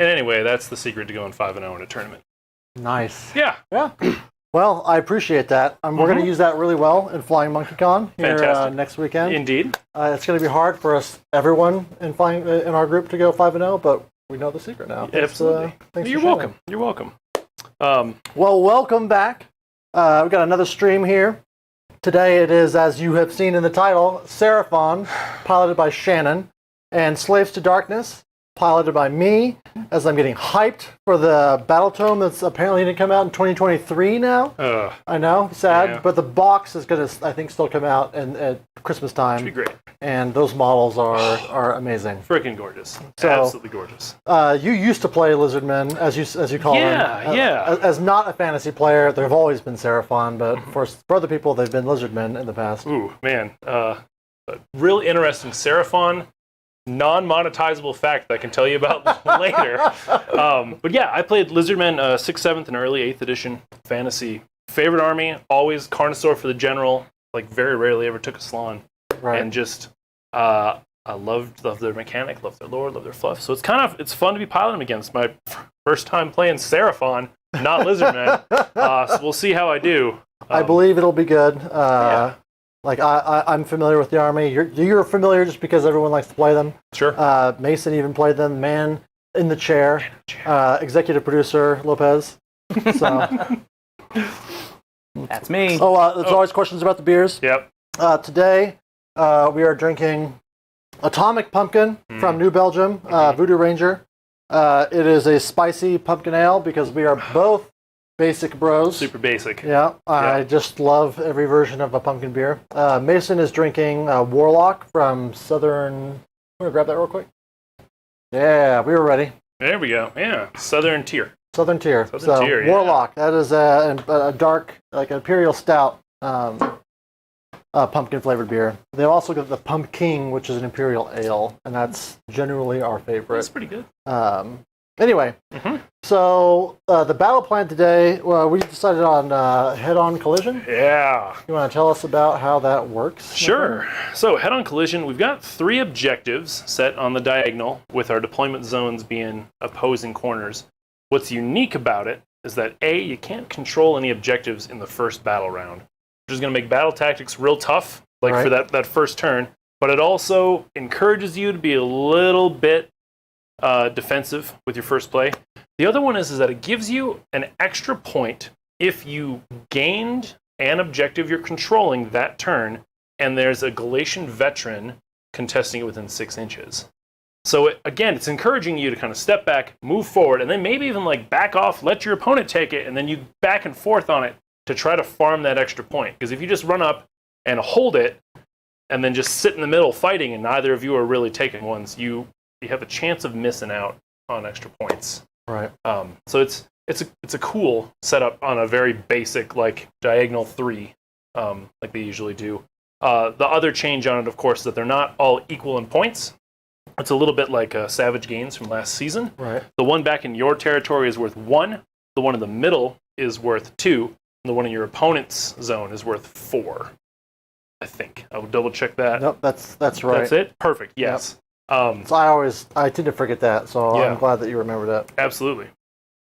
And anyway, that's the secret to going 5-0 in a tournament. Nice. Yeah. Well, I appreciate that. We're going to use that really well in Flying Monkey Con here next weekend. Indeed. It's going to be hard for everyone in our group to go 5-0, but we know the secret now. Absolutely. Thanks You're welcome. You're welcome. Well, welcome back. We've got another stream here. Today it is, as you have seen in the title, Seraphon, piloted by Shannon, and Slaves to Darkness, piloted by me, as I'm getting hyped for the Battle Tome that's apparently going to come out in 2023 now. I know, sad, but the box is going to, I think, still come out at Christmas time. Should be great. And those models are amazing. Freaking gorgeous. So, absolutely gorgeous. You used to play Lizardmen, as you call them. Yeah. As not a fantasy player, there have always been Seraphon, but for other people, they've been Lizardmen in the past. Ooh, man. A really interesting Seraphon non-monetizable fact that I can tell you about later. But yeah, I played Lizardmen 6th, 7th, and early 8th edition fantasy. Favorite army, always Carnosaur for the general. Like, very rarely ever took a Slann. Right. And just, I loved their mechanic, loved their lore, loved their fluff. So it's fun to be piloting against. My first time playing Seraphon, not Lizardmen. So we'll see how I do. I believe it'll be good. Like, I'm familiar with the army. You're familiar just because everyone likes to play them. Sure. Mason even played them. Man in the chair. Executive producer, Lopez. So. That's me. There's always questions about the beers. Yep. Today, we are drinking Atomic Pumpkin from New Belgium, Voodoo Ranger. It is a spicy pumpkin ale because we are both basic bros. Super basic. Yeah, I just love every version of a pumpkin beer. Mason is drinking Warlock from Southern... I'm going to grab that real quick. Yeah, we were ready. There we go. Yeah, Southern Tier. Southern Tier. Yeah. Warlock, that is a dark, like Imperial Stout pumpkin-flavored beer. They've also got the Pumpkin, which is an Imperial Ale, and that's generally our favorite. That's pretty good. Anyway, so the battle plan today, we decided on head-on collision. Yeah. You want to tell us about how that works? Sure. So head-on collision, we've got 3 objectives set on the diagonal with our deployment zones being opposing corners. What's unique about it is that A, you can't control any objectives in the first battle round, which is going to make battle tactics real tough, for that first turn, but it also encourages you to be a little bit defensive with your first play. The other one is that it gives you an extra point if you gained an objective you're controlling that turn, and there's a Galatian veteran contesting it within 6 inches. So again, it's encouraging you to kind of step back, move forward, and then maybe even back off, let your opponent take it, and then you back and forth on it to try to farm that extra point. Because if you just run up and hold it, and then just sit in the middle fighting, and neither of you are really taking ones, you have a chance of missing out on extra points. Right. So it's a cool setup on a very basic diagonal 3, like they usually do. The other change on it, of course, is that they're not all equal in points. It's a little bit like Savage Gains from last season. Right. The one back in your territory is worth 1. The one in the middle is worth 2. And the one in your opponent's zone is worth 4. I think. I will double check that. Nope, that's right. That's it? Perfect. Yes. Yep. So I tend to forget that, so I'm glad that you remembered that. Absolutely.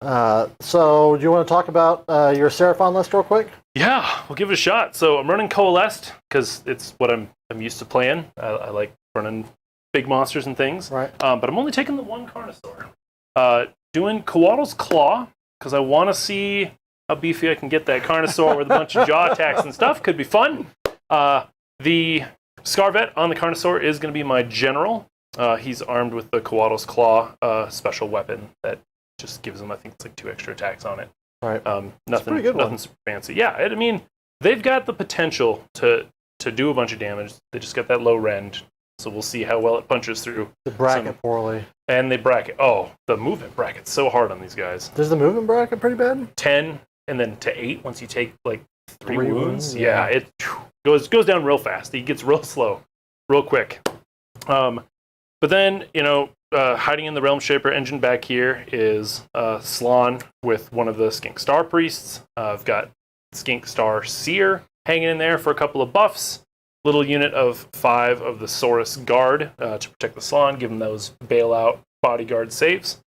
So do you want to talk about your Seraphon list real quick? Yeah, we'll give it a shot. So I'm running Coalesced because it's what I'm used to playing. I like running big monsters and things. Right. But I'm only taking the 1 Carnosaur. Doing Coatl's Claw because I want to see how beefy I can get that Carnosaur with a bunch of jaw attacks and stuff. Could be fun. The Scarvet on the Carnosaur is going to be my general. He's armed with the Coatl's Claw special weapon that just gives him, I think it's 2 extra attacks on it. Right. Nothing super fancy. Yeah, I mean, they've got the potential to do a bunch of damage. They just got that low rend, so we'll see how well it punches through. The bracket poorly. And they bracket. Oh, the movement bracket's so hard on these guys. Does the movement bracket pretty bad? 10 and then to 8 once you take 3 wounds. Yeah, it goes down real fast. He gets real slow, real quick. But then, hiding in the Realm Shaper engine back here is Slann with one of the Skink Star Priests. I've got Skink Star Seer hanging in there for a couple of buffs. Little unit of 5 of the Saurus Guard to protect the Slann, give them those bailout bodyguard saves.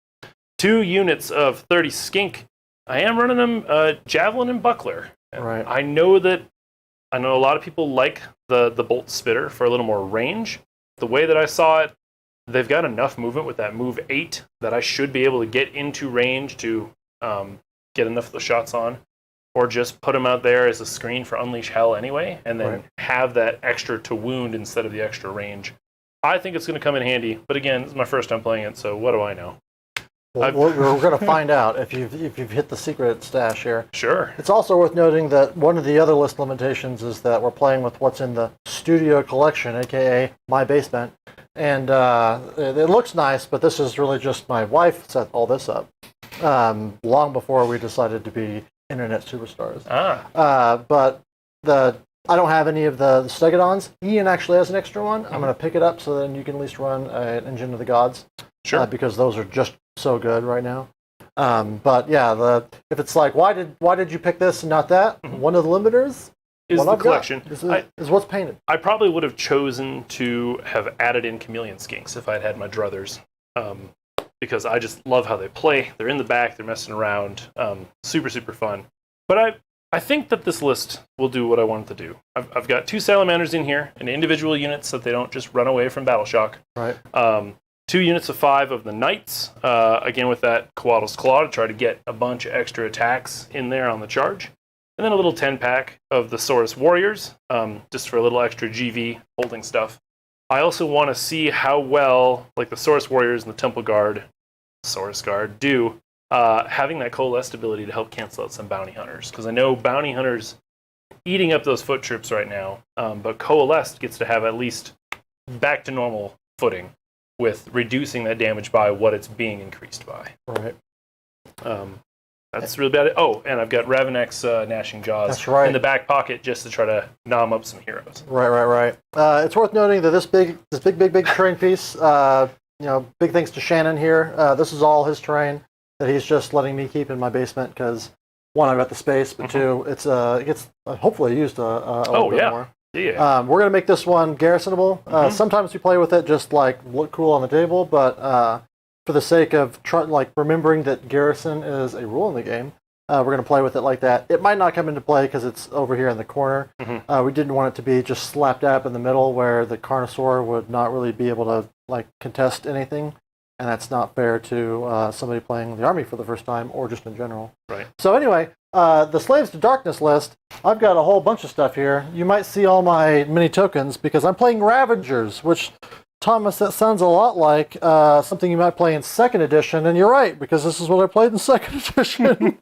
2 units of 30 skink. I am running them javelin and buckler. Right. I know a lot of people like the bolt spitter for a little more range. The way that I saw it, they've got enough movement with that move 8 that I should be able to get into range to get enough of the shots on, or just put them out there as a screen for Unleash Hell anyway, and then have that extra to wound instead of the extra range. I think it's going to come in handy, but again, it's my first time playing it, so what do I know? Well, we're going to find out if you've hit the secret stash here. Sure. It's also worth noting that one of the other list limitations is that we're playing with what's in the studio collection, aka my basement, and it looks nice, but this is really just my wife set all this up long before we decided to be internet superstars. But I don't have any of the Stegodons. Ian actually has an extra one. I'm going to pick it up so then you can at least run an Engine of the Gods. Sure. Because those are just so good right now. But yeah, if it's like, why did you pick this and not that? One of the limiters is the collection. Is what's painted. I probably would have chosen to have added in Chameleon Skinks if I'd had my druthers, because I just love how they play. They're in the back, they're messing around, super, super fun. But I think that this list will do what I want it to do. I've got 2 Salamanders in here, and individual units so that they don't just run away from Battle Shock. Right. 2 units of 5 of the Knights, again with that Coatl's Claw to try to get a bunch of extra attacks in there on the charge. And then a little 10-pack of the Saurus Warriors, just for a little extra GV holding stuff. I also want to see how well, like the Saurus Warriors and the Temple Guard, Saurus Guard, do having that Coalesced ability to help cancel out some Bounty Hunters. Because I know Bounty Hunters eating up those foot trips right now, but Coalesced gets to have at least back to normal footing with reducing that damage by what it's being increased by. Right. That's really bad. Oh, and I've got Ravenek's Gnashing Jaws in the back pocket just to try to nom up some heroes. Right. It's worth noting that this big terrain piece, big thanks to Shannon here. This is all his terrain that he's just letting me keep in my basement because, one, I've got the space, but two, it gets hopefully used a little bit more. Yeah. We're going to make this one garrisonable. Sometimes we play with it just like look cool on the table, but for the sake of remembering that garrison is a rule in the game, we're going to play with it like that. It might not come into play because it's over here in the corner. We didn't want it to be just slap dab in the middle where the Carnosaur would not really be able to contest anything, and that's not fair to somebody playing the army for the first time or just in general. Right. So anyway, the Slaves to Darkness list, I've got a whole bunch of stuff here. You might see all my mini tokens because I'm playing Ravagers, which, Thomas, that sounds a lot like something you might play in 2nd edition, and you're right, because this is what I played in 2nd edition.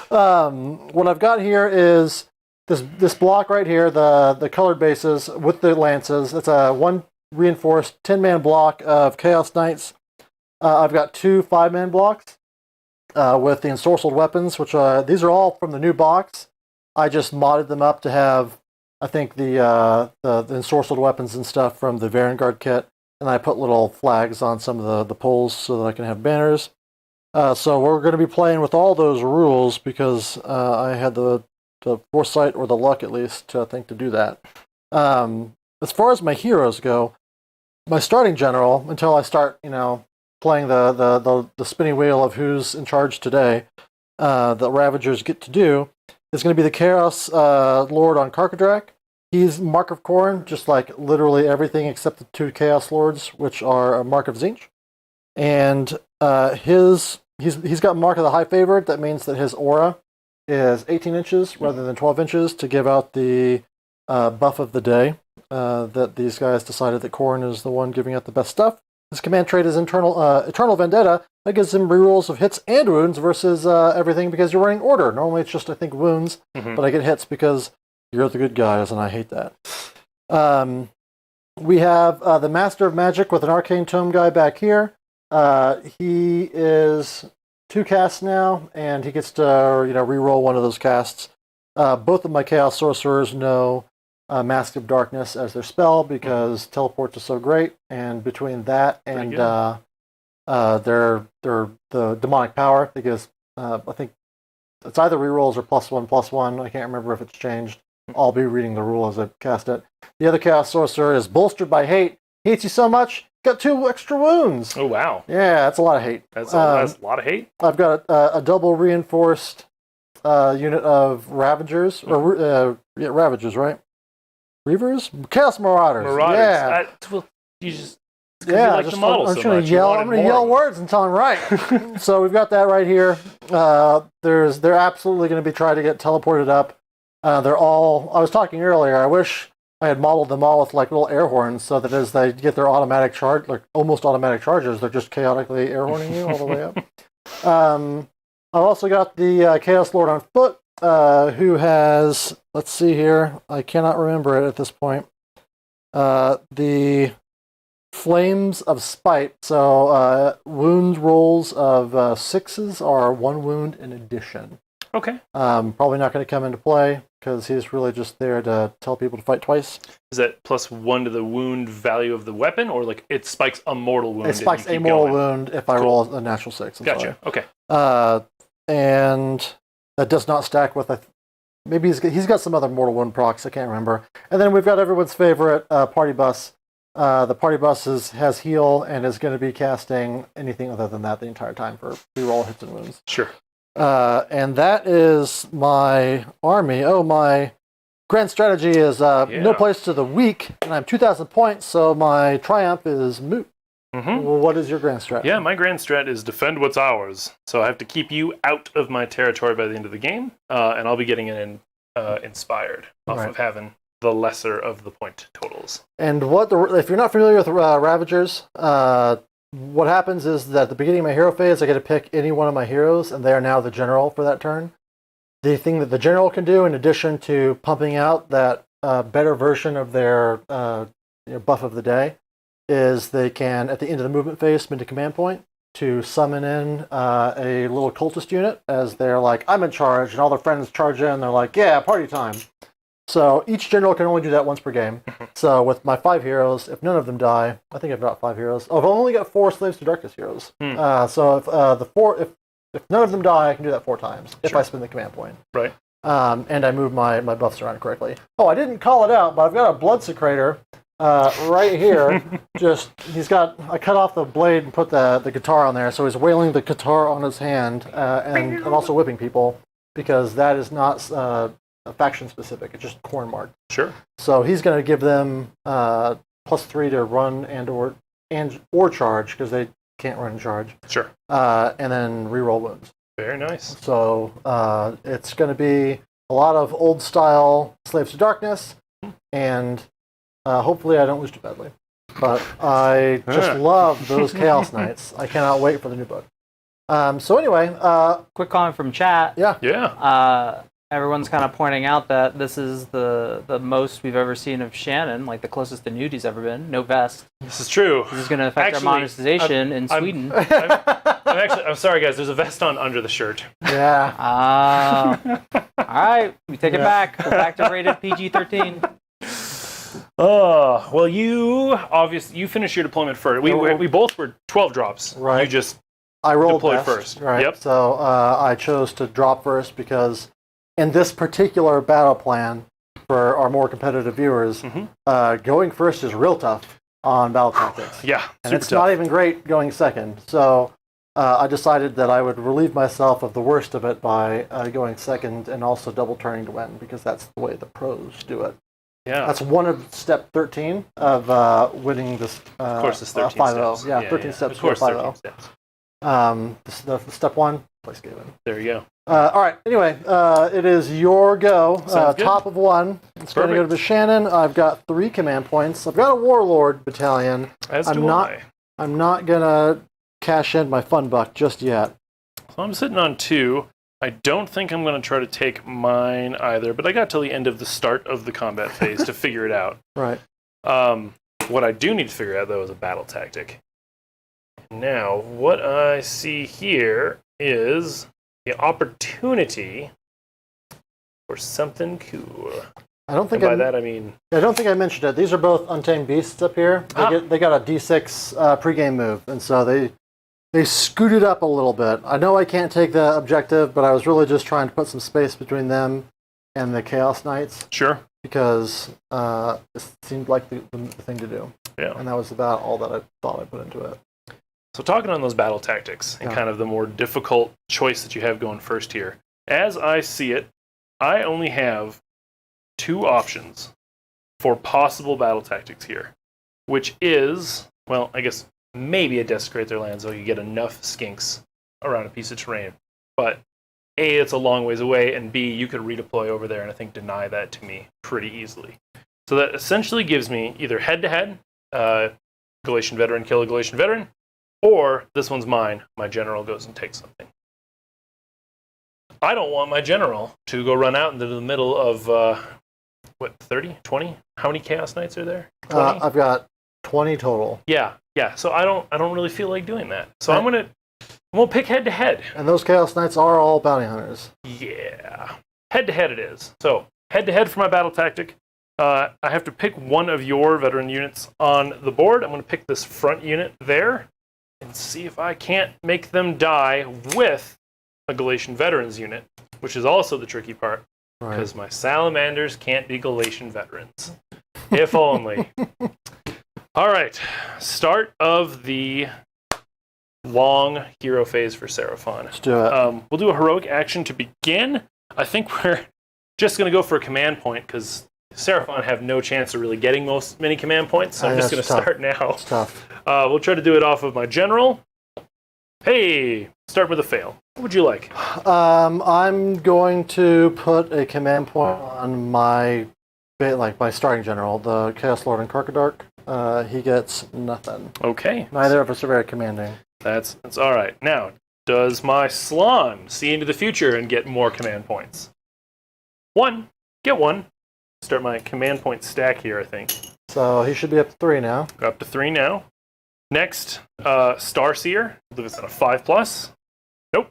What I've got here is this block right here, the colored bases with the lances. It's a 1 reinforced 10-man block of Chaos Knights. I've got 2 5-man blocks with the ensorcelled weapons, which these are all from the new box. I just modded them up to have, I think, the ensorcelled weapons and stuff from the Vanguard kit, and I put little flags on some of the poles so that I can have banners. So we're going to be playing with all those rules because I had the foresight or the luck, at least, to do that. As far as my heroes go, my starting general, until I start, playing the spinning wheel of who's in charge today, the Ravagers get to do, is going to be the Chaos Lord on Karkadrak. He's Mark of Khorne, just like literally everything except the 2 Chaos Lords, which are a Mark of Tzeentch. And he's got Mark of the High Favorite. That means that his aura is 18 inches rather than 12 inches to give out the buff of the day. That these guys decided that Khorne is the one giving out the best stuff. His command trait is Eternal Vendetta. That gives him rerolls of hits and wounds versus everything because you're running order. Normally it's just, I think, wounds, but I get hits because you're the good guys, and I hate that. We have the Master of Magic with an Arcane Tome guy back here. He is 2 casts now, and he gets to reroll one of those casts. Both of my Chaos Sorcerers know Mask of Darkness as their spell because teleports are so great, and between that and their the demonic power, because I think it's either rerolls or +1/+1. I can't remember if it's changed. I'll be reading the rule as I cast it. The other Chaos Sorcerer is bolstered by hate. He hates you so much, got 2 extra wounds. Oh, wow. Yeah, that's a lot of hate. That's a lot of hate. I've got a double reinforced unit of Ravagers. Ravagers, right? Reavers? Chaos Marauders. Marauders. Yeah. You just... Yeah, like the model I'm so just going much. to yell. I'm going to yell words until I'm right. So we've got that right here. They're absolutely going to be trying to get teleported up. They're all. I was talking earlier. I wish I had modeled them all with like little air horns, so that as they get their automatic charge, like almost automatic charges, they're just chaotically air horning you all the way up. I've also got the Chaos Lord on foot, who has. Let's see here. I cannot remember it at this point. The Flames of Spite. So wound rolls of 6s are 1 wound in addition. Okay. Probably not going to come into play because he's really just there to tell people to fight twice. Is that +1 to the wound value of the weapon, or like it spikes a mortal wound? It spikes a mortal wound if I roll a natural 6. Gotcha. Okay. And that does not stack with maybe he's got some other mortal wound procs. I can't remember. And then we've got everyone's favorite party bus. The party bus has heal and is going to be casting anything other than that the entire time for reroll hits and wounds. Sure. And that is my army. Oh, my grand strategy is no place to the weak, and I'm 2,000 points, so my triumph is moot. Mm-hmm. Well, what is your grand strat? Yeah, my grand strat is defend what's ours. So I have to keep you out of my territory by the end of the game, and I'll be getting inspired off of having the lesser of the point totals. And if you're not familiar with Ravagers, what happens is that at the beginning of my hero phase, I get to pick any one of my heroes, and they are now the general for that turn. The thing that the general can do, in addition to pumping out that better version of their buff of the day, is they can, at the end of the movement phase, spend a command point to summon in a little cultist unit, as they're like, I'm in charge, and all their friends charge in, and they're like, yeah, party time. So each general can only do that once per game. So with my 5 heroes, if none of them die, I think I've got 5 heroes. Oh, I've only got 4 Slaves to Darkness heroes. So if none of them die, I can do that 4 times if I spend the command point. Right. And I move my buffs around correctly. Oh, I didn't call it out, but I've got a Blood Secretor right here. I cut off the blade and put the guitar on there, so he's wailing the guitar on his hand, and I'm also whipping people because that is not faction specific. It's just corn marked. Sure. So he's going to give them +3 to run or charge because they can't run and charge. Sure. And then reroll wounds. Very nice. So it's going to be a lot of old style Slaves to Darkness, and hopefully I don't lose too badly. But I just love those Chaos Knights. I cannot wait for the new book. So anyway, quick comment from chat. Yeah. Everyone's kind of pointing out that this is the most we've ever seen of Shannon, like the closest to nude he's ever been. No vest. This is true. This is going to affect our monetization in Sweden. I'm sorry, guys. There's a vest on under the shirt. Yeah. All right. We take it back. We're back to rated PG-13. Oh, well, you finished your deployment first. We both were 12 drops. Right. I rolled deployed best, first. Right. Yep. So I chose to drop first because in this particular battle plan, for our more competitive viewers, going first is real tough on battle tactics. Yeah, and it's not even great going second. So I decided that I would relieve myself of the worst of it by going second and also double turning to win, because that's the way the pros do it. Yeah, that's one of step 13 of winning this. Of course, it's 13 5-0. steps. Yeah, 13 steps. Of course, 13 steps. The step 1, place given. There you go. All right. Anyway, it is your go. Top of 1. It's going to go to Shannon. I've got 3 command points. I've got a Warlord battalion. I'm not going to cash in my fun buck just yet. So I'm sitting on 2. I don't think I'm going to try to take mine either, but I got till the end of the start of the combat phase to figure it out. Right. What I do need to figure out, though, is a battle tactic. Now, what I see here is the opportunity for something cool. I don't think by that I mean... I don't think I mentioned it. These are both Untamed Beasts up here. They got a D6 pregame move, and so they scooted up a little bit. I know I can't take the objective, but I was really just trying to put some space between them and the Chaos Knights. Sure. Because it seemed like the thing to do. Yeah. And that was about all that I thought I put into it. So talking on those battle tactics and kind of the more difficult choice that you have going first here, as I see it, I only have 2 options for possible battle tactics here, which is, well, I guess maybe a desecrate their land so you get enough skinks around a piece of terrain. But A, it's a long ways away, and B, you could redeploy over there and I think deny that to me pretty easily. So that essentially gives me either head-to-head, Galatian veteran, kill a Galatian veteran, or this one's mine, my general goes and takes something. I don't want my general to go run out into the middle of, 30? 20? How many Chaos Knights are there? 20? I've got 20 total. Yeah. So I don't really feel like doing that. So I'm gonna pick head-to-head. And those Chaos Knights are all bounty hunters. Yeah. Head-to-head it is. So head-to-head for my battle tactic. I have to pick one of your veteran units on the board. I'm going to pick this front unit there and see if I can't make them die with a Galatian veterans unit, which is also the tricky part, because my salamanders can't be Galatian veterans. If only. All right. Start of the long hero phase for Seraphon. Let's do it. We'll do a heroic action to begin. I think we're just going to go for a command point, because Seraphon have no chance of really getting many command points, so I'm just going to start now. It's tough. We'll try to do it off of my general. Hey, start with a fail. What would you like? I'm going to put a command point on my starting general, the Chaos Lord and Karkadark. He gets nothing. Okay. Neither of us are very commanding. That's all right. Now, does my Slon see into the future and get more command points? 1. Get 1. Start my command point stack here, I think. So he should be up to 3 now. Go up to 3 now. Next, Starseer. I believe it's at a 5+. Nope.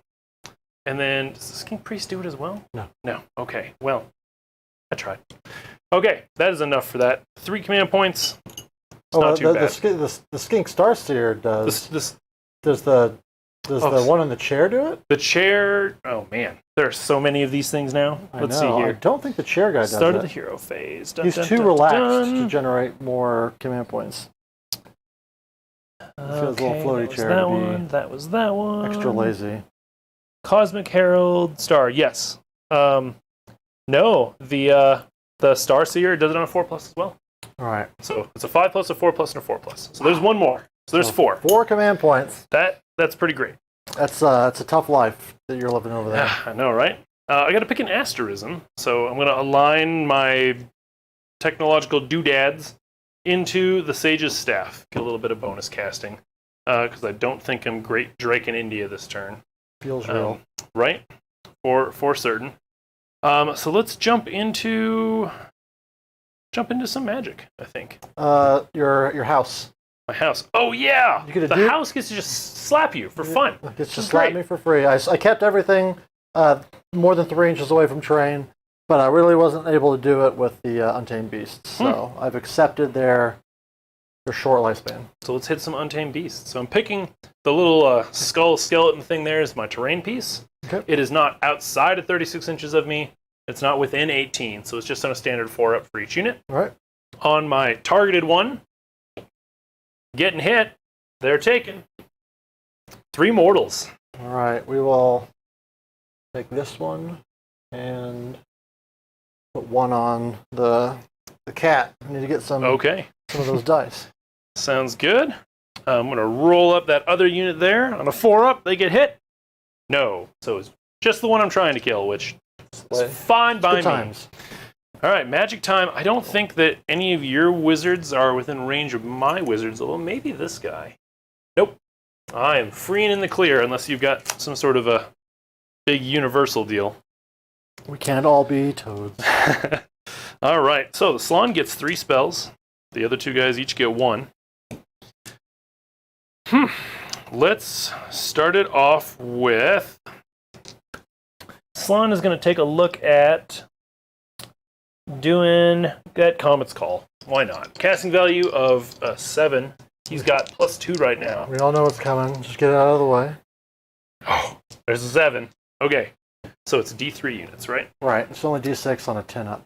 And then, does the Skink Priest do it as well? No. Okay. Well, I tried. Okay, that is enough for that. 3 command points. It's not too bad. The Skink Starseer does. Does the one in the chair do it? the chair? Oh man, there are so many of these things now. Let's see I here. don't think the chair guy does Start it. of the hero phase. He's too relaxed to generate more command points. Feels a little floaty chair that to be one. That was that one. extra lazy. Cosmic Herald Star. Yes. No, the Starseer does it on a 4+ as well. All right. So it's a 5+, a 4+, and a 4+. So there's one more. So there's 4. 4 command points. That's pretty great. That's a tough life that you're living over there. I know, right? I got to pick an asterism, so I'm going to align my technological doodads into the Sage's Staff. Get a little bit of bonus casting, because I don't think I'm great Drake in India this turn. Feels real. Right? For certain. So let's jump into some magic, I think. Your house. My house. Oh, yeah! The house gets to just slap you for fun. It gets to slap me for free. I kept everything more than 3 inches away from terrain, but I really wasn't able to do it with the Untamed Beasts. So I've accepted their short lifespan. So let's hit some Untamed Beasts. So I'm picking the little skull skeleton thing there as my terrain piece. Okay. It is not outside of 36 inches of me. It's not within 18, so it's just on a standard 4-up for each unit. All right. On my targeted one, getting hit, they're taken. 3 mortals. All right. We will take this one and put one on the cat. I need to get some of those dice. Sounds good. I'm going to roll up that other unit there. On a 4-up, they get hit. No. So it's just the one I'm trying to kill, which is fine by me. Times. All right, magic time. I don't think that any of your wizards are within range of my wizards, although maybe this guy. Nope. I am free and in the clear unless you've got some sort of a big universal deal. We can't all be toads. All right, so the Slon gets 3 spells. The other 2 guys each get 1. Let's start it off with... Slon is going to take a look at doing that Comet's Call. Why not? Casting value of 7. He's got +2 right now. We all know what's coming. Just get it out of the way. Oh, there's a 7. Okay, so it's D3 units, right? Right. It's only D6 on a 10-up.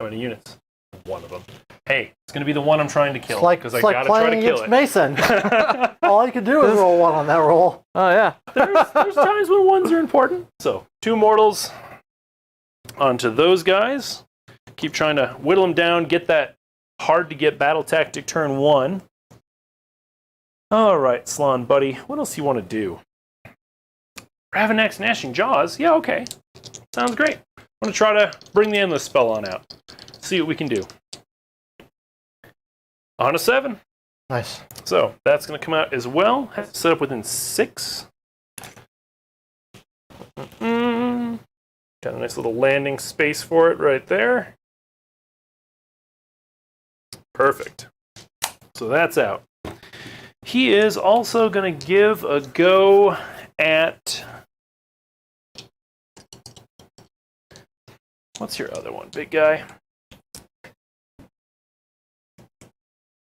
How many units? one of them. Hey, it's going to be the one I'm trying to kill. It's like, because I got to try to kill it. Mason. All you can do is roll 1 on that roll. Oh, yeah. There's times when 1s are important. So, 2 mortals onto those guys. Keep trying to whittle them down, get that hard-to-get battle tactic turn 1. All right, Slán, buddy. What else do you want to do? Ravenax Gnashing Jaws? Yeah, okay. Sounds great. I'm going to try to bring the Endless spell on out. See what we can do. On a 7. Nice. So, that's going to come out as well. Has to set up within 6. Got a nice little landing space for it right there. Perfect. So that's out. He is also going to give a go at... What's your other one, big guy?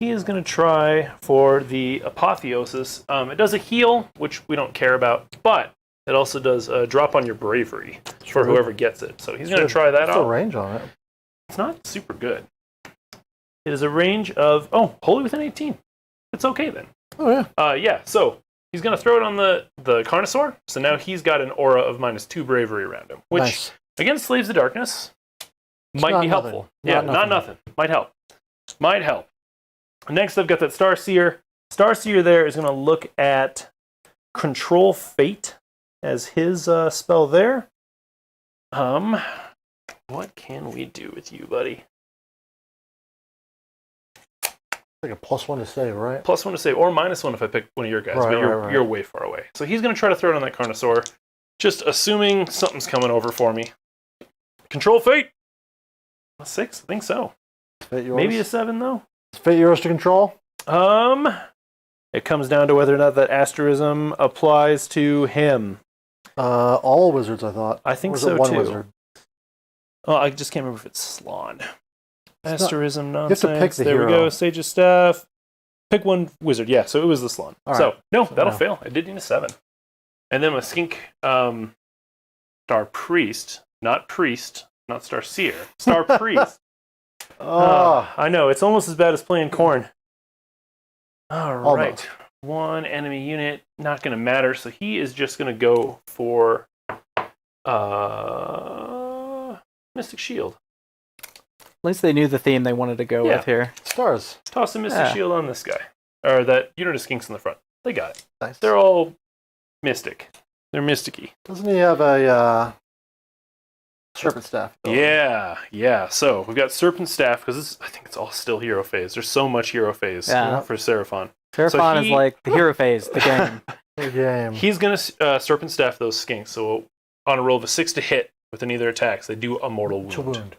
He is going to try for the Apotheosis. It does a heal, which we don't care about, but it also does a drop on your bravery for whoever gets it. So he's going to try that out. What's the range on it? It's not super good. It is a range of, wholly within 18. It's okay then. Oh, yeah. Yeah, so he's going to throw it on the Carnosaur. So now he's got an aura of -2 bravery around him, which, Nice. against Slaves of Darkness, might not be nothing. helpful. Not Not nothing. Might help. Might help. Next, I've got that Starseer. Starseer there is going to look at Control Fate as his spell there. What can we do with you, buddy? Like a +1 to save, right? +1 to save, or -1 if I pick one of your guys, Right, but right. you're way far away. So he's going to try to throw it on that Carnosaur, just assuming something's coming over for me. Control Fate! A 6? I think so. Fate yours? Maybe a 7, though. Is Fate yours to control? It comes down to whether or not that asterism applies to him. All wizards, I thought. I think Or is so, it one too. Wizard? Oh, I just can't remember if it's Slán. It's Asterism have to nonsense. pick the there hero. we go. Sage of Staff. Pick one wizard. Yeah, so it was the Slán. All So, right. no, So that'll no. fail. I did need a 7. And then my Skink Star Priest, not Star Seer. Star Priest. I know, it's almost as bad as playing Corn. All right. Almost. One enemy unit, not going to matter. So he is just going to go for Mystic Shield. At least they knew the theme they wanted to go Yeah. with here. Stars. Toss a Mystic Yeah. Shield on this guy. Or that unit of Skinks in the front. They got it. Nice. They're all mystic. They're mysticky. Doesn't he have a Serpent Staff? Yeah. So we've got Serpent Staff, because I think it's all still Hero Phase. There's so much Hero Phase Yeah. for Seraphon. Seraphon is like the hero phase, the game. The game. He's going to Serpent Staff those Skinks. So on a roll of a 6 to hit with either attacks, they do a mortal wound. To wound.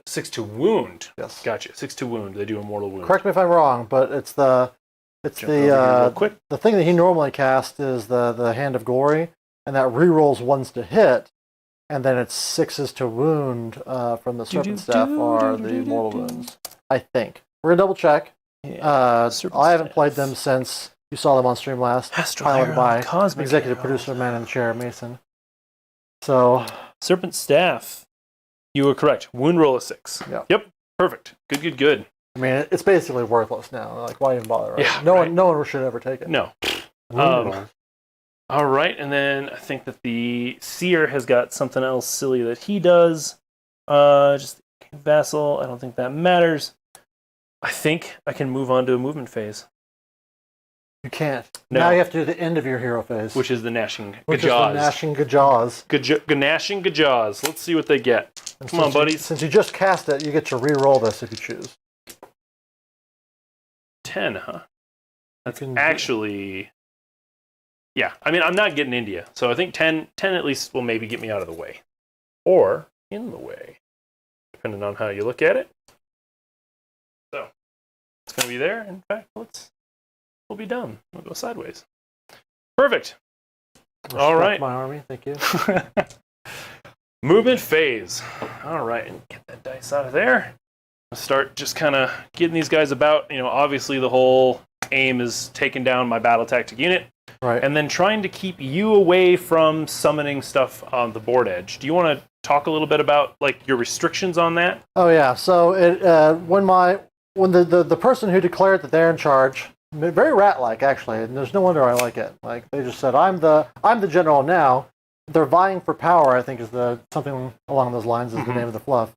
6 to wound. Yes. Gotcha. 6 to wound. They do a mortal wound. Correct me if I'm wrong, but it's the Jump over here real the quick. the thing that he normally casts is the Hand of Glory, and that re-rolls 1s to hit, and then it's 6s to wound from the Serpent Staff are the mortal wounds. I think. We're gonna double check. Serpent I haven't Staff. played them since you saw them on stream last. Astral Piloted Arrow, by Cosmic executive Arrow. producer, man in the chair, Mason. So Serpent Staff. You were correct. Wound roll of 6. Yeah. Yep. Perfect. Good. I mean, it's basically worthless now. Like, why even bother? Right? Yeah, no right. one should ever take it. No. Wound rolls. All right, and then I think that the Seer has got something else silly that he does. Just Vassal. I don't think that matters. I think I can move on to a movement phase, You can't. No. Now you have to do the end of your hero phase, which is the Gnashing which is the Gajaws. Gnashing Gajaws. Gnashing Gajaws. Let's see what they get. And Come on, since you- buddies. Since you just cast it, you get to re-roll this if you choose. 10, huh? That's can do- actually... Yeah, I mean, I'm not getting India, so I think 10 at least will maybe get me out of the way. Or in the way, depending on how you look at it. So, it's going to be there. In fact, we'll be done. We'll go sideways. Perfect. All Respect right. my army, thank you. Movement phase. All right, and get that dice out of there. Start just kind of getting these guys about. Obviously the whole aim is taking down my battle tactic unit, Right. and then trying to keep you away from summoning stuff on the board edge. Do you want to talk a little bit about like your restrictions on that? Oh yeah. So it when the person who declared that they're in charge, very rat-like actually, and there's no wonder I like it. Like they just said, I'm the general now. They're vying for power. I think is something along those lines is the name of the fluff.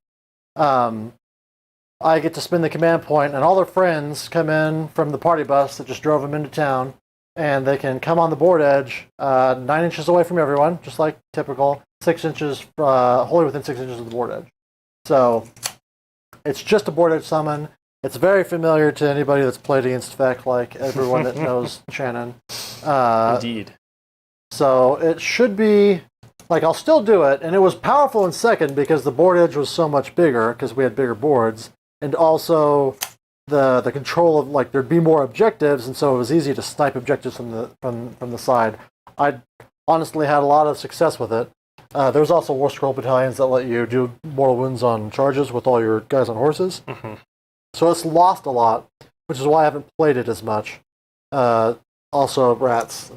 I get to spin the command point, and all their friends come in from the party bus that just drove them into town, and they can come on the board edge, 9 inches away from everyone, just like typical, 6 inches, wholly within 6 inches of the board edge. So it's just a board edge summon. It's very familiar to anybody that's played against Feck, like everyone that knows Shannon. Indeed. So it should be, like, I'll still do it, and it was powerful in second because the board edge was so much bigger, because we had bigger boards, and also the control of, like, there'd be more objectives, and so it was easy to snipe objectives from the side. I honestly had a lot of success with it. There was also War Scroll battalions that let you do mortal wounds on charges with all your guys on horses. So it's lost a lot, which is why I haven't played it as much. Also, rats.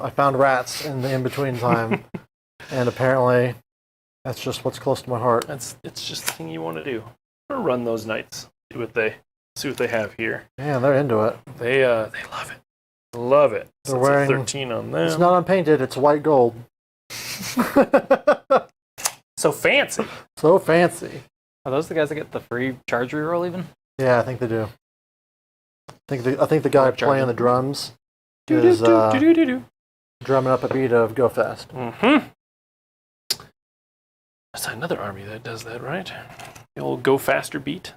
I found rats in the in-between time, and apparently that's just what's close to my heart. It's just the thing you want to do. Or run those knights. See what they have here. Yeah, they're into it. They love it. Love it. They're So wearing 13 on them. It's not unpainted. It's white gold. So fancy. So fancy. Are those the guys that get the free charge reroll even? Yeah, I think they do. I think the guy playing the drums is drumming up a beat of Go Fast. That's another army that does that, right? The old Go Faster beat.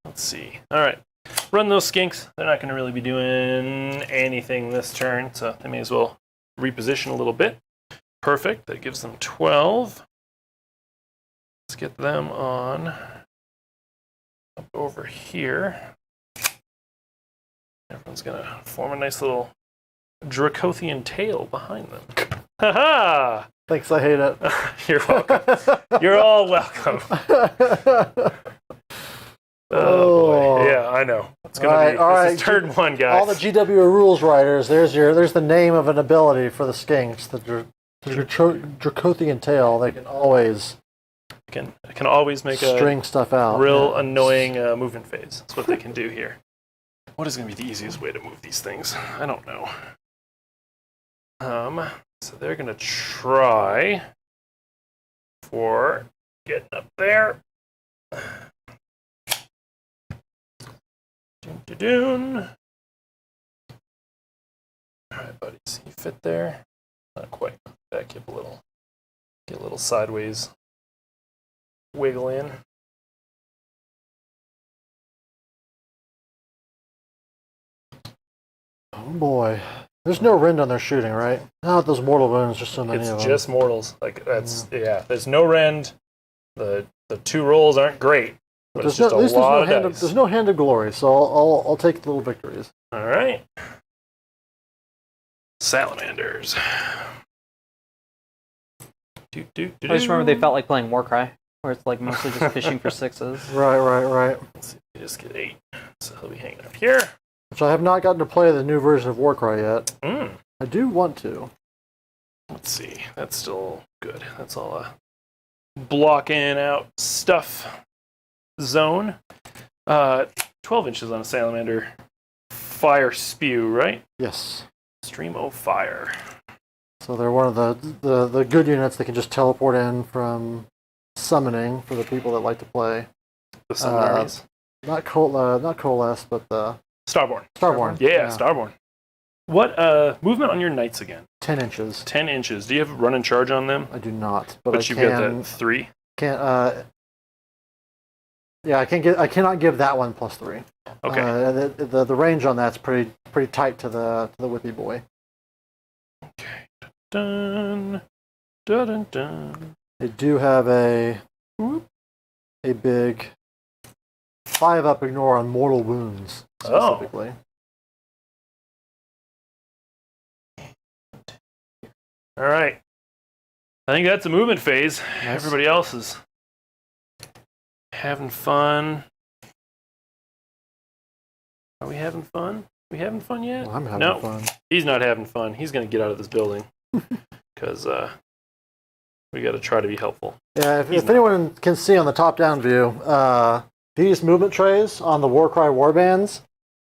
Let's see. All right. Run those skinks. They're not going to really be doing anything this turn, so they may as well reposition a little bit. Perfect. That gives them 12. Let's get them on up over here. Everyone's going to form a nice little Dracothian tail behind them. Ha-ha! Thanks, I hate it. You're welcome. You're all welcome. Oh boy. Yeah, I know. It's gonna be. This is turn one, guys. All the GW rules writers. There's the name of an ability for the skinks. The Dracothian tail. They can always can always make string stuff out. Real annoying movement phase. That's what they can do here. What is gonna be the easiest way to move these things? I don't know. So they're gonna try for getting up there. Doon. Alright, buddies. You fit there? Not quite. Back up a little. Get a little sideways wiggle in. Oh boy. There's no rend on their shooting, right? Not those mortal wounds, just so many of them. It's just mortals. Like that's there's no rend. The two rolls aren't great. But it's just a lot of dice. There's no hand of glory, so I'll take the little victories. All right. Salamanders. I just remember they felt like playing Warcry, where it's like mostly just fishing for sixes. Right. Let's see, we just get 8. So he'll be hanging up here. Which I have not gotten to play the new version of Warcry yet. I do want to. Let's see. That's still good. That's all blocking out stuff zone. 12 inches on a salamander. Fire spew, right? Yes. Stream of fire. So they're one of the good units that can just teleport in from summoning for the people that like to play. The summon armies. Not Coalesce, but the Starborn. Yeah, Starborn. What movement on your knights again? 10 inches. 10 inches. Do you have run and charge on them? I do not, but you've got that 3. Can't. Yeah, I cannot give that one +3. Okay. The range on that's pretty tight to the Whippy boy. Okay. Dun dun dun dun. They do have a big 5-up ignore on mortal wounds specifically. All right. I think that's a movement phase. Nice. Everybody else is having fun. Are we having fun? We having fun yet? Well, I'm having fun. He's not having fun. He's going to get out of this building because We got to try to be helpful. Yeah, if anyone can see on the top-down view, these movement trays on the Warcry warbands,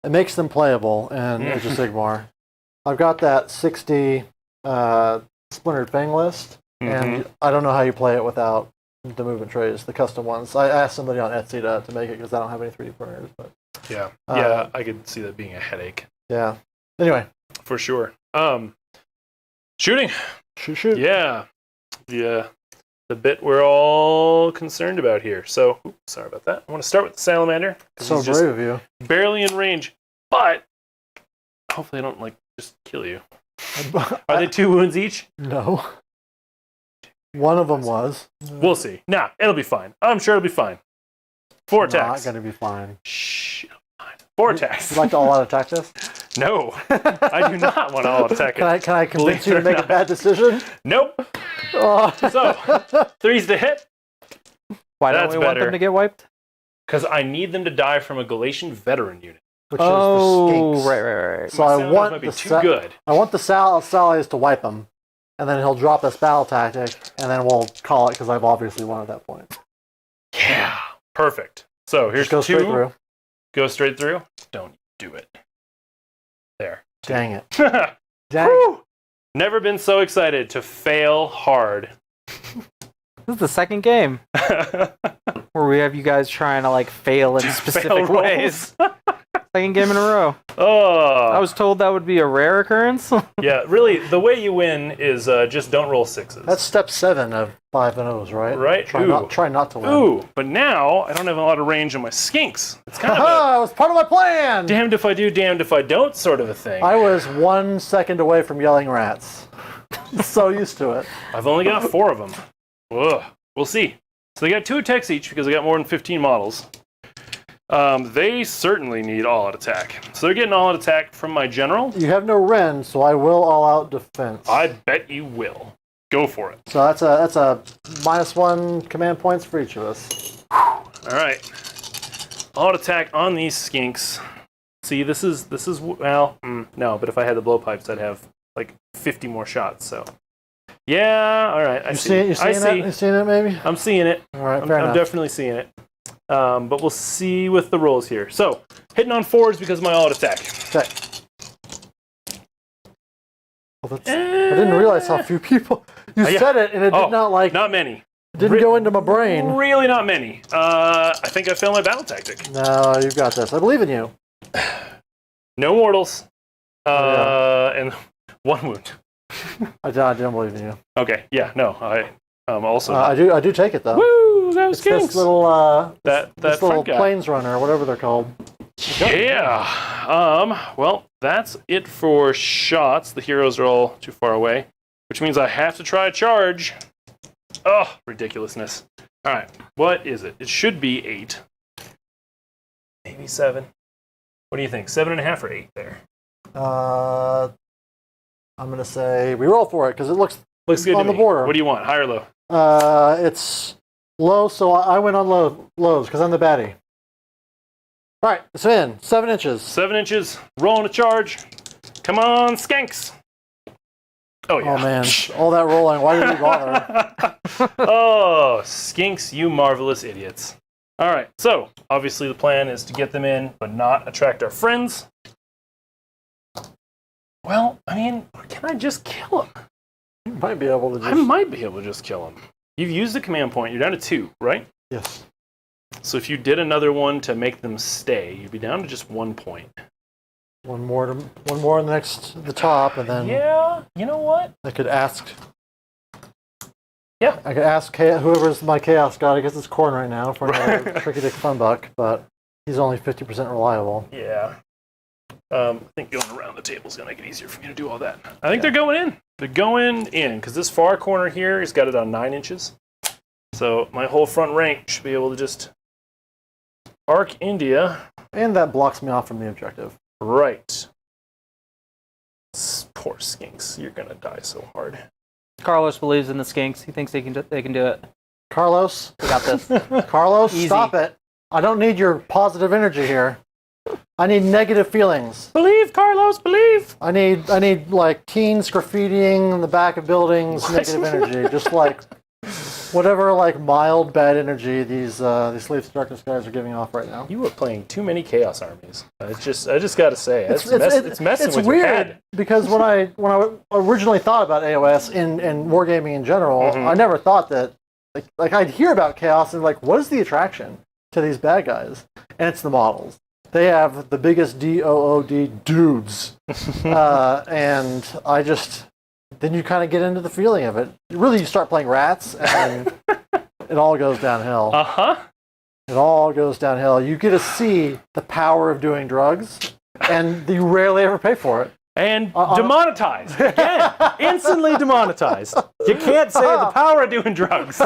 it makes them playable in Age of Sigmar. I've got that 60 Splintered Fang list, and I don't know how you play it without the movement trays, the custom ones. I asked somebody on Etsy to make it because I don't have any 3D printers. But yeah, I could see that being a headache. Yeah. Anyway, for sure. Shooting. Shoot. Yeah. The bit we're all concerned about here. So, sorry about that. I want to start with the salamander. So brave of you. Barely in range, but hopefully I don't just kill you. Are they 2 wounds each? No. One of them was. We'll see. Nah, it'll be fine. I'm sure it'll be fine. 4 attacks. Not gonna be fine. Shh. 4 attacks. Would you like to all-out attack this? No, I do not want to all-attack it. Can I convince you to make a bad decision? Nope. Oh. So, 3's to hit. Why don't we want them to get wiped? Because I need them to die from a Galatian veteran unit. Which is the skinks. Right. So I want the too good. I want the Sallies to wipe them, and then he'll drop this battle tactic, and then we'll call it because I've obviously won at that point. Yeah, perfect. So here's Just go 2. straight through. Go straight through. Don't do it. There. Dang it. Dang it. Never been so excited to fail hard. This is the second game where we have you guys trying to fail in specific ways. Second game in a row. Oh. I was told that would be a rare occurrence. Yeah, really, the way you win is just don't roll 6s. That's step 7 of 5 and O's, right? Right. Try not to win. Ooh, but now I don't have a lot of range on my skinks. It's kind of it was part of my plan! damned if I do, damned if I don't sort of a thing. I was 1 second away from yelling rats. So used to it. I've only got 4 of them. Ugh. We'll see. So they got 2 attacks each because I got more than 15 models. They certainly need all-out attack. So they're getting all-out attack from my general. You have no Ren, so I will all-out defense. I bet you will. Go for it. So that's a -1 command points for each of us. All right. All-out attack on these skinks. See, this is well, no, but if I had the blowpipes, I'd have 50 more shots. So, yeah, all right. You seeing that? You seeing it, maybe? I'm seeing it. All right, fair enough. I'm definitely seeing it. But we'll see with the rolls here. So, hitting on 4s because of my all-out attack. Okay. Well, I didn't realize how few people... You said it, and it did not Not many. Didn't go into my brain. Really not many. I think I failed my battle tactic. No, you've got this. I believe in you. No mortals. And 1 wound. I don't believe in you. Okay, yeah, no. I also... I do take it, though. Woo! Those It's this little, that this little guy. plains runner, or whatever they're called. Yeah. Well, that's it for shots. The heroes are all too far away, which means I have to try a charge. Oh, ridiculousness. All right, what is it? It should be 8. Maybe 7. What do you think? 7.5 or 8 there? I'm going to say we roll for it, because it looks good on to the me. border. What do you want, high or low? It's low, so I went on lows, because I'm the baddie. All right, it's in. 7 inches. 7 inches, rolling a charge. Come on, skanks. Oh, yeah. Oh, man. All that rolling. Why did we bother? Oh, skinks, you marvelous idiots. All right, so obviously the plan is to get them in, but not attract our friends. Well, I mean, can I just kill them? You might be able to just... I might be able to just kill them. You've used the command point. You're down to 2, right? Yes. So if you did another one to make them stay, you'd be down to just 1 point. One more on the top, and then... Yeah, you know what? I could ask... Yeah. I could ask whoever's my chaos god. I guess it's Corn right now for another Tricky Dick Funbuck, but he's only 50% reliable. Yeah. I think going around the table is going to make it easier for me to do all that. I think they're going in. They're going in, because this far corner here has got it on 9 inches. So my whole front rank should be able to just arc India. And that blocks me off from the objective. Right. Poor skinks. You're going to die so hard. Carlos believes in the skinks. He thinks they can do it. Carlos? We got this. Carlos, Easy. Stop it. I don't need your positive energy here. I need negative feelings. Believe, Carlos, believe. I need teens graffitiing in the back of buildings, negative energy. Just whatever like mild bad energy these Slaves to Darkness guys are giving off right now. You are playing too many Chaos Armies. I just got to say, it's messing with weird your head. Because when I originally thought about AOS and wargaming in general, I never thought that like I'd hear about Chaos and like, what is the attraction to these bad guys? And it's the models. They have the biggest DOODS, and then you kind of get into the feeling of it. Really, you start playing rats, and it all goes downhill. It all goes downhill. You get to see the power of doing drugs, and you rarely ever pay for it. And demonetized. Again, instantly demonetized. You can't say the power of doing drugs.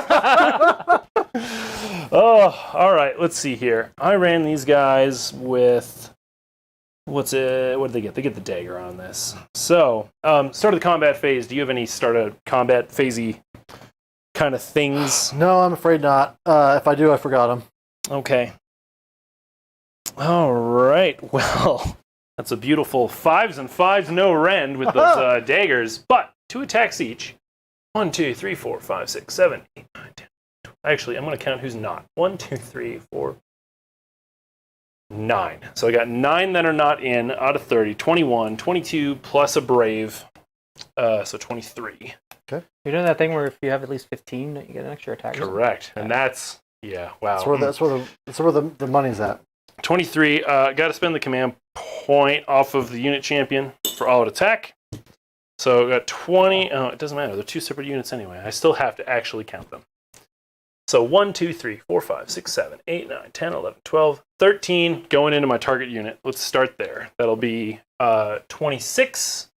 Oh, all right. Let's see here. I ran these guys with... What did they get? They get the dagger on this. So, start of the combat phase. Do you have any start of combat phasey kind of things? No, I'm afraid not. If I do, I forgot them. Okay. All right. Well... That's a beautiful 5s and 5s no rend with those daggers, but 2 attacks each. 1, 2, 3, 4, 5, 6, 7, 8, 9, 10. Actually, I'm going to count who's not. 1, 2, 3, 4, 9. So I got 9 that are not in out of 30. 21, 22 plus a brave, so 23. Okay. You're doing that thing where if you have at least 15, you get an extra attack. Correct, and that's wow. That's where the money's at. 23. Got to spend the command point off of the unit champion for all-out attack. So I got 20. Oh, it doesn't matter. They're 2 separate units anyway. I still have to actually count them. So 1, 2, 3, 4, 5, 6, 7, 8, 9, 10, 11, 12, 13 going into my target unit. Let's start there. That'll be 26.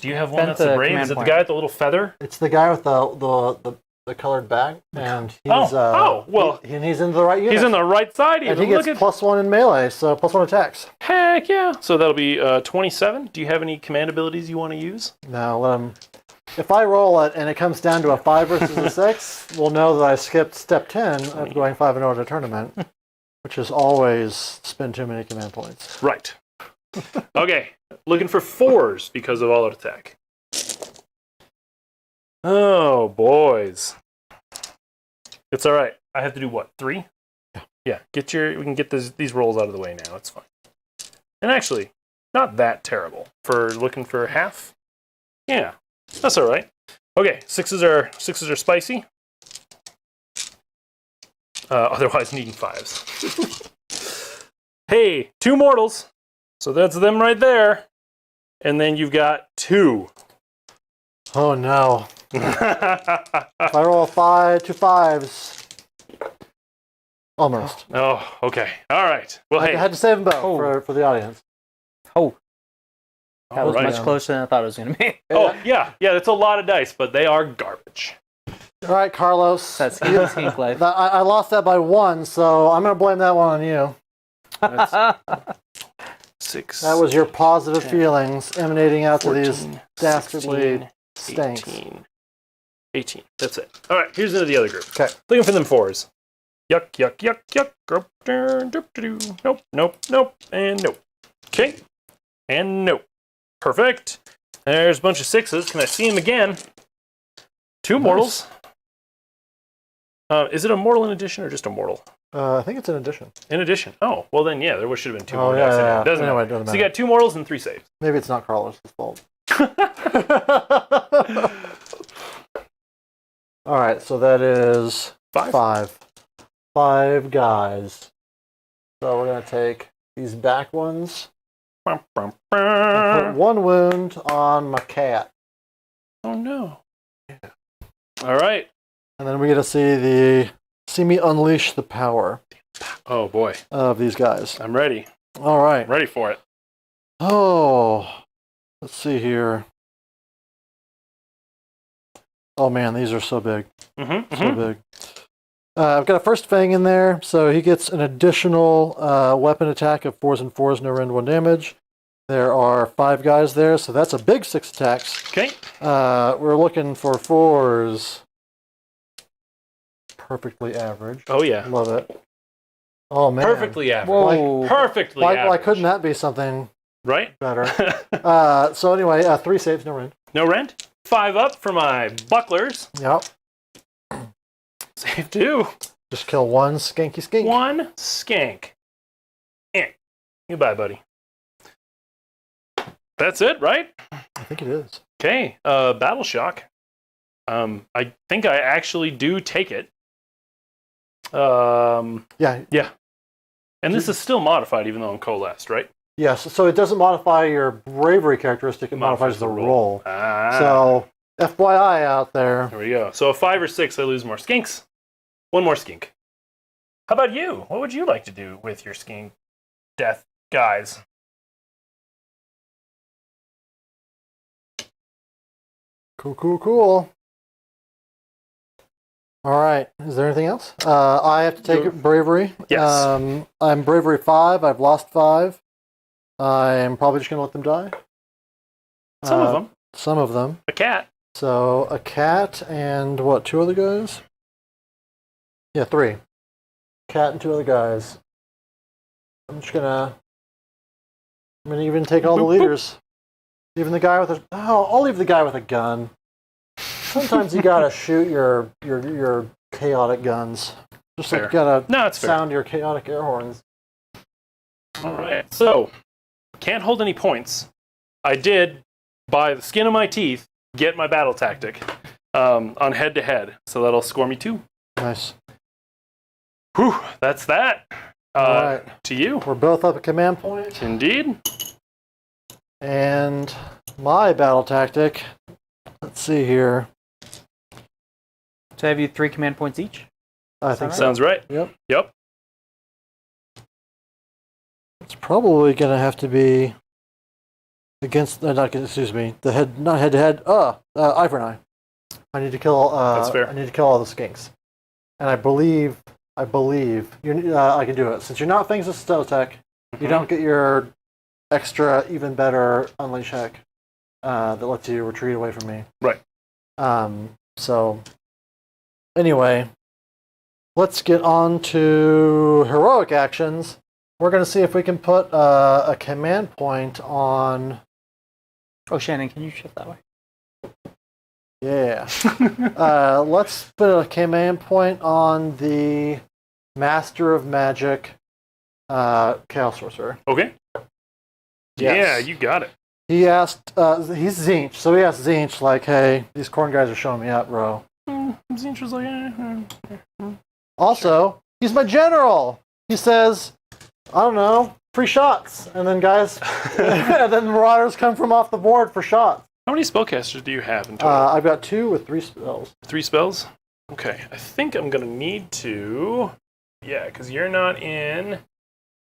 Do you have one that's the brave? Is it the guy with the little feather? It's the guy with the colored bag, and he's and he's in the right unit. He's in the right side. And he gets +1 in melee, so +1 attacks. Heck yeah! So that'll be 27. Do you have any command abilities you want to use? No. If I roll it and it comes down to a 5 versus a 6, we'll know that I skipped step 10 of going 5-0 at a tournament, which is always spend too many command points. Right. Okay. Looking for 4s because of all-out attack. Oh, boys. It's all right. I have to do what? 3? Yeah. We can get these rolls out of the way now. It's fine. And actually, not that terrible for looking for half. Yeah, that's all right. Okay, 6s are spicy. Otherwise, needing 5s. Hey, 2 mortals. So that's them right there. And then you've got 2. Oh no. If I roll 2 5s. Almost. Oh, okay. All right. Well, hey. I had to save them both for the audience. Oh. That was right. much closer than I thought it was going to be. Oh, yeah. That's a lot of dice, but they are garbage. All right, Carlos. That's Hank life. I lost that by 1, so I'm going to blame that one on you. That's 6. That was your positive 10, feelings emanating out 14, to these dastardly stinks. 18. That's it. All right, here's into the other group. Okay. Looking for them 4s. Yuck, yuck, yuck, yuck. Nope, nope, nope, and nope. Okay. And nope. Perfect. There's a bunch of 6s. Can I see them again? 2 mortals. Is it a mortal in addition or just a mortal? I think it's an addition. In addition. Oh, well then, yeah, there should have been 2 more. Yeah. Doesn't anyway, matter. Doesn't So matter. you got 2 mortals and 3 saves. Maybe it's not Carlos' fault. All right, so that is 5. 5 guys. So we're going to take these back ones and put 1 wound on my cat. Oh no. All right. And then we get to see me unleash the power Oh boy. of these guys. I'm ready. All right. I'm ready for it. Oh, let's see here. Oh man, these are so big. So big. I've got a first Fang in there, so he gets an additional weapon attack of 4s and 4s, no rend 1 damage. There are 5 guys there, so that's a big 6 attacks. Okay. We're looking for 4s. Perfectly average. Oh yeah. Love it. Oh man. Perfectly average. Whoa. Perfectly average. Why couldn't that be something Right? better? So anyway, 3 saves, no rend. No rent. 5 up for my bucklers. Yep. Save 2. Just kill one skanky skink. One skank. Goodbye, buddy. That's it, right? I think it is. Okay, Battle Shock. I think I actually do take it. Yeah. And this is still modified, even though I'm coalesced, right? Yes. So it doesn't modify your bravery characteristic. It modifies the roll. So FYI out there. There we go. So a 5 or 6, I lose more skinks. One more skink. How about you? What would you like to do with your skink death guys? Cool. All right. Is there anything else? I have to take bravery. Yes. I'm bravery 5. I've lost 5. I'm probably just going to let them die. Some of them. Some of them. A cat. So a cat and what? 2 other guys? Yeah, 3. Cat and 2 other guys. I'm gonna even take all the leaders. Even the guy with a. Oh, I'll leave the guy with a gun. Sometimes you gotta shoot your chaotic guns. Just Fair. like you gotta No, it's fair. sound your chaotic air horns. All right. So, can't hold any points. I did, by the skin of my teeth, get my battle tactic on head-to-head. So that'll score me 2. Nice. Whew, that's that. All right. To you. We're both up at command point. Indeed. And my battle tactic. Let's see here. So have you 3 command points each? I think so. Sounds right. Yep. It's probably gonna have to be against. Excuse me. The head, not head to head. Eye for an eye. I need to kill. That's fair. I need to kill all the skinks, and I believe I can do it. Since you're not things with stealth tech, you don't get your extra, even better unleash hack that lets you retreat away from me. Right. So, anyway, let's get on to heroic actions. We're going to see if we can put a command point on. Oh, Shannon, can you shift that way? Yeah. Let's put a command point on the Master of Magic Chaos Sorcerer. Okay. Yes. Yeah, you got it. He asked, he's Zinch, so he asked Zinch, like, hey, these corn guys are showing me up, bro. Zinch was like, Also, he's my general. He says, I don't know, free shots. And then guys, and then marauders come from off the board for shots. how many spellcasters do you have in total? I've got 2 with 3 spells. 3 spells? Okay, I think I'm going to need to... Yeah, because you're not in,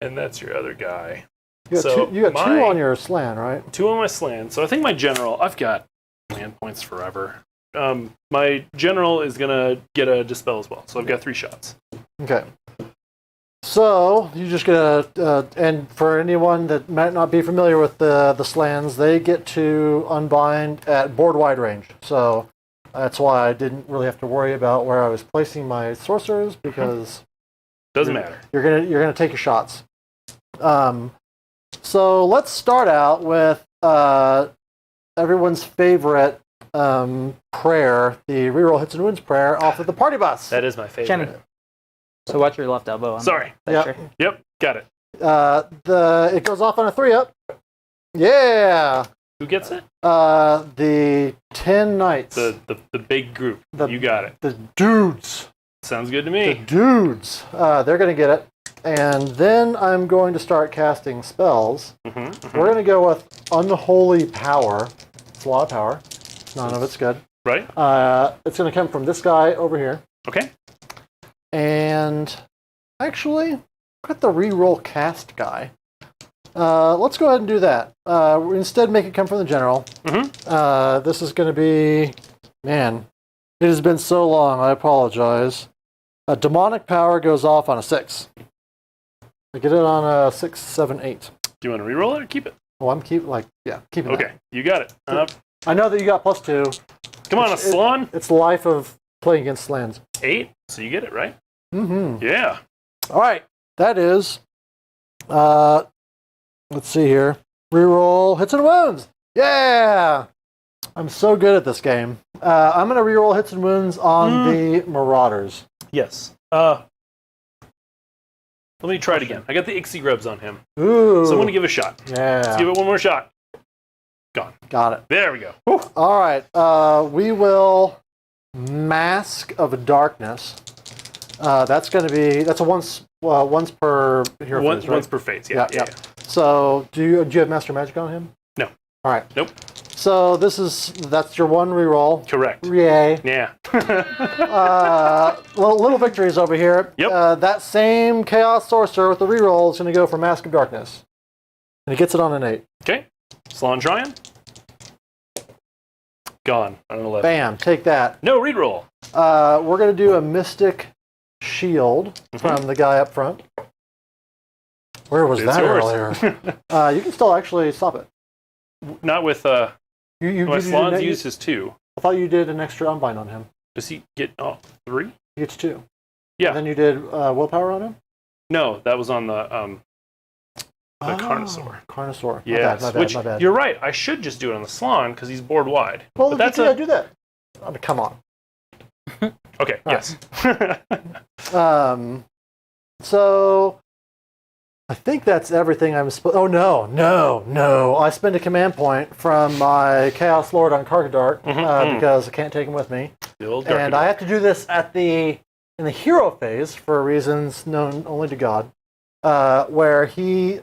and that's your other guy. You got, two on your slan, right? 2 on my slan. So I think my general... I've got land points forever. My general is going to get a dispel as well, so I've got 3 shots. Okay. So, you just get and for anyone that might not be familiar with the slans, they get to unbind at board-wide range. So, that's why I didn't really have to worry about where I was placing my sorcerers, because... Doesn't matter. You're gonna take your shots. So let's start out with everyone's favorite prayer, the reroll hits and wounds prayer off of the party bus. That is my favorite. Shannon. So watch your left elbow. Sorry. Yep, got it. It goes off on a 3-up. Yeah. Who gets it? The 10 knights. The big group. You got it. The dudes. Sounds good to The me. dudes. They're going to get it. And then I'm going to start casting spells. We're going to go with Unholy Power. It's a lot of power. None of it's good. Right? It's going to come from this guy over here. Okay. And actually, got the reroll cast guy. Let's go ahead and do that. Instead, make it come from the general. This is going to be... Man, it has been so long. I apologize. Demonic Power goes off on a 6. I get it on a 6, 7, 8. Do you want to reroll it or keep it? Oh, I'm keeping keeping Okay, that. you got it. I know that you got +2. Come on, a slan. It's the life of playing against slans. 8, so you get it, right? Mm-hmm. Yeah. All right. That is, let's see here. Reroll hits and wounds. Yeah! I'm so good at this game. I'm going to reroll hits and wounds on the Marauders. Yes. Let me try it again. I got the Ixie Grubs on him. Ooh. So I'm going to give it a shot. Yeah. Let's give it one more shot. Gone. Got it. There we go. All right. We will Mask of Darkness. That's going to be a once per hero phase, right? Once per phase. Yeah. So do you have Master Magic on him? No. All right. Nope. So that's your one reroll. Correct. Yay. Yeah. Little victories over here. Yep. That same Chaos Sorcerer with the reroll is going to go for Mask of Darkness. And he gets it on an 8. Okay. Salon Tryon. Gone on an 11. Bam. Take that. No reroll. We're going to do a Mystic Shield from the guy up front. Where was It's that yours. earlier? You can still actually stop it. Not with You Salon's used his 2. I thought you did an extra unbind on him. Does he get 3? He gets 2. Yeah. And then you did willpower on him? No, that was on the Carnosaur. Carnosaur. Yes. My bad, my bad. You're right. I should just do it on the Salon because he's board wide. Well, but that's do that. I mean, come on. Okay. Yes. So I think that's everything I'm supposed. Oh no! I spend a command point from my Chaos Lord on Karkadark because I can't take him with me, and I have to do this in the hero phase for reasons known only to God, where he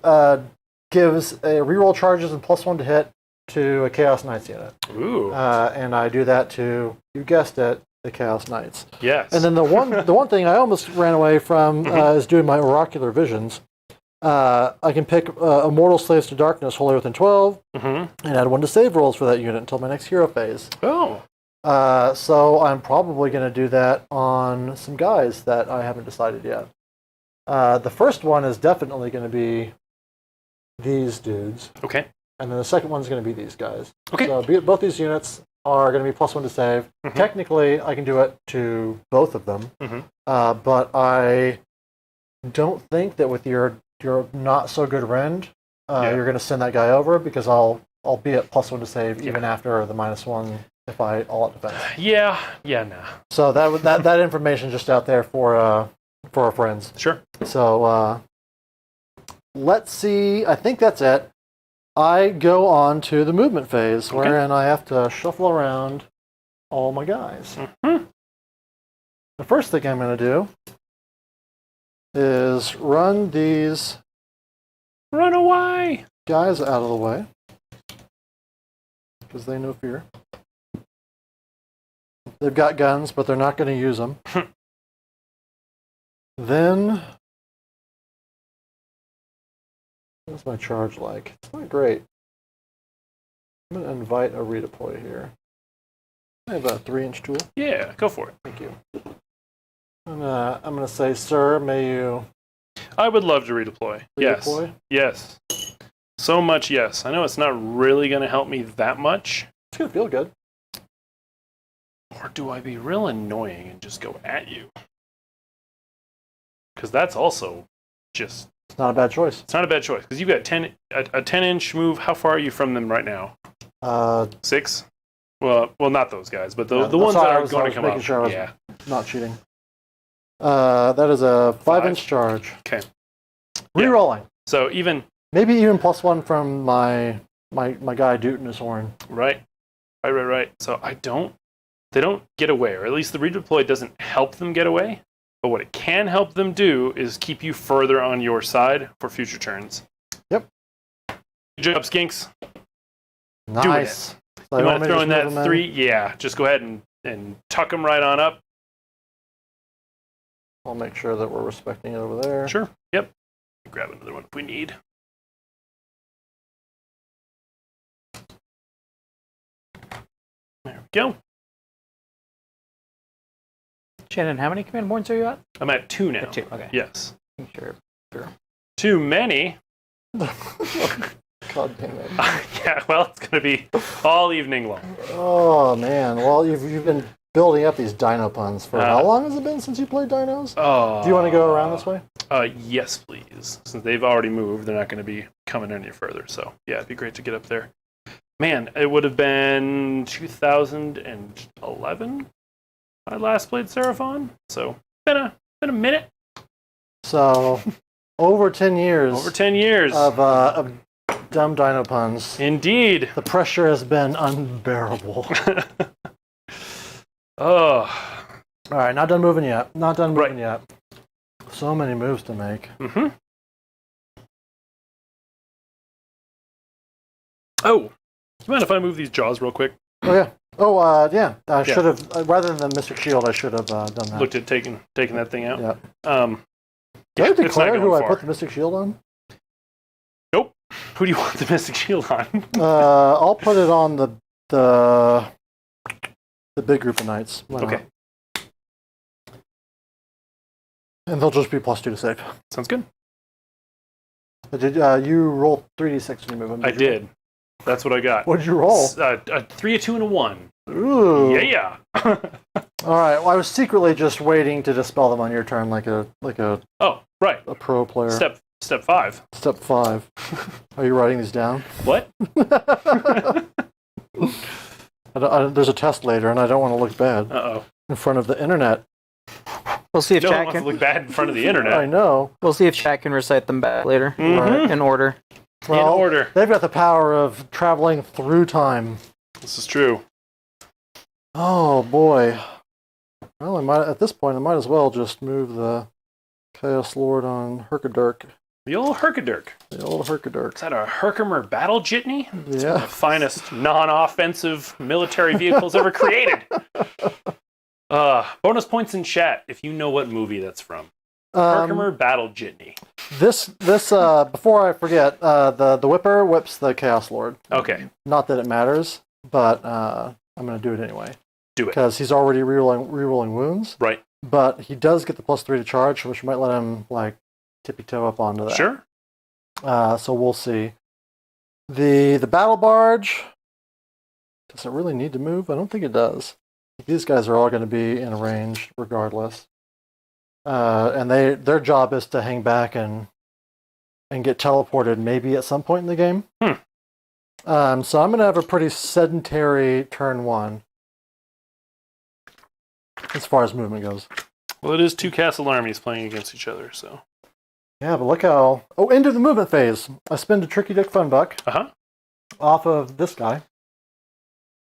gives a reroll charges and +1 to hit to a Chaos Knights unit. Ooh. And I do that to, you guessed it, the Chaos Knights. Yes. And then the one thing I almost ran away from is doing my Oracular Visions. I can pick Immortal Slaves to Darkness, Wholly Within 12, and add 1 to save rolls for that unit until my next hero phase. Oh. So I'm probably going to do that on some guys that I haven't decided yet. The first one is definitely going to be these dudes. Okay. And then the second one's going to be these guys. Okay. So both these units are going to be +1 to save. Technically, I can do it to both of them. But I don't think that with your not so good rend, you're going to send that guy over because I'll be at +1 to save even after the -1 if I all out defense. Yeah. Nah. So that information just out there for our friends. Sure. So let's see. I think that's it. I go on to the movement phase, wherein I have to shuffle around all my guys. The first thing I'm going to do is run these Run away! guys out of the way, because they know fear. They've got guns, but they're not going to use them. Then, what's my charge like? It's not great. I'm going to invite a redeploy here. I have a 3-inch tool. Yeah, go for it. Thank you. I'm going to say, sir, may you I would love to redeploy. redeploy? Yes. So much yes. I know it's not really going to help me that much. It's going to feel good. Or do I be real annoying and just go at you? Because that's also just... It's not a bad choice. It's not a bad choice. Because you've got a 10-inch move. How far are you from them right now? 6? Well, not those guys, but the ones that are going to come up. Sure I was not cheating. That is a 5-inch charge. Okay. Rerolling. So even... Maybe even +1 from my guy Dinosaurs. Right. So they don't get away, or at least the redeploy doesn't help them get away. But what it can help them do is keep you further on your side for future turns. Yep. Good job, Skinks. Nice. So you want to throw in that 3? Yeah, just go ahead and tuck them right on up. I'll make sure that we're respecting it over there. Sure. Yep. Grab another one if we need. There we go. Shannon, how many command points are you at? I'm at 2 now. 2, okay. Yes. Sure. Too many. God damn it. Yeah, well, it's going to be all evening long. Oh, man. Well, you've been building up these dino puns for how long has it been since you played dinos? Do you want to go around this way? Yes, please. Since they've already moved, they're not going to be coming any further. So, yeah, it'd be great to get up there. Man, it would have been 2011 I last played Seraphon. So, been a minute. So, over 10 years. Over 10 years. Of dumb dino puns. Indeed. The pressure has been unbearable. Oh. All right, not done moving yet. Not done moving yet. So many moves to make. Mm-hmm. Oh, you mind if I move these jaws real quick? Oh, yeah. Oh, yeah. I should have, rather than the Mystic Shield, I should have done that. Looked at taking that thing out. Yeah. Did I declare who I put the Mystic Shield on? Nope. Who do you want the Mystic Shield on? I'll put it on the big group of knights. Why not? Okay. And they'll just be +2 to save. Sounds good. Did you roll 3d6 when you move them? I did. That's what I got. What did you roll? A 3, a 2, and a 1. Ooh. Yeah. All right. Well, I was secretly just waiting to dispel them on your turn, like a Oh, right. a pro player. Step 5. Step 5. Are you writing these down? What? There's a test later, and I don't want to look bad Uh-oh. in front of the internet. We'll see if No one chat wants can. to look bad in front of the internet. I know. We'll see if chat can recite them back later Mhm. in order. Well, in order. They've got the power of traveling through time. This is true. Oh boy. Well, at this point, I might as well just move the Chaos Lord on Herkadirk. The old Herkadirk. The old Herkadirk. Is that a Herkimer battle jitney? Yeah. The finest non-offensive military vehicles ever created. Bonus points in chat if you know what movie that's from. Herkimer battle jitney. This before I forget, the Whipper whips the Chaos Lord. Okay. Not that it matters, but I'm going to do it anyway. Do it. Because he's already rerolling wounds. Right. But he does get the +3 to charge, which might let him like tippy-toe up onto that. Sure. So we'll see. The Battle Barge, does it really need to move? I don't think it does. These guys are all going to be in range regardless. And their job is to hang back and get teleported maybe at some point in the game. So I'm going to have a pretty sedentary turn 1 as far as movement goes. Well, it is 2 castle armies playing against each other, so. Yeah, but look how... Oh, into the movement phase. I spend a Tricky Dick Funbuck off of this guy.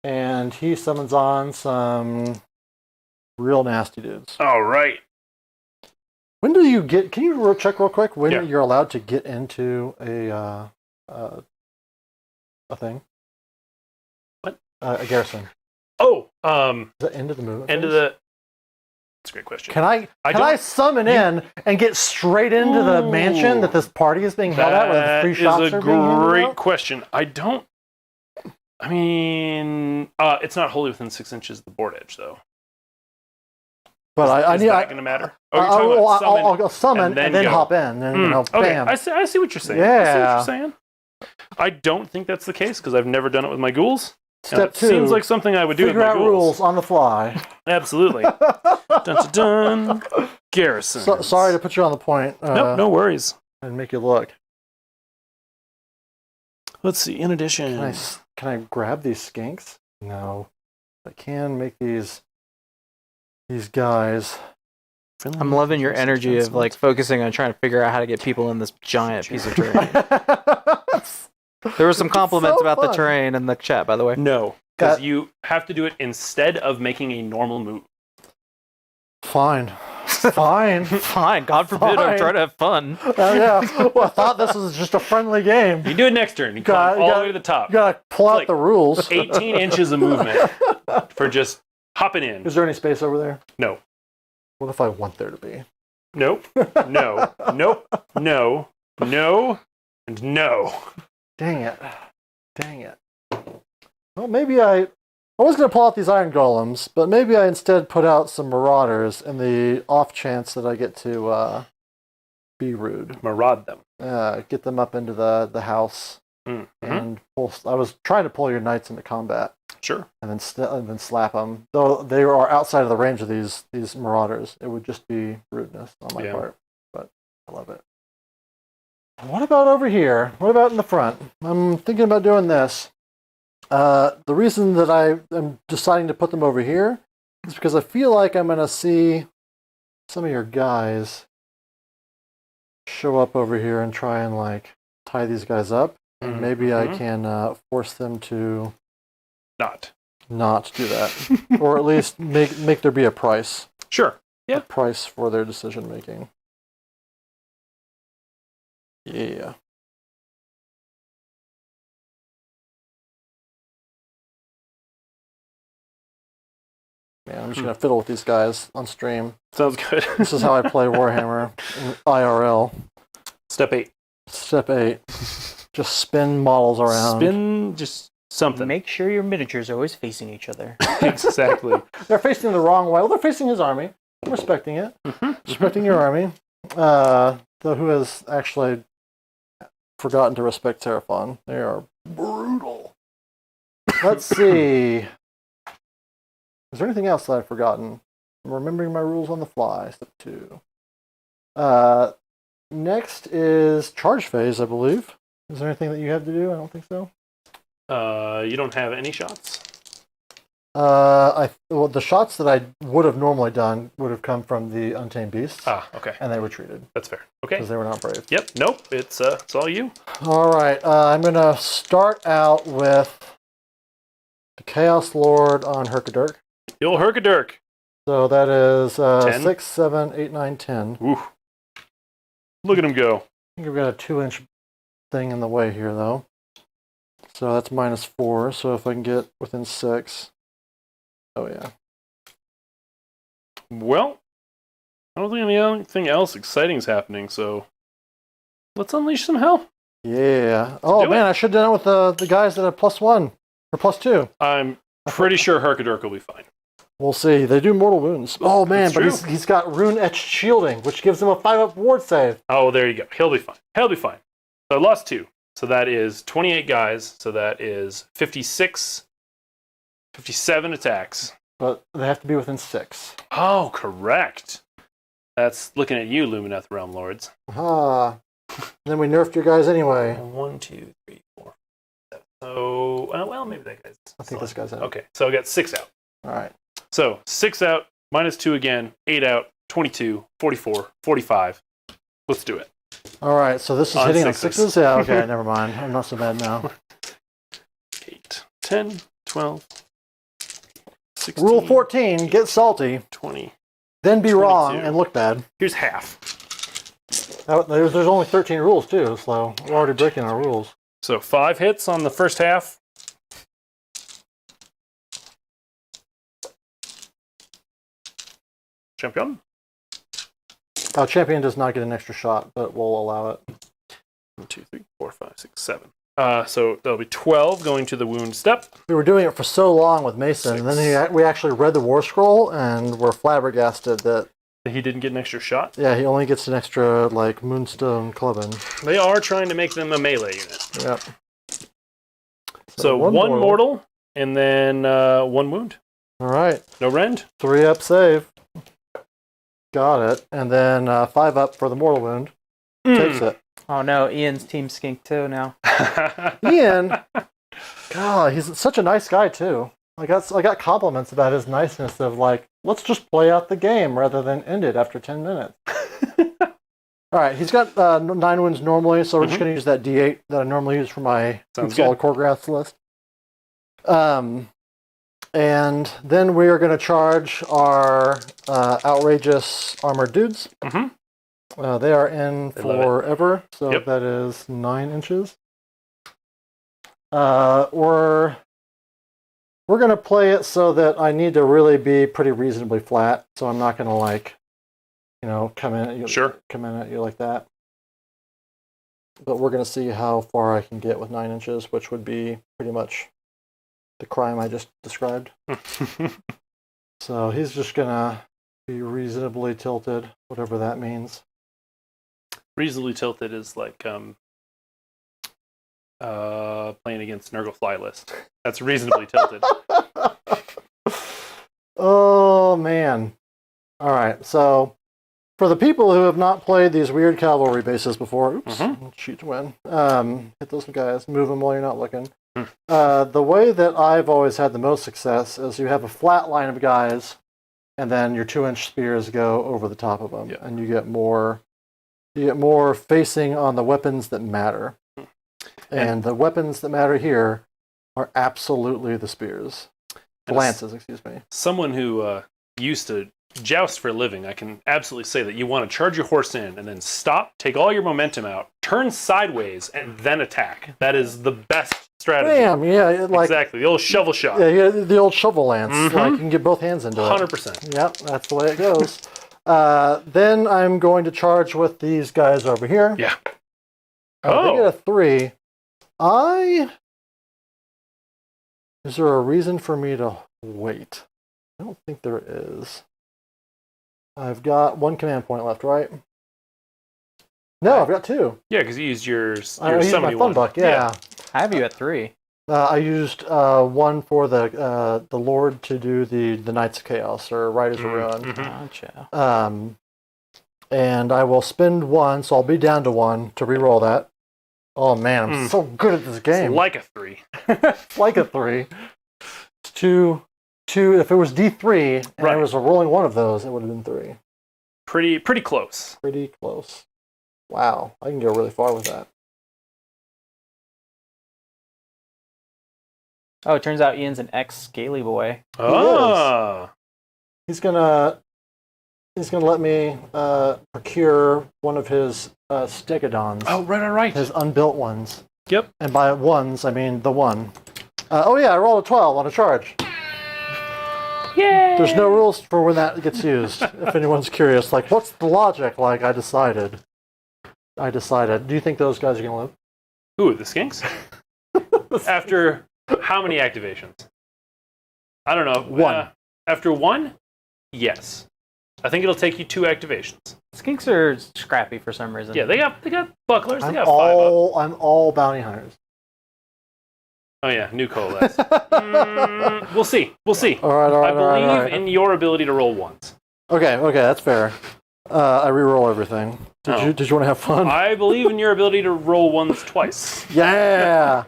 And he summons on some real nasty dudes. All right. When do you get... Can you check real quick when Yeah. you're allowed to get into a thing? What? A garrison. Oh, Is that end of the movement end of phase? the... That's a great question. Can I summon in and get straight into the mansion that this party is being held at, where the free shots That are is a being handed great out? question. I mean, it's not wholly within 6 inches of the board edge, though. But Is that going to matter? Oh, you're talking about I'll summon and then go. hop in. And, Okay, bam. I see what you're saying. Yeah. I see what you're saying. I don't think that's the case because I've never done it with my ghouls. Step 2. Seems like something I would do with Figure my out ghouls. rules on the fly. Absolutely. Dun, dun, dun. Garrison. Sorry to put you on the point. Nope, no worries. And make you look. Let's see. In addition, Can I grab these skinks? No. I can make these guys. I'm loving your energy of like focusing on trying to figure out how to get people in this giant piece of terrain. There were some compliments so about the fun. terrain in the chat, by the way. no, because you have to do it instead of making a normal move. Fine. Fine. Fine, God forbid I'm Fine. trying to have fun. Yeah. Well, I thought this was just a friendly game. You do it next turn. You climb all the way to the top. You gotta pull out like the rules. 18 inches of movement for just hopping in. Is there any space over there? No. What if I want there to be? Nope. No. Nope. No. No. And no. Dang it. Well, maybe I was going to pull out these iron golems, but maybe I instead put out some marauders in the off chance that I get to be rude. Maraud them. Get them up into the house and pull. I was trying to pull your knights into combat. Sure. And then slap them. Though they are outside of the range of these marauders, it would just be rudeness on my part. But I love it. What about over here? What about in the front? I'm thinking about doing this. The reason that I am deciding to put them over here is because I feel like I'm going to see some of your guys show up over here and try and like tie these guys up. And maybe I can force them to not do that. Or at least make there be a price. Sure. Yeah. A price for their decision making. Yeah. Man, I'm just going to fiddle with these guys on stream. Sounds good. This is how I play Warhammer in IRL. Step 8. Step 8. Just spin models around. Spin just something. Make sure your miniatures are always facing each other. Exactly. They're facing the wrong way. Well, they're facing his army. I'm respecting it. Respecting your army. Though who has actually forgotten to respect Seraphon? They are brutal. Let's see. Is there anything else that I've forgotten? I'm remembering my rules on the fly. Step 2. Next is charge phase, I believe. Is there anything that you have to do? I don't think so. You don't have any shots? Well, the shots that I would have normally done would have come from the Untamed Beasts. Ah, okay. And they retreated. That's fair. Okay. Because they were not brave. Yep. Nope. It's all you. All right. I'm going to start out with the Chaos Lord on Herkadirk. The old Herkadirk. So that is 10? 6, 7, 8, 9, 10. Ooh. Look at him go. I think I've got a 2-inch thing in the way here, though. So that's -4. So if I can get within 6. Oh, yeah. Well, I don't think anything else exciting is happening, so let's unleash some hell. Yeah. Oh, do man, it. I should have done it with the guys that have +1 or +2. I'm pretty sure Herkadirk will be fine. We'll see. They do mortal wounds. Oh, man, That's but true. he's got rune-etched shielding, which gives him a 5-up ward save. Oh, there you go. He'll be fine. He'll be fine. So I lost 2. So that is 28 guys. So that is 56, 57 attacks. But they have to be within 6. Oh, correct. That's looking at you, Lumineth Realm Lords. Ah. Then we nerfed your guys anyway. 1, 2, 3, 4. So, well, maybe that guy's. I think this guy's out. Okay, so I got 6 out. All right. So 6 out, -2 again, 8 out, 22, 44, 45. Let's do it. All right, so this is On hitting on sixes. 6s? Yeah, okay, never mind. I'm not so bad now. 8, 10, 12, 16. Rule 14, get salty, 20. then be wrong 22. and look bad. Here's half. There's only 13 rules, too, so we're already breaking our rules. So 5 hits on the first half. Champion. Champion does not get an extra shot, but we'll allow it. 1, 2, 3, 4, 5, 6, 7. So that'll be 12 going to the wound step. We were doing it for so long with Mason, and then we actually read the War Scroll, and we're flabbergasted that, He didn't get an extra shot. yeah, he only gets an extra, like, Moonstone Clubbin. They are trying to make them a melee unit. Yep. So one mortal, and then 1 wound. All right. No rend. 3-up save. Got it. And then 5-up for the mortal wound. Takes it. Oh no, Ian's team skink too now. Ian, God, he's such a nice guy too. I got compliments about his niceness of like, let's just play out the game rather than end it after 10 minutes. All right, he's got 9 wounds normally, so we're just going to use that D8 that I normally use for my solid core graphs list. And then we are going to charge our outrageous armored dudes. They are in forever, so that is 9 inches. We're going to play it so that I need to really be pretty reasonably flat, so I'm not going to like, come in at you. Come in at you like that. But we're going to see how far I can get with 9 inches, which would be pretty much the crime I just described. So he's just going to be reasonably tilted, whatever that means. Reasonably tilted is like playing against Nurgle Fly List. That's reasonably tilted. Oh, man. All right, so for the people who have not played these weird cavalry bases before, cheat to win, hit those guys, move them while you're not looking. The way that I've always had the most success is you have a flat line of guys, and then your 2-inch spears go over the top of them, Yeah. and you get more facing on the weapons that matter. And the weapons that matter here are absolutely the spears. The lances, excuse me. Someone who used to joust for a living, I can absolutely say that you want to charge your horse in and then stop, take all your momentum out, turn sideways, and then attack. That is the best strategy. Bam! Yeah, Exactly, the old shovel shot. Yeah, the old shovel lance. Like you can get both hands into it. 100%. Yep, that's the way it goes. Then I'm going to charge with these guys over here. Yeah. They get a 3. Is there a reason for me to wait? I don't think there is. I've got 1 command point left, right? No, I've got 2. Yeah, because you used your I used my thumb buck, yeah. I have you at 3. I used 1 for the Lord to do the Knights of Chaos, or Riders of Ruin. Gotcha. And I will spend 1, so I'll be down to 1 to reroll that. Oh man, I'm so good at this game. It's like a 3. It's like a 3. It's 2. If it was D3 and I was rolling one of those, it would have been 3. Pretty close. Pretty close. Wow, I can go really far with that. Oh, it turns out Ian's an ex-Scaly boy. Oh. He's gonna let me procure one of his stegodons. Oh, right. His unbuilt ones. Yep. And by ones, I mean the one. Oh yeah, I rolled a 12 on a charge. Yay! There's no rules for when that gets used. If anyone's curious, like, what's the logic? Like, I decided. Do you think those guys are gonna live? Ooh, the skinks? After how many activations? I don't know. 1. After 1? Yes. I think it'll take you 2 activations. Skinks are scrappy for some reason. Yeah, they got bucklers. They I'm got 5 up. I'm all bounty hunters. Oh yeah, new coalesce. We'll see. All right. I believe in your ability to roll ones. Okay, that's fair. I re-roll everything. Did you want to have fun? I believe in your ability to roll ones twice. Yeah.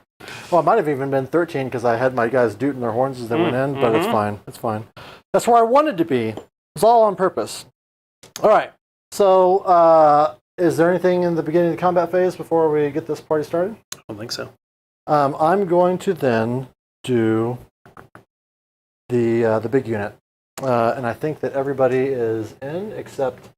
Well, it might have even been 13 because I had my guys dooting their horns as they went in, but it's fine. It's fine. That's where I wanted to be. It's all on purpose. All right. So, is there anything in the beginning of the combat phase before we get this party started? I don't think so. I'm going to then do the big unit, and I think that everybody is in except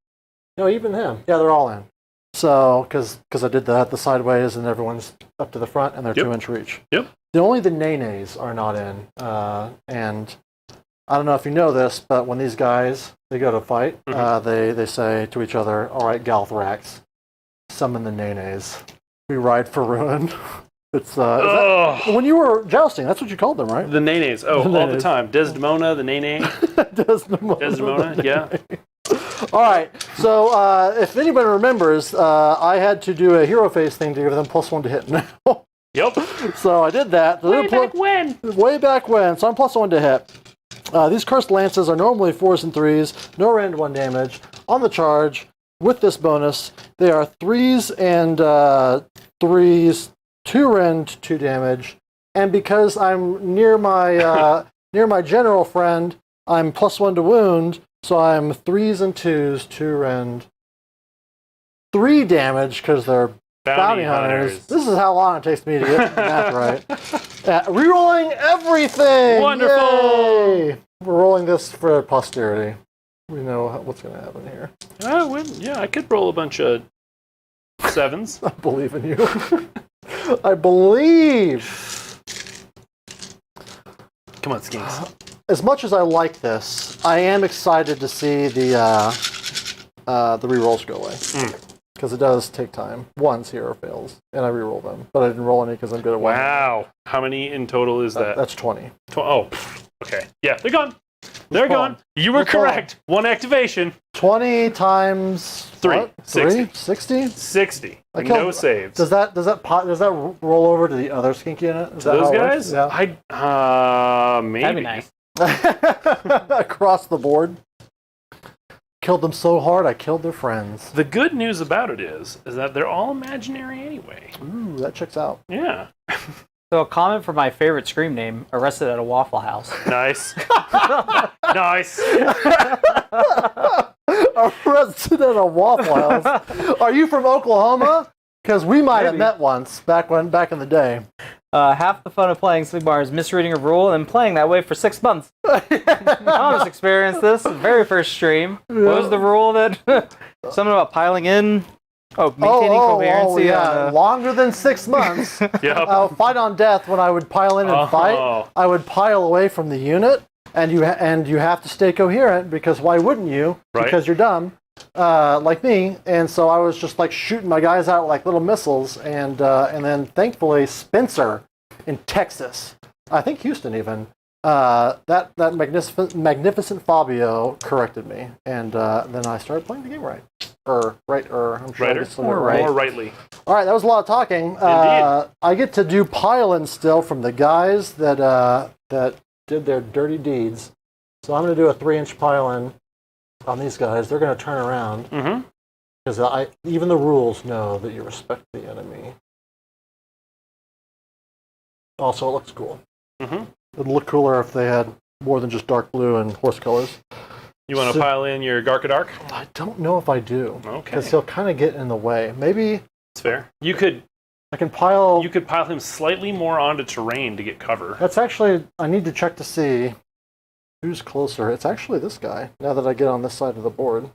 even him. Yeah, they're all in. So because I did the sideways and everyone's up to the front and they're 2-inch reach. Yep. Only the nays are not in, and I don't know if you know this, but when these guys they go to fight, they say to each other, "All right, Galthrax, summon the nays. We ride for ruin." It's when you were jousting, that's what you called them, right? The nenes. Oh, all the time. Desdemona, the nene. Desdemona, yeah. All right. So if anybody remembers, I had to do a hero phase thing to give them +1 to hit now. Yep. So I did that. Way back when. Way back when. So I'm +1 to hit. These cursed lances are normally 4s and 3s, no rend 1 damage. On the charge, with this bonus, they are 3s and 3s, 2 rend, 2 damage. And because I'm near my general friend, I'm +1 to wound, so I'm 3s and 2s, 2 rend, 3 damage because they're bounty hunters. This is how long it takes me to get the math right. Rerolling everything! Wonderful! Yay! We're rolling this for posterity. We know what's going to happen here. Yeah, I could roll a bunch of 7s. I believe in you. I believe. Come on, Skinks. As much as I like this, I am excited to see the rerolls go away. Because it does take time. Once hero fails, and I reroll them. But I didn't roll any because I'm good at one. Wow. How many in total is that? That's 20. Okay. Yeah, they're gone. They're gone. You were correct. 1 activation. 20 times 3. what? 60. 60? 60. I No killed- saves. Does that roll over to the other skinky unit? Is that Those how it works? guys? Yeah. Maybe. That'd be nice. Across the board. Killed them so hard, I killed their friends. The good news about it is that they're all imaginary anyway. Ooh, that checks out. Yeah. So a comment for my favorite Scream name, Arrested at a Waffle House. Nice. Nice. Arrested at a Waffle House. Are you from Oklahoma? Because we might have met once back in the day. Half the fun of playing Sigmar is misreading a rule and playing that way for 6 months. Thomas experienced this very first stream. What was the rule that something about piling in? Oh, maintaining coherency. Yeah, longer than 6 months. Yep. Fight on death. When I would pile in and fight, I would pile away from the unit, and you have to stay coherent because why wouldn't you? Right. Because you're dumb, like me. And so I was just like shooting my guys out like little missiles, and then thankfully Spencer in Texas, I think Houston even. That magnificent Fabio corrected me, and then I started playing the game right. I'm sure I get some More right. rightly. All right, that was a lot of talking. Indeed. I get to do pile-in still from the guys that did their dirty deeds. So I'm going to do a 3-inch pile-in on these guys. They're going to turn around because even the rules know that you respect the enemy. Also, it looks cool. It'd look cooler if they had more than just dark blue and horse colors. You want to pile in your Garkadark? I don't know if I do. Okay. Because he'll kind of get in the way. Maybe It's fair. You could pile him slightly more onto terrain to get cover. That's actually, I need to check to see who's closer. It's actually this guy, now that I get on this side of the board.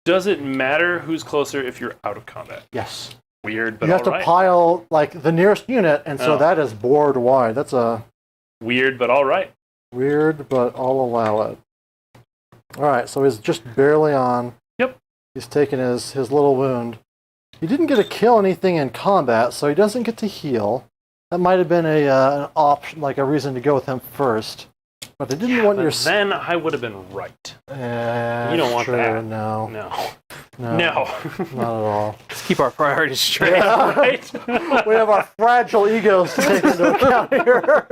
Does it matter who's closer if you're out of combat? Yes. Weird, but You have to pile, like, the nearest unit, and so that is board wide. That's a... Weird, but all right. Weird, but I'll allow it. All right, so he's just barely on. Yep. He's taken his little wound. He didn't get to kill anything in combat, so he doesn't get to heal. That might have been an option, like a reason to go with him first. But they didn't want your... Then I would have been right. You don't want that. No. No. Not at all. Let's keep our priorities straight. Yeah. Right? We have our fragile egos to take into account here.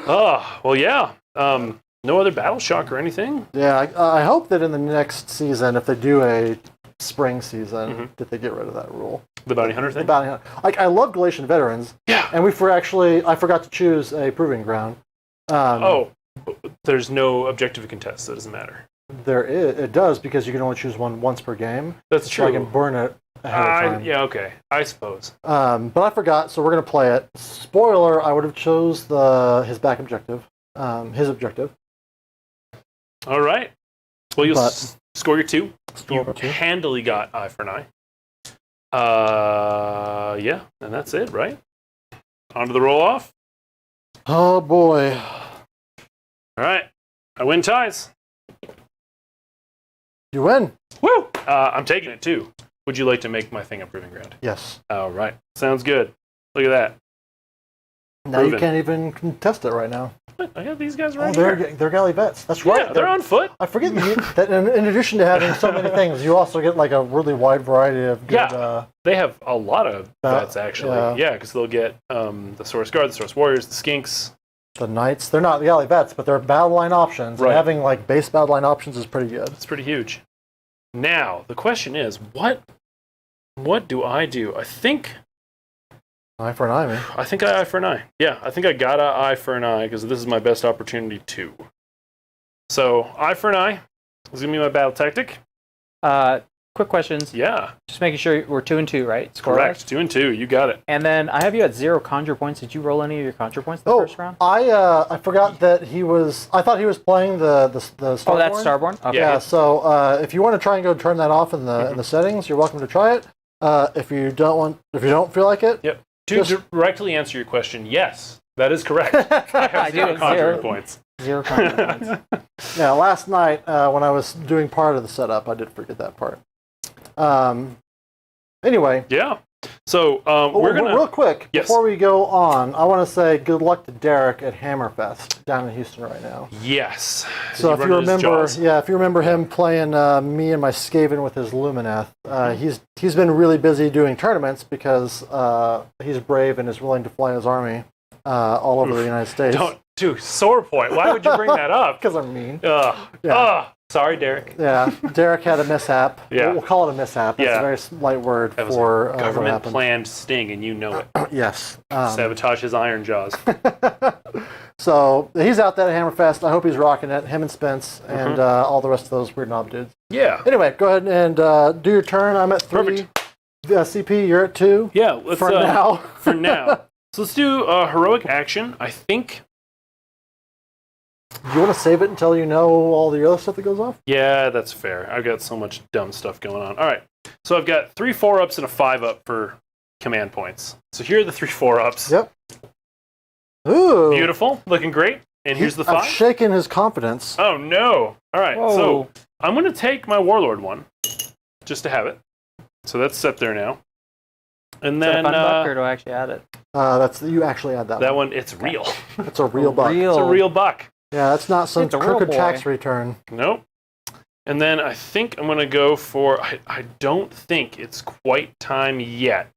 Oh, well, yeah. No other battle shock or anything? Yeah, I hope that in the next season, if they do a spring season, that they get rid of that rule. The bounty hunter thing? The bounty hunter. Like, I love Galatian veterans. Yeah. And I forgot to choose a proving ground. There's no objective to contest, so it doesn't matter. There is. It does, because you can only choose one once per game. That's true. So I can burn it ahead of time. Yeah, okay. I suppose. But I forgot, so we're going to play it. Spoiler, I would have chose his back objective. His objective. All right. Well, you'll score your 2. You 2. handily got eye for an eye. Yeah, and that's it, right? On to the roll-off. Oh, boy. All right. I win ties. You win. Woo! I'm taking it, too. Would you like to make my thing a proving ground? Yes. All right. Sounds good. Look at that. Now you can't even contest it right now. I got these guys right they're here. they're galley vets. That's right. Yeah, they're on foot. I forget that in addition to having so many things, you also get like a really wide variety of good... They have a lot of vets, actually. Yeah, because they'll get the Source Guard, the Source Warriors, the Skinks. The Knights. They're not the galley vets, but they're battle line options. Right. And having like base battle line options is pretty good. It's pretty huge. Now, the question is, what do I do? I think... Eye for an eye, man. I think I eye for an eye. Yeah, I think I gotta eye for an eye because this is my best opportunity too. So, eye for an eye is gonna be my battle tactic. Quick questions. Yeah. Just making sure we're 2 and 2, right? Correct. 2 and 2. You got it. And then I have you at 0 conjure points. Did you roll any of your conjure points the first round? I forgot that he was... I thought he was playing the Starborn. Oh, that's Starborn? Okay. Yeah, so if you want to try and go turn that off in the settings, you're welcome to try it. If you don't feel like it... Yep. To directly answer your question, yes, that is correct. I have 0 conjuring points. 0 conjuring points. Yeah, last night when I was doing part of the setup, I did forget that part. Anyway. Yeah. So we're gonna real quick before we go on. I want to say good luck to Derek at Hammerfest down in Houston right now. Yes. So if you remember him playing me and my Skaven with his Lumineth, he's been really busy doing tournaments because he's brave and is willing to fly his army all over the United States. Dude, sore point. Why would you bring that up? Because I'm mean. Ugh. Yeah. Ugh. Sorry, Derek. Yeah, Derek had a mishap. Yeah. We'll call it a mishap. That's Yeah. a very light word That was for a what government happened. planned sting, and you know it. Yes. Sabotage his iron jaws. So he's out there at Hammerfest. I hope he's rocking it. Him and Spence and all the rest of those weird knob dudes. Yeah. Anyway, go ahead and do your turn. I'm at 3. Perfect. CP, you're at 2. Yeah. Let's, For now. For now. So let's do heroic action. I think. Do you want to save it until you know all the other stuff that goes off? Yeah, that's fair. I've got so much dumb stuff going on. All right. So I've got 3 4-ups and a 5-up for command points. So here are the 3 4-ups. Yep. Ooh. Beautiful. Looking great. And here's the 5. I've shaken his confidence. Oh, no. All right. Whoa. So I'm going to take my Warlord one just to have it. So that's set there now. And Is that then a fun buck, or do I actually add it? You actually add that that one. one, it's real. It's a real buck. It's a real buck. Yeah, that's not some It's a real crooked boy. tax return. Nope. And then I think I'm going to go for, I don't think it's quite time yet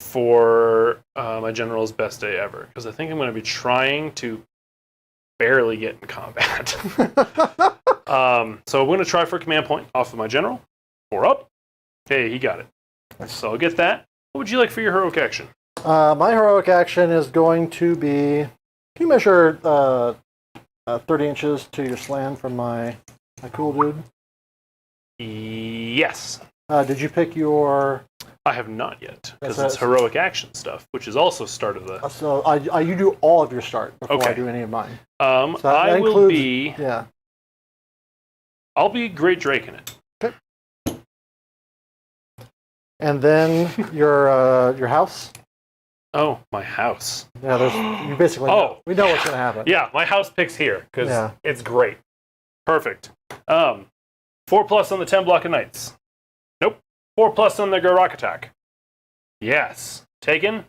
for my General's Best Day Ever. Because I think I'm going to be trying to barely get in combat. So I'm going to try for a command point off of my General. 4 up. Hey, he got it. So I'll get that. What would you like for your heroic action? My heroic action is going to be... Can you measure 30 inches to your slam from my cool dude? Yes. Did you pick your... I have not yet, because That's it's heroic action stuff, which is also start of the... So you do all of your start before I Okay. do any of mine. So that I will includes- be... Yeah. I'll be Great Drake in it. And then your house. Oh, my house. Yeah, you basically know. We know what's going to happen. Yeah, my house picks here, because Yeah. it's great. Perfect. 4+ on the 10 block of knights. Nope. 4+ on the Garrock attack. Yes. Taken.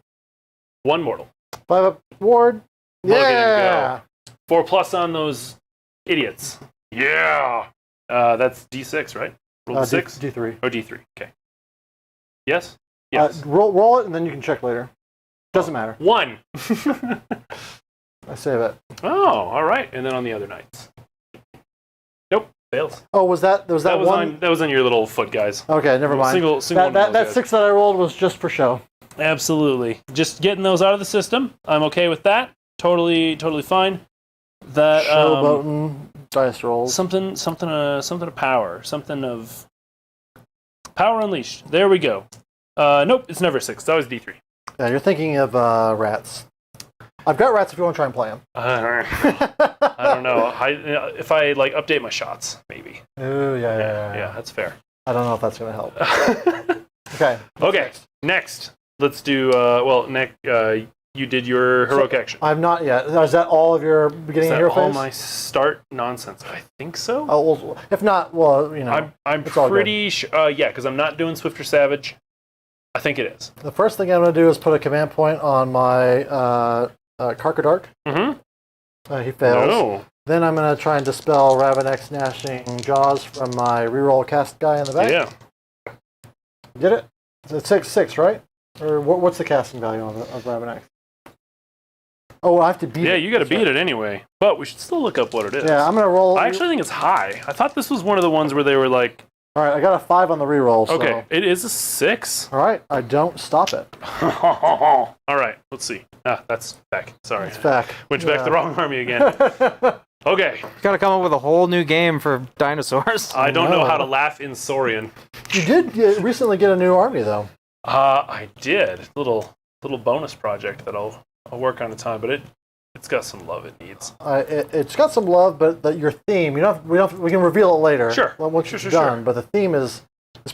1 mortal. 5 up ward. Look at him Yeah. go. 4+ on those idiots. Yeah. That's D6, right? Roll D6? D3. Oh, D3. Okay. Yes? Yes. Roll it, and then you can check later. Doesn't matter. 1. I save it. Oh, all right. And then on the other knights. Nope. Fails. Oh, was that That was one? on your little foot, guys. Okay, never mind. Single one that of that those 6 that I rolled was just for show. Absolutely. Just getting those out of the system. I'm okay with that. Totally fine. That Showboating dice rolls. something of power. Something of power unleashed. There we go. Nope, it's never 6. It's always D3. Yeah, you're thinking of rats. I've got rats if you want to try and play them. I don't know. If I like update my shots, maybe. Ooh, yeah. Yeah, that's fair. I don't know if that's going to help. Okay. Okay. Next, let's do. Nick, you did your heroic action. I've not yet. Is that all of your beginning Is of that hero all phase? my start nonsense? I think so. Oh, well, if not, well, you know. I'm it's all good. pretty sure. Yeah, because I'm not doing Swift or Savage. I think it is. The first thing I'm going to do is put a command point on my Karkadark. Mm-hmm. He fails. No. Then I'm going to try and dispel Ravenek's Gnashing Jaws from my reroll cast guy in the back. Yeah. Get it? It's 6/6, right? Or what's the casting value of Ravenek? Oh, I have to beat it. Yeah, you got to That's beat right. it anyway. But we should still look up what it is. Yeah, I'm going to roll. I actually think it's high. I thought this was one of the ones where they were like, All right, I got a 5 on the reroll. So. okay, it is a 6. All right, I don't stop it. All right, let's see. That's back. Sorry. It's back. Went back the wrong army again. Okay. Gotta come up with a whole new game for dinosaurs. I don't know No. how to laugh in Saurian. You did recently get a new army, though. I did. Little bonus project that I'll work on in time, but it's got some love it needs. It's got some love, but your theme, we can reveal it later. Sure. Once Sure, it's sure, done. sure. But the theme is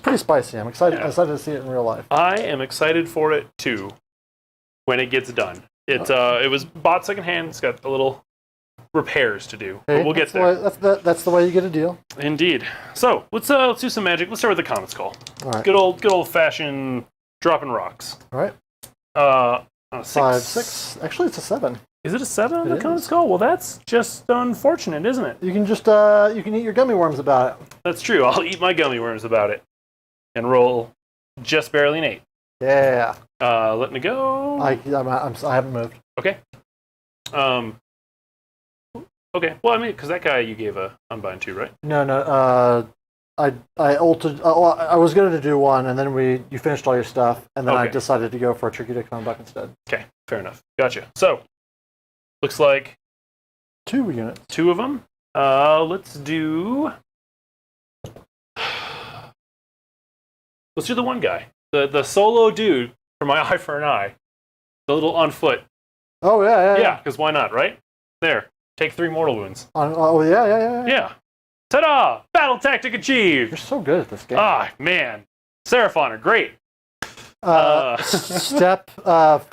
pretty spicy. I'm excited. Yeah. Excited to see it in real life. I am excited for it too when it gets done. It was bought secondhand. It's got a little repairs to do, but we'll get there. That's the way you get a deal. Indeed. So let's do some magic. Let's start with the Comet's Call. All right. Good old fashioned dropping rocks. All right. On a 6. 5, 6. Actually, it's a 7. Is it a 7 on It the Comet's is. Call? Well, that's just unfortunate, isn't it? You can just you can eat your gummy worms about it. That's true. I'll eat my gummy worms about it and roll just barely an 8. Yeah. Let me go. I haven't moved. Okay. Okay. Well, I mean, because that guy you gave a unbind to, right? No. I ulted. I was going to do one, and then you finished all your stuff, and then I Okay. decided to go for a tricky dick buck instead. Okay. Fair enough. Gotcha. So, looks like 2 units. 2 of them. Let's do the one guy, the solo dude from my eye for an eye, the little on foot. Oh yeah. Yeah, because why not, right? There, take 3 mortal wounds. Yeah. Yeah. Ta-da! Battle tactic achieved. You're so good at this game. Ah, man, Seraphon are great. Step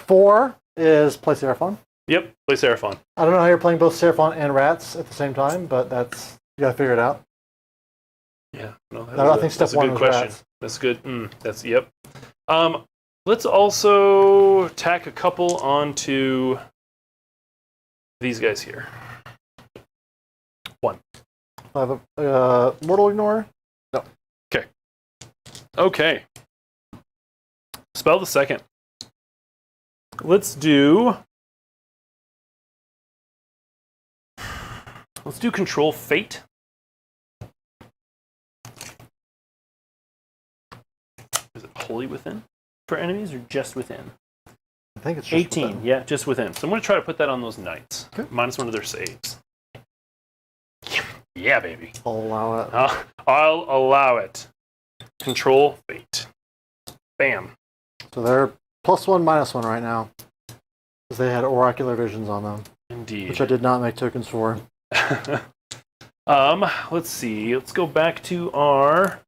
4 is play Seraphon. Yep, play Seraphon. I don't know how you're playing both Seraphon and Rats at the same time, but you gotta figure it out. Yeah, no, I think step that's a 1 good was question. Rats. That's good. Yep. Let's also tack a couple onto these guys here. 1. I have a Mortal Ignore. No. Okay. Spell the second. Let's do Control Fate. Is it wholly within for enemies or just within? I think it's just 18. within. Yeah, just within. So I'm going to try to put that on those knights. Okay. -1 of their saves. Yeah, baby. I'll allow it. I'll allow it. Control Fate. Bam. So they're +1, -1 right now. Because they had oracular visions on them. Indeed. Which I did not make tokens for. Let's see. Let's go back to our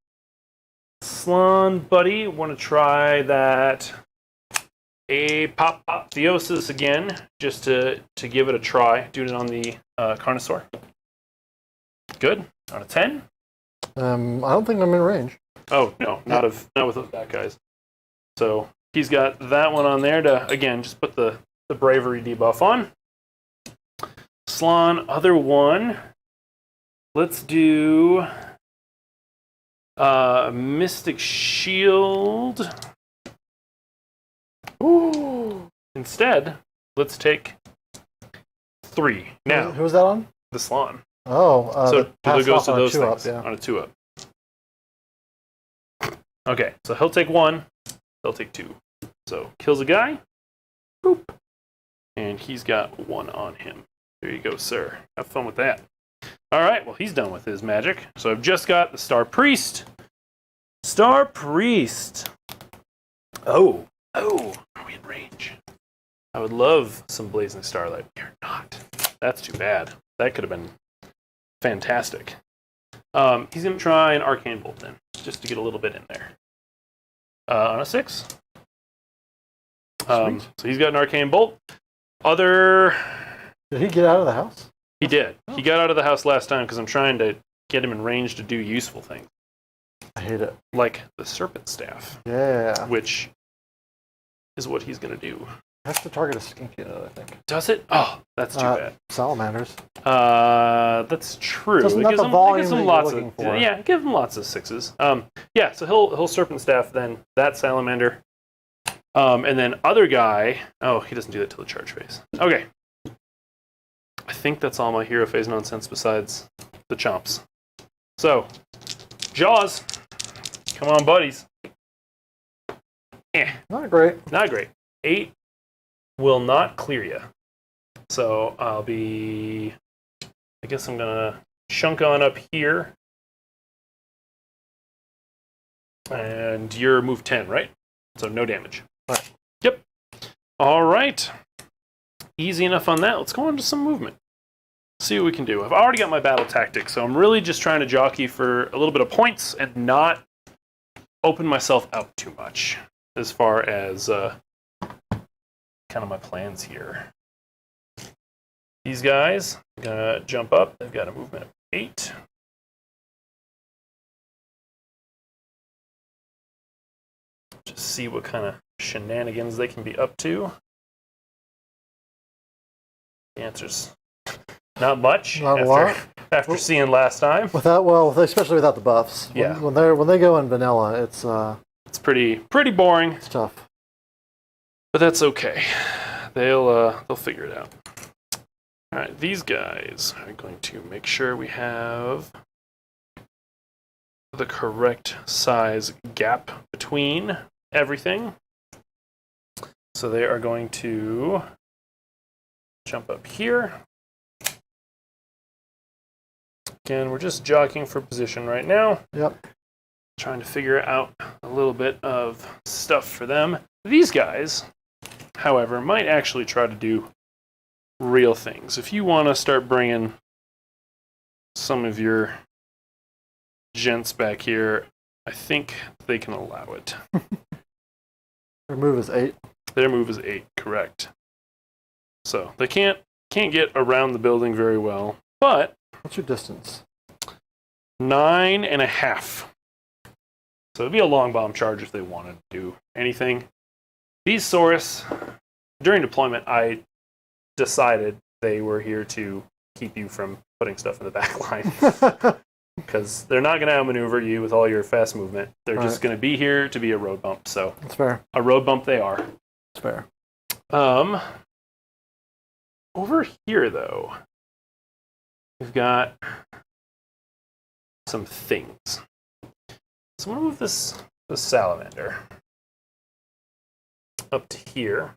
Slon buddy. Want to try that Theosis again, just to give it a try. Doing it on the Carnosaur. Good. Out of 10. I don't think I'm in range. Oh no, not with those bad guys. So he's got that one on there to again just put the bravery debuff on. Slon, other one. Let's do Mystic Shield. Ooh. Instead, let's take 3. Now, Who was that on? the Slon. Oh, So the it pass goes off to on a those 2-up, things yeah. on a 2-up. Okay, so he'll take 1. They'll take 2. So kills a guy. Boop. And he's got 1 on him. There you go, sir. Have fun with that. All right, well, he's done with his magic. So I've just got the Star Priest. Star Priest. Oh, are we in range? I would love some Blazing Starlight. We are not. That's too bad. That could have been fantastic. He's going to try an Arcane Bolt then, just to get a little bit in there. On a 6. So he's got an Arcane Bolt. Did he get out of the house? He did. He got out of the house last time because I'm trying to get him in range to do useful things. I hate it. Like the Serpent Staff, Yeah. which is what he's going to do. Has to target a skink unit, I think. Does it? Oh, that's too bad. Salamanders. That's true. Doesn't It have gives the him- it volume gives him that you're lots looking of, for. Yeah, give him lots of 6s. Yeah, so he'll Serpent Staff then, that Salamander. And then other guy, oh, he doesn't do that till the charge phase. Okay. I think that's all my hero phase nonsense besides the chomps. So, Jaws. Come on, buddies. Not great. Not great. 8 will not clear you. So I'll be... I guess I'm going to chunk on up here. And you're move 10, right? So no damage. Right. Yep. All right. Easy enough on that. Let's go on to some movement. See what we can do. I've already got my battle tactics, so I'm really just trying to jockey for a little bit of points and not open myself out too much as far as kind of my plans here. These guys are gonna jump up. They've got a movement of 8. Just see what kind of shenanigans they can be up to. The answer's not much. Not a lot? After seeing last time. Especially without the buffs. Yeah. When they go in vanilla, It's pretty boring, it's tough. but that's okay. They'll figure it out. Alright, these guys are going to make sure we have the correct size gap between everything. So they are going to jump up here. Again, we're just jockeying for position right now. Yep. Trying to figure out a little bit of stuff for them. These guys, however, might actually try to do real things. If you want to start bringing some of your gents back here, I think they can allow it. Their move is 8. Their move is 8, correct. So they can't get around the building very well, but What's your distance? 9.5. So it'd be a long bomb charge if they wanted to do anything. These Saurus, during deployment, I decided they were here to keep you from putting stuff in the back line. Because they're not going to outmaneuver you with all your fast movement. They're just going to be here to be a road bump. So That's fair. a road bump they are. That's fair. Over here, though, we've got some things. So I'm going to move this salamander up to here.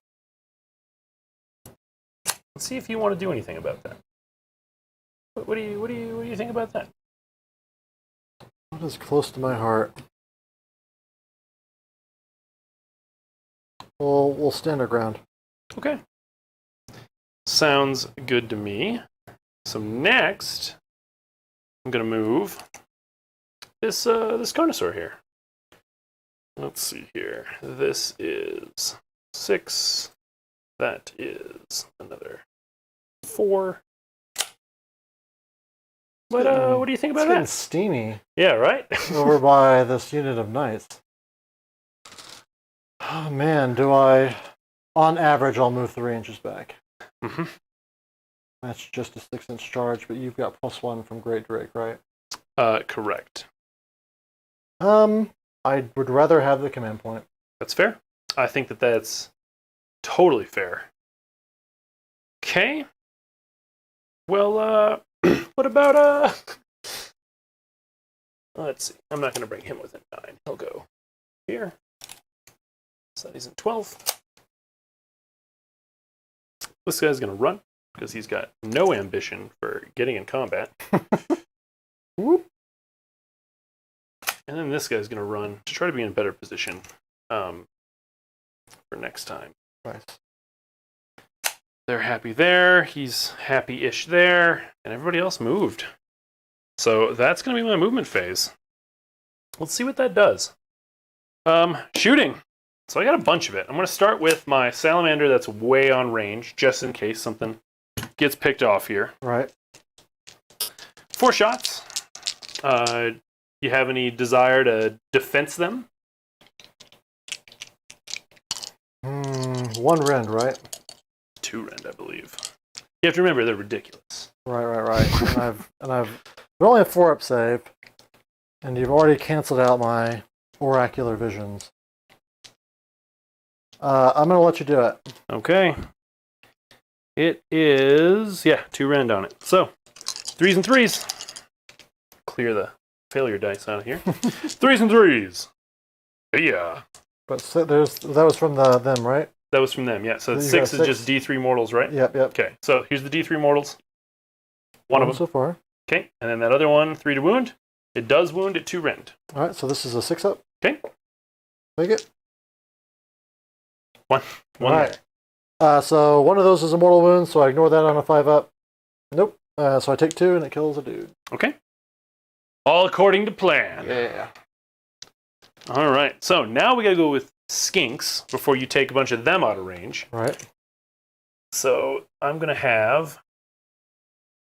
Let's see if you want to do anything about that. What do you think about that? What is close to my heart? We'll stand our ground. Okay. Sounds good to me. So next, I'm going to move this Carnosaur here. Let's see here. This is 6. That is another 4. But what do you think about It's getting that? steamy Yeah, right? over by this unit of knights. Oh man, on average, I'll move 3 inches back. Mm-hmm. That's just a 6-inch charge, but you've got +1 from Great Drake, right? Correct. I would rather have the command point. That's fair. I think that's totally fair. Okay. Well, what about, let's see. I'm not going to bring him within 9. He'll go here. So he's in 12. This guy's going to run because he's got no ambition for getting in combat. Whoop. And then this guy's going to run to try to be in a better position for next time. Nice. They're happy there. He's happy-ish there. And everybody else moved. So that's going to be my movement phase. Let's see what that does. Shooting. So I got a bunch of it. I'm going to start with my salamander that's way on range, just in case something gets picked off here. Right. 4 shots. You have any desire to defense them? 1 rend, right? 2 rend, I believe. You have to remember they're ridiculous. Right. and I've only a 4-up save, and you've already canceled out my oracular visions. I'm gonna let you do it. Okay. It is 2 rend on it. So 3s and 3s. Clear the failure dice out of here. 3s and 3s. Yeah. But that was from them, right? That was from them, yeah. So You 6 got is 6. just D3 mortals, right? Yep. Okay, so here's the D3 mortals. One of them. So far. Okay, and then that other one, 3 to wound. It does wound at 2 rend. All right. So this is a 6-up. Okay. Take it. One All right. So one of those is a mortal wound, so I ignore that on a 5-up. Nope. So I take 2 and it kills a dude. Okay. All according to plan. Yeah. All right. So now we gotta go with skinks before you take a bunch of them out of range. Right. So I'm gonna have.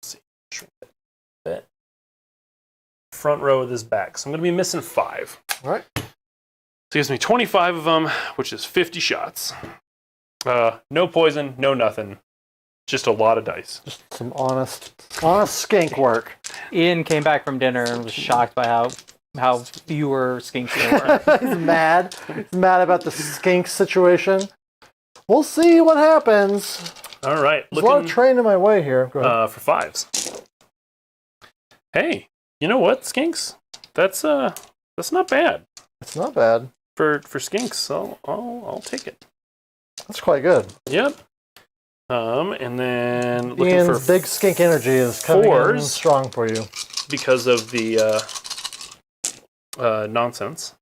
Let's see. Shrink that a bit. Front row of this back. So I'm gonna be missing 5. All right. So it gives me 25 of them, which is 50 shots. No poison, no nothing. Just a lot of dice. Just some honest skink work. Ian came back from dinner and was shocked by how fewer skinks there were. He's mad. He's mad about the skink situation. We'll see what happens. All right. There's a lot of train in my way here. Go ahead. For 5s. Hey, you know what, Skinks? That's not bad. It's not bad. For Skinks, I'll take it. That's quite good. Yep. And then looking Ian's for big skink energy is coming in 4s strong for you. because of the nonsense.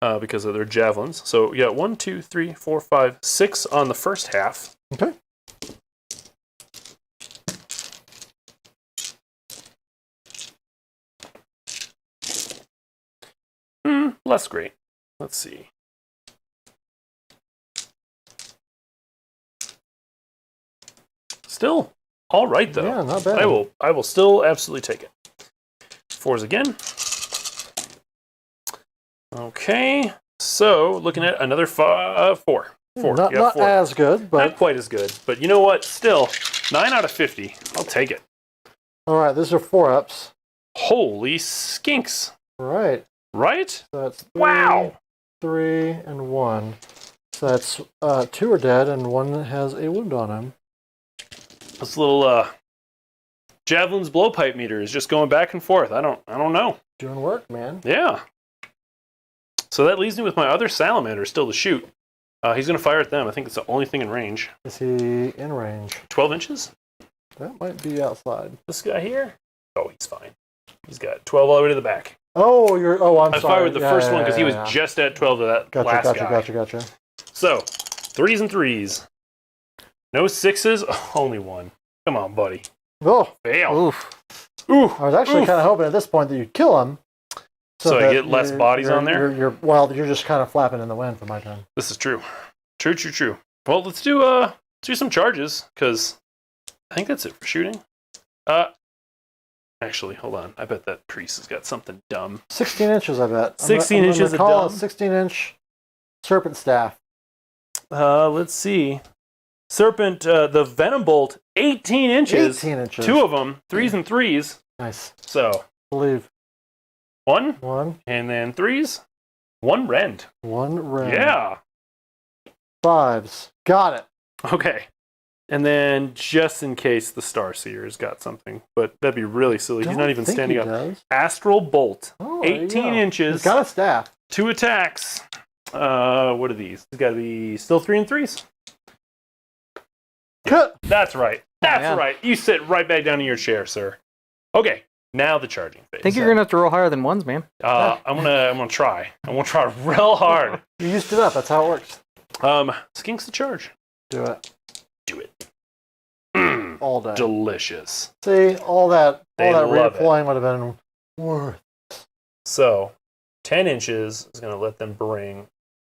Because of their javelins. So yeah, 1, 2, 3, 4, 5, 6 on the first half. Okay. Less great. Let's see. Still all right though. Yeah, not bad. I will still absolutely take it. 4s again. Okay. So looking at another 4. 4. Not, Yeah, not 4. as good, but Not quite as good. But you know what? Still 9 out of 50. I'll take it. all right. These are 4-ups. Holy skinks. Right. Right? So that's 3, Wow. 3, and 1. So that's 2 are dead, and 1 has a wound on him. This little javelin's blowpipe meter is just going back and forth. I don't know. Doing work, man. Yeah. So that leaves me with my other salamander still to shoot. He's going to fire at them. I think it's the only thing in range. Is he in range? 12 inches? That might be outside. This guy here? Oh, he's fine. He's got 12 all the way to the back. Oh, I'm I sorry. fired with the first one because he was just at 12 to that last guy. Gotcha. So, 3s and 3s. No 6s, only 1. Come on, buddy. Oh, Fail. Oof. Ooh. I was actually kind of hoping at this point that you'd kill him. So I that get less bodies on there? You're just kind of flapping in the wind for my time. This is true. True. Well, let's do some charges, because I think that's it for shooting. Actually, hold on. I bet that priest has got something dumb. 16 inches, I bet. 16 inches of call dumb? a 16-inch serpent staff. Let's see. Serpent, the venom bolt, 18 inches. 18 inches. 2 of them, 3s and 3s. Nice. So, Believe 1, 1, and then 3s, 1 rend. 1 red. Yeah. 5s. Got it. Okay. And then, just in case the Starseer's got something, but that'd be really silly. He's not even standing up. Does. Astral Bolt, Oh, there you 18 go. inches, He's got a staff. 2 attacks. What are these? It's got to be still 3 and 3s. Cut. That's right. That's yeah. right. You sit right back down in your chair, sir. Okay, now the charging phase. I think you're gonna have to roll higher than 1s, man. I'm gonna try. I'm gonna try real hard. You used it up. That's how it works. Skinks the charge. Do it. Do it. All day. Delicious. See, all that They love redeploying would have been worth. So, 10 inches is gonna let them bring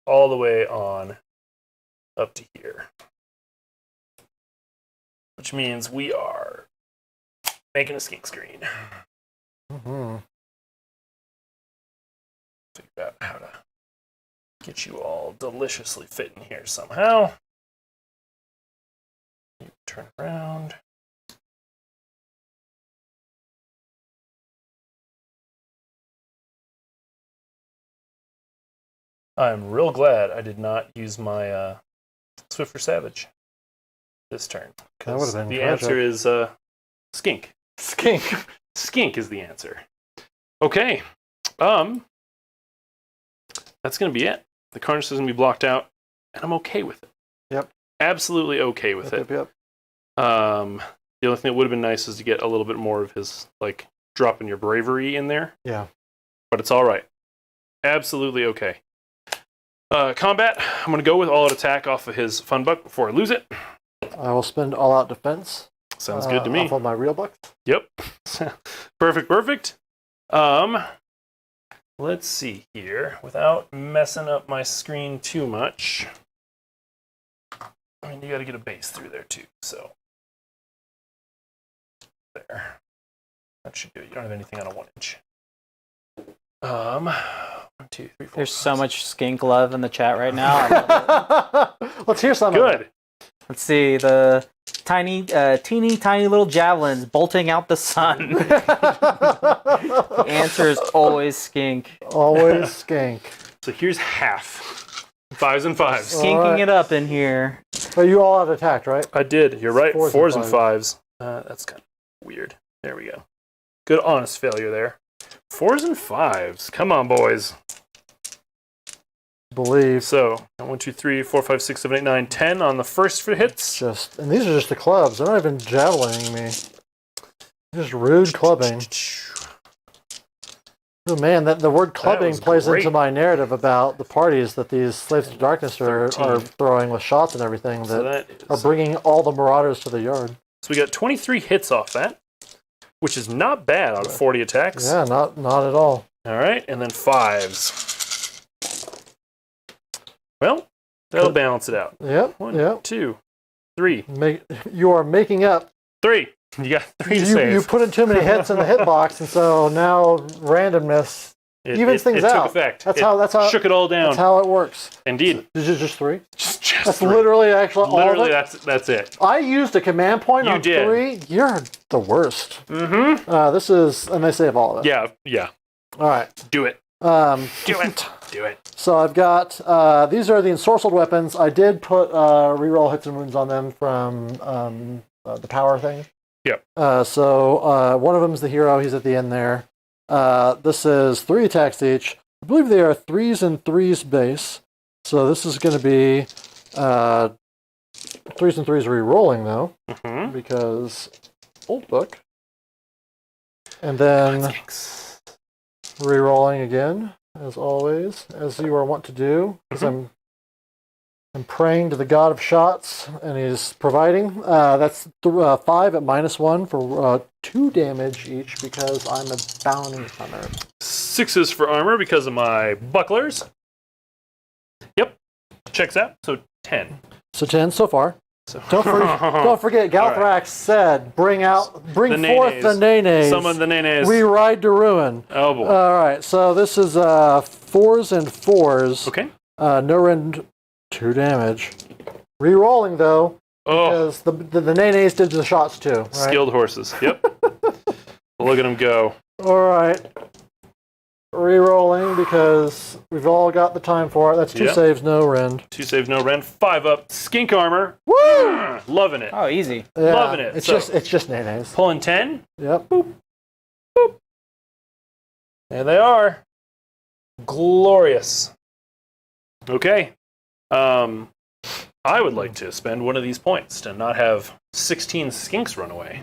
all the way on up to here. Which means we are making a skink screen. Mm-hmm. Figure out how to get you all deliciously fit in here somehow. Turn around. I'm real glad I did not use my Swiffer Savage this turn. That would have been the tragic. answer is skink. Skink. Skink is the answer. Okay. That's gonna be it. The Carnage is gonna be blocked out, and I'm okay with it. Yep. Absolutely okay with it. Yep. The only thing that would have been nice is to get a little bit more of his dropping your bravery in there. Yeah. But it's all right. Absolutely okay. Combat. I'm gonna go with all-out attack off of his fun buck before I lose it. I will spend all-out defense. Sounds good to me. Off of my real bucks. Yep. Perfect. Let's see here. Without messing up my screen too much. I mean, you got to get a base through there too, so. There. That should do it. You don't have anything on a 1 inch. 1, 2, 3, 4. There's so much skink love in the chat right now. I love it. Let's hear some of Good. it. Let's see the teeny tiny little javelins bolting out the sun. The answer is always skink. Always skink. So here's half. 5s and 5s. All Skinking right. it up in here. But you all had attacked, right? I did. You're right. 4s 4s and 5s. That's kind of weird. There we go. Good honest failure there. 4s and 5s. Come on, boys. Believe. So 1, 2, 3, 4, 5, 6, 7, 8, 9, 10 on the first for hits. And these are just the clubs. They're not even javelining me. Just rude clubbing. Oh man, the word clubbing plays great. into my narrative about the parties that these Slaves to Darkness are throwing with shots and everything that are bringing all the Marauders to the yard. So we got 23 hits off that, which is not bad out of 40 attacks. Yeah, not at all. All right, and then 5s. Well, that'll balance it out. Yep. 1, 2, 3. You are making up. 3. You got 3 to save. You put in too many hits in the hitbox, and so now randomness evens things out. It took effect. That's how shook it all down. That's how it works. Indeed. Is it just 3? Just that's 3. literally actually all of it? That's it. I used a command point on did. 3. You're the worst. Mm-hmm. This is, and they save all of it. Yeah. All right. Do it. Do it. Do it. So I've got, these are the ensorcelled weapons. I did put reroll hits and wounds on them from the power thing. Yep. So one of them is the hero. He's at the end there. This is 3 attacks each. I believe they are 3s and 3s base. So this is going to be 3s and 3s re-rolling, though, because old book. And then re-rolling again, as always, as you are wont to do, because I'm praying to the god of shots, and he's providing. That's 5 at -1 for 2 damage each, because I'm a bounty hunter. 6s for armor because of my bucklers. Yep. Checks out. So 10. So 10 so far. So Don't forget, Galthrax said, bring forth the Nenes. Summon the Nenes. We ride to ruin. Oh boy. All right, so this is 4s and 4s. Okay. No rend, 2 damage. Re-rolling, though, because the Nenes did the shots, too. Right? Skilled horses. Yep. Look at them go. All right. Re-rolling, because we've all got the time for it. That's 2 saves, no rend. 2 saves, no rend. 5 up. Skink armor. Woo! Loving it. Oh, easy. Yeah, Loving it. It's just Nenes. Pulling 10. Yep. Boop. Boop. There they are. Glorious. Okay. I would like to spend one of these points to not have 16 skinks run away.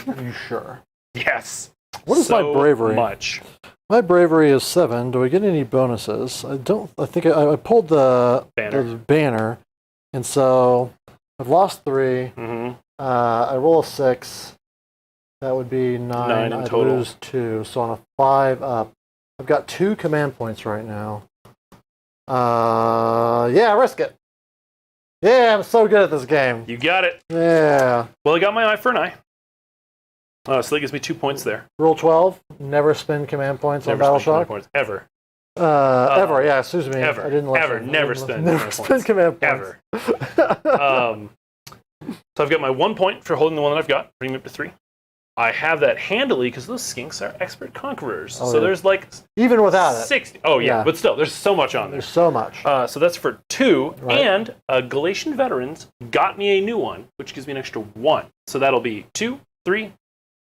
Are you sure? Yes. What is my bravery? Much. My bravery is 7. Do I get any bonuses? I don't. I think I pulled the banner, and so I've lost 3. Mm-hmm. I roll a 6. That would be 9. in I'd total. lose 2. So on a 5 up, I've got 2 command points right now. Yeah, risk it. Yeah, I'm so good at this game. You got it. Yeah. Well, I got my eye for an eye. So that gives me 2 points there. Rule 12, never spend command points on Battle Shock. Points. Ever. Ever, yeah, excuse me. Ever. I didn't like Ever. that. Never spend Never spend command points. Ever. So I've got my 1 point for holding the one that I've got, bringing me up to 3. I have that handily because those skinks are expert conquerors. Oh, so yeah. there's like Even without it. 60. Oh yeah, Yeah. but still, there's so much on there. There's so much. So that's for 2, Right. and Galatian Veterans got me a new one, which gives me an extra 1. So that'll be 2, 3,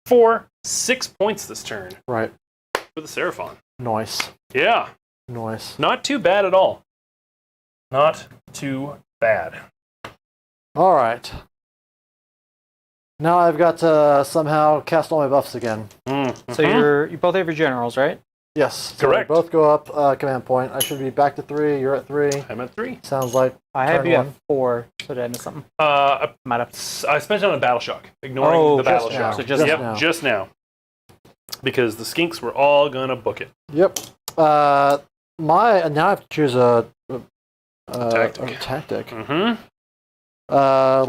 4, 6 points this turn Right. for the Seraphon. Nice. Yeah, Nice. not too bad at all. Not too bad. All right. Now I've got to somehow cast all my buffs again. So you both have your generals, right? Yes. So Correct. we both go up command point. I should be back to 3. You're at 3. I'm at 3. Sounds like I have turn you 1. at 4. So did I miss something? I Might have. spent it on a battle shock, ignoring the battle just shock. now. So just now. Just now. Because the skinks were all gonna book it. Yep. Now I have to choose a Tactic. tactic. Mm-hmm.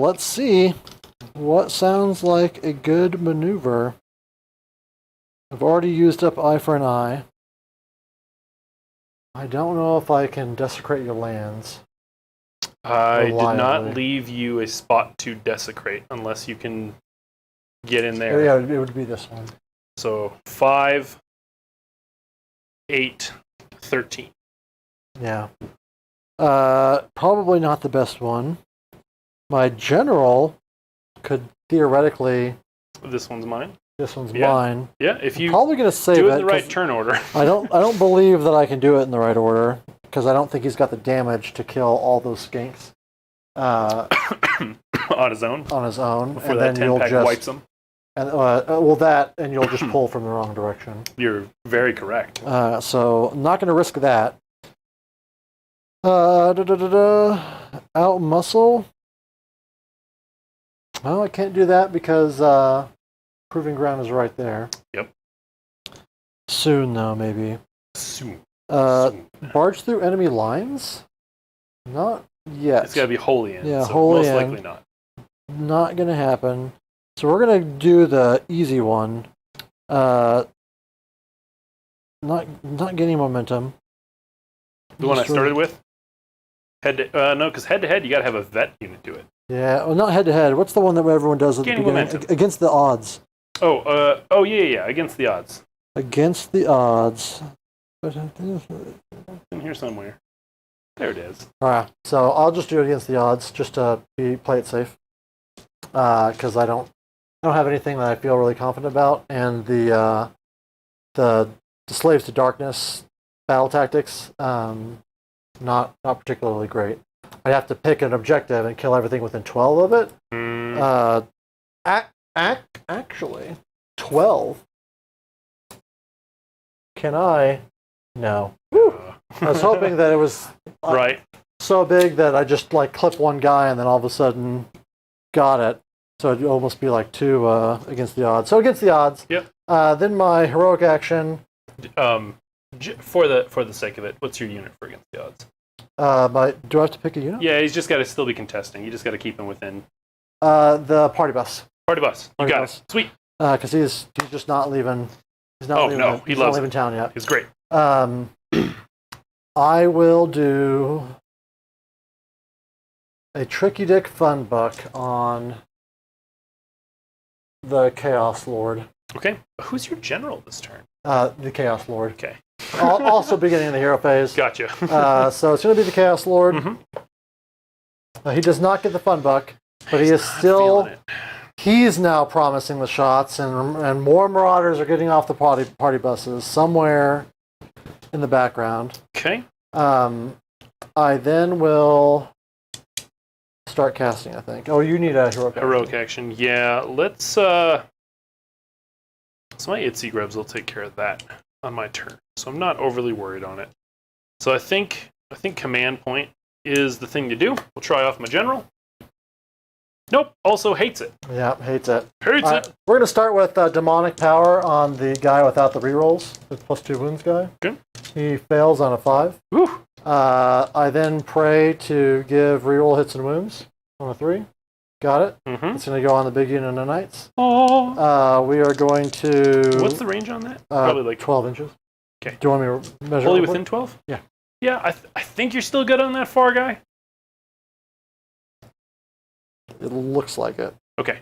Let's see what sounds like a good maneuver. I've already used up eye for an eye. I don't know if I can desecrate your lands. I did not Reliably. leave you a spot to desecrate unless you can get in there. Yeah, it would be this one. So 5, 8, 13. Yeah. Probably not the best one. My general could theoretically. This one's mine. This one's mine. Yeah, if you probably gonna save do it it in the right turn order. I don't believe that I can do it in the right order because I don't think he's got the damage to kill all those skinks. On his own. On his own, Before and that then you'll 10-pack just wipes him. and well that, and you'll just pull from the wrong direction. You're very correct. So I'm not going to risk that. Out muscle. Well, I can't do that because proving ground is right there. Yep. Soon, though, maybe. Soon. Barge through enemy lines? Not yet. It's got to be wholly in. Yeah, so wholly most in. likely not. Not going to happen. So we're going to do the easy one. Not getting momentum. The one I started with? No, because head-to-head, you got to have a vet unit do it. Yeah, well, not head-to-head. What's the one that everyone does at the Gaining beginning? momentum. Against the odds. Yeah, against the odds. Against the odds. In here somewhere. There it is. Alright, so I'll just do it against the odds, just to play it safe. Because I don't have anything that I feel really confident about, and the Slaves to Darkness battle tactics, not particularly great. I'd have to pick an objective and kill everything within 12 of it. Actually, 12. Can I? No. I was hoping that it was Right. so big that I just like clip one guy and then all of a sudden got it. So it'd almost be like 2 against the odds. So against the odds. Yep. Then my heroic action. For the sake of it, what's your unit for against the odds? Do I have to pick a unit? Yeah, he's just got to still be contesting. You just got to keep him within. The party bus. Party bus. You Party got bus. it. Sweet. Because he's just not leaving. He's not leaving. No, he's loves not leaving town yet. He's great. I will do a Tricky Dick Fun Buck on the Chaos Lord. Okay. Who's your general this turn? The Chaos Lord. Okay. Also beginning of the hero phase. Gotcha. So it's going to be the Chaos Lord. Mm-hmm. He does not get the Fun Buck, but he is still. He's now promising the shots, and more Marauders are getting off the party buses somewhere in the background. Okay. I then will start casting, I think. Oh, you need a heroic action. Yeah, let's so my Itsy Grubs will take care of that on my turn. So I'm not overly worried on it. So I think command point is the thing to do. We'll try off my general. Nope, also hates it. Yeah, hates it. Hates it. We're going to start with demonic power on the guy without the rerolls, the +2 wounds guy. Okay. He fails on a 5. Woo. I then pray to give reroll hits and wounds on a 3. Got it. Mm-hmm. It's going to go on the big unit of knights. Oh. We are going to... What's the range on that? Probably like 12 inches. Okay. Do you want me to measure fully it? within 12? Yeah. Yeah, I think you're still good on that far guy. It looks like it. Okay.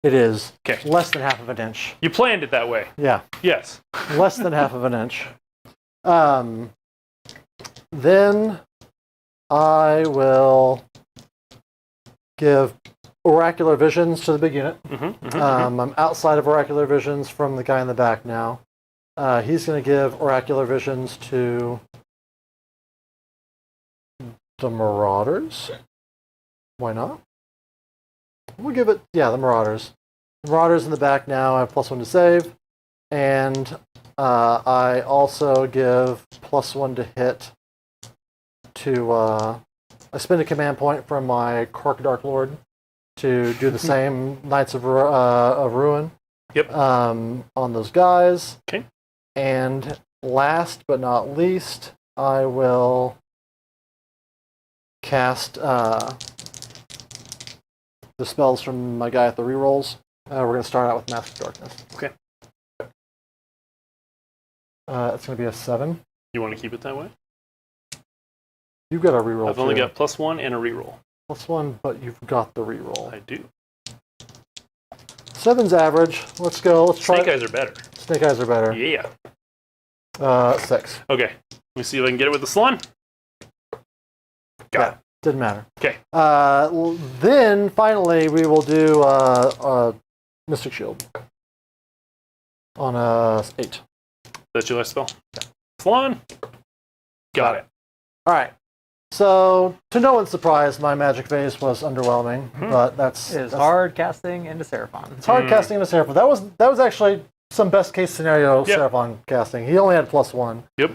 It is. Okay. Less than half of an inch. You planned it that way. Yeah. Yes. Less than half of an inch. Then I will give oracular visions to the big unit. I'm outside of oracular visions from the guy in the back now. He's going to give oracular visions to the Marauders. Why not? We'll give it, the Marauders. The Marauders in the back now have +1 to save. And I also give +1 to hit to... I spend a command point from my Cork Dark Lord to do the same Knights of Ruin. Yep. On those guys. Okay. And last but not least, I will cast the spells from my guy at the rerolls. We're going to start out with Mask of Darkness. Okay. It's going to be a 7. You want to keep it that way? You've got a reroll. I've only got +1 and a reroll. +1, but you've got the reroll. I do. 7's average. Let's go. Let's try. Snake eyes are better. Snake eyes are better. Yeah. 6. Okay. me see if I can get it with the Slun. Got it. Didn't matter. Okay. Then finally we will do Mystic Shield on 8. That's your last spell? Yeah. Slun. Got it. All right. So, to no one's surprise, my magic phase was underwhelming, but that's hard casting into Seraphon. It's hard casting into Seraphon. That was actually some best case scenario Seraphon casting. He only had +1. Yep.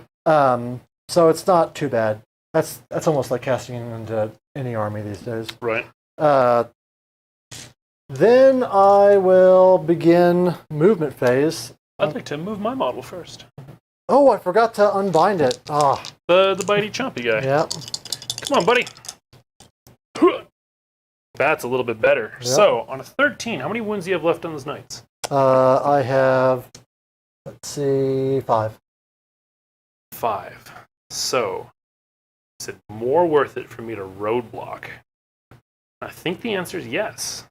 So it's not too bad. That's almost like casting into any army these days. Right. Then I will begin movement phase. I'd like to move my model first. Oh, I forgot to unbind it. Ah. The bitey chompy guy. Yeah. Come on, buddy. That's a little bit better. Yep. So, on a 13, how many wounds do you have left on those knights? I have, let's see, 5. 5. So, is it more worth it for me to roadblock? I think the answer is yes.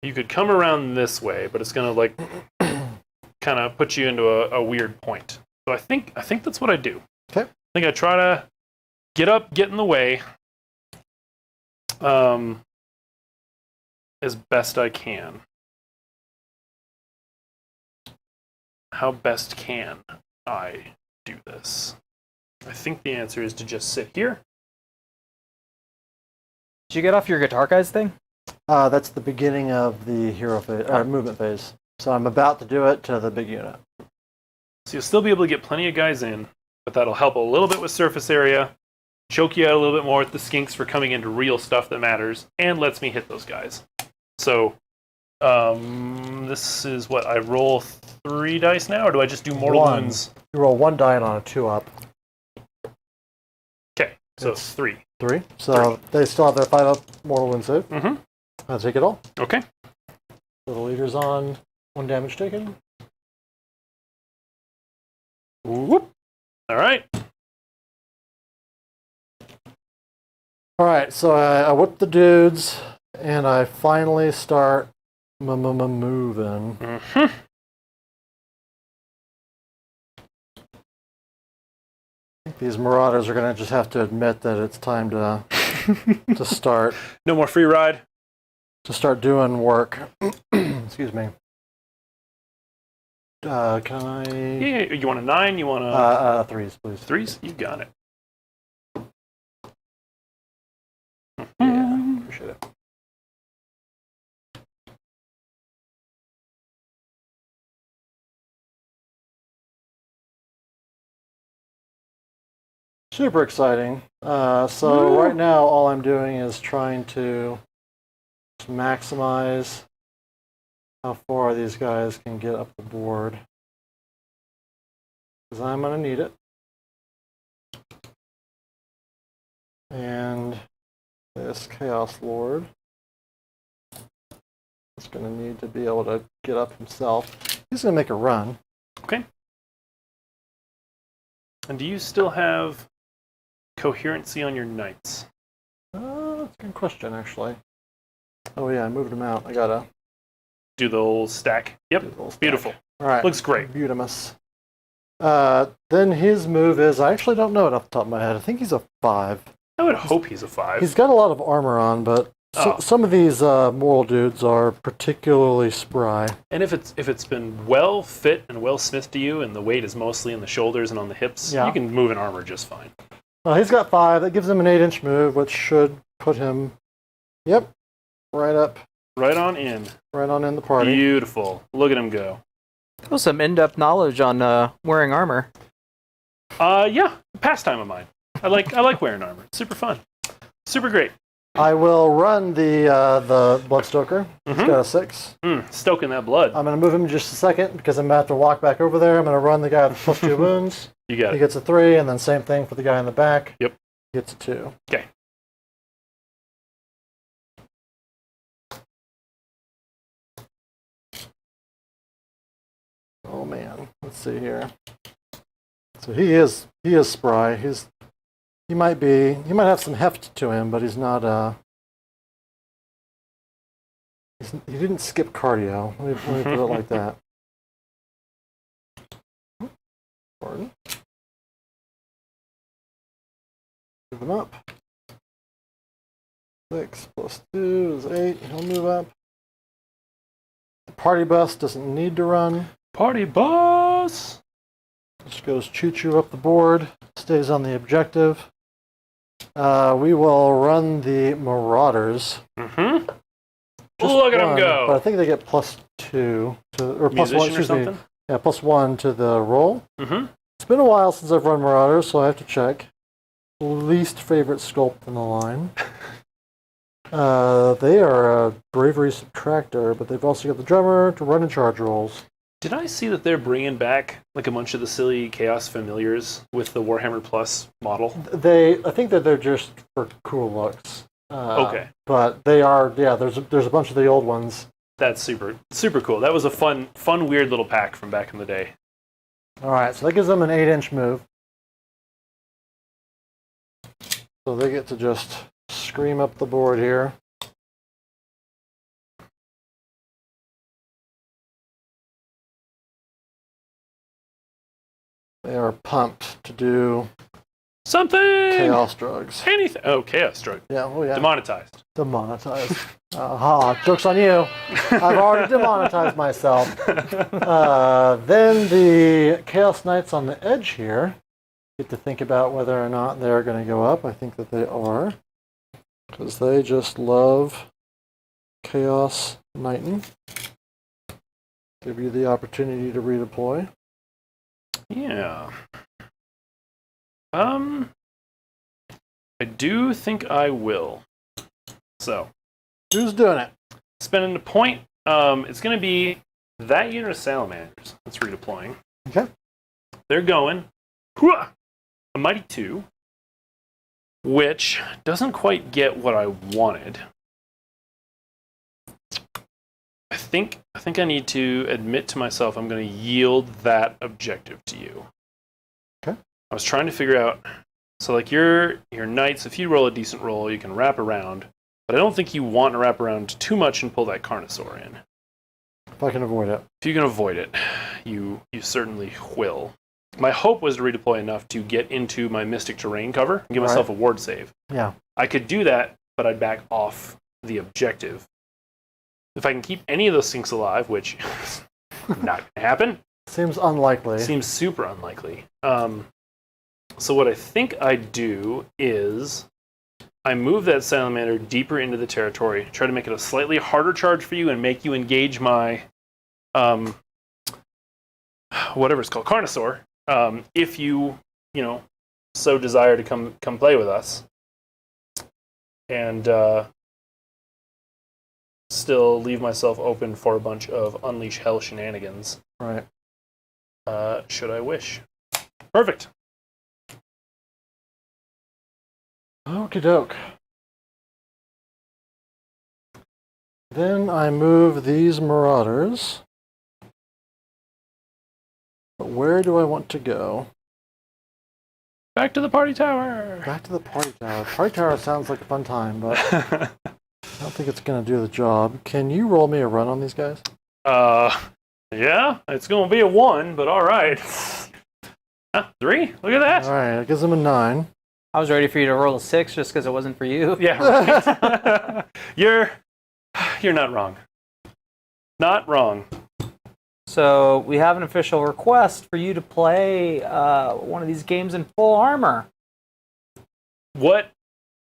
You could come around this way, but it's going to like kind of put you into a weird point. So I think that's what I do. Okay. I think I try to get up, get in the way, as best I can. How best can I do this? I think the answer is to just sit here. Did you get off your guitar guys thing? That's the beginning of the hero phase, movement phase. So I'm about to do it to the big unit. So you'll still be able to get plenty of guys in, but that'll help a little bit with surface area, choke you out a little bit more with the skinks for coming into real stuff that matters, and lets me hit those guys. So this is what, I roll 3 dice now, or do I just do mortal wounds? You roll 1 die on a 2-up. Okay, so it's 3. 3. So they still have their 5-up mortal wound save. Mm-hmm. I'll take it all. Okay. So the leader's on 1 damage taken. Whoop. All right. All right, so I whip the dudes, and I finally start moving. Mm-hmm. These marauders are going to just have to admit that it's time to to start. No more free ride. To start doing work. Excuse me. Can I? Yeah, you want a 9? You want a 3s, please. 3s? You got it. Yeah, appreciate it. Super exciting. So right now, all I'm doing is trying to maximize how far these guys can get up the board. Because I'm going to need it. And this Chaos Lord is going to need to be able to get up himself. He's going to make a run. Okay. And do you still have coherency on your knights? That's a good question, actually. Oh yeah, I moved him out. I gotta do the old stack. Yep, beautiful. All right, looks great. Beautimus. Then his move is, I actually don't know it off the top of my head. I think he's a 5. I would hope he's a 5. He's got a lot of armor on, but some of these moral dudes are particularly spry. And if it's been well fit and well smithed to you, and the weight is mostly in the shoulders and on the hips, you can move in armor just fine. He's got 5. That gives him an 8-inch move, which should put him, right up. Right on in. Right on in the party. Beautiful. Look at him go. That was some in-depth knowledge on wearing armor. Yeah, pastime of mine. I like wearing armor. It's super fun. Super great. I will run the Bloodstoker. He's got a 6. Stoking that blood. I'm going to move him in just a second because I'm going to have to walk back over there. I'm going to run the guy with +2 wounds. You got it. He gets a 3, and then same thing for the guy in the back. Yep. He gets a 2. Okay. Oh man, let's see here. So he is spry. He might have some heft to him, but he's not he didn't skip cardio. Let me put it like that. Pardon. Move him up. 6 plus 2 is 8. He'll move up. The party bus doesn't need to run. Party bus! Just goes choo-choo up the board. Stays on the objective. We will run the Marauders. Mm-hmm. Just Look at them one, go! But I think they get +2 to, or +1, Musician or excuse something? me. Yeah, +1 to the roll. Mm-hmm. It's been a while since I've run Marauders, so I have to check. Least favorite sculpt in the line. They are a bravery subtractor, but they've also got the drummer to run and charge rolls. Did I see that they're bringing back like a bunch of the silly Chaos familiars with the Warhammer Plus model? I think that they're just for cool looks. Okay. But they are, yeah, there's a bunch of the old ones. That's super cool. That was a fun, weird little pack from back in the day. All right, so that gives them an 8-inch move. So they get to just scream up the board here. They are pumped to do Something! chaos drugs. Anything. Oh, Chaos Drug. Yeah, oh yeah. Demonetized. Demonetized. Aha, joke's on you. I've already demonetized myself. Then the Chaos Knights on the edge here get to think about whether or not they're going to go up. I think that they are, because they just love Chaos Knighting. Give you the opportunity to redeploy. Yeah. I do think I will. So, Who's doing it? spending a point. It's going to be that unit of salamanders that's redeploying. Okay. They're going a mighty 2, which doesn't quite get what I wanted. I think I need to admit to myself I'm going to yield that objective to you. Okay. I was trying to figure out, so like your knights, if you roll a decent roll, you can wrap around, but I don't think you want to wrap around too much and pull that Carnosaur in. If I can avoid it. If you can avoid it, you certainly will. My hope was to redeploy enough to get into my Mystic Terrain cover and give myself a ward save. Yeah. I could do that, but I'd back off the objective. If I can keep any of those sinks alive, which is not going to happen. Seems unlikely. Seems super unlikely. So what I think I do is I move that salamander deeper into the territory, try to make it a slightly harder charge for you and make you engage my whatever it's called, Carnosaur, if you so desire to come play with us. And still leave myself open for a bunch of Unleash Hell shenanigans. Right. Should I wish. Perfect. Okie doke. Then I move these Marauders. But where do I want to go? Back to the party tower. Back to the party tower. Party tower sounds like a fun time, but I don't think it's going to do the job. Can you roll me a run on these guys? Yeah, it's going to be a 1, but all right. 3? Look at that. All right, it gives them a 9. I was ready for you to roll a 6 just because it wasn't for you. Yeah, right. You're not wrong. Not wrong. So we have an official request for you to play one of these games in full armor. What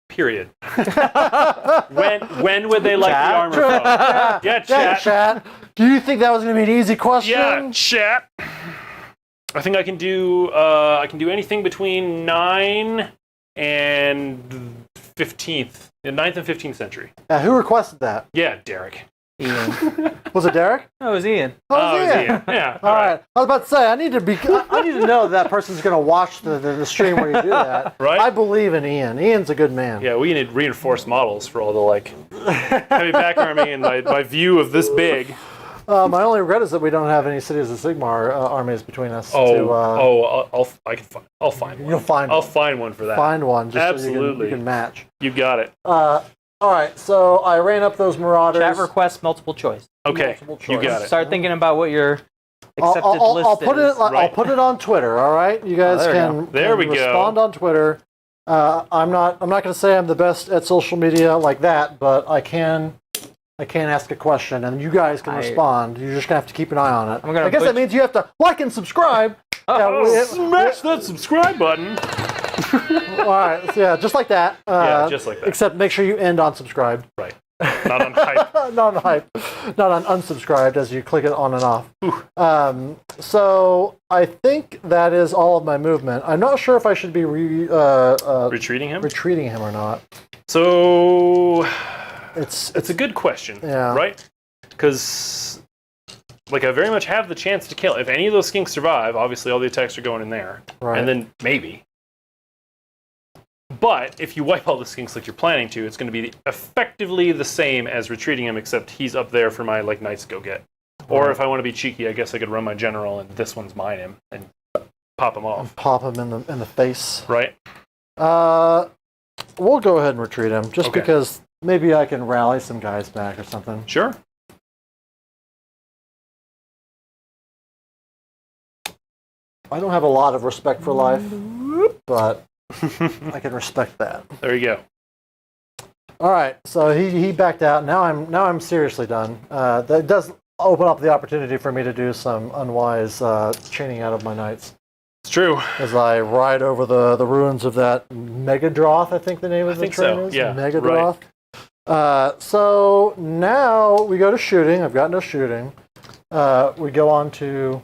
period? when would they like Chat? the armor from? Yeah, Yeah, chat. chat. Do you think that was going to be an easy question? Yeah, chat. I think I can do anything between 9 and 15th, the 9th and 15th century. Who requested that? Yeah, Derek. Ian. Was it Derek? No, it was Ian. Oh, it was Ian. Yeah. All right. I was about to say I need to know that person's going to watch the stream where you do that. Right? I believe in Ian. Ian's a good man. Yeah, we need reinforced models for all the heavy pack army and my view of this big. My only regret is that we don't have any Cities of Sigmar armies between us. I'll find one. You'll find I'll one. find one for that. Find one. Just Absolutely. So you can match. You got it. All right. So I ran up those Marauders. Chat request, multiple choice. Okay, multiple you choice. got it. Start thinking about what your accepted I'll list put it. is. I'll Right. put it on Twitter. All right. You guys there we can There we go. respond on Twitter. I'm not going to say I'm the best at social media like that, but I can ask a question, and you guys can respond. You're just going to have to keep an eye on it. I guess that means you have to like and subscribe. Smash that subscribe button. All right, yeah, just like that. Just like that. Except make sure you end on subscribed. Right. Not on hype. Not on hype. Not on unsubscribed as you click it on and off. So I think that is all of my movement. I'm not sure if I should be retreating him or not. So it's a good question, yeah. Right? Because like I very much have the chance to kill. If any of those skinks survive, obviously all the attacks are going in there, right. And then maybe. But if you wipe all the skinks like you're planning to, it's going to be effectively the same as retreating him, except he's up there for my like nice go get. Or if I want to be cheeky, I guess I could run my general and this one's mine him and pop him off. And pop him in the face. Right. We'll go ahead and retreat him just because maybe I can rally some guys back or something. Sure. I don't have a lot of respect for life, but I can respect that. There you go. All right, so he backed out. Now I'm seriously done. That does open up the opportunity for me to do some unwise chaining out of my knights. It's true. As I ride over the ruins of that Megadroth, I think the name of the train is. Yeah, Megadroth. Right. So now we go to shooting. I've got no shooting. We go on to...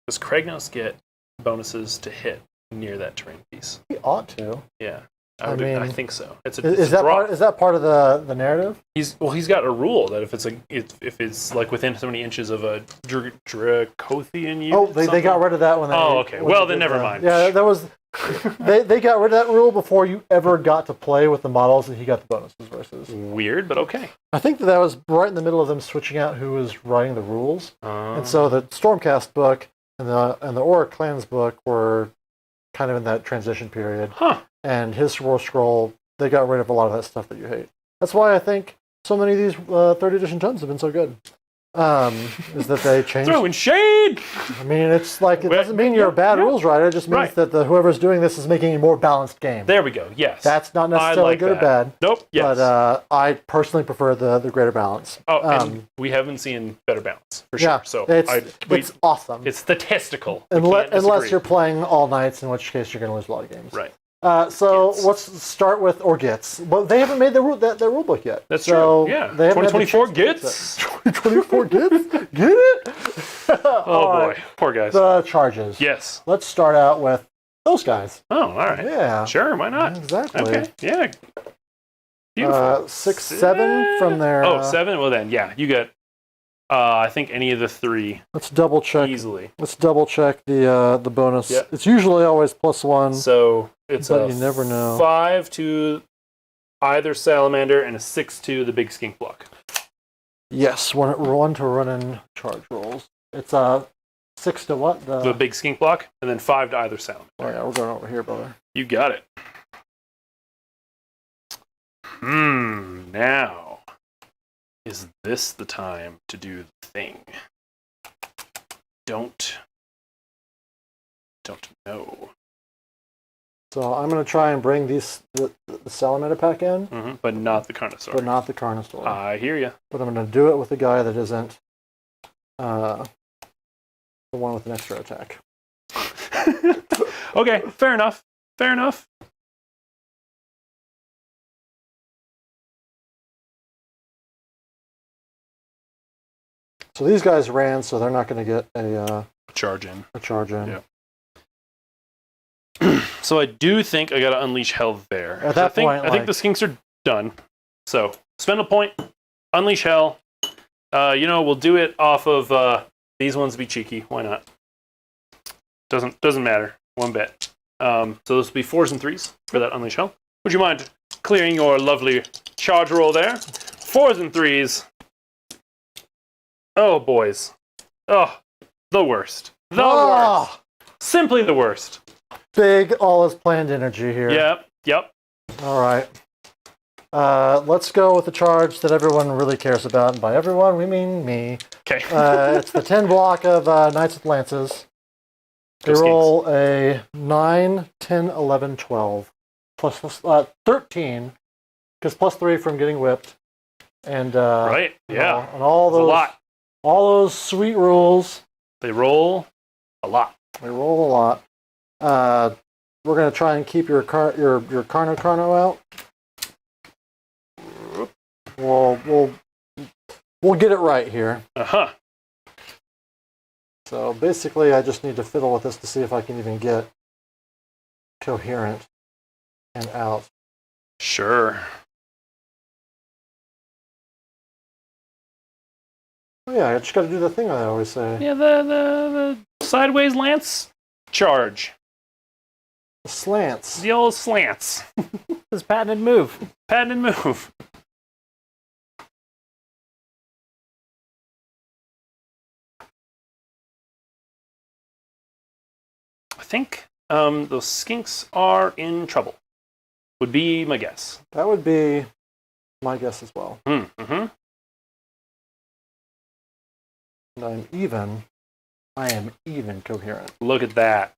Does Kragnos get bonuses to hit near that terrain piece? He ought to. Yeah. I think so. Is that part of the narrative? He's got a rule that if it's like within so many inches of a Dracothian unit. Oh, they got rid of that one. Okay. Well, then never mind. Yeah, that was. they got rid of that rule before you ever got to play with the models, and he got the bonuses versus. Weird, but okay. I think that was right in the middle of them switching out who was writing the rules, and so the Stormcast book and the Aura Clans book were kind of in that transition period. Huh. And his War Scroll, they got rid of a lot of that stuff that you hate. That's why I think so many of these 3rd edition tons have been so good. Is that they changed... Throwing shade! I mean, it's like, it doesn't mean you're a bad rules writer, it just means that whoever's doing this is making a more balanced game. There we go, yes. That's not necessarily good or bad. Nope, yes. But I personally prefer the greater balance. Oh, and we haven't seen better balance, for sure. Yeah, so it's awesome. It's statistical. Unless you're playing all nights, in which case you're going to lose a lot of games. Right. So let's start with Gits. Well, they haven't made that rule book yet. That's true. Yeah. 2024 Gits. 2024 Gits. Get it? Oh boy, poor guys. The charges. Yes. Let's start out with those guys. Oh, all right. Yeah. Sure. Why not? Exactly. Okay. Yeah. Beautiful. 6, 7 from there. Oh, 7. Well then, yeah. You get. I think any of the 3. Let's double check. Easily. Let's double check the bonus. Yep. It's usually always +1. So it's but you never know. 5 to either salamander and a 6 to the big skink block. Yes, one to run in charge rolls. It's 6 to what? The big skink block, and then 5 to either salamander. Oh yeah, we're going over here, brother. You got it. Now. Is this the time to do the thing? Don't know. So I'm going to try and bring the Salamander pack in. But not the Carnosaur. But not the Carnosaur. I hear you. But I'm going to do it with a guy that isn't the one with an extra attack. Okay, fair enough. Fair enough. So these guys ran, so they're not going to get a charge in. A charge in. Yeah. So I do think I got to unleash hell there. At that point, I think the skinks are done. So spend a point, unleash hell. We'll do it off of these ones. Be cheeky. Why not? Doesn't matter one bit. So this will be 4s and 3s for that unleash hell. Would you mind clearing your lovely charge roll there? 4s and 3s. Oh, boys. Oh, the worst. The worst. Simply the worst. Big, all is planned energy here. Yep. All right. Let's go with the charge that everyone really cares about. And by everyone, we mean me. Okay. It's the 10 block of Knights with Lances. They roll a 9, 10, 11, 12. plus 13, because plus 3 from getting whipped. And Right, yeah. And all That's those, a lot. all those sweet rules. They roll a lot. They roll a lot. We're gonna try and keep your Carno out. We'll get it right here. So basically, I just need to fiddle with this to see if I can even get coherent and out. Sure. Oh yeah, I just got to do the thing I always say. Yeah, the sideways lance charge. The slants. The old slants. This patented move. Patented move. I think those skinks are in trouble. Would be my guess. That would be my guess as well. Mm-hmm. And I am even coherent. Look at that.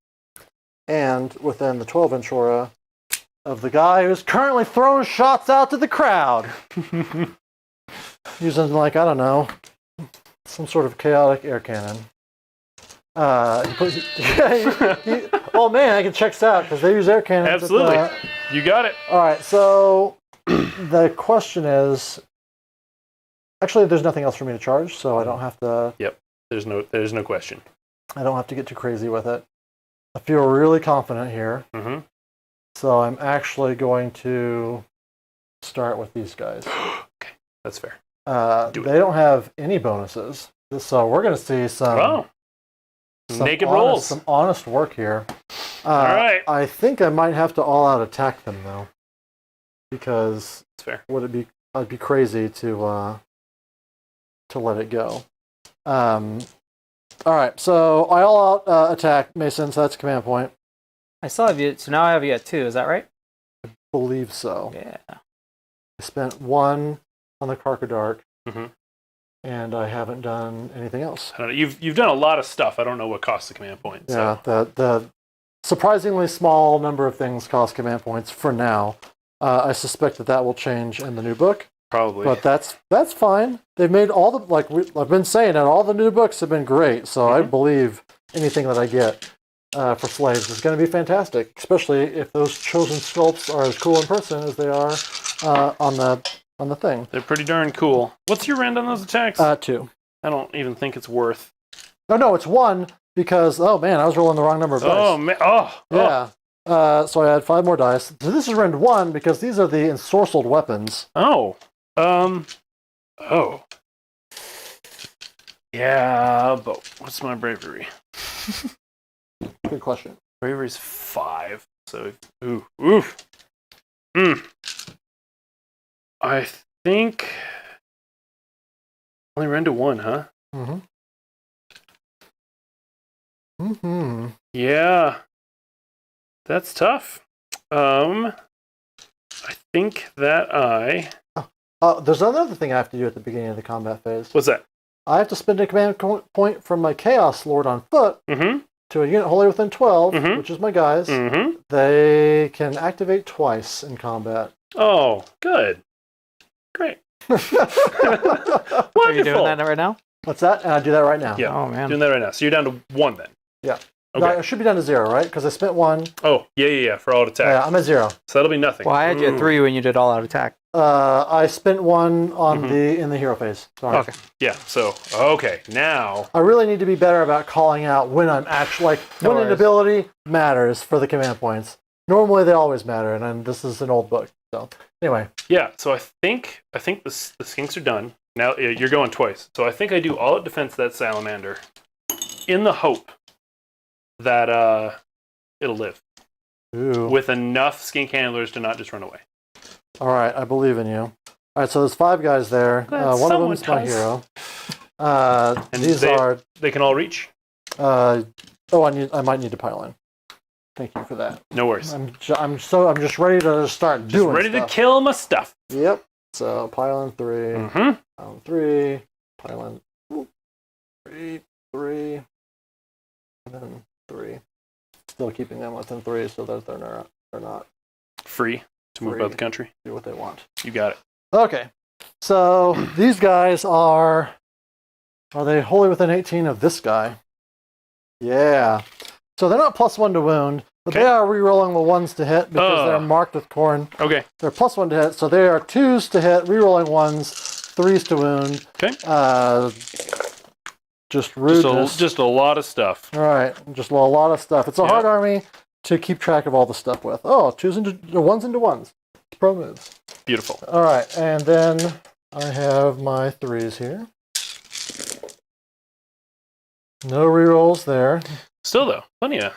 And within the 12-inch aura of the guy who's currently throwing shots out to the crowd. Using, like, I don't know, some sort of chaotic air cannon. Oh man, I can check this out because they use air cannons. Absolutely. You got it. All right, so the question is, actually, there's nothing else for me to charge, so I don't have to. Yep. There's no question. I don't have to get too crazy with it. I feel really confident here. Mm-hmm. So I'm actually going to start with these guys. Okay, that's fair. They don't have any bonuses, so we're going to see some naked rolls. Some honest work here. All right. I think I might have to all-out attack them though, because that's fair. I'd be crazy to let it go. All right, so I all-out attack Mason. So that's a command point. I still have you, so now I have you at 2, is that right? I believe so. Yeah. I spent 1 on the Karkadark, mm-hmm. and I haven't done anything else. I don't know. You've done a lot of stuff. I don't know what costs a command point. Yeah, so. the surprisingly small number of things cost command points for now. I suspect that will change in the new book. Probably. But that's fine. They've made all the, I've been saying that all the new books have been great, so I believe anything that I get for slaves is going to be fantastic, especially if those chosen sculpts are as cool in person as they are on the thing. They're pretty darn cool. What's your rend on those attacks? 2. I don't even think it's worth. No, it's 1 because, oh man, I was rolling the wrong number of dice. Oh man, Yeah. So I had 5 more dice. So this is rend 1 because these are the ensorcelled weapons. Oh. Yeah, but what's my bravery? Good question. Bravery's 5. So, I think only rend to 1, huh? Mm-hmm. Mm-hmm. Yeah. That's tough. I think that there's another thing I have to do at the beginning of the combat phase. What's that? I have to spend a command point from my Chaos Lord on foot to a unit wholly within 12, which is my guys. Mm-hmm. They can activate twice in combat. Oh, good. Great. Wonderful. Are you doing that right now? What's that? And I do that right now. Yeah. Oh, man. Doing that right now. So you're down to 1 then. Yeah. Okay. No, I should be down to 0, right? Because I spent 1. Oh, yeah, for all attacks. Yeah, I'm at 0. So that'll be nothing. Well, I had you at 3 when you did all-out attack. I spent 1 on in the hero phase. Sorry. Okay. Yeah, so, okay, now. I really need to be better about calling out when I'm actually, when an ability matters for the command points. Normally they always matter, and then this is an old book. So, anyway. Yeah, so I think the skinks are done. Now, you're going twice. So I think I do all out defense of that salamander in the hope that it'll live. Ooh. With enough skink handlers to not just run away. All right, I believe in you. All right, so there's 5 guys there. One of them is my hero. And these they can all reach? I might need to pile in. Thank you for that. No worries. I'm just ready to start doing ready stuff. to kill my stuff. Yep. So pile in 3. Mm-hmm. Pile in 3. Pile in 3, and then 3. Still keeping them within 3 so that they're not free to move about the country. Do what they want. You got it. Okay. So these guys are they wholly within 18 of this guy? Yeah. So they're not +1 to wound, but they are re-rolling the 1s to hit because they're marked with corn. Okay. They're +1 to hit, so they are 2s to hit, re-rolling 1s, 3s to wound. Okay. Just rudeness. Just a lot of stuff. All right, just a lot of stuff. It's a hard army to keep track of all the stuff with. Oh, 1s into 1s. Pro moves. Beautiful. All right, and then I have my 3s here. No rerolls there. Still though, plenty of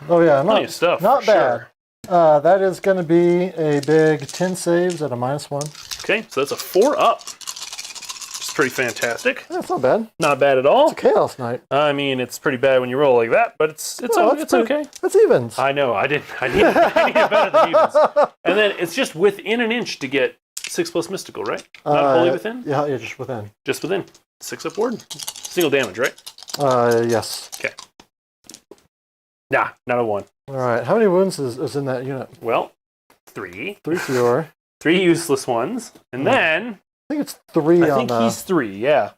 stuff. Not bad. Sure. That is going to be a big 10 saves at a -1. Okay, so that's a 4-up. It's pretty fantastic. That's not bad. Not bad at all. It's a Chaos Knight. I mean, it's pretty bad when you roll like that, but it's okay. That's evens. I know. I need it better than evens. And then it's just within an inch to get 6+ mystical, right? Not wholly within. Yeah, just within. Just within. 6 upward. Single damage, right? Yes. Okay. Nah, not a 1. All right. How many wounds is in that unit? Well, 3. 3 fewer. 3 useless ones, and then I think it's 3. I think he's 3. Yeah.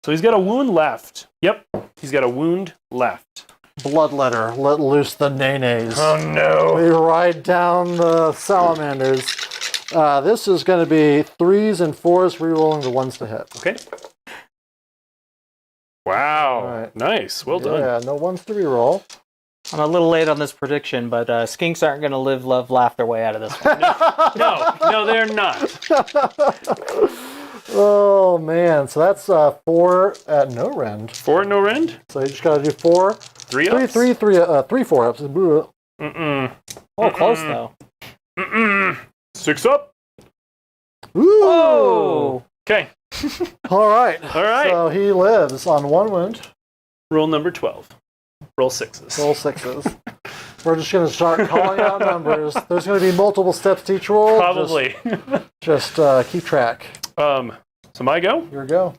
So he's got a wound left. Yep. He's got a wound left. Bloodletter. Let loose the nays. Oh no. We ride down the salamanders. This is going to be 3s and 4s, rerolling the 1s to hit. Okay. Wow. Right. Nice. Well done. Yeah, no 1s to reroll. I'm a little late on this prediction, but skinks aren't going to live, love, laugh their way out of this one. No, they're not. Oh, man. So that's 4 at no rend. 4 no rend? So you just got to do 4. 3 ups? 3 4-ups. Mm-mm. Oh, close, though. Mm-mm. 6 up? Ooh. Oh! Okay. All right. All right. So he lives on 1 wound. Rule number 12. Roll 6s. Roll 6s. We're just going to start calling out numbers. There's going to be multiple steps to each roll. Probably. Just keep track. So my go? Here we go.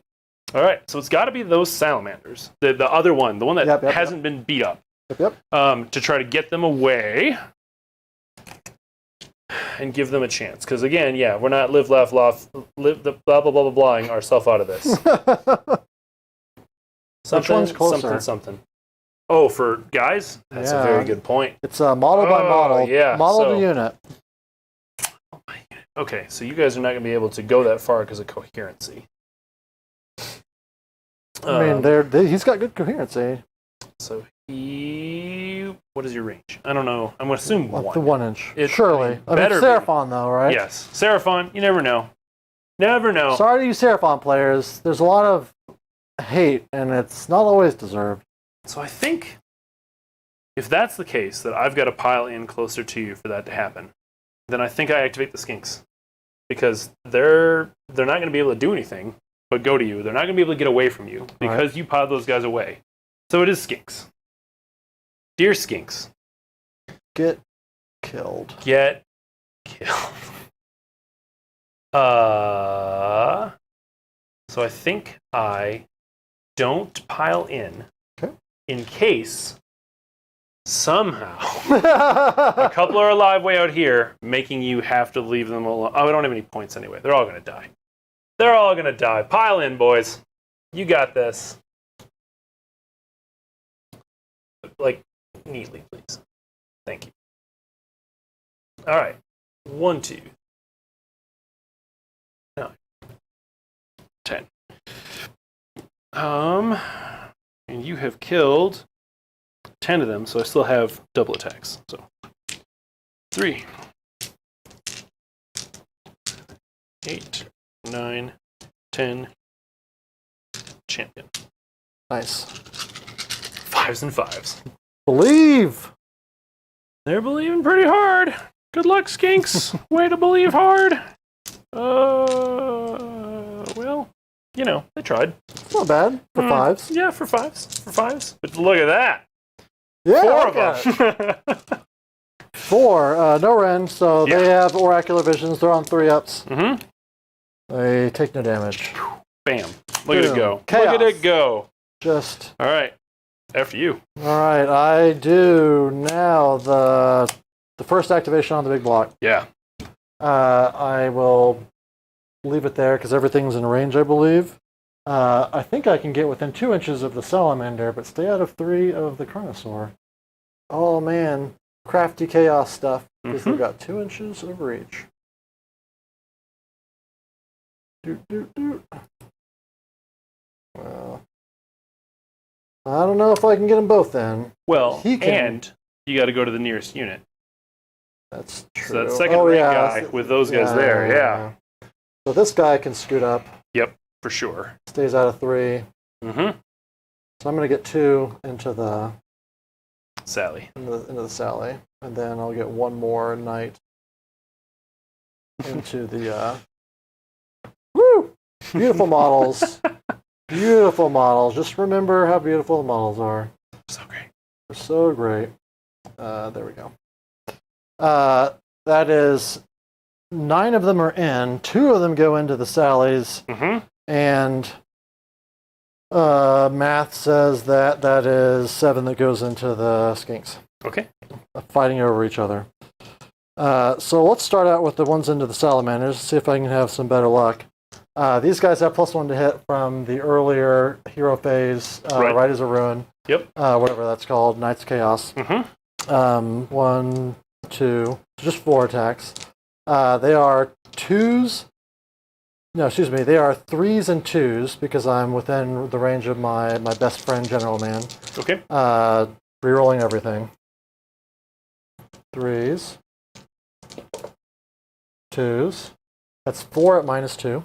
All right. So it's got to be those salamanders. The other one. The one that hasn't been beat up. Yep. To try to get them away and give them a chance. Because again, we're not live, laugh, live the blah, blah, blah, blah, blahing ourselves out of this. Which one's closer? Something. Oh, for guys? That's a very good point. It's model by model. Yeah. Model to unit. Okay, so you guys are not going to be able to go that far because of coherency. I mean, he's got good coherency. So what is your range? I don't know. I'm going to assume 1. The 1 inch. Surely. I mean, Seraphon, though, right? Yes. Seraphon, you never know. Never know. Sorry to you Seraphon players. There's a lot of hate, and it's not always deserved. So I think if that's the case, that I've got to pile in closer to you for that to happen, then I think I activate the skinks. Because they're not going to be able to do anything but go to you. They're not going to be able to get away from you because you piled those guys away. So it is skinks. Dear skinks. Get killed. Get killed. So I think I don't pile in. In case somehow a couple are alive way out here, making you have to leave them alone. Oh, I don't have any points anyway. They're all going to die. They're all going to die. Pile in, boys. You got this. Like, neatly, please. Thank you. All right. 1, 2, 9, 10. And you have killed 10 of them, so I still have double attacks. So 3, 8, 9, 10. Champion. Nice. 5s and 5s. Believe. They're believing pretty hard. Good luck, skinks. Way to believe hard. Well, they tried. It's not bad for 5s. Yeah, for 5s. But look at that. Yeah, 4 of them. 4. No rend, so they have oracular visions. They're on 3-ups. Mm-hmm. They take no damage. Bam. Look at it go. Chaos. Look at it go. Just. All right. After you. All right. I do now the first activation on the big block. Yeah. I will leave it there because everything's in range, I believe. I think I can get within 2 inches of the salamander, but stay out of 3 of the carnosaur. Oh man, crafty chaos stuff. Because they've got 2 inches of reach. Well, I don't know if I can get them both in. Well, He can- and you got to go to the nearest unit. That's true. So that second rank guy with those guys there, yeah. So this guy can scoot up. Yep, for sure. Stays out of 3. Mm-hmm. So I'm going to get 2 into the Sally. into the Sally, and then I'll get 1 more knight into the. Woo! Beautiful models. Beautiful models. Just remember how beautiful the models are. So great. They're so great. There we go. That is 9 of them are in. 2 of them go into the Sallies, and math says that is 7 that goes into the Skinks. Okay. Fighting over each other. So let's start out with the ones into the Salamanders. See if I can have some better luck. These guys have +1 to hit from the earlier hero phase, right as a ruin. Yep. Whatever that's called, Knight's Chaos. 1, 2, just 4 attacks. They are 2s. No, excuse me. They are 3s and 2s because I'm within the range of my best friend, General Man. Okay. Rerolling everything. 3s. 2s. That's 4 at -2.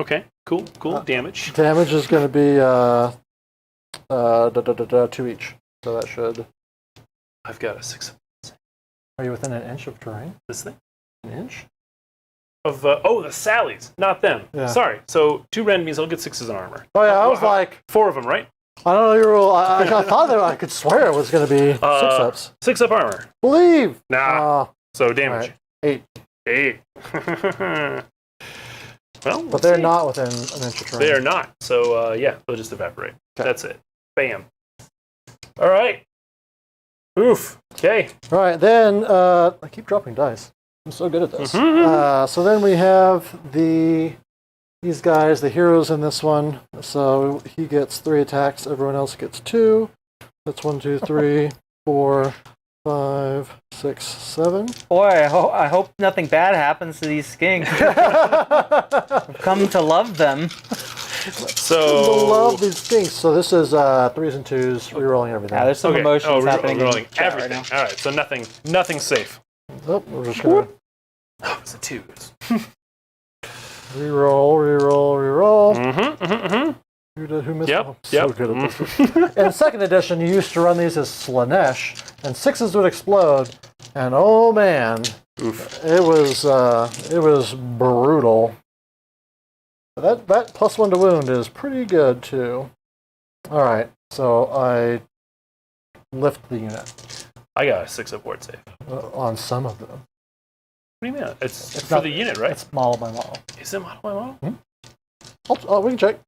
Okay. Cool. Damage. Damage is going to be 2 each. So that should. I've got a 6. Are you within an inch of terrain? This thing? An inch? Of the Sallies, not them. Yeah. Sorry. So 2 red means I'll get 6s in armor. Oh yeah, I was like 4 of them, right? I don't know your rule. I thought that I could swear it was going to be 6-ups. 6-up armor. Believe. Nah. So damage. Right. 8. 8. Well, But they're not within an inch of terrain. They are not. So yeah, they'll just evaporate. Okay. That's it. Bam. All right. Oof. Okay. All right, then I keep dropping dice. I'm so good at this. So then we have these guys, the heroes in this one. So he gets 3 attacks. Everyone else gets 2. That's 1, 2, 3, 4, 5, 6, 7. Boy, I hope nothing bad happens to these skinks. I've come to love them. So I love these stinks. So this is 3s and 2s, rerolling everything. Yeah, there's some emotions happening. Rolling in chat everything. right now. All right. So nothing's safe. Oh, we're just gonna Oh, it's a 2s. reroll. Who missed? Yep. Oh, so good at this. In second edition, you used to run these as Slanesh, and 6s would explode. And oh man, it was brutal. That +1 to wound is pretty good too. All right, so I lift the unit I got a 6-up ward save. on some of them. What do you mean? It's for not- the unit, right? It's model by model. Is it model by model? We can check.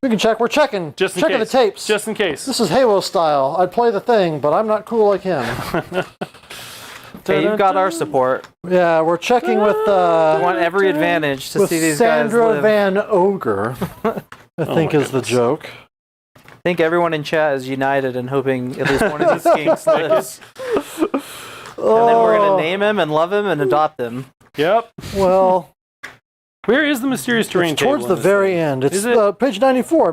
We can check. We're checking. Just in checking case. the tapes. Just in case. This is Halo style. I'd play the thing, but I'm not cool like him. Hey, you've got our support. Yeah, we're checking with We want every advantage to with see these Sandra guys live. Van Ogre. I think is the joke. I think everyone in chat is united in hoping at least one of these skinks lives. And then we're going to name him and love him and adopt him. Yep. Well, Where is the mysterious terrain it's towards table the in this very thing? end. It's Is it? page 94.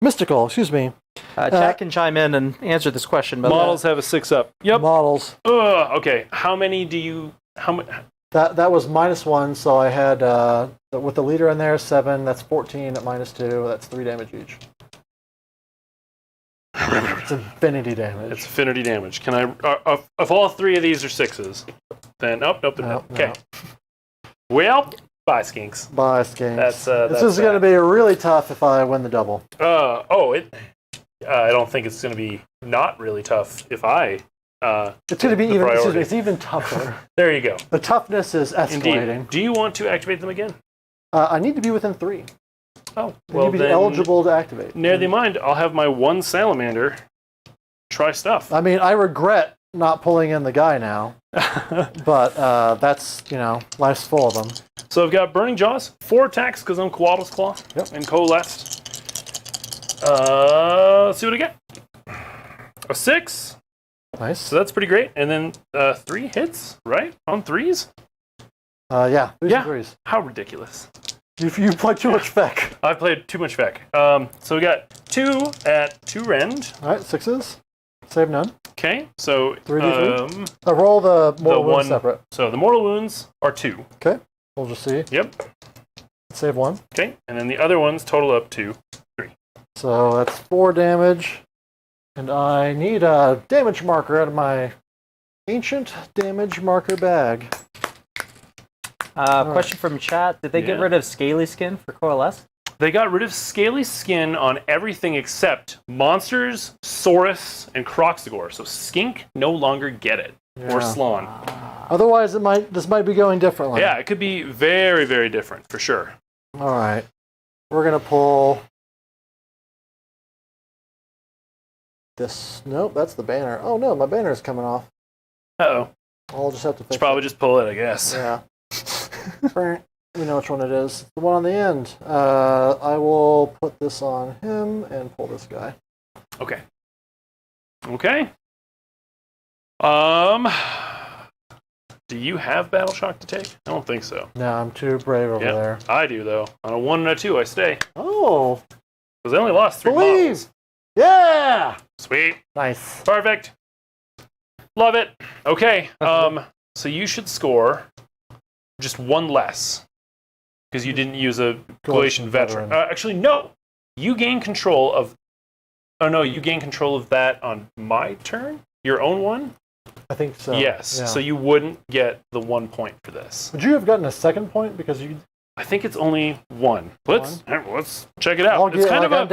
Mystical. Excuse me. Chat can chime in and answer this question. But Models have a 6-up. Yep. Models. Okay. How many do you? How many? That was -1, so I had with the leader in there 7. That's 14 at -2. That's 3 damage each. It's infinity damage. It's affinity damage. Can I? If all 3 of these are 6s, then nope. No, Okay. Well, bye, skinks. Bye, Skinks. That's is going to be really tough if I win the double. I don't think it's going to be not really tough if I. It's going to be the even. priority. It's even tougher. There you go. The toughness is escalating. Indeed. Do you want to activate them again? I need to be within 3. Oh, I need to be eligible to activate. Near the mind, I'll have my 1 salamander try stuff. I mean, I regret not pulling in the guy now. But that's, life's full of them. So I've got Burning Jaws, 4 attacks because I'm Koala's Claw and coalesced. Let's see what I get. A 6. Nice. So that's pretty great. And then 3 hits, right? On 3s? Yeah. Yeah. 3s. How ridiculous. You played too much Feck. I played too much Feck. So we got 2 at 2 rend. All right, 6s. Save none. Okay, so 3d3. Roll the mortal wounds separate. So the mortal wounds are 2. Okay, we'll just see. Yep. Save 1. Okay, and then the other ones total up to 3. So that's 4 damage. And I need a damage marker out of my ancient damage marker bag. Question from chat. Did they get rid of Scaly Skin for Coalesce? They got rid of Scaly Skin on everything except monsters, Saurus, and Croxagore. So Skink no longer get it. Or Slawn. Otherwise, this might be going differently. Yeah, it could be very, very different, for sure. All right. We're going to pull this. Nope, that's the banner. Oh, no, my banner is coming off. Uh-oh. I'll just have to fix Should probably just pull it, I guess. Yeah. We know which one it is. The one on the end. I will put this on him and pull this guy. Okay. Okay. Do you have Battle Shock to take? I don't think so. No, I'm too brave over there. I do, though. On a 1 and a 2, I stay. Oh. Because I only lost 3 Believe! models. Yeah! Sweet. Nice. Perfect. Love it. Okay. So you should score just 1 less. Because you didn't use a Galatian veteran. Actually, no. You gain control of... Oh, no. You gain control of that on my turn? Your own one? I think so. Yes. Yeah. So you wouldn't get the 1 point for this. Would you have gotten a second point because you... I think it's only 1. Let's check it out. It's kind of I'm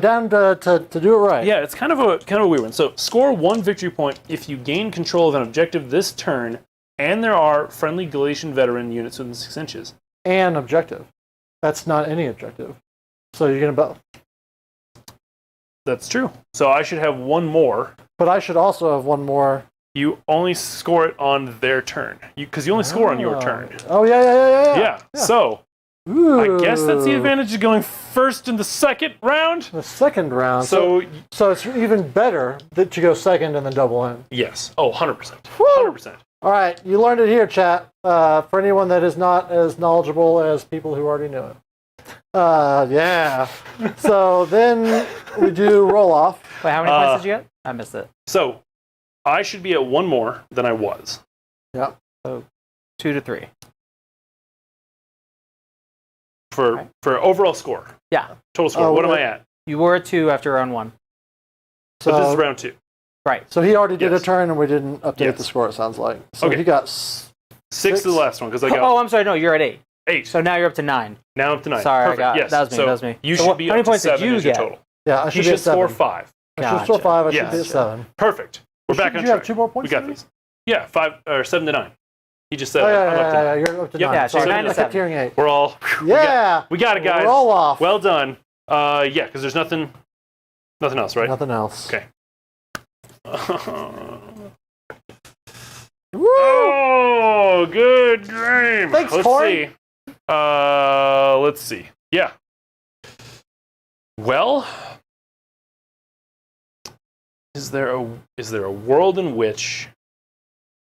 down to do it right. Yeah, it's kind of a weird one. So score 1 victory point if you gain control of an objective this turn, and there are friendly Galatian veteran units within 6 inches. And objective. That's not any objective. So you're going to... That's true. So I should have 1 more. But I should also have 1 more. You only score it on their turn. Because you only score on your turn. Oh, yeah. Yeah. So, Ooh. I guess that's the advantage of going first in the second round. The second round. So it's even better that you go second and then double in. Yes. Oh, 100%. 100%. All right. You learned it here, chat. For anyone that is not as knowledgeable as people who already know it. Yeah. So then we do roll off. Wait, how many points did you get? I missed it. So, I should be at 1 more than I was. Yeah. So 2 to 3. For overall score. Yeah. Total score. What am I at? You were at 2 after round 1. So this is round 2. Right. So he already did a turn and we didn't update the score, it sounds like. So he got 6 to the last one because I got... Oh, I'm sorry. No, you're at 8. 8. So now you're up to 9. Now I'm up to 9. Sorry, Perfect. Yes. that was me. You should be how many up to points 7 did you as your get? total. Yeah, I should be at 7. Score 5. I should score 5. I should be at Yes. 7. Perfect. We're back on track. You have 2 more points? We got these. Yeah, 5 or 7 to 9. He just said. Yeah, you're up to 9. Yeah, so Sorry, 9 to 7. I kept hearing 8. We're all. Yeah. We got it, guys. Roll off. Well done. Yeah, because there's nothing else, right? Nothing else. Okay. Woo! Oh, good game. Thanks, Let's Corey. see. Let's see. Yeah. Well, is there a world in which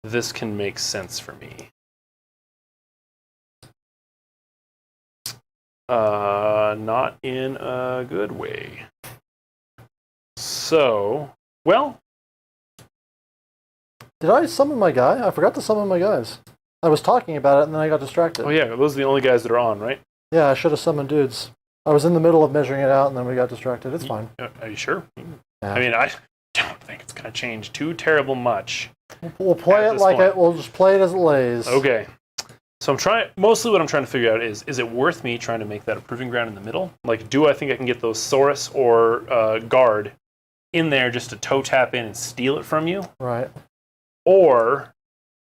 this can make sense for me? Not in a good way. So, well. Did I summon my guy? I forgot to summon my guys. I was talking about it and then I got distracted. Oh yeah, those are the only guys that are on, right? Yeah, I should have summoned dudes. I was in the middle of measuring it out and then we got distracted. It's fine. Are you sure? Yeah. I mean, I don't think it's going to change too terrible much. We'll play it like it. We'll just play it as it lays. Okay. So mostly what I'm trying to figure out is it worth me trying to make that a proving ground in the middle? Like, do I think I can get those Saurus or Guard in there just to toe tap in and steal it from you? Right. Or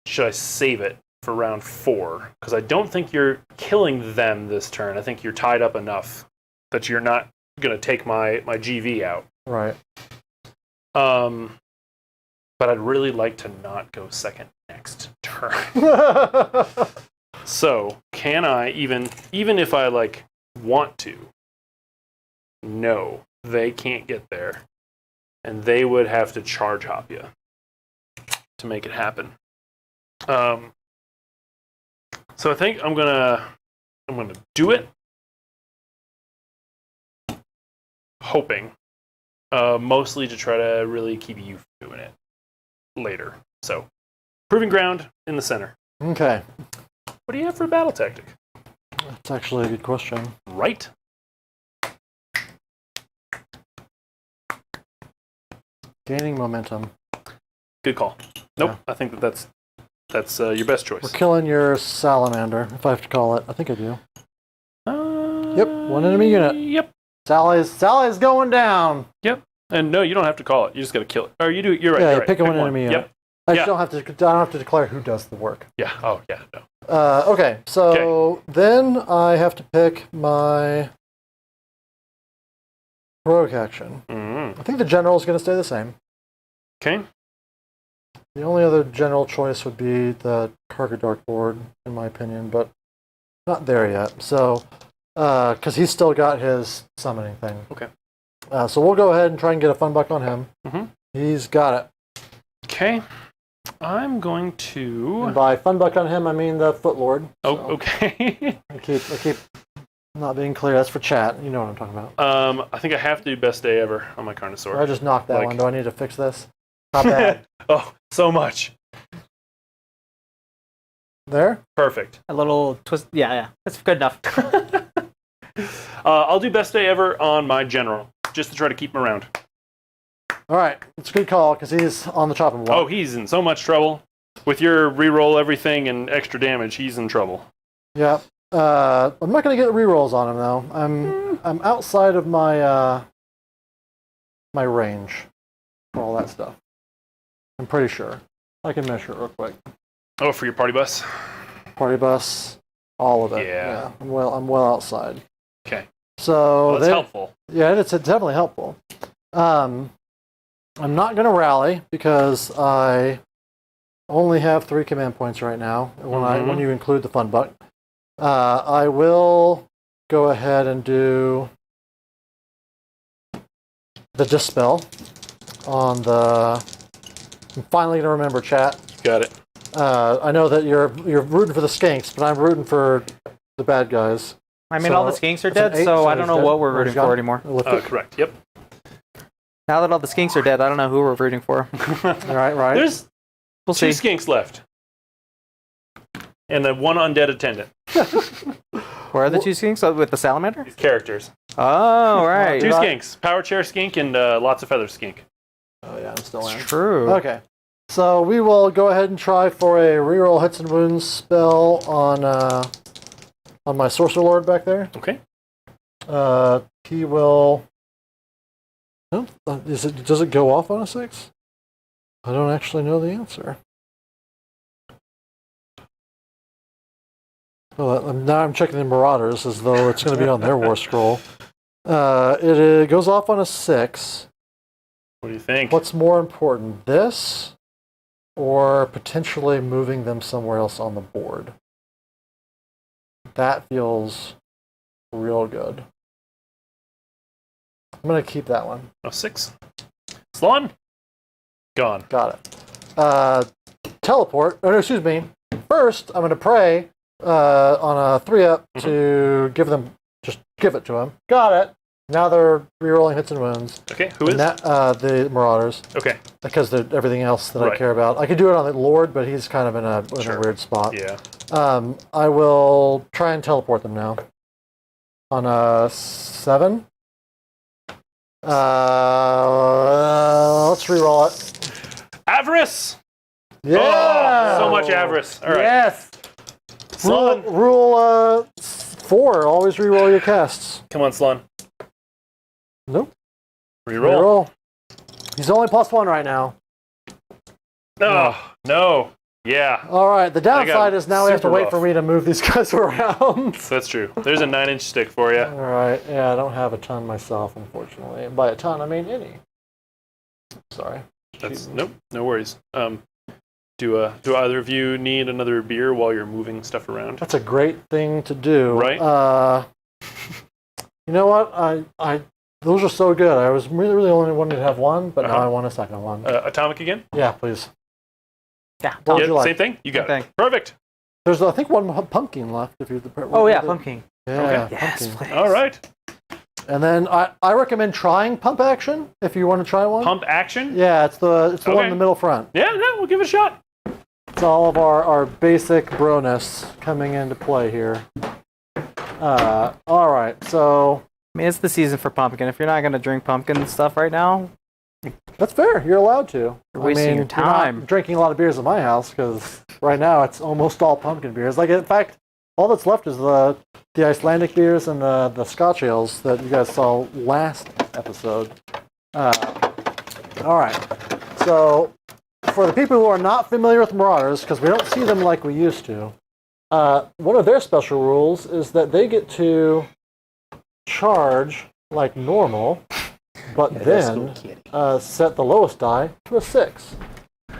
should I save it for round 4? Because I don't think you're killing them this turn. I think you're tied up enough that you're not going to take my GV out. Right. but I'd really like to not go second next turn. So, can I, even if I, like, want to, no, they can't get there. And they would have to charge hop you to make it happen. So I think I'm gonna do it, hoping, mostly to try to really keep you from doing it later. So, proving ground in the center. Okay. What do you have for a battle tactic? That's actually a good question. Right. Gaining momentum. Good call. Nope. I think that's your best choice. We're killing your salamander, if I have to call it. I think I do. Yep, one enemy unit. Yep. Sally's going down. Yep. And no, you don't have to call it. You just got to kill it. Or you do. You're right. Yeah, you're you right. pick one enemy unit. Yep. I don't have to declare who does the work. Yeah. Oh, yeah. No. Okay, so then I have to pick my heroic action. I think the general is going to stay the same. Okay. The only other general choice would be the cargo dark board, in my opinion, but not there yet. So, because he's still got his summoning thing. Okay. So we'll go ahead and try and get a fun buck on him. He's got it. Okay. I'm going to. And by fun buck on him, I mean the Footlord. Oh, so okay. I keep not being clear. That's for chat. You know what I'm talking about. I think I have to do best day ever on my Carnosaur. I just knocked that one. Do I need to fix this? Not bad. Oh, so much. There? Perfect. A little twist. Yeah. That's good enough. I'll do best day ever on my general, just to try to keep him around. All right. It's a good call because he's on the chopping block. Oh, he's in so much trouble. With your reroll everything and extra damage, he's in trouble. Yeah. I'm not going to get rerolls on him, though. I'm outside of my my range for all that stuff. I'm pretty sure. I can measure it real quick. Oh, for your party bus? Party bus, all of it. Yeah. I'm well outside. Okay. So well, that's helpful. Yeah, it's definitely helpful. I'm not going to rally because I only have 3 command points right now when you include the fun buck. I will go ahead and do the dispel on the. I'm finally going to remember, chat. Got it. I know that you're rooting for the skinks, but I'm rooting for the bad guys. I mean, all the skinks are dead, so I don't know what we're rooting for anymore. Correct. Yep. Now that all the skinks are dead, I don't know who we're rooting for. Right. There's we'll 2 see. skinks left. And then 1 undead attendant. Where are the 2 skinks? Oh, with the salamander? These characters. Oh, right. 2 skinks. Power chair skink and lots of feather skink. Oh yeah, I'm still in. True. Okay. So we will go ahead and try for a reroll hits and wounds spell on my sorcerer lord back there. Okay. He will. No, does it go off on a 6? I don't actually know the answer. Well, now I'm checking the Marauders as though it's going to be on their war scroll. It goes off on a 6. What do you think? What's more important, this or potentially moving them somewhere else on the board? That feels real good. I'm going to keep that one. Oh, 6. Slon? Gone. Got it. Teleport. Oh, no, excuse me. First, I'm going to pray on a 3-up to just give it to them. Got it. Now they're rerolling hits and wounds. Okay, who is? The Marauders. Okay. Because they're everything else that I care about. I could do it on the Lord, but he's kind of in a weird spot. Yeah. I will try and teleport them now. On a 7. Let's reroll it. Avarice! Yeah! Oh, so much avarice. All right. Yes! Slon. Rule 4. Always reroll your casts. Come on, Slon. Nope. Reroll. He's only +1 right now. No. Yeah. All right. The downside is now we have to wait for me to move these guys around. That's true. There's a 9-inch stick for you. All right. Yeah, I don't have a ton myself, unfortunately. And by a ton, I mean any. Sorry. Nope, no worries. Do either of you need another beer while you're moving stuff around? That's a great thing to do. Right. You know what? I those are so good. I was really only wanting to have one, but now I want a second one. Atomic again? Yeah, please. Yeah. What would you like? Same thing? You got Same it. thing. Perfect. There's, I think, one pumpkin left. If you. Oh yeah, pumpkin. Yeah, Okay. Yes, pumpkin. please. All right. And then I recommend trying pump action if you want to try one. Pump action? Yeah, it's the one Okay. in the middle front. Yeah, no, we'll give it a shot. It's all of our basic broness coming into play here. All right, so I mean, it's the season for pumpkin. If you're not gonna drink pumpkin stuff right now, that's fair. You're allowed to. You're wasting your time. You're not drinking a lot of beers at my house because right now it's almost all pumpkin beers. Like, in fact, all that's left is the Icelandic beers and the Scotch ales that you guys saw last episode. All right, so for the people who are not familiar with Marauders, because we don't see them like we used to, one of their special rules is that they get to charge like normal, but then set the lowest die to a 6.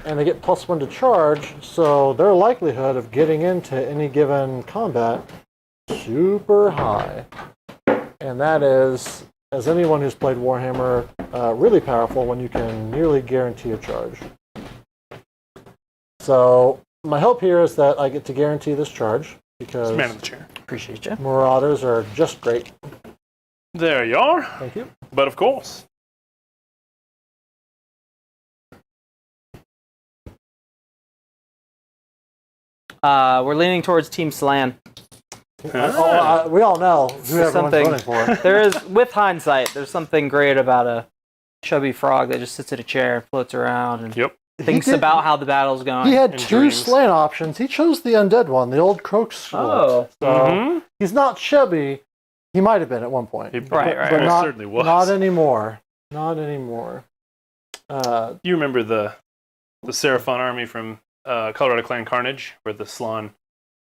And they get +1 to charge, so their likelihood of getting into any given combat super high. And that is, as anyone who's played Warhammer, really powerful when you can nearly guarantee a charge. So my hope here is that I get to guarantee this charge, because Man in the chair. appreciate you. Marauders are just great. There you are. Thank you. But of course. We're leaning towards Team Slan. We all know who everyone's something- voting for. There is, with hindsight, there's something great about a chubby frog that just sits in a chair and floats around and Yep. thinks did- about how the battle's going. He had In 2 dreams. slant options. He chose the undead one, the old croak skull. Oh. So Mhm. he's not chubby. He might have been at one point. He Right, right. but most not, certainly was. not anymore. Not anymore. You remember the Seraphon army from Colorado Clan Carnage, where the Slan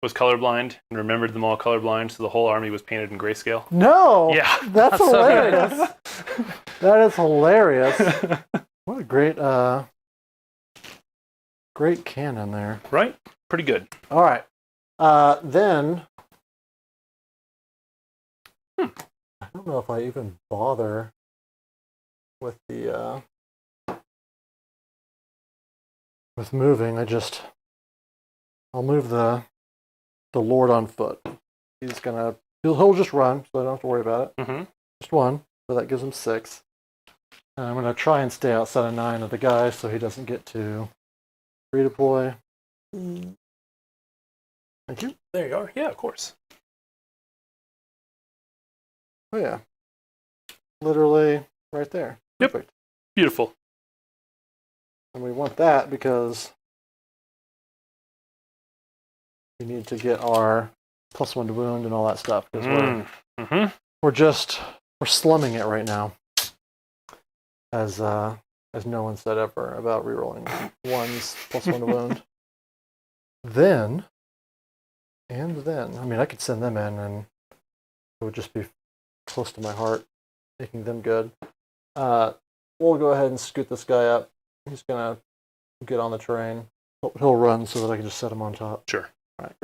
was colorblind and remembered them all colorblind, so the whole army was painted in grayscale? No! Yeah. That's so good. hilarious. That is hilarious. What a great cannon there. Right? Pretty good. All right. Then I don't know if I even bother with the with moving. I'll move the Lord on foot. He'll just run, so I don't have to worry about it. Mm-hmm. Just 1, so that gives him 6. And I'm gonna try and stay outside of 9 of the guy so he doesn't get to redeploy. Thank you. There you are. Yeah, of course. Oh yeah. Literally right there. Yep. Perfect. Beautiful. And we want that because we need to get our +1 to wound and all that stuff. Because we're slumming it right now. As no one said ever about rerolling 1s +1 to wound. Then, I mean, I could send them in and it would just be close to my heart, making them good. We'll go ahead and scoot this guy up. He's gonna get on the terrain. He'll run so that I can just set him on top. Sure. All right,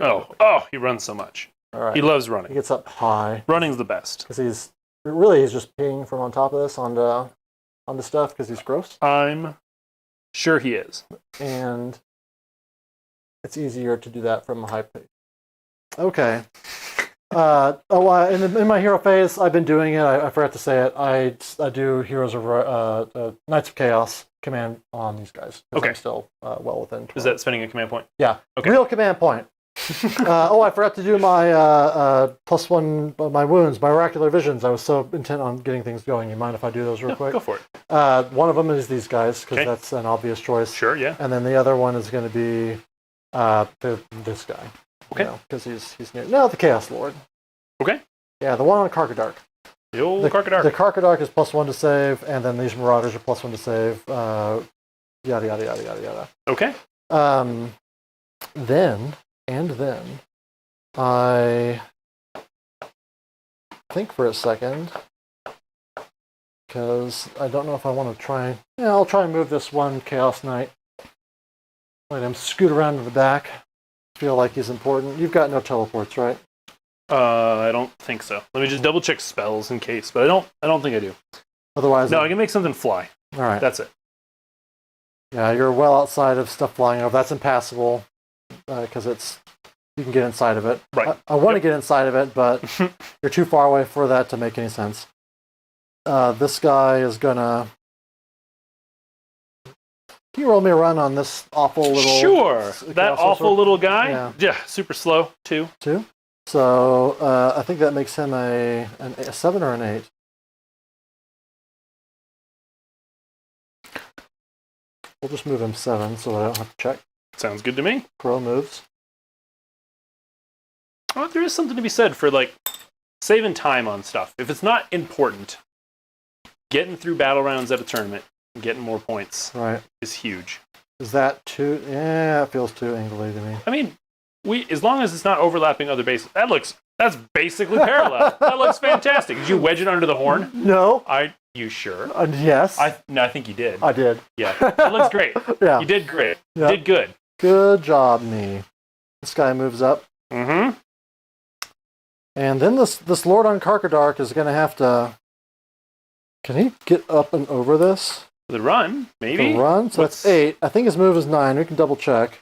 Oh, he runs so much. all right. He loves He running. gets up high Running's the best. because he's just peeing from on top of this onto stuff because he's gross, I'm sure he is. and it's easier to do that from a high pace. Okay. In my hero phase, I've been doing it. I forgot to say it. I do Heroes of Knights of Chaos command on these guys. 'Cause Okay. I'm still well within 12. Is that spending a command point? Yeah. Okay. Real command point. I forgot to do my +1, my wounds, my oracular visions. I was so intent on getting things going. You mind if I do those real Yeah, quick? go for it. One of them is these guys, because Okay. that's an obvious choice. Sure, yeah. And then the other one is going to be this guy. Okay. Because he's near. No, the Chaos Lord. Okay. Yeah, the one on Karkadark. The old Karkadark. The Karkadark is +1 to save, and then these Marauders are +1 to save. Yada, yada, yada, yada, yada. Okay. Then I think for a second because I don't know if I want to try. Yeah, I'll try and move this one Chaos Knight. Let him scoot around to the back. Feel like he's important. You've got no teleports, right? I don't think so. Let me just double check spells in case, but I don't think I do. Otherwise, No, I can make something fly. All right. That's it. Yeah, you're well outside of stuff flying over. That's impassable because you can get inside of it. Right. I want to get inside of it, but you're too far away for that to make any sense. This guy is gonna. Can you roll me a run on this awful little? Sure. That awful little guy. Yeah. Super slow too. 2. So I think that makes him a 7 or an 8. We'll just move him 7 so I don't have to check. Sounds good to me. Pro moves. Oh, there is something to be said for like saving time on stuff. If it's not important, getting through battle rounds at a tournament, and getting more points, right, is huge. Is that too? Yeah, it feels too angly to me. I mean, as long as it's not overlapping other bases, that's basically parallel. That looks fantastic. Did you wedge it under the horn? No. You sure? Yes. I think you did. I did. Yeah. It looks great. Yeah. You did great. Yeah. You did good. Good job, me. This guy moves up. Mm-hmm. And then this Lord on Karkadark is going to have to... Can he get up and over this? The run, maybe? The run? So that's 8. I think his move is 9. We can double check.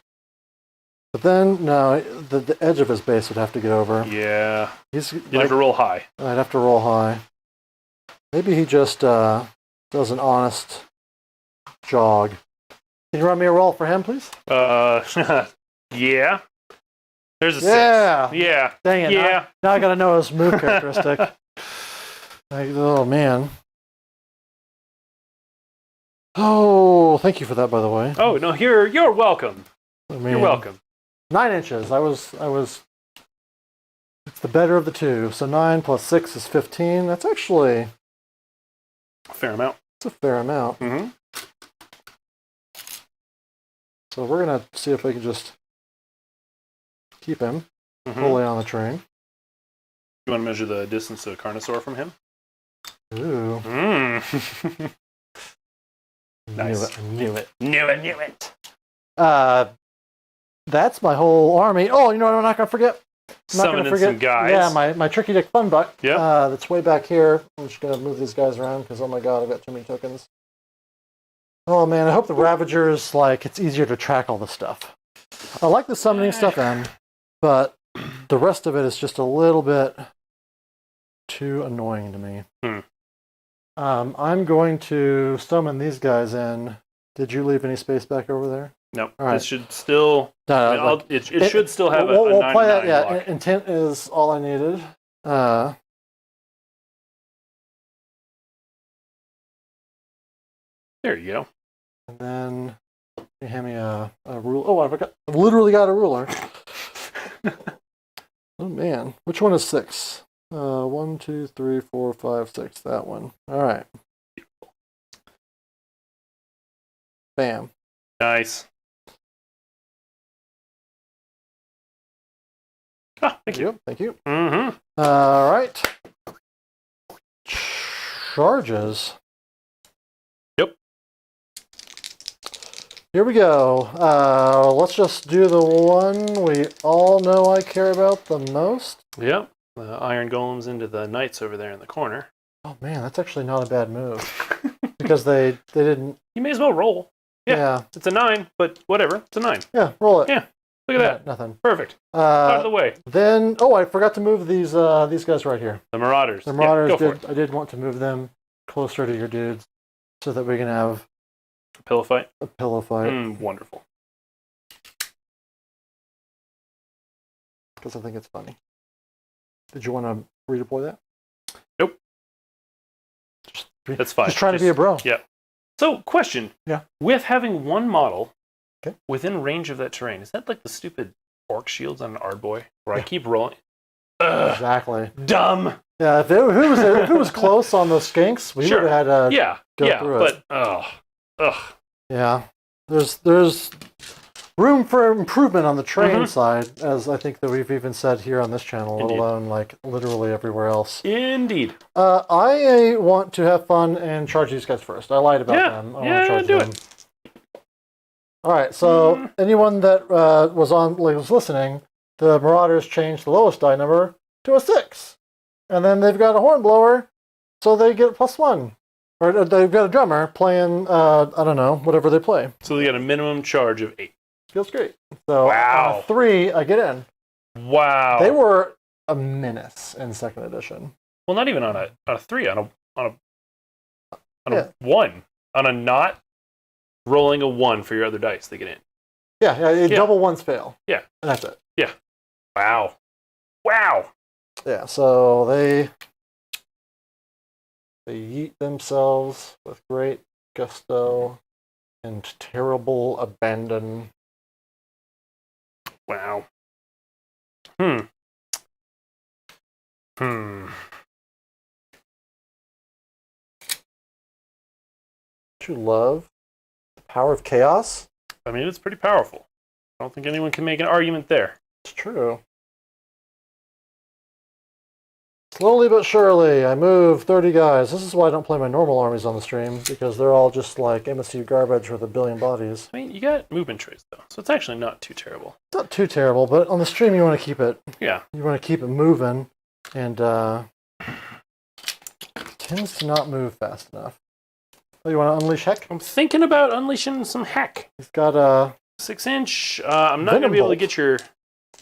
But then, no, the edge of his base would have to get over. Yeah. You'd have to roll high. I'd have to roll high. Maybe he just does an honest jog. Can you run me a roll for him, please? Yeah. There's a 6. Yeah. Yeah. Dang it. Yeah. Now I got to know his move characteristic. Oh, man. Oh, thank you for that, by the way. Oh, no, you're welcome. You're welcome. 9 inches. I was. It's the better of the two. So 9 plus 6 is 15. That's actually A fair amount. it's a fair amount. Mm-hmm. So we're gonna see if we can just keep him Mm-hmm. fully on the train. You want to measure the distance to a Carnosaur from him? Ooh. Mm. Nice. Knew it. Knew it. That's my whole army. Oh, you know what I'm not gonna forget? I'm not gonna Summoning forget. some guys. Yeah, my Tricky Dick Fun Buck. Yeah. That's way back here. I'm just gonna move these guys around because oh my god, I've got too many tokens. Oh man, I hope the Ravagers it's easier to track all this stuff. I like the summoning stuff in, but the rest of it is just a little bit too annoying to me. I'm going to summon these guys in. Did you leave any space back over there? No. All right. This should still. It should still have we'll a 99 play that. Yeah, block. intent is all I needed. There you go. And then you hand me a rule. Oh, I literally got a ruler. Oh man, which one is 6? 1, 2, 3, 4, 5, 6. That one. All right. Bam. Nice. Ah, thank you. Thank you. Mm-hmm. All right. Charges. Yep. Here we go. Let's just do the one we all know I care about the most. Yep. The Iron Golems into the Knights over there in the corner. Oh man, that's actually not a bad move. Because they didn't... You may as well roll. Yeah. It's a 9, but whatever. It's a 9. Yeah, roll it. Yeah. Look at that. Nothing. Perfect. Out of the way. Then, I forgot to move these guys right here. The Marauders. The Marauders, go for it. I did want to move them closer to your dudes so that we can have A pillow fight. a pillow fight. Wonderful. Because I think it's funny. Did you want to redeploy that? Nope. That's fine. Just trying to be a bro. Yeah. So, question. Yeah. With having one model okay. within range of that terrain, is that like the stupid orc shields on an Ardboy where I keep rolling? Ugh, exactly. Dumb. Yeah, if it was close on those skinks, we would have had to go through it. But ugh. Yeah. There's room for improvement on the train side, as I think that we've even said here on this channel, let alone like literally everywhere else. Indeed. I want to have fun and charge these guys first. I lied about them. I want to charge them. All right, so anyone that was listening, the Marauders changed the lowest die number to a 6. And then they've got a hornblower, so they get +1. Or they've got a drummer playing, I don't know, whatever they play. So they got a minimum charge of 8. Feels great. So on a 3, I get in. Wow. They were a menace in 2nd edition. Well, not even on a 3, on a 1. On a not rolling a 1 for your other dice, they get in. Yeah, double ones fail. Yeah. And that's it. Yeah. Wow. Wow. Yeah, so they yeet themselves with great gusto and terrible abandon. Wow. Don't you love the power of chaos? I mean, it's pretty powerful. I don't think anyone can make an argument there. It's true. Slowly but surely, I move 30 guys. This is why I don't play my normal armies on the stream, because they're all just like MSU garbage with a billion bodies. I mean, you got movement trays, though, so it's actually not too terrible. It's not too terrible, but on the stream you want to keep it. Yeah. You want to keep it moving, and tends to not move fast enough. Oh, you want to unleash heck? I'm thinking about unleashing some heck. He's got a 6-inch. I'm not going to be able to get your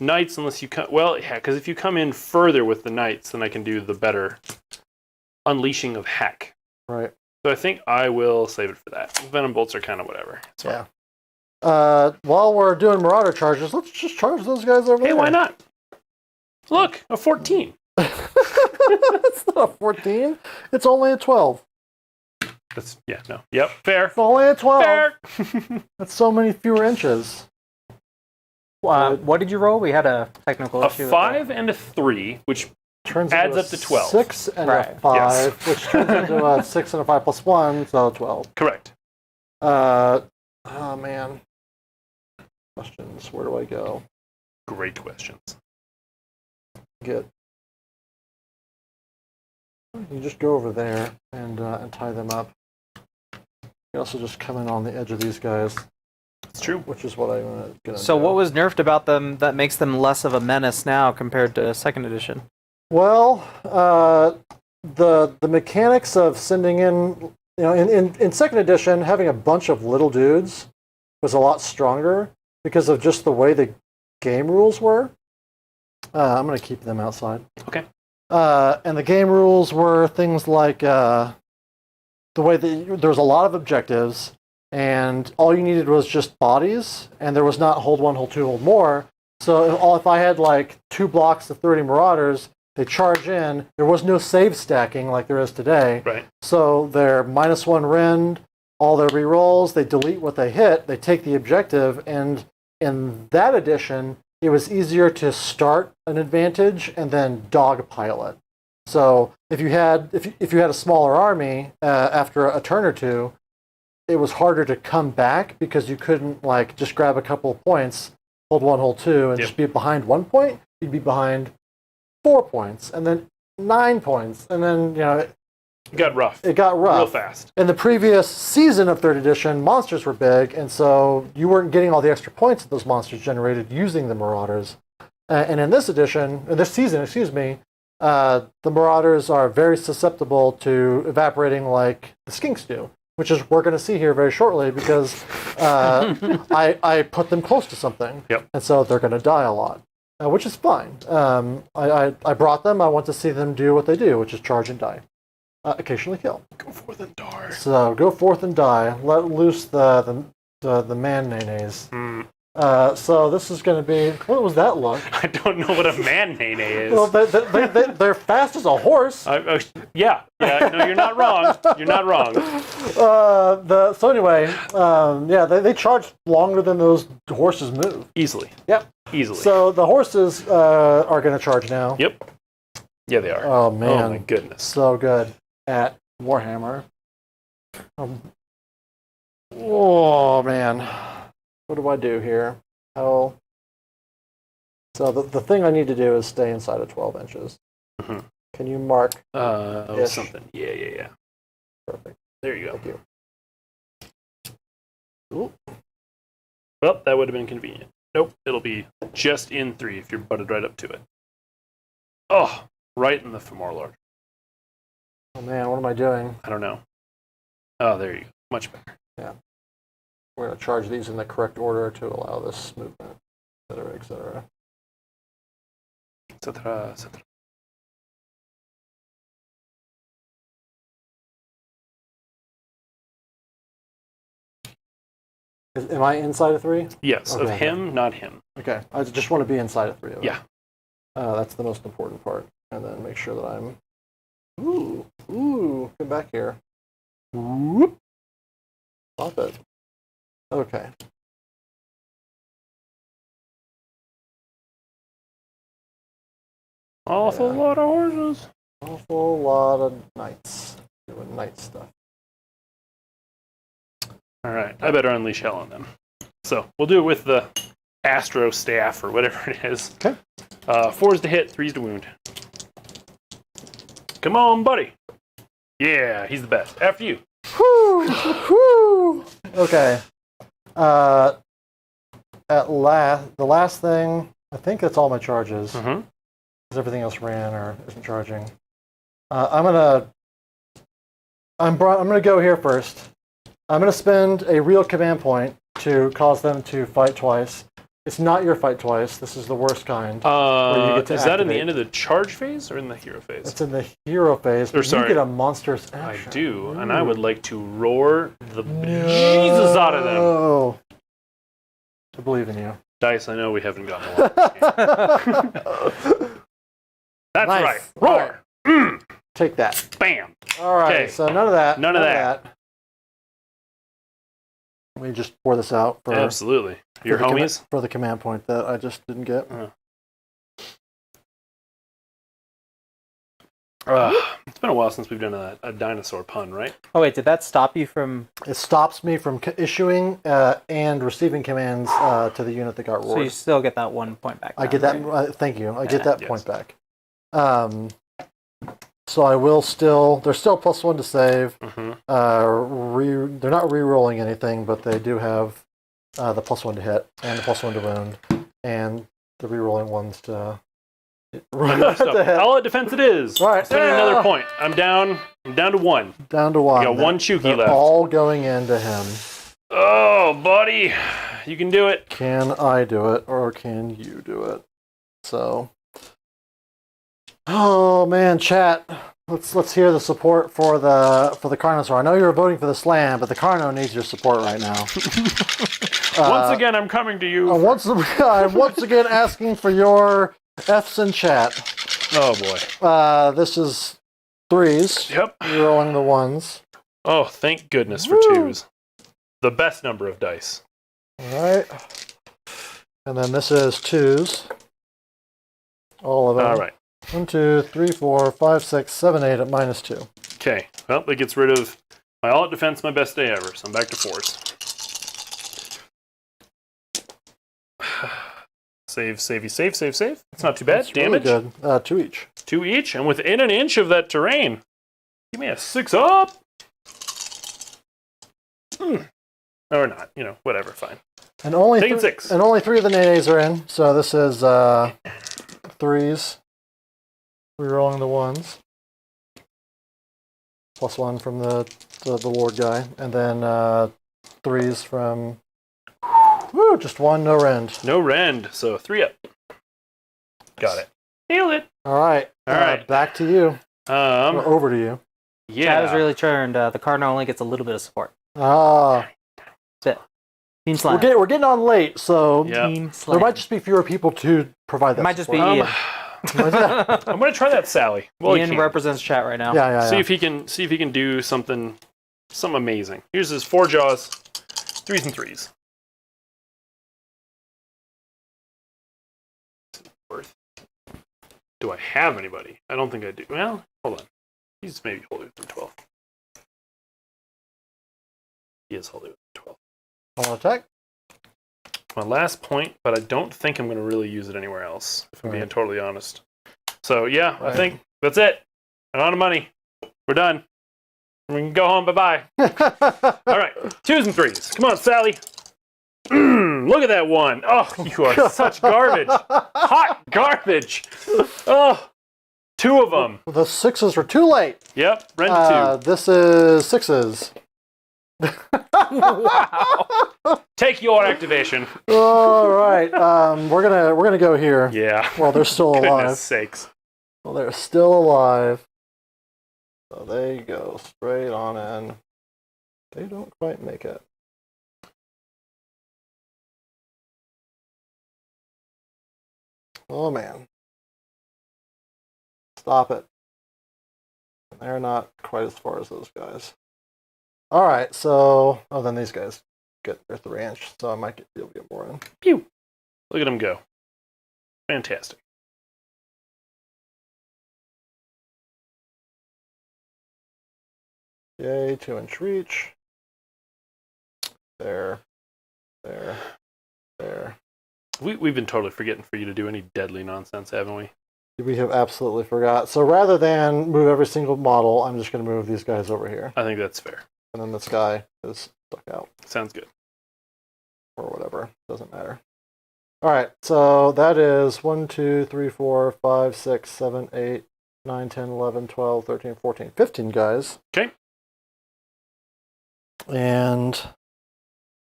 knights unless you come. Well, yeah, because if you come in further with the knights, then I can do the better unleashing of heck. Right. So I think I will save it for that. Venom bolts are kind of whatever. It's fine. While we're doing Marauder charges, let's just charge those guys over there. Hey, why not? Look, a 14. It's not a 14. It's only a 12. That's no. Yep, fair. It's only a 12. Fair. That's so many fewer inches. What did you roll? We had a technical A issue. 5 and a 3, which Turns adds into up to 12. 6 and Right. a 5, Yes. which turns into a 6 and a 5 plus 1, so 12. Correct. Oh man. Questions. Where do I go? Great questions. You just go over there and tie them up. You also just come in on the edge of these guys. It's true. Which is what I'm gonna do. So what was nerfed about them that makes them less of a menace now compared to 2nd edition? Well, the mechanics of sending in, in 2nd edition, having a bunch of little dudes was a lot stronger because of just the way the game rules were. I'm going to keep them outside. Okay. And the game rules were things like the way that there was a lot of objectives, and all you needed was just bodies, and there was not hold 1, hold 2, hold more. So if I had like 2 blocks of 30 Marauders, they charge in. There was no save stacking like there is today. Right. So they're -1 rend, all their rerolls, they delete what they hit, they take the objective, and in that edition, it was easier to start an advantage and then dogpile it. So if you had a smaller army after a turn or two, it was harder to come back because you couldn't like just grab a couple of points, hold 1, hold 2, and just be behind 1 point. You'd be behind 4 points, and then 9 points, and then It got rough. It got rough real fast. In the previous season of 3rd edition, monsters were big, and so you weren't getting all the extra points that those monsters generated using the Marauders. And in this season, the Marauders are very susceptible to evaporating like the skinks do, which is we're going to see here very shortly because I put them close to something, and so they're going to die a lot, which is fine. I brought them. I want to see them do what they do, which is charge and die. Occasionally kill. Go forth and die. So go forth and die. Let loose the man nays. So this is going to be. What was that look? I don't know what a man nene is. Well, they're fast as a horse. Yeah. No, you're not wrong. You're not wrong. So anyway, they charge longer than those horses move. Easily. Yep. Easily. So the horses are going to charge now. Yep. Yeah, they are. Oh man. Oh my goodness. So good at Warhammer. Oh man. What do I do here? hell? So the thing I need to do is stay inside of 12 inches. Mm-hmm. Can you mark? Something. Yeah. Perfect. There you go. Thank you. Ooh. Well, that would have been convenient. Nope, it'll be just in 3 if you're butted right up to it. Oh, right in the femoral artery. Oh man, what am I doing? I don't know. Oh, there you go. Much better. Yeah. We're going to charge these in the correct order to allow this movement, et cetera, et cetera. Et cetera, et cetera. Am I inside of 3? Yes, Okay. of him, not him. Okay, I just want to be inside of 3 of them. Yeah. That's the most important part. And then make sure that I'm... Ooh, come back here. Whoop. Stop it. Okay. Awful lot of horses. Awful lot of knights doing knight stuff. All right, I better unleash hell on them. So we'll do it with the Astro Staff or whatever it is. Okay. 4s to hit, 3s to wound. Come on, buddy. Yeah, he's the best. After you. Whew. Okay. The last thing, I think that's all my charges. Mm-hmm. Because everything else ran or isn't charging. I'm gonna go here first. I'm gonna spend a real command point to cause them to fight twice. It's not your fight twice. This is the worst kind. Where you get to Is that in the activate. end of the charge phase or in the hero phase? It's in the hero phase. But sorry. you get a monstrous I action. do, and I would like to roar the Jesus out of them. Oh, I believe in you. Dice, I know we haven't gotten a lot. That's Nice. right. Roar. Mm. Take that. Bam. All right. Okay. So none of that. None of that. Let me just pour this out for Absolutely. Your the homies? for the command point that I just didn't get. It's been a while since we've done a dinosaur pun, right? Oh wait, did that stop you from? It stops me from issuing and receiving commands to the unit that got roared. So you still get that 1 point back. I get that. Thank you. I get that Yes. point back. So I will still. They're still +1 to save. Mm-hmm. They're not re-rolling anything, but they do have the +1 to hit and the +1 to wound, and the re-rolling ones to. All at defense it is. All right. Spending another point. I'm down to 1. Down to 1. You got 1 Chuki They're left. all going into him. Oh, buddy. You can do it. Can I do it, or can you do it? So. Oh man, chat. Let's hear the support for the Carnosaur. I know you're voting for the Slam, but the Carno needs your support right now. Once again, I'm coming to you. I'm once again asking for your F's in chat. Oh boy. This is 3s. Yep. You're rolling the 1s. Oh, thank goodness for Woo. 2s. The best number of dice. All right. And then this is 2s. All of them. All right. 1, 2, 3, 4, 5, 6, 7, 8 at -2. Okay. Well, that gets rid of my all at defense, my best day ever. So I'm back to 4s. Save. It's not too bad. That's really Damage. good. 2 each. 2 each, and within an inch of that terrain. Give me a 6 up. Or not. Whatever. Fine. And only Taking 6. And only 3 of the nays are in. So this is 3s. Rerolling the 1s. +1 from the ward guy, and then 3s from. Woo! Just 1, no rend. No rend, so 3 up. Got it. Nailed it. All right. All right. Back to you. Or over to you. Yeah. That was really turned. The Cardinal only gets a little bit of support. Ah. That's it. Team Slam. We're getting on late, so Yeah. Team Slam. there might just be fewer people to provide that. It might just be support. Ian. I'm gonna try that Sally. Well, he Ian can't. represents chat right now. Yeah. See if he can do something amazing. Here's his 4 jaws, 3s and 3s. Worth. Do I have anybody? I don't think I do. Well, hold on. He's maybe holding through 12. He is holding through 12. All attack. It's my last point, but I don't think I'm going to really use it anywhere else, if I'm being Right. totally honest. So, yeah, I Right. think that's it. Amount of money. We're done. We can go home. Bye-bye. All right. 2s and 3s. Come on, Sally. Look at that one. Oh, you are such garbage. Hot garbage. Oh, 2 of them. The 6s are too late. Yep, rent 2. This is 6s. Wow. Take your activation. All right. We're gonna go here. Yeah. Well, they're still Goodness alive. sakes. Well, they're still alive. So they go straight on in. They don't quite make it. Oh man. Stop it. They're not quite as far as those guys. All right, so then these guys get their 3-inch, so I might be able to get more in. Pew. Look at him go. Fantastic. Yay, 2-inch reach. There. We've been totally forgetting for you to do any deadly nonsense, haven't we? We have absolutely forgot. So rather than move every single model, I'm just going to move these guys over here. I think that's fair. And then this guy is stuck out. Sounds good. Or whatever. Doesn't matter. All right, so that is 1, 2, 3, 4, 5, 6, 7, 8, 9, 10, 11, 12, 13, 14, 15 guys. Okay. And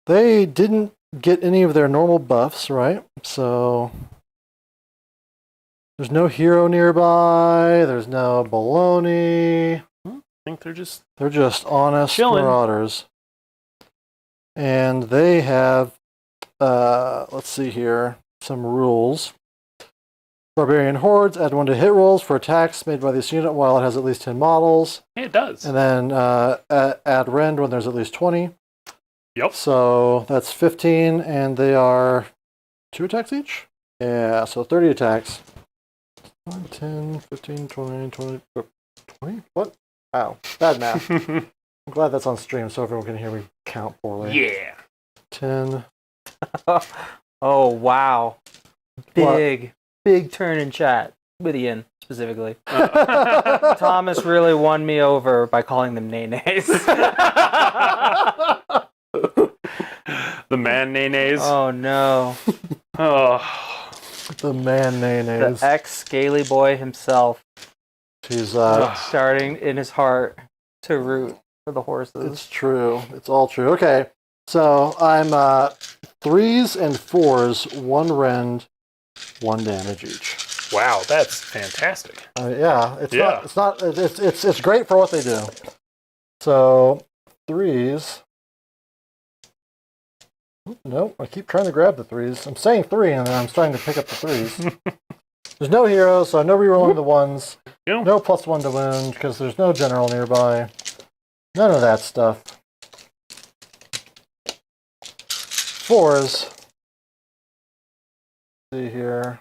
they didn't get any of their normal buffs, right? So there's no hero nearby. There's no baloney. I think they're just honest chilling. marauders. And they have, let's see here, some rules. Barbarian hordes add 1 to hit rolls for attacks made by this unit while it has at least 10 models. Yeah, it does. And then add rend when there's at least 20. Yep. So that's 15, and they are 2 attacks each? Yeah, so 30 attacks. 9, 10, 15, 20, 20. What? Wow, bad math. I'm glad that's on stream so everyone can hear me count poorly. Yeah. 10. Oh, wow. Big turn in chat. With Ian, specifically. Thomas really won me over by calling them nays. The man nays. Oh, no. Oh. The man nays. The ex-scaly boy himself. He's starting in his heart to root for the horses. It's true. It's all true. Okay, so I'm 3s and 4s, 1 rend, 1 damage each. Wow, that's fantastic. Yeah, it's great for what they do. So 3s. Nope, I keep trying to grab the 3s. I'm saying 3, and then I'm starting to pick up the 3s. There's no heroes, so no rerolling the 1s. No +1 to wound, because there's no general nearby. None of that stuff. 4s. See here.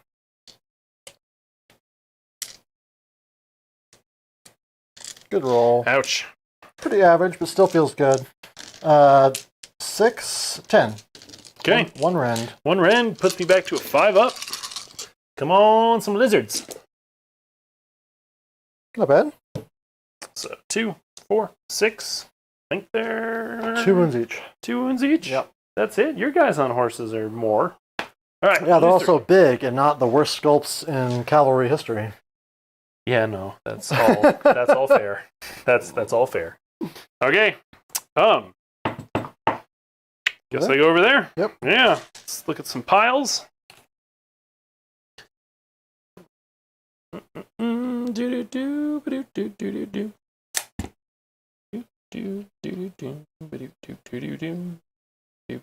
Good roll. Ouch. Pretty average, but still feels good. 6, 10. Okay. 1 rend. 1 rend puts me back to a 5 up. Come on, some lizards. Not bad. So 2, 4, 6. I think they're 2 wounds each. 2 wounds each? Yep. That's it. Your guys on horses are more. All right. Yeah, they're also big and not the worst sculpts in cavalry history. Yeah, no, that's all fair. That's all fair. Okay. Guess I go over there. Yep. Yeah. Let's look at some piles.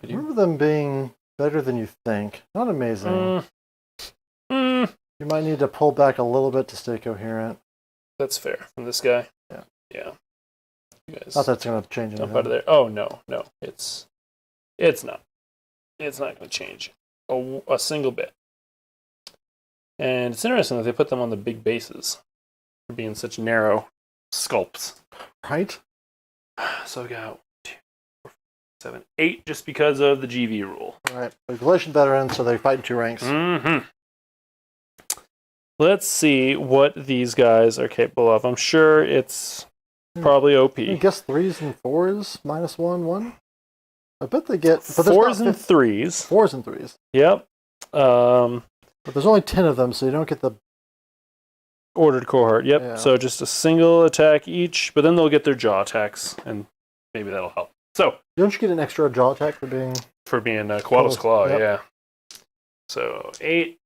Remember them being better than you think. Not amazing. You might need to pull back a little bit to stay coherent. That's fair from this guy. Yeah. Yeah. You guys Not that's going to change anything. jump out of there. Oh no. It's not. It's not going to change a single bit. And it's interesting that they put them on the big bases for being such narrow sculpts. Right? So I got 7, 8, just because of the GV rule. All right. They're Galatian veterans, so they fight in 2 ranks. Mm-hmm. Let's see what these guys are capable of. I'm sure it's probably OP. I guess 3s and 4s, -1, 1. I bet they get... But 4s and 3s. 4s and 3s. Yep. But there's only 10 of them, so you don't get the... Ordered cohort, yep. Yeah. So just a single attack each, but then they'll get their jaw attacks, and maybe that'll help. So, Don't you get an extra jaw attack for being... Quaddle's Claw, Yep. yeah. So, 8.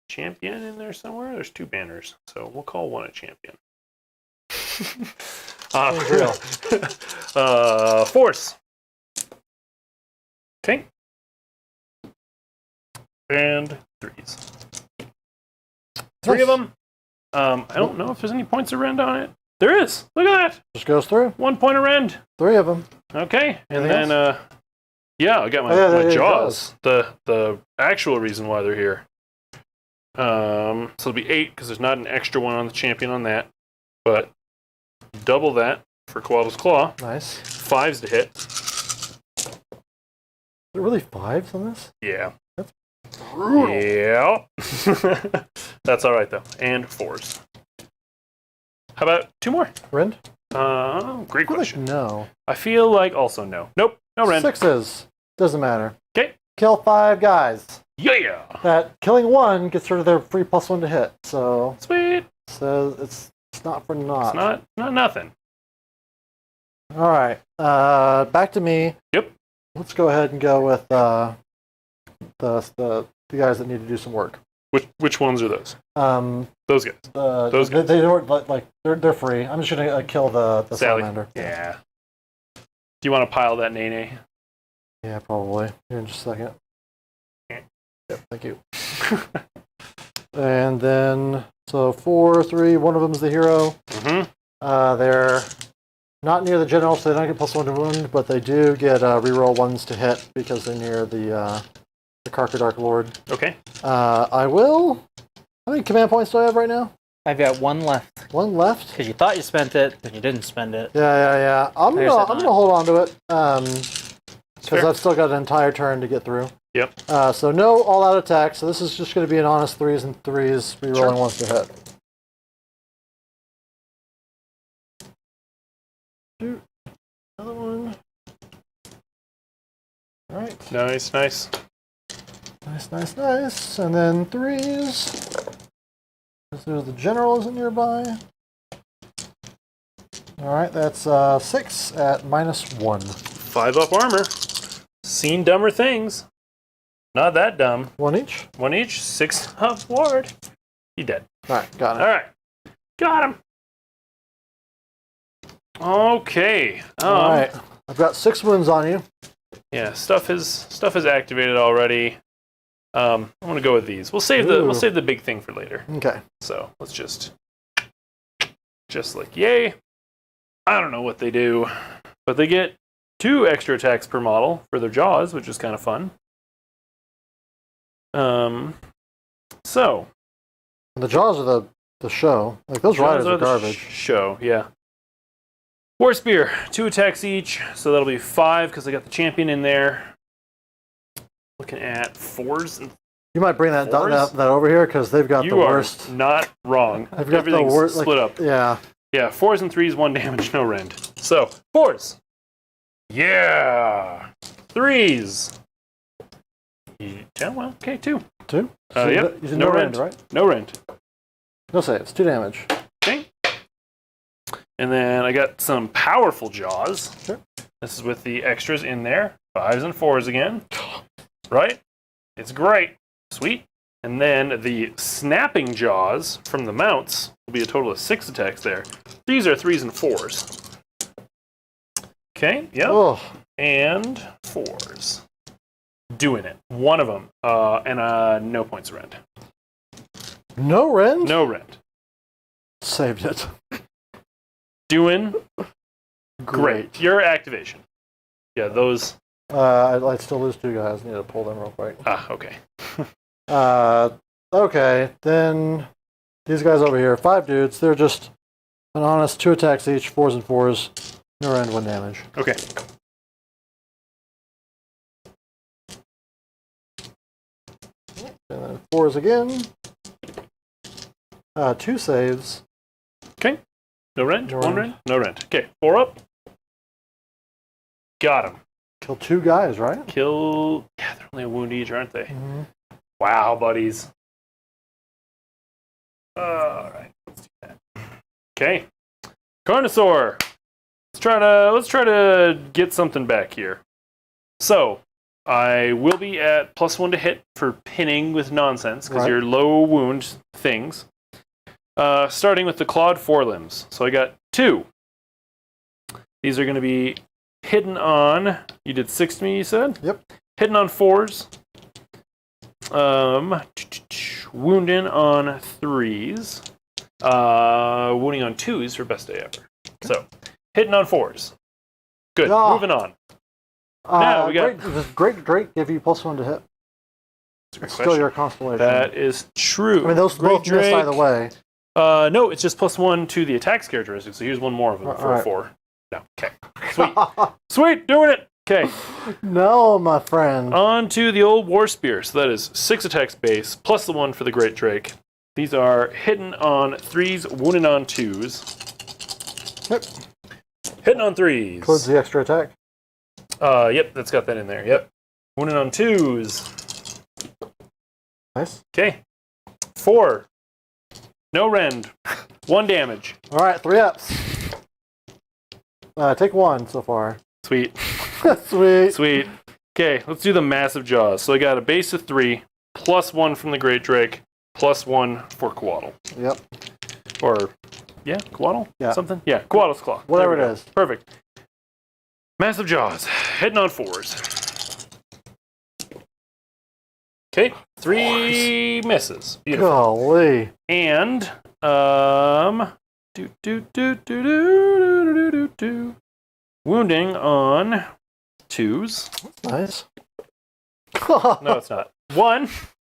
Champion in there somewhere? There's 2 banners, so we'll call one a champion. Force. Okay. And 3s. 3 of them. I don't know if there's any points of rend on it. There is. Look at that. Just goes through. 1 point of rend. 3 of them. Okay. And Anything then, yeah, I got my, Yeah, my it jaws. The actual reason why they're here. So it'll be 8 because there's not an extra one on the champion on that. But double that for Quaddle's Claw. Nice. 5s to hit. Is there really 5s on this? Yeah. That's brutal. Yeah. That's all right though. And 4s. How about 2 more? Rend? Great I feel like question. no. I feel like also no. Nope. No rend. 6s. Doesn't matter. Okay. Kill 5 guys. Yeah. That killing 1 gets rid of their free +1 to hit. So Sweet. it's not for naught. It's not nothing. All right. Back to me. Yep. Let's go ahead and go with the guys that need to do some work. Which ones are those? Those guys. Those guys. They don't like they're free. I'm just gonna kill the Sally. salamander. Yeah. Do you want to pile that Nene? Yeah, probably. Here in just a second. Yep, thank you. And then, so 4, 3, one of them's the hero. Mm-hmm. They're not near the general, so they don't get +1 to wound, but they do get reroll 1s to hit because they're near the Karkadark Lord. Okay. I will... How many command points do I have right now? I've got 1 left. 1 left? Because you thought you spent it, then you didn't spend it. Yeah. I'm gonna hold on to it. Because fair. I've still got an entire turn to get through. Yep. So no all-out attack. So this is just going to be an honest 3s and 3s, rerolling 1s to hit. Shoot. Another one. All right. Nice. Nice. And then 3s. There's the general isn't nearby. All right, that's 6 at -1. 5 up armor. Seen dumber things. Not that dumb. 1 each. 1 each. 6 up ward. He dead. All right, got it. All right. Got him. Okay. All right, I've got 6 wounds on you. Yeah, stuff is activated already. I'm gonna go with these. We'll save the big thing for later. Okay. So let's just like yay. I don't know what they do, but they get 2 extra attacks per model for their jaws, which is kind of fun. So And the jaws are the show. Like those riders are garbage. Show, yeah. War Spear, 2 attacks each, so that'll be 5 because I got the champion in there. Looking at 4s and You might bring that 4s? that over here because they've got you the worst. are not wrong. I've got the Everything's worst. split up. Yeah. Yeah, 4s and 3s, 1 damage, no rend. So 4s. Yeah. 3s. Yeah, well, okay, 2. 2. So Yep. you did No no rend. rend, right? No rend. No saves. 2 damage. Okay. And then I got some powerful jaws. Sure. This is with the extras in there. 5s and 4s again. Right? It's great. Sweet. And then the snapping jaws from the mounts will be a total of 6 attacks there. These are 3s and 4s. Okay, yep. Oh. And 4s. Doing it. 1 of them. And no points of rend. No rend? No rend. Saved it. Doing great. Your activation. Yeah, those. I'd still lose 2 guys. Need to pull them real quick. Okay. Okay, then these guys over here, 5 dudes. They're just an honest 2 attacks each, 4s and 4s. No rend, 1 damage. Okay. And then 4s again. 2 saves. Okay. No rend? No One rend. rend? No rend. Okay, 4 up. Got him. Kill 2 guys, right? Kill... Yeah, they're only a wound each, aren't they? Mm-hmm. Wow, buddies. Alright, let's do that. Okay. Carnosaur! Let's try to get something back here. So, I will be at +1 to hit for pinning with nonsense, because you're low wound things. Starting with the clawed forelimbs. So I got 2. These are going to be hidden on... You did 6 to me, you said? Yep. Hidden on 4s. Wounding on 3s. Wounding on 2s for best day ever. Okay. So, hitting on 4s. Good. Moving on. Now we got... Does Great Drake give you +1 to hit? It's still your constellation. That is true. I mean, those both miss either way. No, it's just +1 to the attack's characteristics, so here's one more of them for a 4. No. Okay. Sweet. Sweet, doing it! Okay. No, my friend. On to the old War Spear. So that is 6 attacks base, plus the 1 for the Great Drake. These are hitting on 3s, wounding on 2s. Yep. Hitting on 3s. Includes the extra attack. Yep, that's got that in there. Yep. Wounding on 2s. Nice. Okay. 4. No rend. 1 damage. All right, 3 ups. Take 1 so far. Sweet. Sweet. Sweet. Okay, let's do the massive jaws. So I got a base of 3, plus 1 from the Great Drake, plus 1 for Coatl. Yep. Or, yeah, Coatl? Yeah. Something? Yeah, Coatl's Claw. Whatever it is. Perfect. Massive jaws. Hitting on 4s. Okay, 3 misses. Beautiful. Golly. And, wounding on 2s. Nice. No, it's not. 1.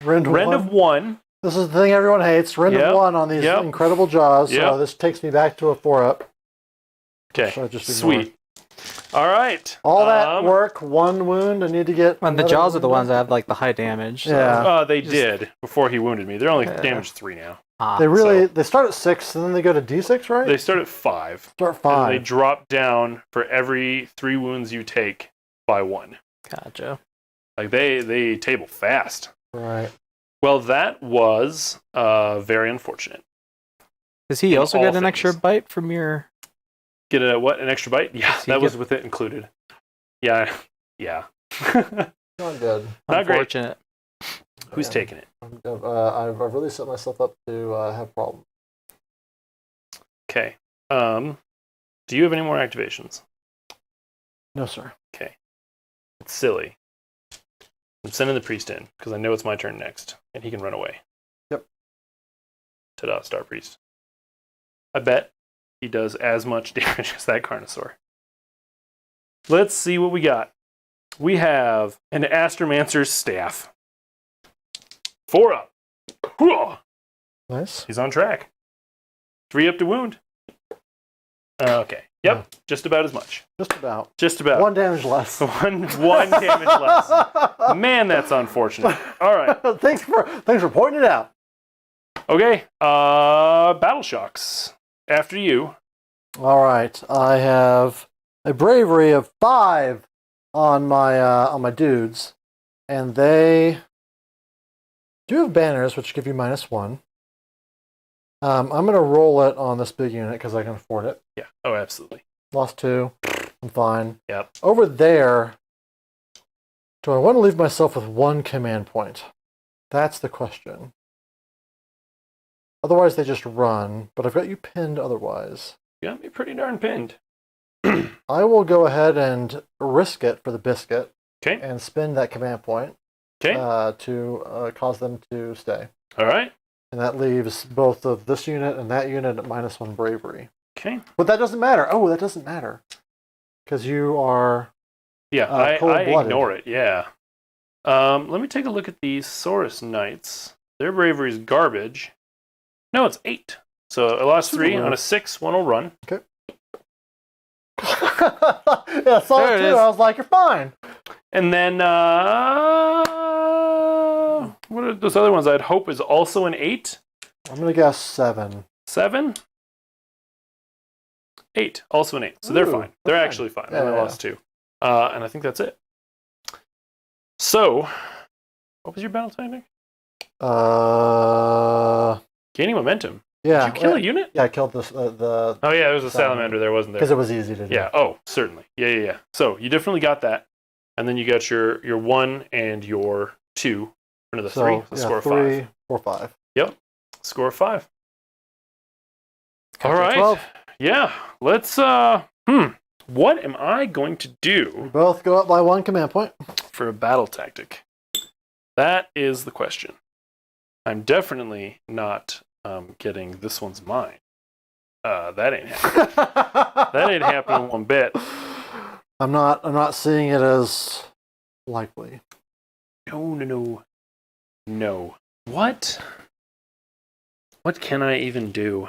Rend of 1. This is the thing everyone hates. Rend of 1 on these incredible jaws. So this takes me back to a 4-up. Okay. Sweet. All right. All that work, 1 wound. I need to get. And the jaws are the ones that have like the high damage. So. Yeah. They did before he wounded me. They're only damage 3 now. They start at 6 and then they go to D6, right? They start at 5. Start 5. And they drop down for every 3 wounds you take by 1. Gotcha. Like they table fast. Right. Well, that was very unfortunate. Does he also get an extra bite from your? Get an extra bite? Yeah, that was with it included. Yeah. Not good. Not Unfortunate. great. Who's taking it? I've really set myself up to have problems. Okay. Do you have any more activations? No, sir. Okay. It's silly. I'm sending the priest in, because I know it's my turn next, and he can run away. Yep. Ta-da, Star Priest. I bet he does as much damage as that Carnosaur. Let's see what we got. We have an Astromancer's Staff. 4 up. Nice. He's on track. 3 up to wound. Okay. Yep. Just about as much. Just about. 1 damage less. One damage less. Man, that's unfortunate. All right. Thanks for pointing it out. Okay. Battle Shocks. After you. All right. I have a bravery of 5 on my dudes, and they do have banners, which give you -1. I'm going to roll it on this big unit because I can afford it. Yeah. Oh, absolutely. Lost 2. I'm fine. Yep. Over there, do I want to leave myself with 1 command point? That's the question. Otherwise, they just run, but I've got you pinned otherwise. You got me pretty darn pinned. I will go ahead and risk it for the biscuit. Okay. And spend that command point. Okay. To cause them to stay. All right. And that leaves both of this unit and that unit at -1 bravery. Okay. But that doesn't matter. Oh, that doesn't matter. Because you are... Yeah, I ignore it, yeah. Let me take a look at these Saurus Knights. Their bravery is garbage. No, it's 8. So I lost 3 on a 6. 1 will run. Okay. Yeah, I saw it too. I was like, you're fine. And then What are those other ones? I'd hope is also an 8. I'm gonna guess 7. 7. 8. Also an 8. So they're Ooh, fine. They're okay. actually fine. Yeah, I lost 2. And I think that's it. So, what was your battle tactic? Gaining momentum. Yeah. Did you kill a unit? Yeah, I killed the. Oh yeah, there was a salamander there, wasn't there? Because it was easy to do. Yeah. Oh, certainly. Yeah. So you definitely got that, and then you got your 1 and your 2 for another 3. So score 3, 5. 4, 5. Yep. Score 5. All Okay, right. 12. Yeah. Let's. What am I going to We do both go up by 1 command point. for a battle tactic? That is the question. I'm definitely not getting this one's mine. That ain't happening. That ain't happening one bit. I'm not seeing it as likely. No. What can I even do?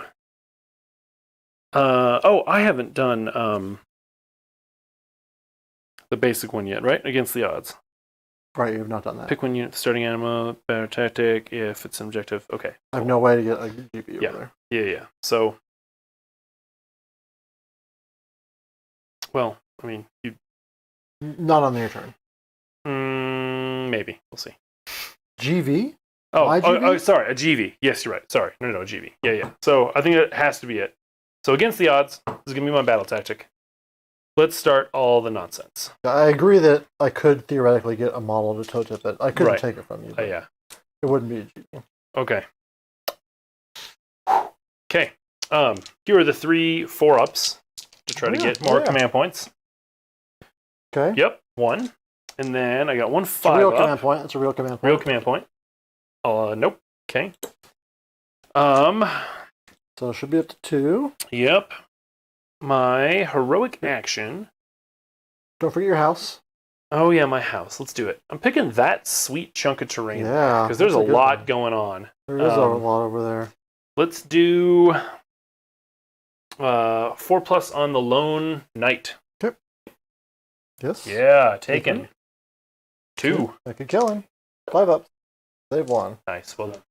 I haven't done the basic one yet, right? Against the odds. Right, you have not done that. Pick one unit, starting animal, battle tactic, if it's an objective. Okay. I have no way to get a GP over there. Yeah. So, well, I mean, Not on your turn. maybe. We'll see. GV? Oh, My GV? Sorry, a GV. Yes, you're right. Sorry. No, a GV. Yeah. So I think that has to be it. So against the odds, this is going to be my battle tactic. Let's start all the nonsense. I agree that I could theoretically get a model to toe tip it. I couldn't Right. take it from you. but Yeah. It wouldn't be a GV. Okay. Here are the 3 4-ups to try to get more command points. Okay. Yep, 1. And then I got 1 It's a real 5-up. command point. It's a real command point. Real command point. Nope. Okay. So it should be up to 2. Yep. My heroic action. Don't forget your house. Oh yeah, my house. Let's do it. I'm picking that sweet chunk of terrain. Yeah. Because there's a that's good lot one. going on. There is a lot over there. Let's do 4+ on the lone knight. Yes. Yeah, taken. 2. I could kill him. 5 up. Save 1. Nice. Well done.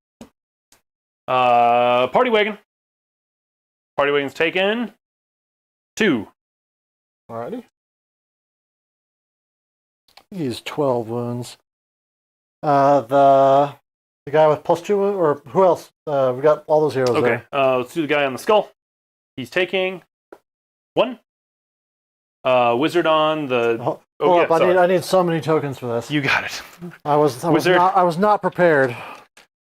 Party wagon. Party wagon's taken. 2. Alrighty. He's 12 wounds. The guy with +2 or who else? We got all those heroes Okay. there. Let's do the guy on the skull. He's taking 1. Wizard on the. Hold up, sorry. I need so many tokens for this. You got it. I was Wizard. not prepared.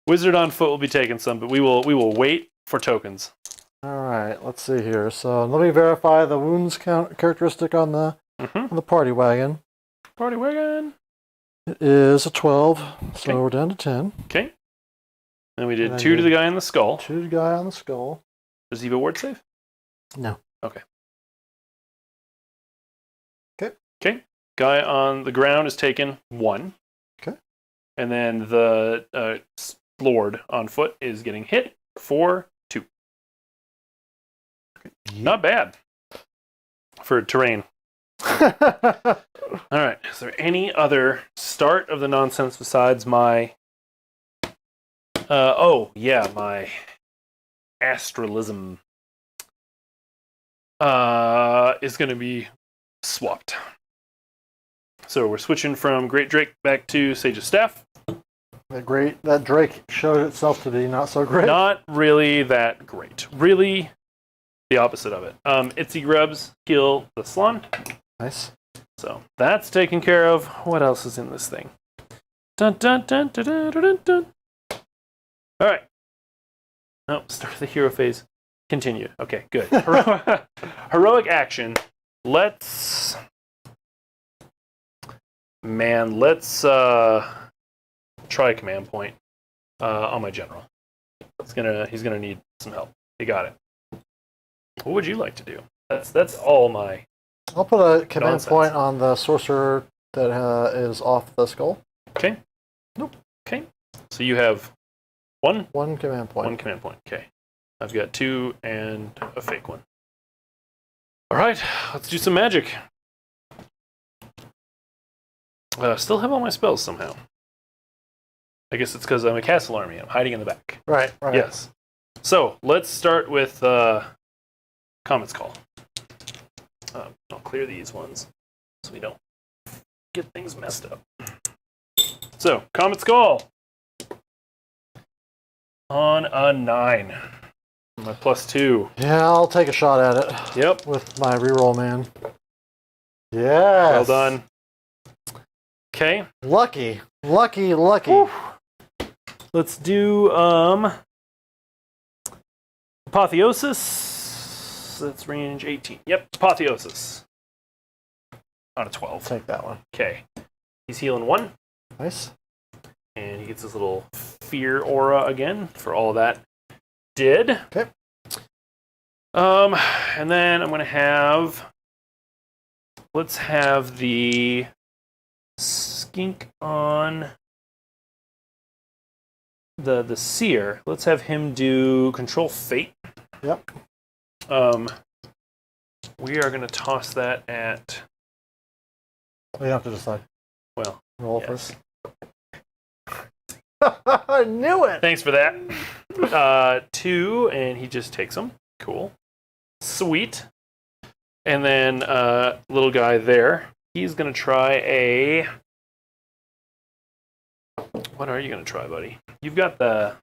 Wizard on foot will be taking some, but we will wait for tokens. All right, let's see here. So let me verify the wounds count characteristic on the party wagon. Party wagon. It is a 12, so Okay. we're down to 10. Okay. And we did And I 2 to did the guy on the skull. 2 to the guy on the skull. Does he have a ward save? No. Okay. Okay. Okay. Guy on the ground is taken 1. Okay. And then the lord on foot is getting hit for 2. Not bad for terrain. All right. Is there any other start of the nonsense besides my? My astralism is going to be swapped. So we're switching from Great Drake back to Sage of Staff. That Drake showed itself to be not so great. Not really that great. Really the opposite of it. Itsy Grubs kill the Slun. Nice. So that's taken care of. What else is in this thing? Dun dun dun dun dun dun dun. All right. Oh, start the hero phase. Continue. Okay, good. Heroic action. Let's try command point on my general. He's gonna need some help. You got it. What would you like to do? That's all my. I'll put a command Nonsense. point on the sorcerer that is off the skull. Okay. Nope. Okay. So you have 1. 1 command point. 1 command point. Okay. I've got 2 and a fake one. All right. Let's do some magic. Still have all my spells somehow. I guess it's because I'm a castle army. I'm hiding in the back. Right. Yes. So let's start with Comet's Call. I'll clear these ones so we don't get things messed up. So, Comet's Call. On a 9. My +2. Yeah, I'll take a shot at it. Yep. With my reroll, man. Yes. Well done. Okay. Lucky. Whew. Let's do Apotheosis. That's range 18. Yep, Apotheosis. On a 12. Take that one. Okay. He's healing 1. Nice. And he gets his little fear aura again for all that did. Okay. And then I'm going to have... Let's have the skink on the seer. Let's have him do Control Fate. Yep. We are going to toss that at... We have to decide. Well, Roll yes. first. I knew it! Thanks for that. 2, and he just takes them. Cool. Sweet. And then little guy there, he's going to try a... What are you going to try, buddy? You've got the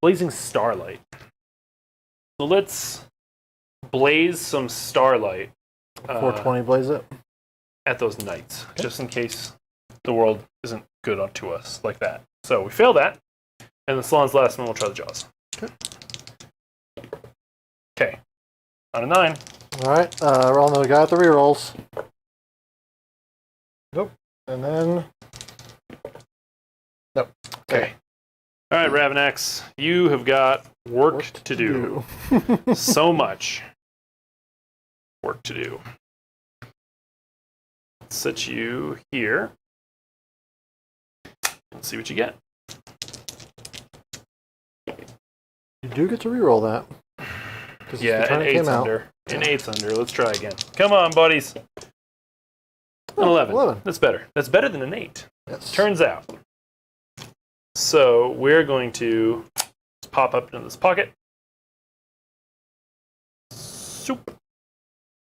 Blazing Starlight. So let's blaze some starlight 420 blaze it. at those knights, just in case the world isn't good to us like that. So we fail that, and the Salon's last one, we'll try the Jaws. Okay. On a 9. Alright, rolling the guy with the rerolls. Nope. And then... Nope. Okay. All right, Ravenax, you have got work to do. So much work to do. Let's set you here. Let's see what you get. You do get to reroll that. Yeah, an 8's under. An 8's under. Let's try again. Come on, buddies. An 11. That's better. That's better than an 8. Yes. Turns out. So we're going to pop up into this pocket. Soup.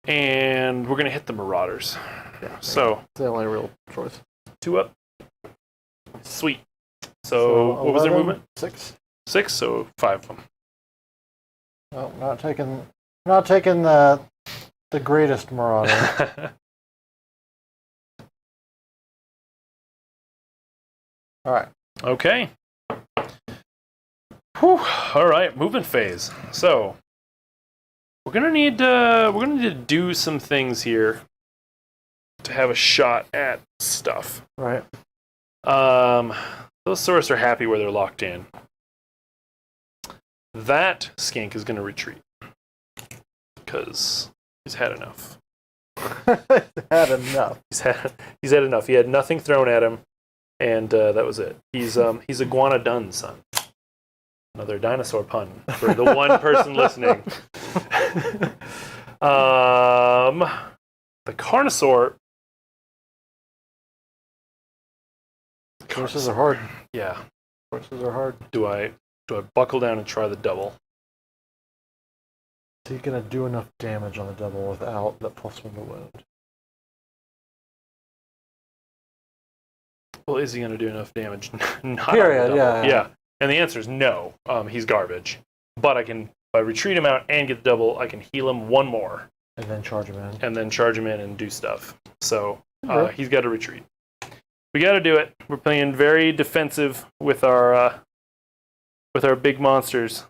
And we're going to hit the Marauders. Yeah, so it's the only real choice. 2 up. Sweet. So what was their 11, movement? 6. 6, so 5 of them. Oh, not taking the greatest Marauder. All right. Okay. Whew. All right, movement phase. So we're gonna need to do some things here to have a shot at stuff. Right. Those Saurus are happy where they're locked in. That skink is gonna retreat because he's had enough. Had enough. He's had enough. He had nothing thrown at him. And that was it. He's Iguanodon's son. Another dinosaur pun for the one person listening. The Carnosaur. Horses are hard. Yeah. Horses are hard. Do I buckle down and try the double? So you're gonna do enough damage on the double without that +1 to wound. Well, is he going to do enough damage? Not Period. on the double. Yeah. Yeah. And the answer is no. He's garbage. But I can, if I retreat him out and get the double, I can heal him 1 more. And then charge him in. And then charge him in and do stuff. So Okay. he's got to retreat. We got to do it. We're playing very defensive with our big monsters.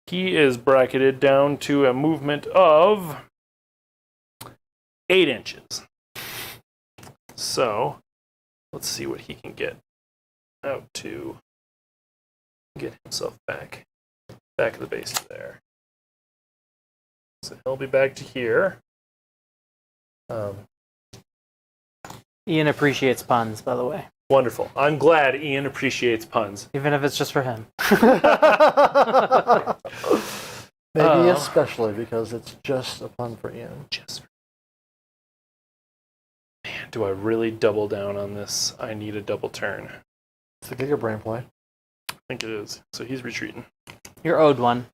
He is bracketed down to a movement of 8 inches. So let's see what he can get out to get himself back of the base there. So he'll be back to here. Ian appreciates puns, by the way. Wonderful. I'm glad Ian appreciates puns. Even if it's just for him. Maybe especially because it's just a pun for Ian. Man, Do I really double down on this? I need a double turn. It's a Giga Brain play. I think it is. So he's retreating. You're owed one.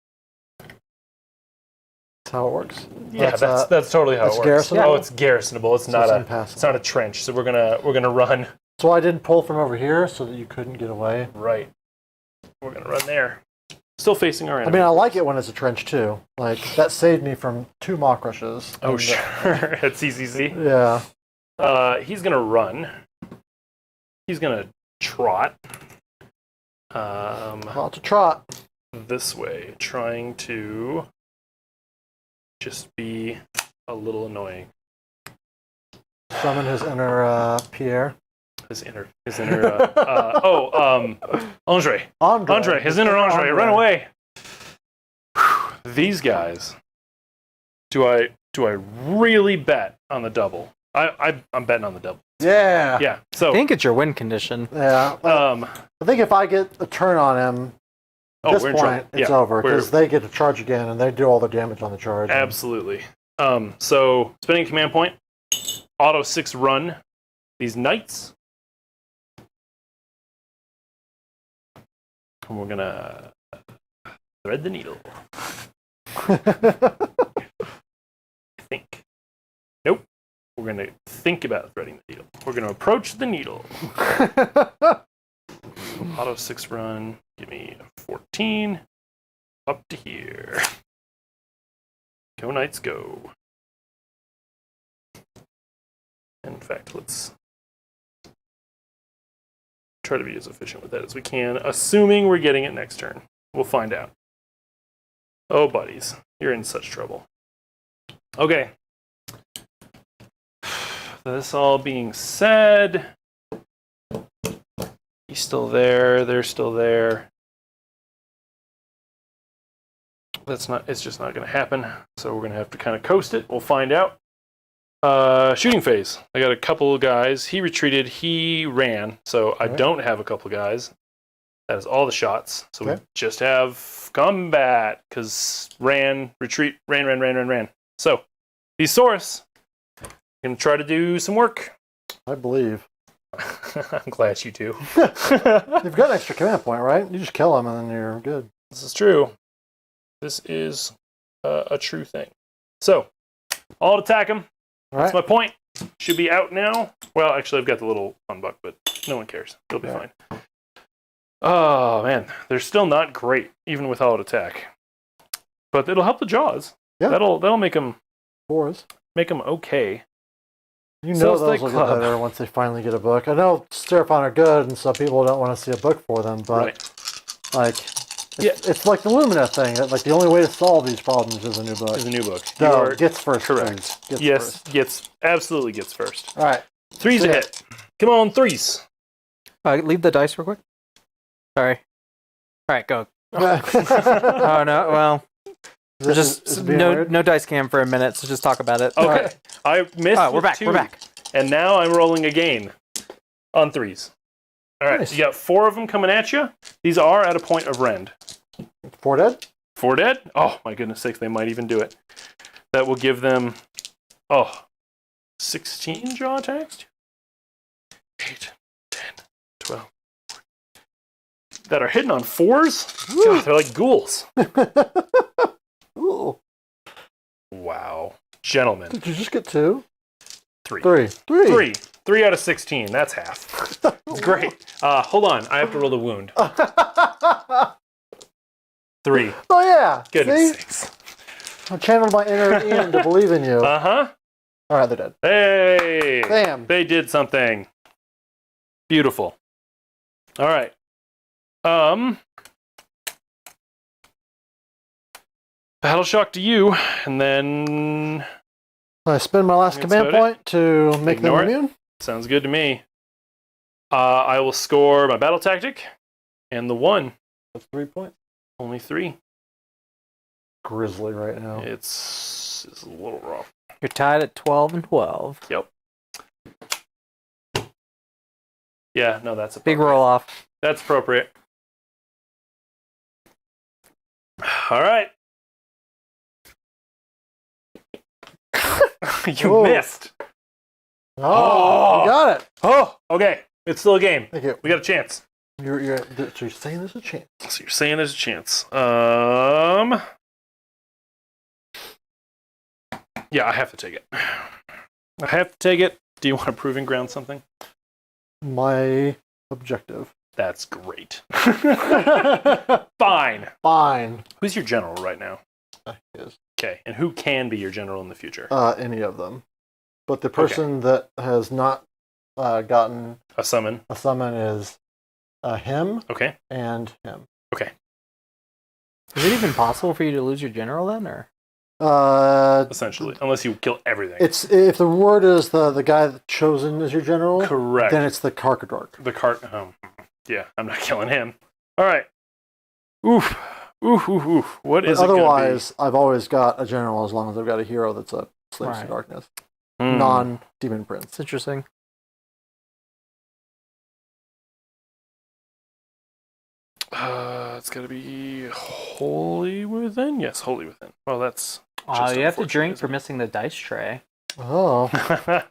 That's how it works. Yeah, that's totally how it works. Garrisonable? Oh, it's garrisonable. It's not impassable. it's not a trench. So we're gonna run So I didn't pull from over here so that you couldn't get away. right. We're gonna run there. Still facing our I enemy. mean, I like it when it's a trench too. Like that saved me from 2 mock rushes. Oh sure, at CCC. Yeah. He's gonna run. He's gonna trot. Lots of trot. This way, trying to just be a little annoying. Summon his inner Pierre. His inner Andre, his inner Andre, run away. Whew. These guys. Do I really bet on the double? I'm betting on the double. Yeah. Yeah. So I think it's your win condition. Yeah. I think if I get a turn on him, at this we're in point, trouble. it's Yeah, over because they get to charge again and they do all the damage on the charge. Absolutely. So spending command point, auto 6 run. These knights. And we're gonna thread the needle. I think. Nope. We're gonna think about threading the needle. We're gonna approach the needle. Auto 6 run. Give me a 14. Up to here. Go knights, go. In fact, let's try to be as efficient with that as we can, assuming we're getting it next turn. We'll find out. Oh, buddies, you're in such trouble. Okay. This all being said, he's still there, they're still there. It's just not going to happen, so we're going to have to kind of coast it. We'll find out. Shooting phase. I got a couple of guys. He retreated. He ran. So I don't have a couple of guys. That is all the shots. So we just have combat because retreat, ran. So Thesaurus going to try to do some work. I believe. I'm glad you do. You've got an extra command point, right? You just kill him and then you're good. This is true. This is a true thing. So I'll attack him. That's my point. Should be out now. Well, actually, I've got the little fun buck, but no one cares. It'll be fine. Oh, man. They're still not great, even without attack. But it'll help the jaws. Yeah. That'll make them 4s. Make them okay. You know those will get better once they finally get a book. I know Seraphon are good, and some people don't want to see a book for them, but it's like the Lumina thing. That, like the only way to solve these problems is a new book. Is a new book. No, gets first. Correct. Absolutely gets first. All right. 3's a hit. Come on, 3s. Leave the dice real quick. Sorry. All right, go. Oh no. Well, just no dice cam for a minute. So just talk about it. Okay. Right. I missed. Oh, we're back. 2, we're back. And now I'm rolling again on 3s. All right. Nice. So you got 4 of them coming at you. These are at a point of rend. 4 dead? 4 dead? Oh, my goodness sakes. They might even do it. That will give them, 16 jaw attacks? 8, 10, 12. That are hitting on 4s? God, they're like ghouls. Ooh. Wow. Gentlemen. Did you just get 2? 3. 3. 3 out of 16. That's half. Great. Hold on. I have to roll the wound. 3. Oh, yeah. Goodness See? sakes. I channeled my inner Ian to believe in you. Uh-huh. All right, they're dead. Hey! Bam. They did something. Beautiful. All right. Battle shock to you, and then I spend my last command point to make them immune. Sounds good to me. I will score my battle tactic and the 1. That's 3 points. Only 3. Grizzly right now. It's a little rough. You're tied at 12 and 12. Yep. Yeah, no, that's big roll off. That's appropriate. All right. You missed. Oh, you got it. Oh, okay. It's still a game. Thank you. We got a chance. So you're saying there's a chance. So you're saying there's a chance. Yeah, I have to take it. I have to take it. Do you want to proving ground something? My objective. That's great. Fine. Fine. Who's your general right now? Yes. Okay, and who can be your general in the future? Any of them. But the person that has not gotten A summon. a summon is him Okay. and him. Okay. Is it even possible for you to lose your general then, or? Essentially, unless you kill everything. It's if the word is the guy that's chosen as your general. Correct. Then it's the Karkadork. The cart. Yeah, I'm not killing him. All right. Oof. Oof. Oof. Oof. What is Otherwise, it gonna I've always got a general as long as I've got a hero that's a Slaves to Right. Darkness, be? non-demon prince. It's interesting. It's gonna be Holy Within. Yes, Holy Within. Well, that's. just You have to unfortunate, drink for isn't missing the dice tray. Oh, it?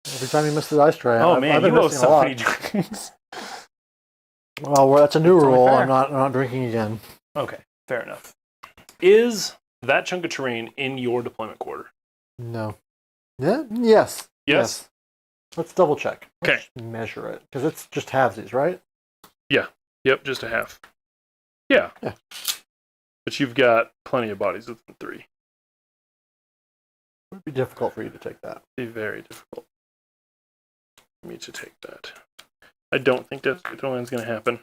every time you miss the dice tray. Oh I've man, been you owe missing a so lot. many drinks. Well, that's a new It's only rule. fair. I'm not drinking again. Okay, fair enough. Is that chunk of terrain in your deployment quarter? No. Yeah. Yes. Yes. Let's double check. Okay. Let's measure it because it's just halvesies, right? Yep, just a half. Yeah. Yeah. But you've got plenty of bodies within 3. It would be difficult for you to take that. Be very difficult for me to take that. I don't think that's going to happen.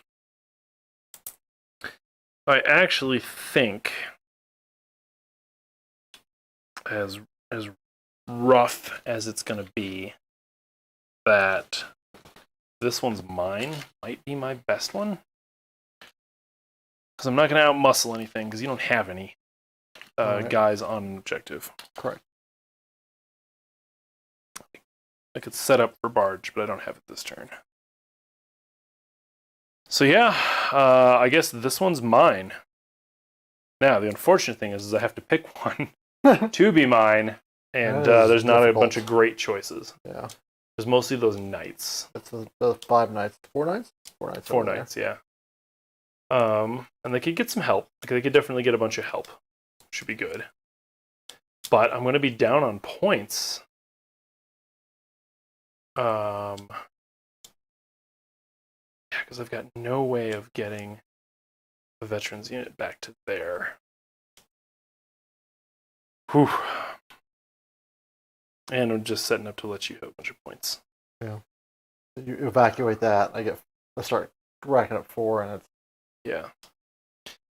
I actually think, as rough as it's going to be, that this one's mine might be my best one. Because I'm not going to outmuscle anything, because you don't have any Alright. guys on objective. Correct. I could set up for barge, but I don't have it this turn. So yeah, I guess this one's mine. Now, the unfortunate thing is I have to pick one to be mine, and That is there's not a difficult. bunch of great choices. Yeah. There's mostly those knights. That's the 5 nights. 4 nights? 4 nights. 4 over there. knights, yeah. And they could get some help. They could definitely get a bunch of help. Should be good. But I'm going to be down on points. Yeah, because I've got no way of getting the veterans unit back to there. Whew. And I'm just setting up to let you have a bunch of points. You evacuate that. I start racking up 4, and it's Yeah.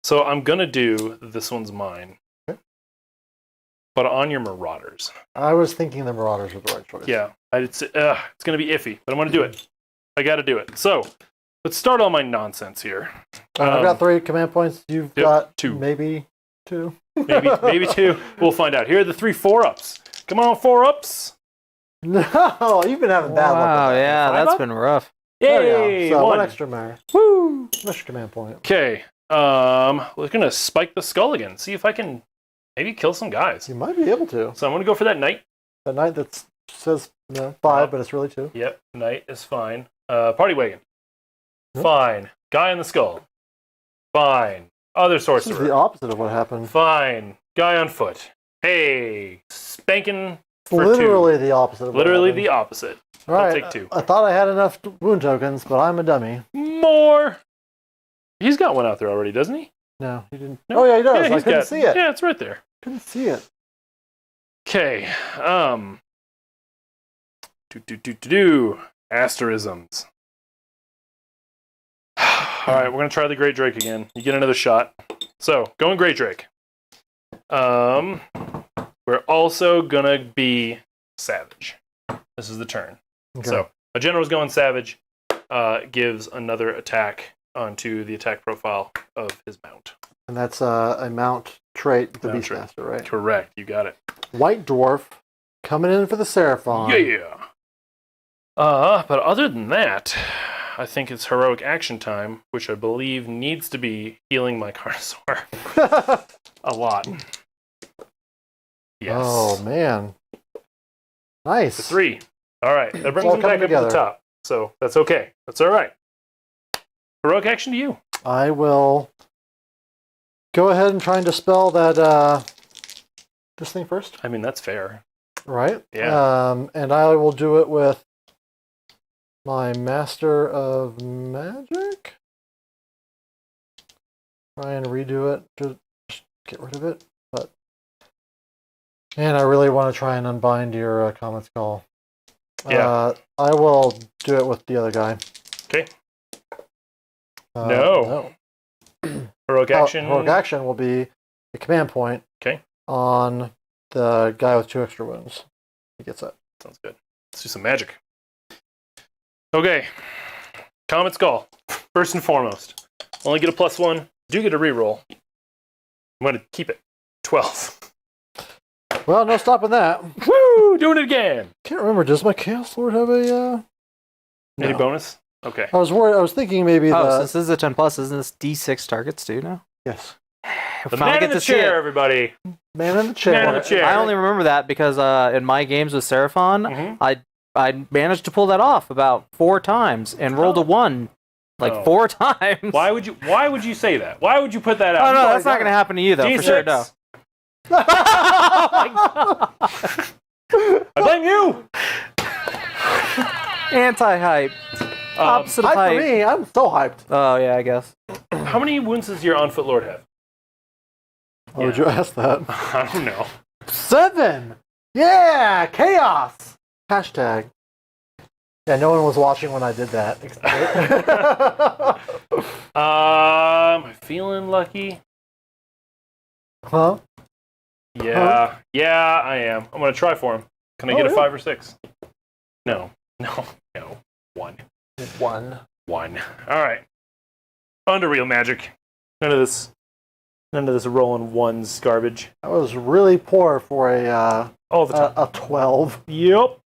So I'm going to do this one's mine. Okay. But on your Marauders. I was thinking the Marauders were the right choice. Yeah. It's going to be iffy, but I'm going to do it. I got to do it. So let's start all my nonsense here. I've got 3 command points. You've got 2. Maybe 2. Maybe 2. We'll find out. Here are the 3 4-ups. Come on, 4-ups. No, you've been having bad luck. Wow, with that. yeah, 5 that's up? been rough. There you Yay! go. So 1 one extra man. Woo! Extra command point. Okay. We're going to spike the skull again. See if I can maybe kill some guys. You might be able to. So I'm going to go for that knight. The knight that says 5, but it's really 2. Yep, knight is fine. Party wagon. Yep. Fine. Guy in the skull. Fine. Other This is sorcerer. the opposite of what happened. Fine. Guy on foot. Hey, spanking for Literally 2. the opposite of what Literally happened. the opposite. All right. take 2. I thought I had enough wound tokens, but I'm a dummy. More. He's got one out there already, doesn't he? No, he didn't. No. Oh, yeah, he does. I he's couldn't got- see it. Yeah, it's right there. Couldn't see it. Okay. Asterisms. All right, we're gonna try the Great Drake again. You get another shot. So, going Great Drake. We're also gonna be Savage. This is the turn. Okay. So, a general's going Savage. Gives another attack onto the attack profile of his mount. And that's a mount trait, the Mount trait. Beastmaster, right? Correct. You got it. White Dwarf coming in for the Seraphon. Yeah. But other than that, I think it's heroic action time, which I believe needs to be healing my Carnosaur a lot. Yes. Oh, man. Nice. The 3. All right. That brings all me back coming up to the together. top. So that's okay. That's all right. Heroic action to you. I will go ahead and try and dispel that this thing first. I mean, that's fair. Right? Yeah. And I will do it with my Master of Magic. Try and redo it to get rid of it. But man, I really want to try and unbind your Comet Skull. Yeah. I will do it with the other guy. Okay. No. Heroic action. Heroic action will be a command point. Okay. On the guy with 2 extra wounds. He gets it. Sounds good. Let's do some magic. Okay. Comet Skull. First and foremost. Only get a +1. Do get a reroll. I'm going to keep it. 12. Well, no stopping that. Woo! Doing it again. Can't remember. Does my Chaos Lord have a... Any No. bonus? Okay. I was worried. I was thinking maybe Since this is a 10+, isn't this D6 targets too now? Yes. The man in the chair, everybody. Man in the chair. Man in the chair. I only remember that because in my games with Seraphon, I managed to pull that off about 4 times and rolled a 1 4 times. Why would you say that? Why would you put that out? Oh no, that's not going to happen to you though, D6. for sure. No. I blame you. Anti-hype. Opposite of Hype hype. for me. I'm so hyped. Oh yeah, I guess. How many wounds does your on-foot lord have? Why would you ask that? I don't know. 7! Yeah! Chaos! Hashtag. Yeah, no one was watching when I did that. Am I feeling lucky? Huh? Yeah. Yeah, I am. I'm going to try for him. Can I get a 5 or 6? No. 1. 1. All right. On to real magic. None of this rolling ones garbage. That was really poor for All the time. a 12. Yep.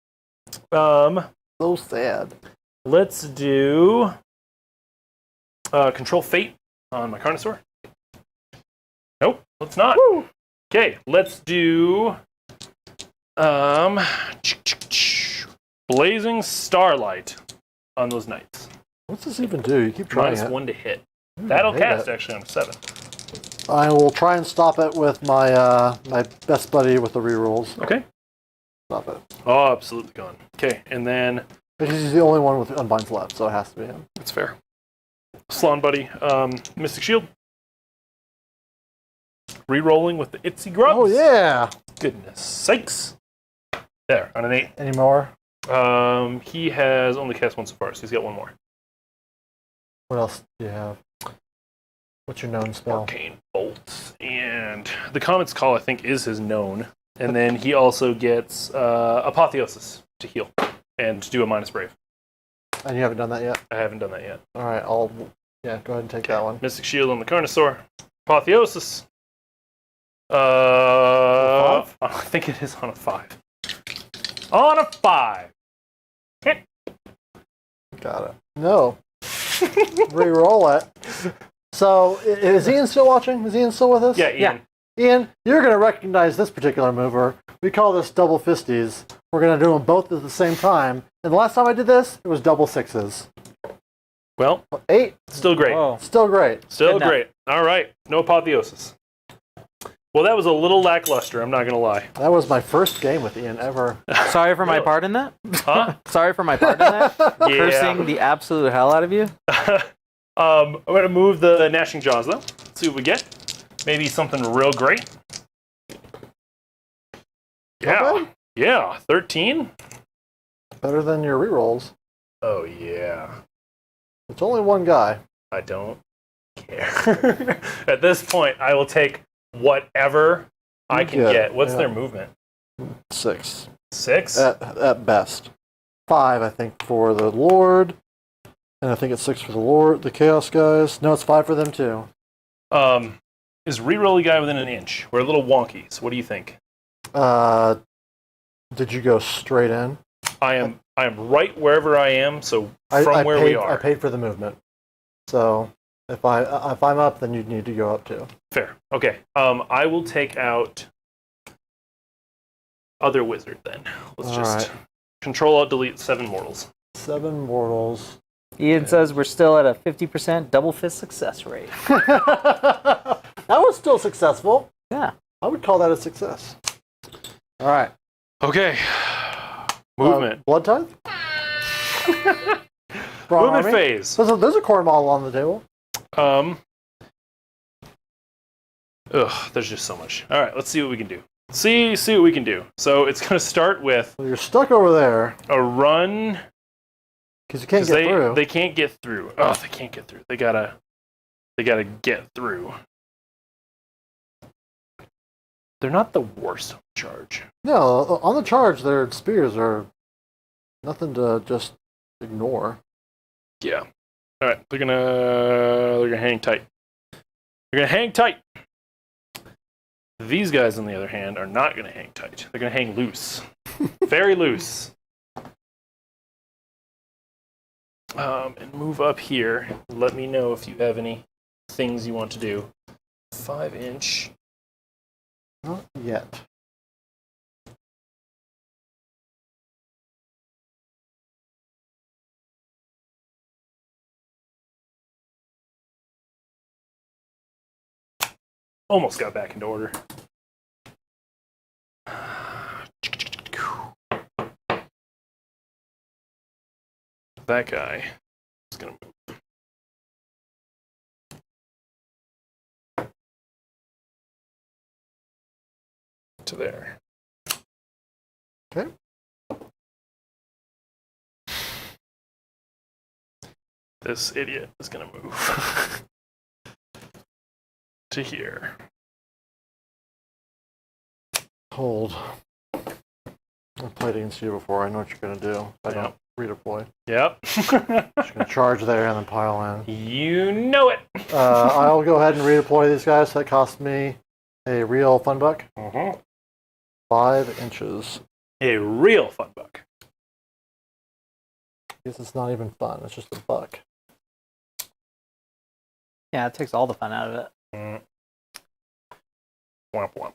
So sad. Let's do control fate on my Carnosaur. Nope, let's not. Woo! Okay, let's do blazing starlight on those knights. What's this even do? You keep trying it. -1 to hit. That'll cast actually on a 7. I will try and stop it with my my best buddy with the rerolls. Okay. Stop it. Oh, absolutely gone. Okay, and then Because he's the only one with unbinds left, so it has to be him. that's fair. Slon buddy, Mystic Shield. Rerolling with the Itsy Grubs. Oh yeah. Goodness sakes. There, on an 8. Any more? He has only cast 1 so far, so he's got 1 more. What else do you have? What's your known spell? Arcane Bolts. And the Comet's Call, I think, is his known. And then he also gets Apotheosis to heal and to do a -brave. And you haven't done that yet? I haven't done that yet. All right, go ahead and take that one. Mystic Shield on the Carnosaur. Apotheosis. Five? I think it is on a 5. On a 5. Hit. Got it. No. Reroll it. So, is Ian still watching? Is Ian still with us? Yeah, Ian. Yeah. Ian, you're going to recognize this particular mover. We call this double fisties. We're going to do them both at the same time. And the last time I did this, it was double 6s. Well, 8, still great. Oh. still great. Still Good enough. great. All right. No Apotheosis. Well, that was a little lackluster, I'm not going to lie. That was my first game with Ian ever. Sorry for my Really? part in that. Huh? Sorry for my part in that. Cursing the absolute hell out of you. I'm going to move the Gnashing Jaws, though. Let's see what we get. Maybe something real great. Yeah. Okay. Yeah. 13? Better than your rerolls. Oh, yeah. It's only one guy. I don't care. At this point, I will take whatever I can Yeah, get. What's yeah. their movement? 6. 6? At best. 5, I think, for the Lord. And I think it's 6 for the Lord, the Chaos guys. No, it's 5 for them, too. Is rerolly guy within an inch? We're a little wonky, so what do you think? Did you go straight in? I am right wherever I am, so I where paid, we are. I paid for the movement. So if I'm up, then you'd need to go up too. Fair. Okay. I will take out other wizard then. Let's All just right. Control-Alt-Delete 7 mortals. 7 mortals. Ian says we're still at a 50% double fist success rate. That was still successful. Yeah. I would call that a success. All right. Okay. Movement. Blood tithe? Movement phase. There's a core model on the table. There's just so much. All right, let's see what we can do. See what we can do. So it's going to start with Well, you're stuck over there a run. because you can't get through. They can't get through. Oh, they can't get through. They gotta get through. They're not the worst on the charge. No, on the charge, their spears are nothing to just ignore. Yeah. All right, they're gonna hang tight. They're gonna hang tight. These guys, on the other hand, are not gonna hang tight. They're gonna hang loose, very loose. And move up here. Let me know if you have any things you want to do. 5-inch. Not yet. Almost got back into order. That guy is going to move. To there. Okay. This idiot is going to move to here. Hold. I've played against you before. I know what you're going to do. I don't redeploy. Yep. Just going to charge there and then pile in. You know it. I'll go ahead and redeploy these guys. That cost me a real fun buck. 5 inches. A real fun buck. I guess it's not even fun. It's just a buck. Yeah, it takes all the fun out of it. Womp womp.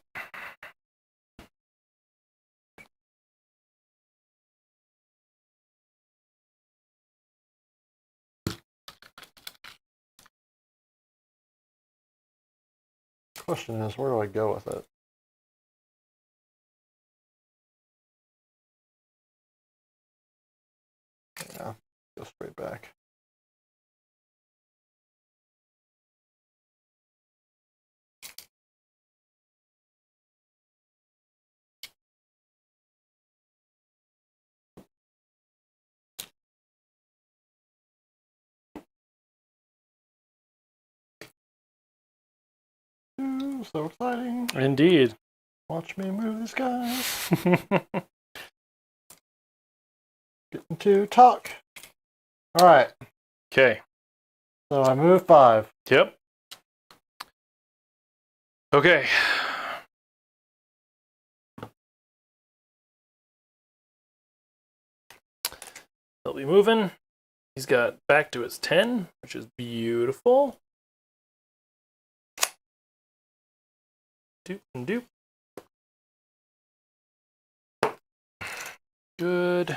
Question is, where do I go with it? Yeah, go straight back. Ooh, so exciting. Indeed. Watch me move these guys. Getting to talk. All right. Okay. So I move 5. Yep. Okay. He'll be moving. He's got back to his 10, which is beautiful. Doop and doop. Good.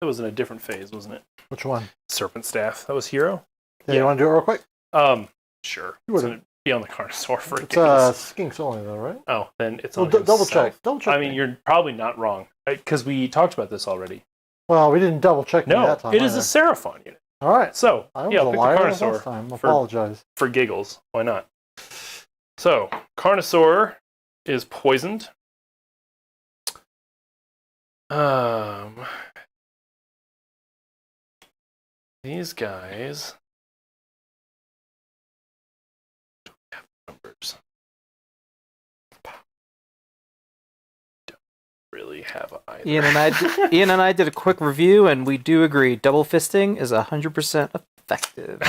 That was in a different phase, wasn't it? Which one? Serpent Staff. That was Hero? Yeah, you want to do it real quick? Sure. You It's wouldn't. going to be on the Carnosaur for It's giggles. skinks only though, right? Oh, then it's Well, on double himself. check. Double check. I mean, you're probably not wrong. Because we talked about this already. Well, we didn't double check No, that time. it is a either. Seraphon unit. All right. So, I was yeah, a I'll pick liar the last Carnosaur time. for- Apologize. for giggles. Why not? So, Carnosaur is poisoned. These guys don't have numbers. Don't really have either. Ian and I did a quick review, and we do agree double fisting is 100% effective.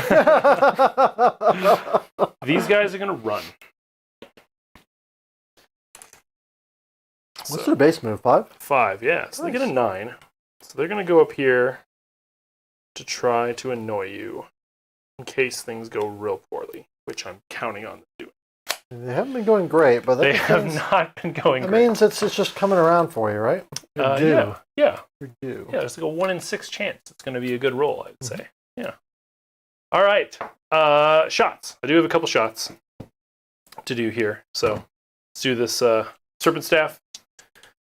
These guys are gonna run. What's their base move? 5? 5, yeah. So they get a 9. So they're gonna go up here to try to annoy you in case things go real poorly, which I'm counting on them doing. They haven't been going great, but They have not been going It great. means it's just coming around for you, right? You're due. Yeah. You're due. Yeah, there's like a 1 in 6 chance it's going to be a good roll, I'd say. Yeah. All right. Shots. I do have a couple shots to do here. So let's do this Serpent Staff.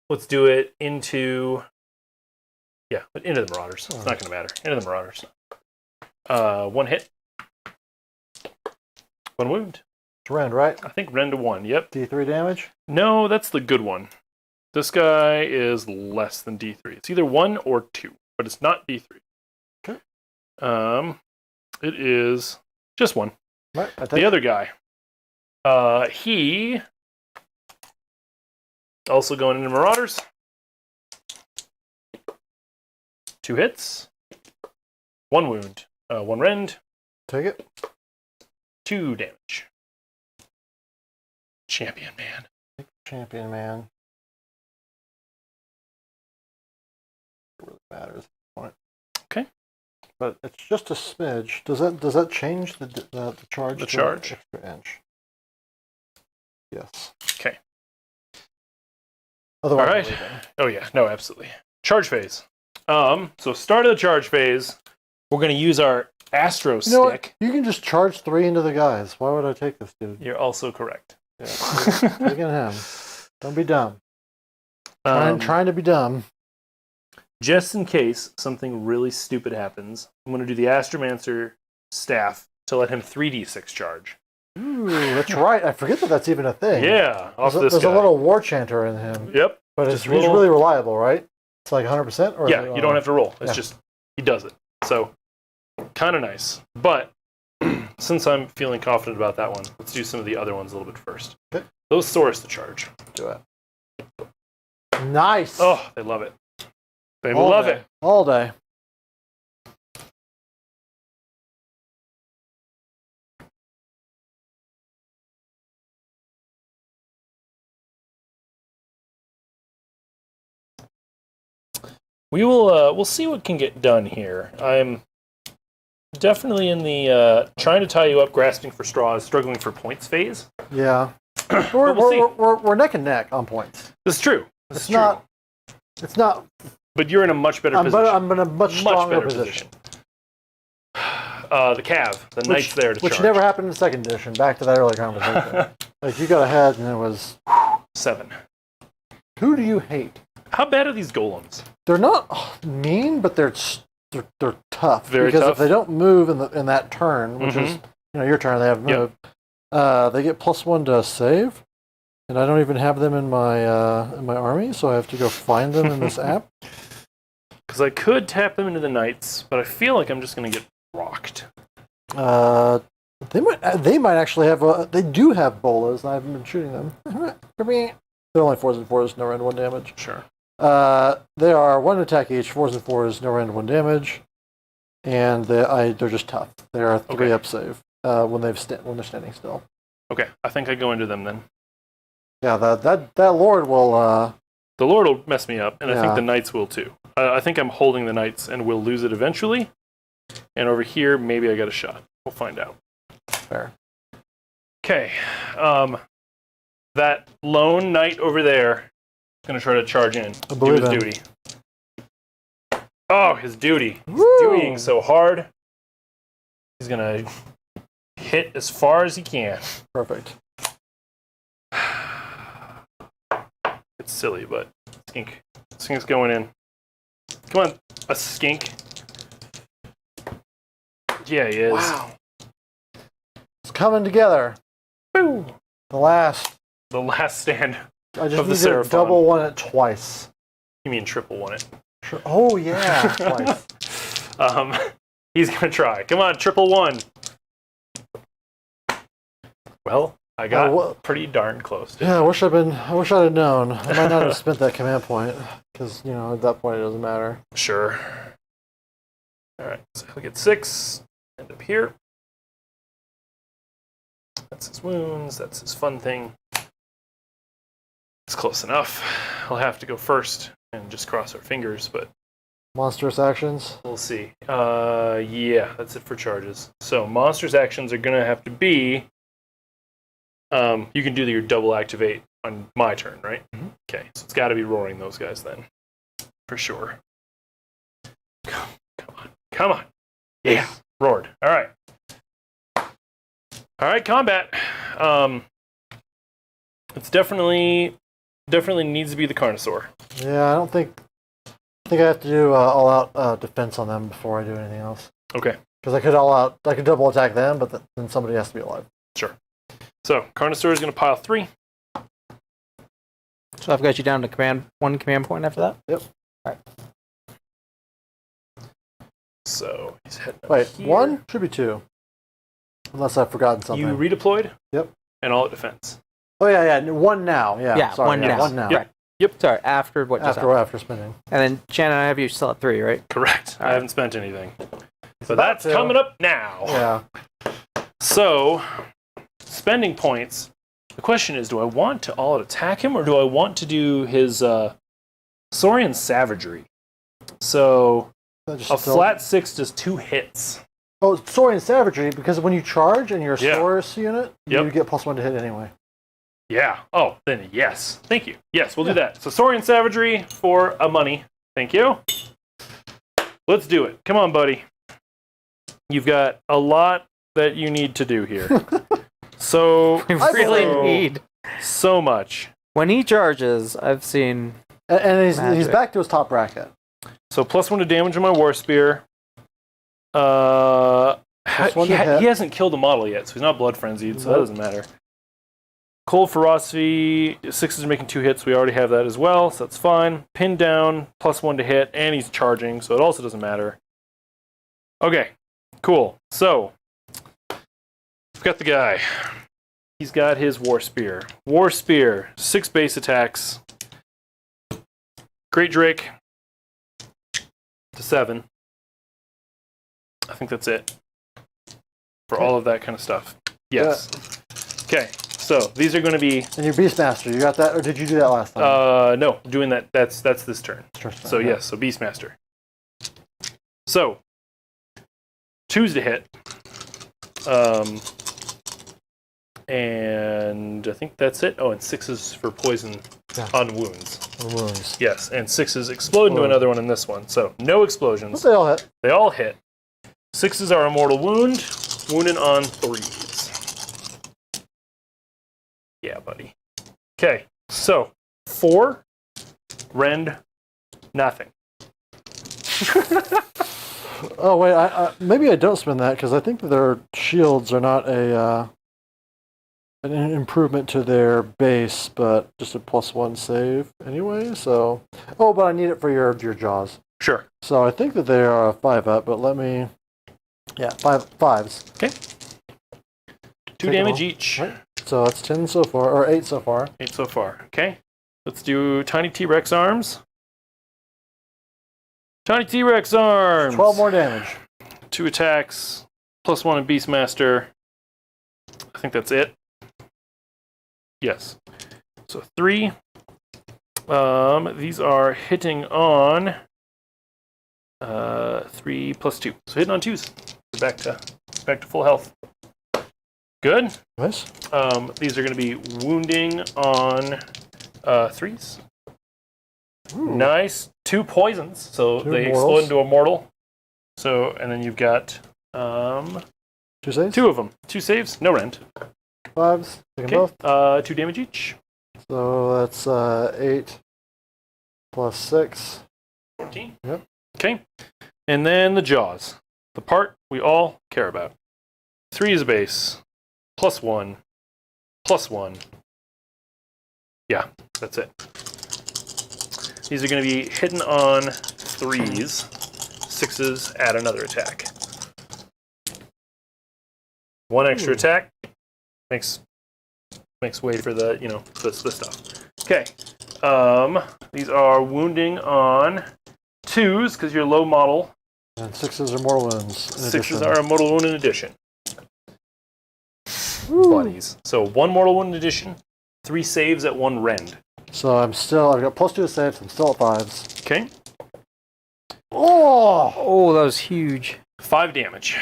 Let's do it into the Marauders. It's not going to matter. Into the Marauders. 1 hit. 1 wound. It's rend, right? I think rend to 1. Yep. D3 damage? No, that's the good one. This guy is less than D3. It's either 1 or 2, but it's not D3. Okay. It is just 1. Right. The other guy. He also going into Marauders. 2 hits. 1 wound. 1 rend. Take it. 2 damage. Champion man. Champion man. It really matters. Okay. But it's just a smidge. Does that change the charge? The charge. An extra inch. Yes. Okay. Otherwise, All right. Oh yeah. No, absolutely. Charge phase. So start of the charge phase, we're going to use our Astro you know Stick. what? You can just charge 3 into the guys. Why would I take this dude? You're also correct. Yeah. Taking him. Don't be dumb. Trying to be dumb. Just in case something really stupid happens, I'm going to do the Astromancer Staff to let him 3d6 charge. Ooh, that's right. I forget that that's even a thing. Yeah, off There's this a guy. little war chanter in him. Yep. But Just he's little- really reliable, right? It's like 100%? Or Yeah, you don't have to roll. It's Yeah. just, he does it. So, kind of nice. But, since I'm feeling confident about that one, let's do some of the other ones a little bit first. Okay. Those Saurus to charge. Do it. Nice. Oh, they love it. They All love day. it. All day. We will, we'll see what can get done here. I'm definitely in the trying to tie you up, grasping for straws, struggling for points phase. Yeah. we'll see. We're neck and neck on points. This is true. It's not. It's not. But you're in a much better position. I'm in a much stronger better position. The Cav, the Knight's there to Which charge. never happened in second edition. Back to that early conversation. Like you got ahead and it was 7. Who do you hate? How bad are these golems? They're not mean, but they're tough. Very because tough. if they don't move in that turn, which is your turn, they have moved. They get +1 to save, and I don't even have them in my army, so I have to go find them in this app. Because I could tap them into the Knights, but I feel like I'm just going to get rocked. They might actually have they do have bolas, and I haven't been shooting them. They're only 4s and 4s, no rend 1 damage. Sure. They are 1 attack each, 4s and 4s, no rend 1 damage, and they're just tough. They are 3 up save when they're standing still. Okay, I think I go into them then. Yeah, that Lord will. The Lord will mess me up, and I think Yeah. the Knights will too. I think I'm holding the Knights, and we'll lose it eventually. And over here, maybe I got a shot. We'll find out. Fair. Okay. That lone Knight over there is going to try to charge in. Do his him. duty. Oh, his duty. He's Woo! dutying so hard. He's going to hit as far as he can. Perfect. It's silly, but skink. Skink's going in. Come on, a skink. Yeah, he is. Wow. It's coming together. Woo! The last. The last stand. I just Of the need to Seraphon. double one it twice. You mean triple one it. Sure. Oh yeah, twice. He's going to try. Come on, triple one. Well, I got pretty darn close. Yeah, I wish I'd have known. I might not have spent that command point because at that point it doesn't matter. Sure. All right, so he'll get 6. End up here. That's his wounds. That's his fun thing. It's close enough. I'll have to go first and just cross our fingers, but Monstrous actions. we'll see. Yeah, that's it for charges. So monsters' actions are going to have to be You can do your double activate on my turn, right? Mhm. Okay, so it's got to be roaring those guys then, for sure. Come on. Yeah, roared. All right. All right, combat. It's definitely needs to be the Carnosaur. Yeah, I think I have to do all-out defense on them before I do anything else. Okay. Because I could double attack them, but then somebody has to be alive. Sure. So Carnosaur is going to pile 3. So I've got you down to one command point after that? Yep. Alright. So he's heading up Wait, here. 1? Should be 2. Unless I've forgotten something. You redeployed? Yep. And all at defense. Oh, yeah, 1 now. Yeah, Yeah, sorry, 1 now. 1 now. Yep. Yep. Sorry, after what just happened. After spinning. And then Shannon, I have you still at 3, right? Correct. I haven't spent anything. So about that's to. coming up now. Yeah. So, spending points. The question is, do I want to all-out attack him, or do I want to do his Saurian Savagery? So, a flat 6 does 2 hits. Oh, Saurian Savagery, because when you charge and you're a Yeah. Saurus unit, you get +1 to hit anyway. Yeah. Oh, then yes. Thank you. Yes, we'll do that. So, Saurian Savagery for a money. Thank you. Let's do it. Come on, buddy. You've got a lot that you need to do here. So, We really need. so much. When he charges, I've seen. And he's Magic. back to his top bracket. So +1 to damage on my War Spear. +1 to hit. He hasn't killed a model yet, so he's not blood frenzied, so that doesn't matter. Cold Ferocity, 6s are making 2 hits. We already have that as well, so that's fine. Pinned down, +1 to hit, and he's charging, so it also doesn't matter. Okay, cool. So, we've got the guy. He's got his War Spear. War Spear, 6 base attacks. Great Drake to 7. I think that's it for all of that kind of stuff. Yes. Okay, so these are going to be. And your Beastmaster, you got that, or did you do that last time? No, doing that. That's this turn. So Okay. yes, so Beastmaster. So 2s to hit. And I think that's it. Oh, and 6s for poison on wounds. Wounds. Yes, and 6s explode into another one in this one. So no explosions. But they all hit. They all hit. 6s are a mortal wound. Wounded on 3s. Yeah, buddy. Okay, so 4, rend, nothing. Oh wait, I maybe I don't spend that because I think their shields are not an improvement to their base, but just a +1 save anyway. So, but I need it for your jaws. Sure. So I think that they are a 5-up, but let me. Yeah, 5s. Okay. 2 Take damage them all. each. Right. So that's 10 so far, or 8 so far. 8 so far. Okay. Let's do Tiny T-Rex arms. Tiny T-Rex arms! 12 more damage. 2 attacks, +1 in Beastmaster. I think that's it. Yes. So 3. These are hitting on 3 + 2. So hitting on 2s. We're back to full health. Good. Nice. These are going to be wounding on 3s. Ooh. Nice. 2 poisons, so 2 they mortals. explode into a mortal. So, and then you've got 2 saves? 2 of them. 2 saves, no rend. 5s. Take them both. Okay. 2 damage each. So that's 8 + 6. 14. Yep. Okay. And then the jaws. The part we all care about. 3 is a base. +1. +1. Yeah, that's it. These are going to be hidden on 3s. 6s add another attack. 1 extra attack makes way for the this stuff. Okay. These are wounding on 2s because you're low model. And 6s are mortal wounds. In 6s addition. are a mortal wound in addition. Woo. Buddies. So 1 mortal wound in addition. 3 saves at 1 rend. So I've got +2 to saves. I'm still at 5s. Okay. Oh! That was huge. 5 damage.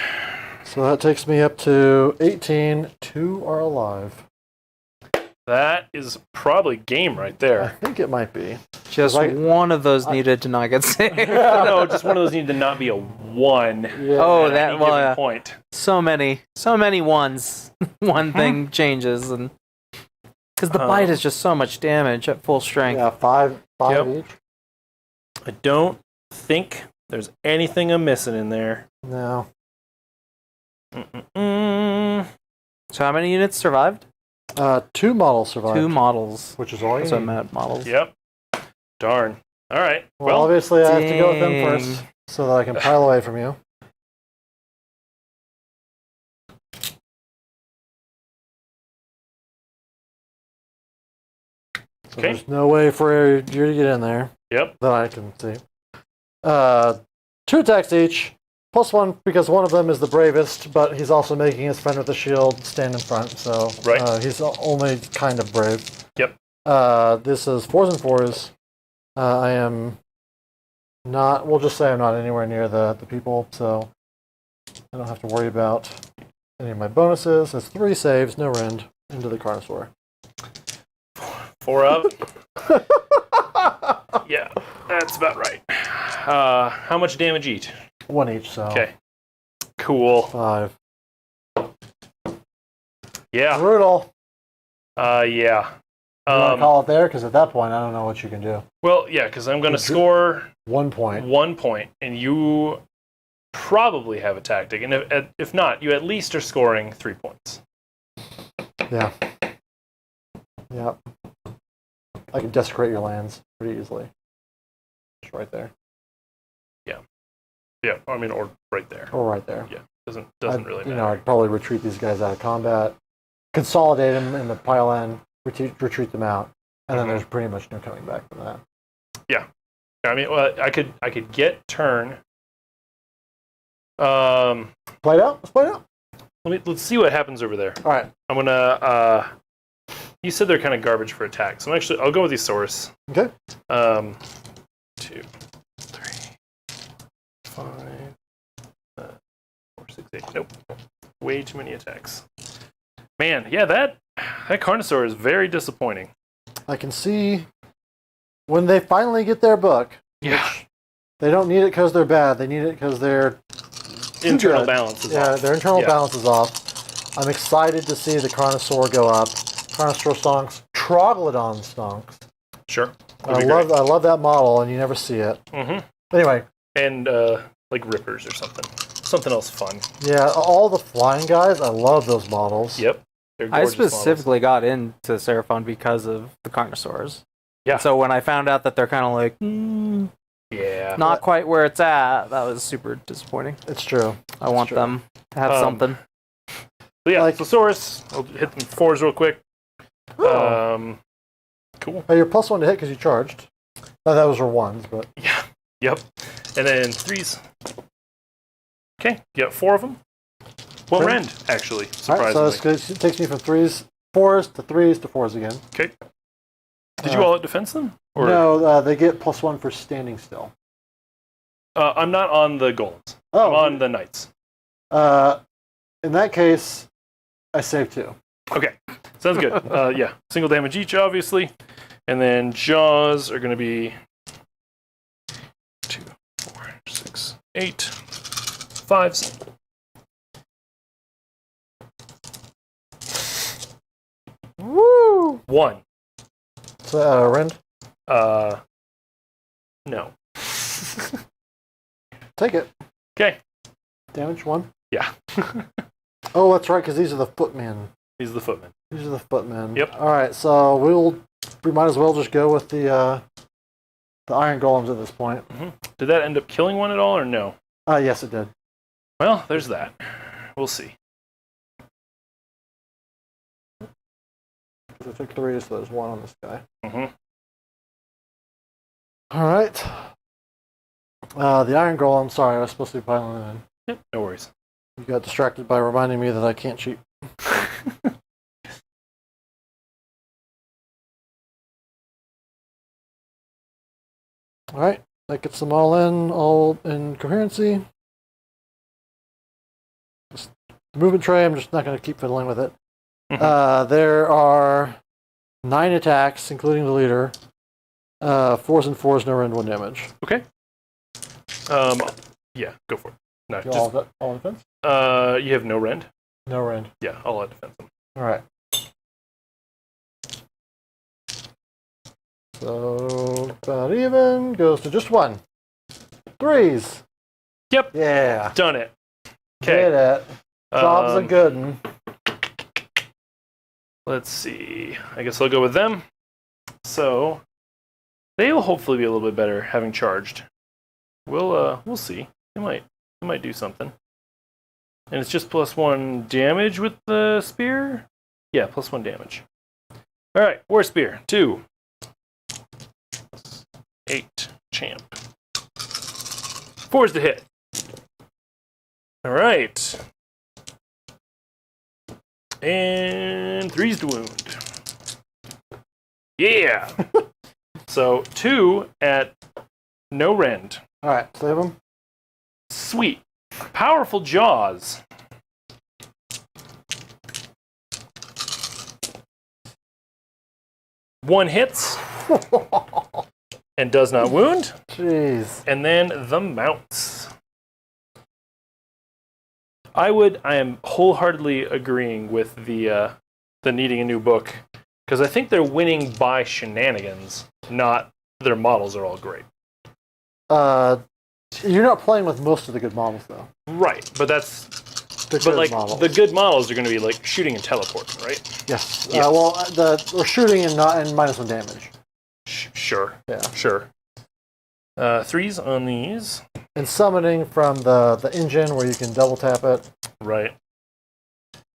So that takes me up to 18. 2 are alive. That is probably game right I there. think it might be. Just one of those needed to not get saved. No, just one of those needed to not be a 1 Oh, at any given point. So many ones. One thing changes, and because the bite is just so much damage at full strength. Yeah, five each. I don't think there's anything I'm missing in there. No. Mm-mm-mm. So how many units survived? 2 models survived. 2 models. Which is all you So need. models. Yep. Darn. All right. Well, obviously I have to go with them dang. first, so that I can pile away from you. So Okay. there's no way for you to get in there Yep. that I can see. 2 attacks each, +1 because one of them is the bravest, but he's also making his friend with the shield stand in front, so Right. he's only kind of brave. Yep. This is 4s and 4s. I am not, we'll just say I'm not anywhere near the people, so I don't have to worry about any of my bonuses. It's 3 saves, no rend, into the Carnosaur. 4 up. Yeah, that's about right. How much damage each? 1 each, so Okay. Cool. 5. Yeah. Brutal. Yeah. You want to call it there? Because at that point, I don't know what you can do. Well, yeah, because I'm going to score 1 point. 1 point, and you probably have a tactic. And if not, you at least are scoring 3 points. Yeah. Yep. I can desecrate your lands pretty easily. Just right there. Yeah, I mean, or right there. Or right there. Yeah, doesn't really matter. I'd probably retreat these guys out of combat, consolidate them in the pile end, retreat them out, and then there's pretty much no coming back from that. Yeah, I mean, well, I could get turn. Let's Play it out. Let's play it out. let's see what happens over there. All right. I'm gonna. You said they're kind of garbage for attack, so I'll go with the Saurus. Okay. 2, 3, 5, 4, 6, 8. Nope. Way too many attacks. Man, yeah, that Carnosaur is very disappointing. I can see when they finally get their book. Yeah. Which they don't need it because they're bad. They need it because their Internal balance is off. their internal balance is off. I'm excited to see the Carnosaur go up. Carnosaur stonks, Troglodon stonks. Sure. I love that model, and you never see it. Mm-hmm. Anyway. And like Rippers or something. Something else fun. Yeah, all the flying guys, I love those models. Yep. They're I gorgeous specifically got into Seraphon because of the Carnosaurs. Yeah. So when I found out that they're kind of like, Yeah. not quite where it's at, that was super disappointing. It's true. I want them to have something. So yeah, Like- Saurus. I'll hit them 4s real quick. Oh. Cool. You're +1 to hit because you charged. No, that was your 1s, but Yeah. Yep. And then 3s. Okay. You got 4 of them. Well, Okay. rend, actually, all right. So surprisingly. it takes me from 4s to 3s to 4s again. Okay. Did you all out defense them? Or? No, they get +1 for standing still. I'm not on the golems. Oh, I'm on the knights. in that case, I save 2. Okay. Sounds good. Yeah. Single damage each, obviously. And then jaws are going to be 2, 4, 6, 8, 5s. Woo! 1. So, rend, No. take it. Okay. Damage 1. Yeah. Oh, that's right, because these are the footmen. He's the footman. These are the footmen. Yep. All right, so we might as well just go with the iron golems at this point. Did that end up killing one at all, or no? Yes, it did. Well, there's that. We'll see. I took 3, so there's 1 on this guy. Mm-hmm. All right. The iron golem. Sorry, I was supposed to be piling it in. Yep. No worries. You got distracted by reminding me that I can't cheat. All right, that gets them all in coherency. Just the movement tray, I'm just not going to keep fiddling with it. Mhm. There are 9 attacks, including the leader. 4s and 4s, no rend, 1 damage. Okay. Yeah, go for it. No, You just all defense? you have no rend. No rend. Yeah, I'll defense them. All right. So about even goes to just 1. 3s. Yep. Yeah. Done it. Get Okay. it. Job's a good one. Let's see. I guess I'll go with them. So they'll hopefully be a little bit better having charged. We'll see. They might do something. And it's just +1 damage with the spear? Yeah, +1 damage. Alright, War Spear. 2. 8. Champ. 4's to hit. Alright. And 3's to wound. Yeah! So 2 at no rend. All right, save him. Sweet. Powerful jaws. One hits and does not wound. Jeez. And then the mounts. I am wholeheartedly agreeing with the needing a new book, because I think they're winning by shenanigans, not their models are all great. You're not playing with most of the good models, though. Right, but that's The but good like models. the good models are going to be like shooting and teleporting, right? Yes. Yes. We're shooting and not and -1 damage. Sure. Yeah. Sure. 3s on these. And summoning from the engine where you can double tap it. Right.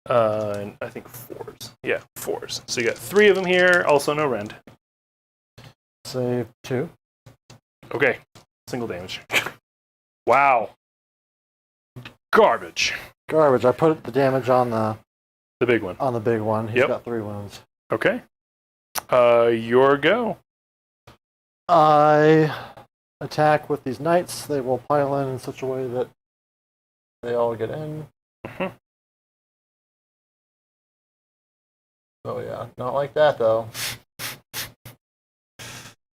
And I think 4s. Yeah, 4s. So you got 3 of them here. Also no rend. Save 2. Okay. Single damage. Wow. Garbage. Garbage. I put the damage on The big one. the big one. He's Yep. got 3 wounds. Okay. Your go. I attack with these knights. They will pile in such a way that they all get in. Mhm. Oh yeah, not like that though.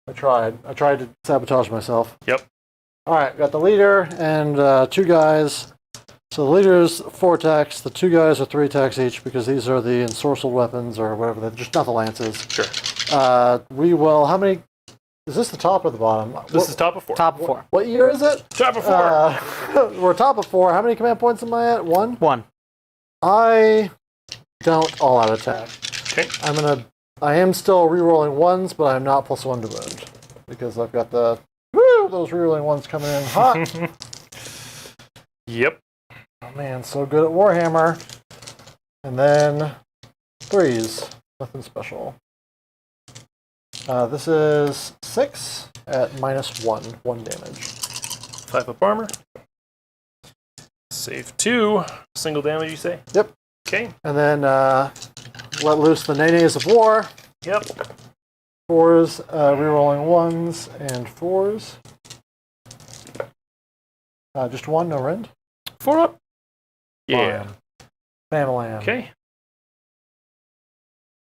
I tried to sabotage myself. Yep. All right, got the leader and 2 guys. So the leader's 4 attacks. The 2 guys are 3 attacks each because these are the ensorcelled weapons or whatever. They're just not the lances. Sure. We will. How many? Is this the top or the bottom? This is top of 4. Top of 4. What year is it? Top of 4. We're top of 4. How many command points am I at? 1? 1. I don't all out attack. Okay. I am still rerolling 1s, but I'm not +1 to wound because I've got those rerolling 1s coming in hot. Yep. Oh man, so good at Warhammer. And then 3s, nothing special. This is 6 at -1 damage. 5 up armor. Save 2. Single damage, you say? Yep. Okay. And then let loose the Nenes of War. Yep. 4s, rerolling 1s and 4s. Just 1, no rend. 4 up. Yeah. Fine. Family. Okay.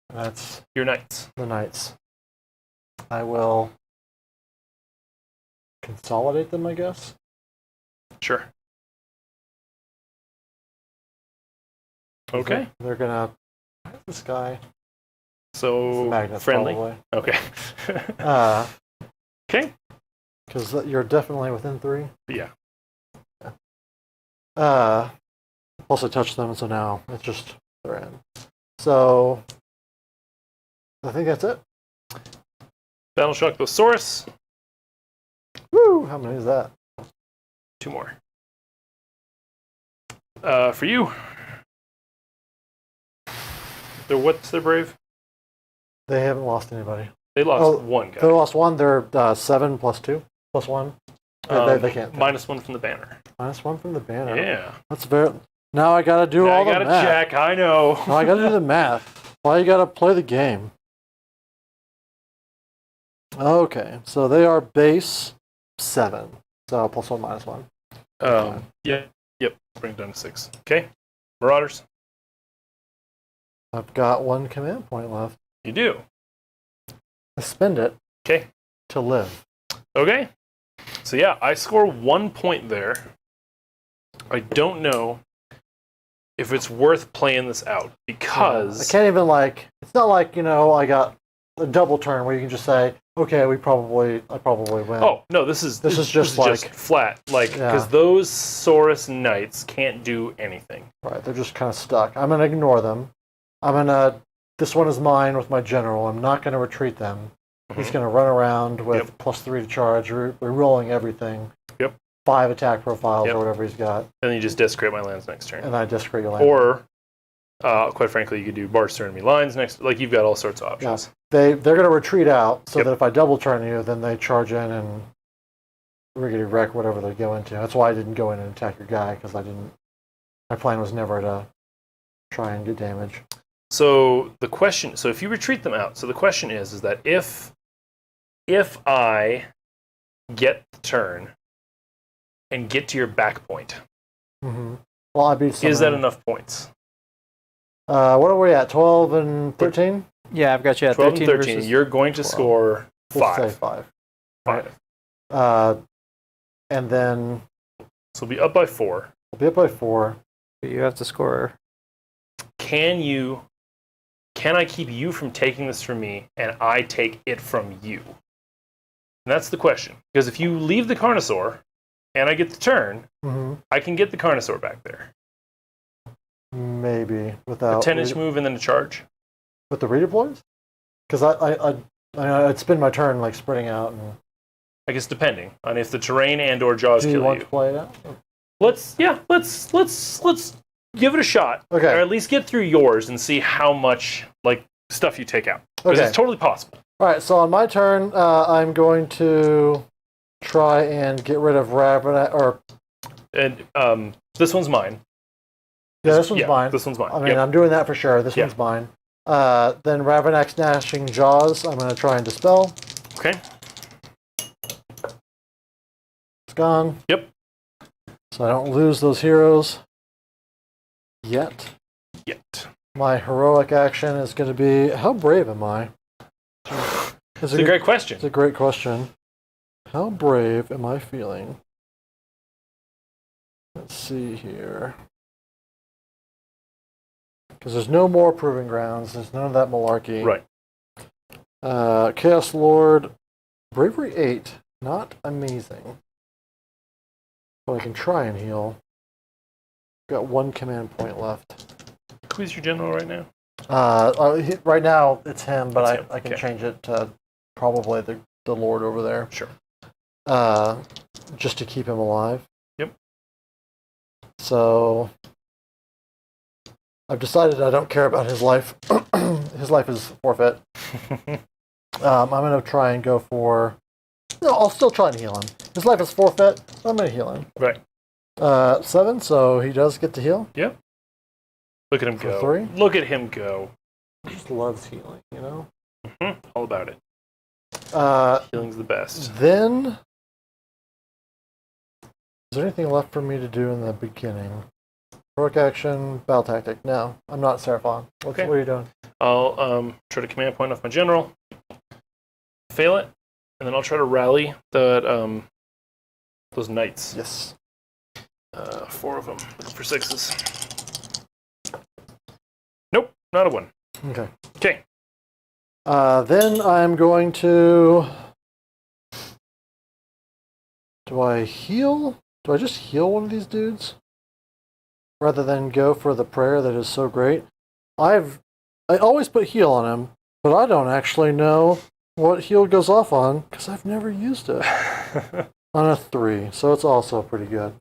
That's Your knights. the knights. I will consolidate them, I guess. Sure. Okay. They're gonna. This guy. So Magnets, friendly. probably. Okay. Okay. Because you're definitely within 3. Yeah. Also touched them, so now it's just they're in. So I think that's it. Battle Shock the Saurus. Woo! How many is that? 2 more. For you. What's their brave? They haven't lost anybody. They lost Oh, one They guy. lost 1. They're 7 + 2 + 1. They can't. -1 from the banner. -1 from the banner. Yeah. That's very. Now I gotta do all I the gotta math. check. I know. Now I gotta do the math. Why you gotta play the game? Okay, so they are base 7. So +1 -1. Yeah. Yep. Bring it down to 6. Okay. Marauders. I've got 1 command point left. You do. spend it Okay. to live. Okay. So yeah, I score 1 point there. I don't know if it's worth playing this out because I can't even it's not like, I got a double turn where you can just say, okay, I probably win. Oh no, this is just flat, because those Saurus Knights can't do anything. Right, they're just kind of stuck. I'm gonna ignore them. This one is mine with my general. I'm not gonna retreat them. He's gonna run around with +3 to charge, re-rolling everything. Yep. 5 attack profiles or whatever he's got. And then you just desecrate my lands next turn. And I desecrate your land. Or, quite frankly, you could do barge through enemy lines next. You've got all sorts of options. Yeah. They're gonna retreat out so that if I double turn you, then they charge in and riggedy wreck whatever they go into. That's why I didn't go in and attack your guy, because my plan was never to try and get damage. So if you retreat them out, so the question is that if I get the turn and get to your back point, well, I beat is that enough points? What are we at? 12 and 13? Yeah, I've got you at 12 13 and 13. versus You're going to score 5. Let's say 5. 5. And then So we'll be up by 4. I'll be up by 4. You have to score. Can I keep you from taking this from me and I take it from you? And that's the question. Because if you leave the Carnosaur and I get the turn, I can get the Carnosaur back there. Maybe without a 10-inch move and then a charge. With the redeploys? Because I'd spend my turn spreading out. And I guess depending on if the terrain and/or jaws kill you. Do you want to play it out? Let's give it a shot. Okay. Or at least get through yours and see how much stuff you take out. Because it's totally possible. All right. So on my turn, I'm going to try and get rid of Ravenax. And this one's mine. Yeah, this one's mine. This one's mine. I mean, I'm doing that for sure. This one's mine. Then Ravenax Gnashing Jaws, I'm going to try and dispel. Okay. It's gone. Yep. So I don't lose those heroes yet. My heroic action is going to be, how brave am I? It's a great question. It's a great question. How brave am I feeling? Let's see here. Because there's no more Proving Grounds. There's none of that malarkey. Right. Chaos Lord, Bravery 8. Not amazing. But I can try and heal. Got 1 command point left. Who's your general right now? Right now it's him, but It's him. I can change it to probably the Lord over there. Sure. Just to keep him alive. Yep. So I've decided I don't care about his life. His life is forfeit. I'm going to try and go for... No, I'll still try and heal him. His life is forfeit. I'm going to heal him. Right. 7, so he does get to heal. Yep. Look at him go. 3. Look at him go. He just loves healing, you know? All about it. Healing's the best. Then... Is there anything left for me to do in the beginning? Heroic action, battle tactic. No, I'm not Seraphon. What are you doing? I'll try to command point off my general, fail it, and then I'll try to rally those knights. Yes. 4 of them. Looking for 6s. Nope, not a 1. Okay. Okay. Then I'm going to... Do I heal? Do I just heal one of these dudes? Rather than go for the prayer that is so great? I always put heal on him, but I don't actually know what heal goes off on, because I've never used it. On a 3, so it's also pretty good.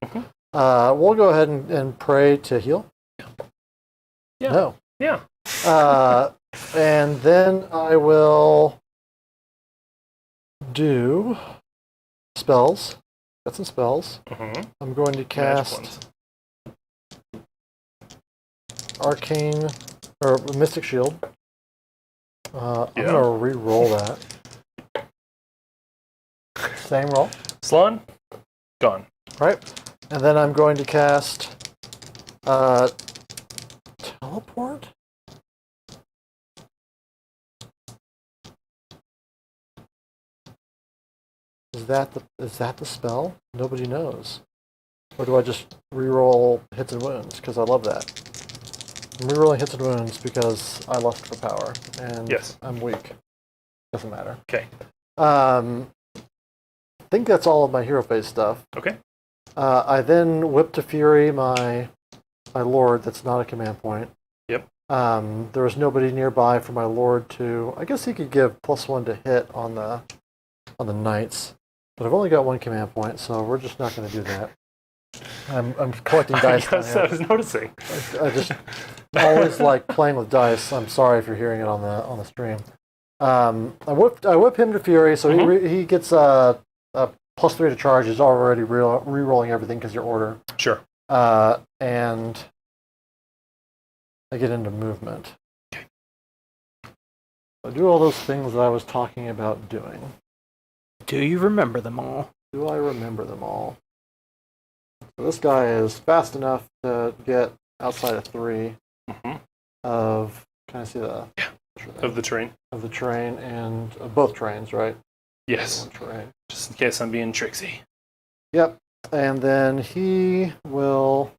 We'll go ahead and pray to heal. Yeah. No. Yeah. And then I will do spells. Got some spells. I'm going to cast Arcane, or Mystic Shield. I'm going to re-roll that. Same roll. Slan, gone. Right. And then I'm going to cast Teleport? Is that the spell? Nobody knows. Or do I just reroll hits and wounds? Because I love that. I'm rerolling hits and wounds because I lust for power. And Yes. I'm weak. Doesn't matter. Okay. I think that's all of my hero phase stuff. Okay. I then whip to fury my lord that's not a command point. Yep. There was nobody nearby for my lord to... I guess he could give +1 to hit on the knights. But I've only got 1 command point, so we're just not going to do that. I'm collecting dice. Yes, I was noticing. I just always like playing with dice. I'm sorry if you're hearing it on the stream. I whip him to fury, so he gets a +3 to charge. He's already re-rolling everything because your order. Sure. And I get into movement. I do all those things that I was talking about doing. Do you remember them all? Do I remember them all? So this guy is fast enough to get outside of 3 of... Can I see the... Yeah. Of the train. Of the train and of both trains, right? Yes. One train. Just in case I'm being tricksy. Yep. And then he will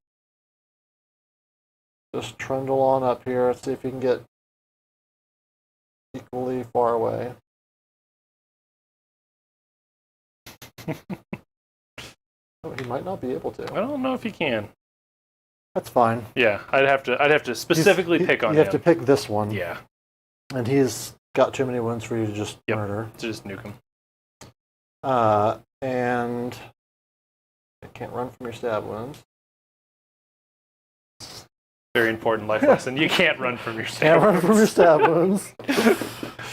just trundle on up here. See if he can get equally far away. Oh, he might not be able to. I don't know if you can. That's fine. Yeah, I'd have to specifically pick on him. You have to pick this one. Yeah. And he's got too many wounds for you to just murder. To just nuke him. And I can't run from your stab wounds. Very important life lesson. You can't run from your stab Can't run from your stab wounds.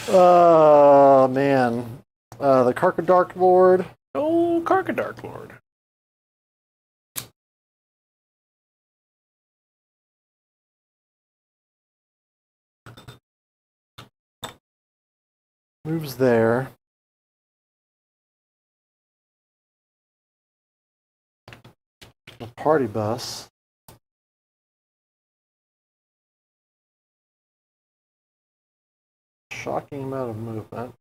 Oh, man. The Karkadark Lord. Oh, Karkadark Lord. Moves there. The party bus. Shocking amount of movement.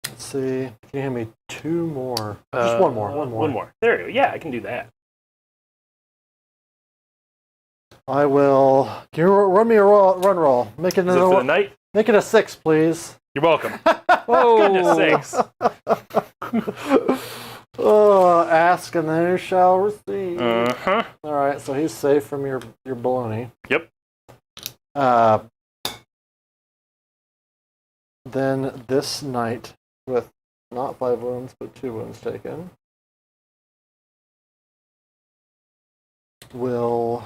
Let's see. Can you hand me 2 more? Just one more. One more. There you go. Yeah, I can do that. I will. Can you run me a run roll? Make it Is it for the night? Make it a 6, please. You're welcome. Oh, Goodness sakes. Ask and then you shall receive. Uh-huh. All right, so he's safe from your baloney. Yep. Then this knight with not 5 wounds but 2 wounds taken will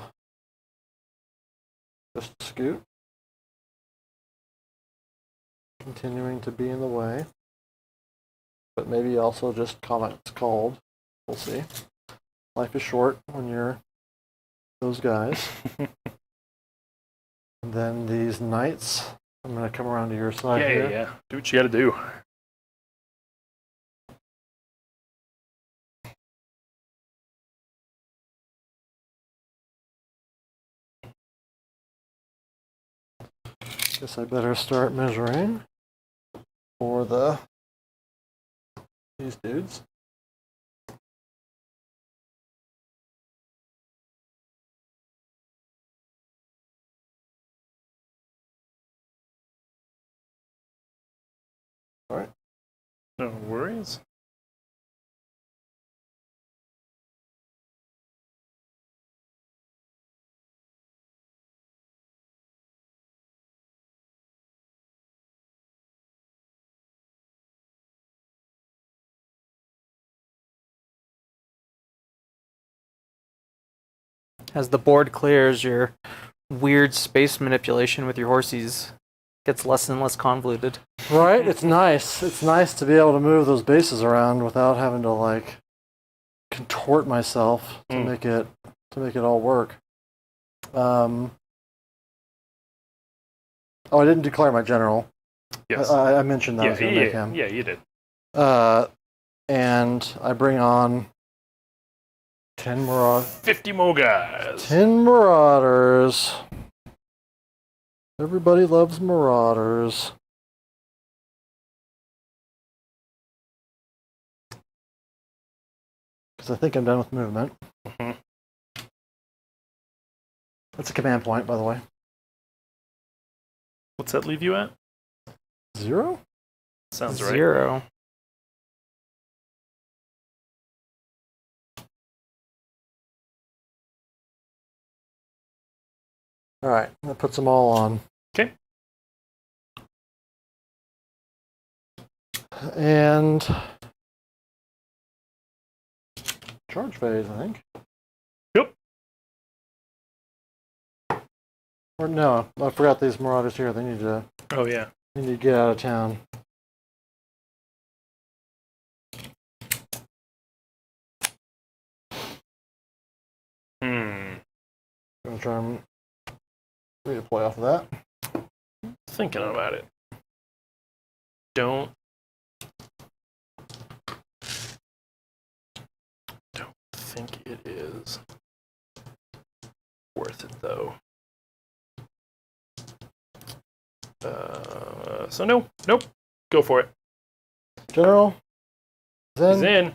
just scoot, continuing to be in the way, but maybe also just comments called. We'll see. Life is short when you're those guys. And then these knights, I'm going to come around to your side here. Yeah. Do what you gotta do. Guess I better start measuring for these dudes. All right. No worries. As the board clears, your weird space manipulation with your horsies gets less and less convoluted. Right? It's nice. It's nice to be able to move those bases around without having to like contort myself to make it all work. Oh, I didn't declare my general. Yes. I mentioned that I was going to make him. Yeah, you did. And I bring on 10 Marauders. 50 more guys. 10 Marauders. Everybody loves Marauders. Because I think I'm done with movement. Mhm. That's a command point, by the way. What's that leave you at? 0? Sounds right. 0. Alright, that puts them all on. Okay. And charge phase, I think. Yep. Or no, I forgot these Marauders here. They need to Oh yeah. get out of town. Hmm. Gonna try and redeploy off of that. Thinking about it. Don't think it is worth it though. So no, nope. Go for it. General, He's in.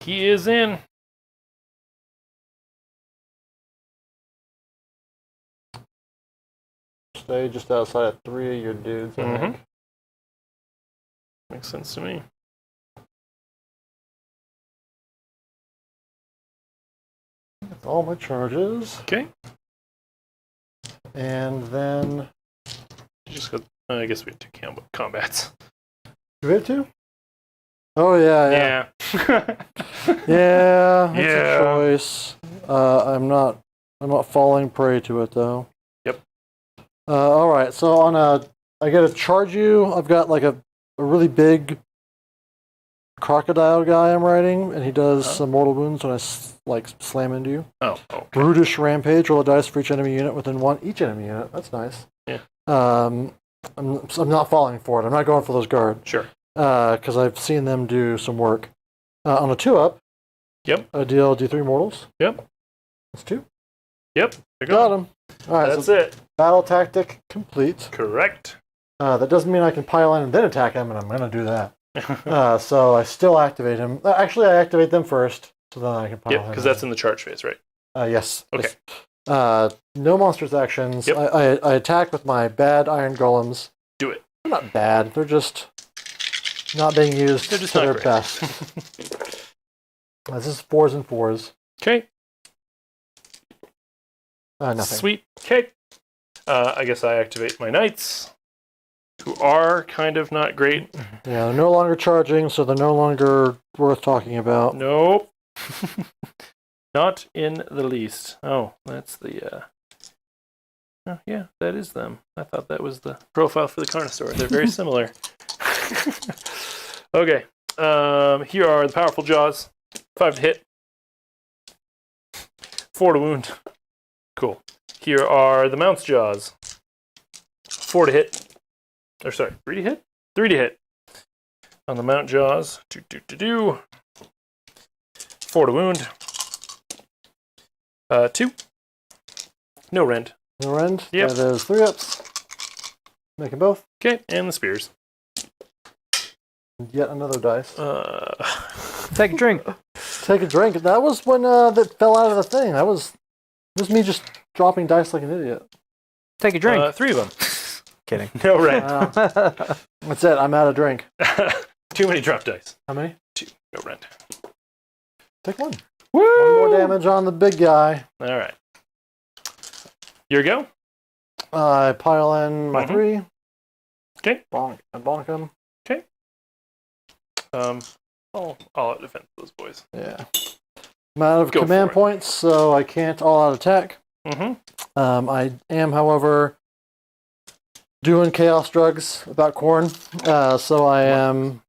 He is in. Stay just outside of 3 of your dudes, I think. Makes sense to me. That's all my charges. Okay. And then Just go. I guess we have 2 combats. do we have 2? Oh yeah. Yeah. Yeah, that's Yeah. a choice. I'm not falling prey to it though. Yep. All right. So I get to charge you. I've got like a really big crocodile guy I'm riding, and he does some mortal wounds when I slam into you. Oh. Okay. Brutish rampage. Roll a dice for each enemy unit within each enemy unit. That's nice. Yeah. I'm not falling for it. I'm not going for those guard. Sure. Because I've seen them do some work. On a 2-up. Yep. I deal D3 mortals. Yep. That's 2. Yep. There Got go. him. All right. That's so it. battle tactic complete. Correct. That doesn't mean I can pile in and then attack him, and I'm going to do that. So I still activate him. Actually, I activate them first, so then I can pile him. Yeah, because that's in the charge phase, right? Yes. Okay. Yes. No monsters actions. Yep. I attack with my bad iron golems. Do it. They're not bad. They're just not being used They're just to not their great. best. This is 4s and 4s. Okay. Nothing. Sweet. Okay. I guess I activate my knights, who are kind of not great. Yeah, they're no longer charging, so they're no longer worth talking about. Nope. Not in the least. Oh, that's the. Oh, yeah, that is them. I thought that was the profile for the Carnosaur. They're very similar. Okay. Here are the powerful jaws. 5 to hit. 4 to wound. Cool. Here are the mounts jaws. 4 to hit. Or sorry, 3 to hit? 3 to hit. On the mount jaws. 4 to wound. 2. No rend. No rend. Yep. That is 3-ups. Make them both. Okay, and the spears. Yet another dice. Take a drink. Take a drink. That was when that fell out of the thing. That was me just dropping dice like an idiot. Take a drink. 3 of them. Kidding. No rend. That's it. I'm out of drink. Too many drop dice. How many? 2. No rend. Take 1. Woo! 1 more damage on the big guy. All right. Your go. I pile in my 3. Okay. Bonk. I bonk him. I'll out defense those boys. Yeah. I'm out of Go command for it. points, so I can't all-out attack. Mm-hmm. I am, however, doing chaos drugs about corn. So I am.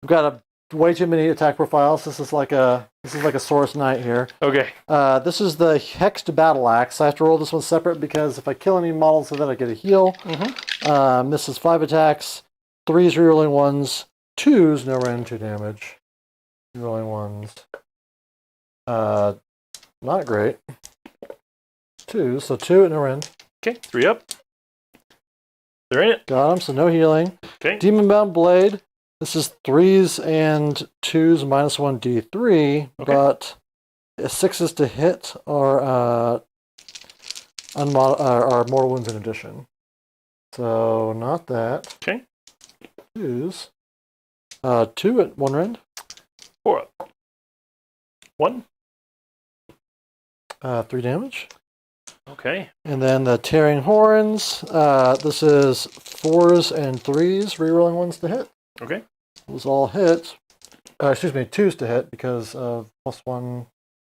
I've got way too many attack profiles. This is like a Saurus Knight here. Okay. This is the Hexed Battle Axe. I have to roll this one separate because if I kill any models with it, I get a heal. Mm-hmm. This is 5 attacks, 3s rerolling 1s, 2s no rend 2 damage, rerolling 1s. Not great. 2s, so 2 and no rend. Okay. 3 up. They're in it. Got him, so no healing. Okay. Demon Bound Blade. This is 3s and 2s minus 1 D3, but 6s to hit or mortal wounds in addition. So not that. Okay. 2s. 2 at 1 rend. 4 up. 1. 3 damage. Okay. And then the Tearing Horns. This is 4s and 3s, rerolling 1s to hit. Okay. Those all hit. 2s to hit because of +1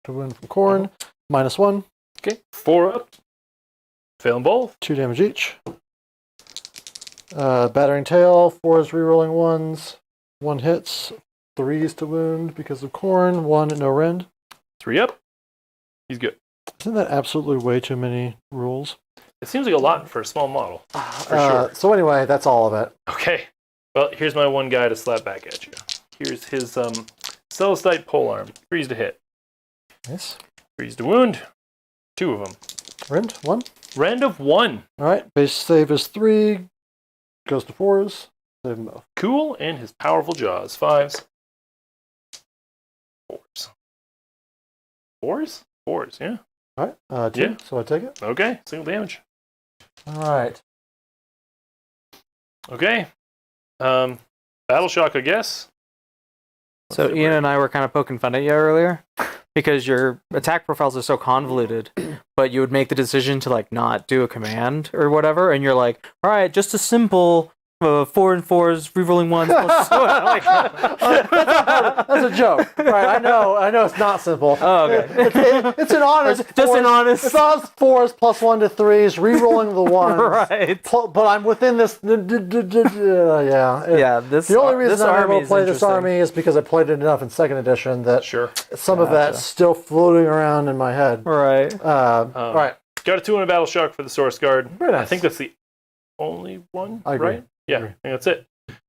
to wound from Corn. -1. Okay. 4 up. Failing both. 2 damage each. Battering Tail, 4s rerolling 1s. 1 hits. 3s to wound because of Corn. 1 at no rend. 3 up. He's good. Isn't that absolutely way too many rules? It seems like a lot for a small model. For sure. So anyway, that's all of it. Okay. Well, here's my one guy to slap back at you. Here's his Celestite Polearm. 3s to hit. Nice. 3s to wound. 2 of them. Rend, 1. Rend of 1. Alright, base save is 3. Goes to 4s. Save them both. Cool, and his powerful jaws. 5s. 4s. 4s? 4s, yeah. Alright, 2. Yeah. So I take it. Okay, single damage. Alright. Okay. Battle Shock, I guess. So Ian and I were kind of poking fun at you earlier because your attack profiles are so convoluted, but you would make the decision to like not do a command or whatever, and you're like, all right, just a simple 4 and 4s, rerolling 1s. Like, That's a joke. Right, I know it's not simple. oh, okay. It's an honest. Just an honest. It's honest 4s +1 to 3s, rerolling the 1s. Right. But I'm within this. Yeah. Yeah. The only reason I'm able to play this interesting. army is because I played it enough in 2nd edition that Sure. some of that's still floating around in my head. Right. All right. Got a 2 and a Battle Shock for the Source Guard. Very nice. I think that's the only one, I agree. right? Yeah, I think that's it.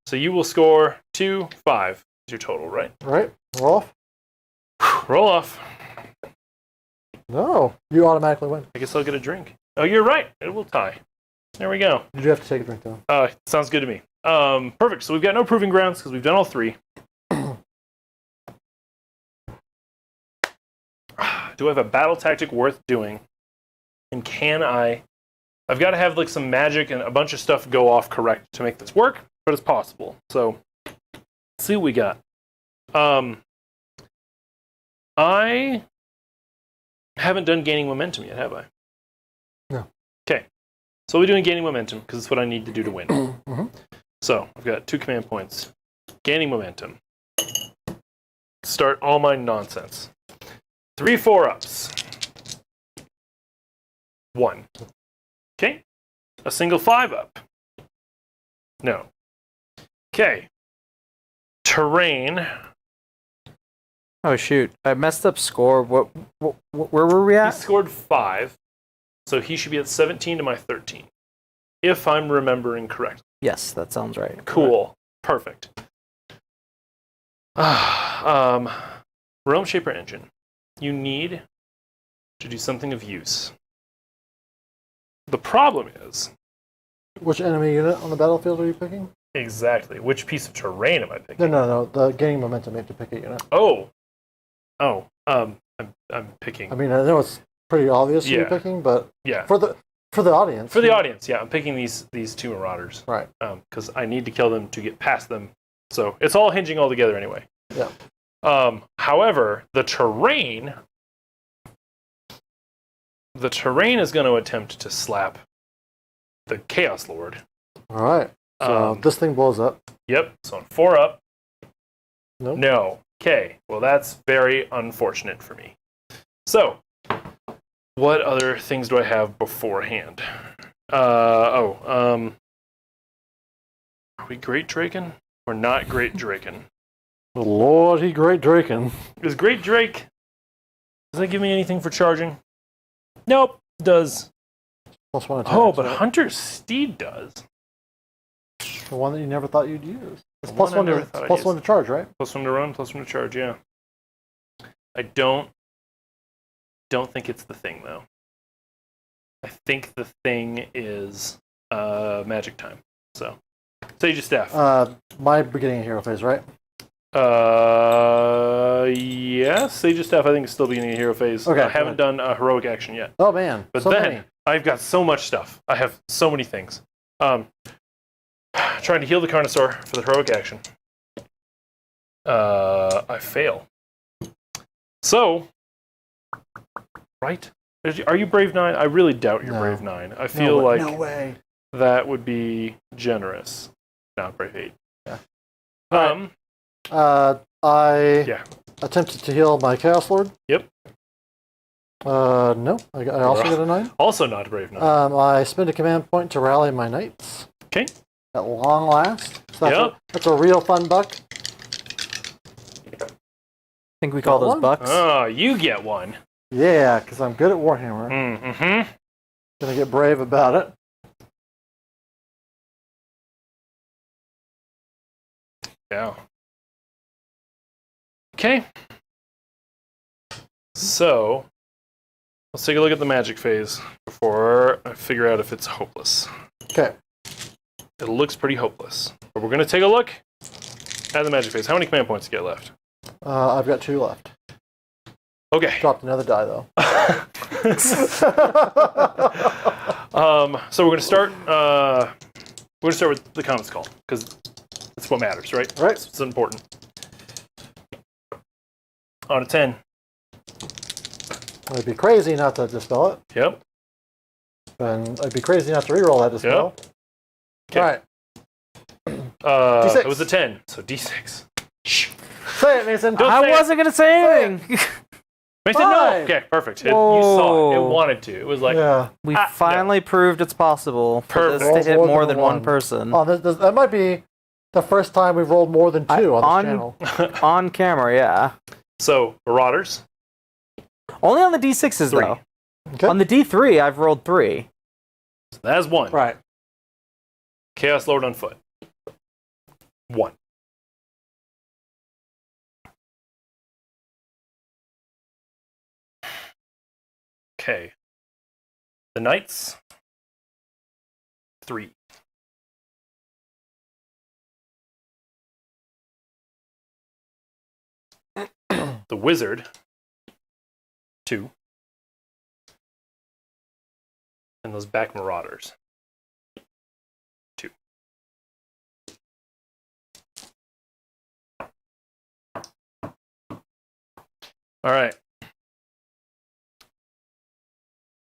So you will score 2, 5 is your total, right? Right. Roll off. Roll off. No, you automatically win. I guess I'll get a drink. Oh, you're right. It will tie. There we go. Did you have to take a drink though? Sounds good to me. Perfect. So we've got no proving grounds because we've done all 3. Do I have a battle tactic worth doing? And can I've got to have like some magic and a bunch of stuff go off correct to make this work, but it's possible. So let's see what we got. I haven't done gaining momentum yet, have I? No. Okay. So we're doing gaining momentum because it's what I need to do to win. Mm-hmm. So I've got 2 command points. Gaining momentum. Start all my nonsense. 3 4-ups. 1. Okay. A single 5-up. No. Okay. Terrain. Oh shoot! I messed up score. Where were we He at? scored 5, so he should be at 17 to my 13. If I'm remembering correctly. Yes, that sounds right. Cool. Perfect. Realm Shaper Engine. You need to do something of use. The problem is... Which enemy unit on the battlefield are you picking? Exactly. Which piece of terrain am I picking? No. The gaining momentum, you have to pick a unit. I'm picking... I mean, I know it's pretty obvious who you're Yeah. picking, but Yeah. for the audience. For the audience, yeah. I'm picking these 2 Marauders. Right. Because I need to kill them to get past them. So it's all hinging all together anyway. Yeah. However, the terrain is going to attempt to slap the Chaos Lord. All right. So this thing blows up. Yep. So on 4 up. Nope. No. Okay. Well, that's very unfortunate for me. So, what other things do I have beforehand? Are we Great Draken or not Great Draken? Lord, he great Draken. Is Great Drake... Does that give me anything for charging? Nope. Does. +1 attack. Oh, but Hunter's Steed does. The one that you never thought you'd use. It's The one I +1 never to thought I'd +1 use. to charge, right? +1 to run, +1 to charge, yeah. I don't think it's the thing, though. I think the thing is magic time. So, Sage of Staff. My beginning of hero phase, right? Yes, Sage of Staff I think is still beginning of hero phase. Okay, I haven't done a heroic action yet. Oh man, But so then, many. I've got so much stuff. I have so many things. Trying to heal the Carnosaur for the heroic action. I fail. So, right? Are you Brave 9? I really doubt you're No. Brave 9. I feel like no way. that would be generous. Not Brave 8. Yeah. I Yeah. attempted to heal my Chaos Lord. Yep. No, I also got a 9. Also not Brave 9. I spend a command point to rally my knights. Okay. At long last. So Yep. that's a real fun buck. I think we call Got those one? bucks. Oh, you get one. Yeah, because I'm good at Warhammer. Mm-hmm. Gonna get brave about it. Yeah. Okay. So, let's take a look at the magic phase before I figure out if it's hopeless. Okay. It looks pretty hopeless. But we're going to take a look at the magic phase. How many command points do you get left? I've got 2 left. Okay. Dropped another die though. So we're going to start. We're going to start with the Comet's Call because that's what matters, right? Right. It's important. On a 10. It'd be crazy not to dispel it. Yep. And I'd be crazy not to reroll that dispel. Okay. All right. D6. It was a 10, so D6. Shh. Say it, Mason. Don't I say it. wasn't going to say anything. Mason, no. 5. Okay, perfect. You saw it. It wanted to. It was like, Yeah. We finally proved it's possible for this Perfect. to hit Roll more than one person. Oh, that might be the first time we've rolled more than 2 on this channel. On camera, yeah. so, Marauders. Only on the D6s, 3. though. Okay. On the D3, I've rolled 3. So that is 1. Right. Chaos Lord on foot. 1. Okay. The Knights. 3. The Wizard. 2. And those back Marauders. 2. All right.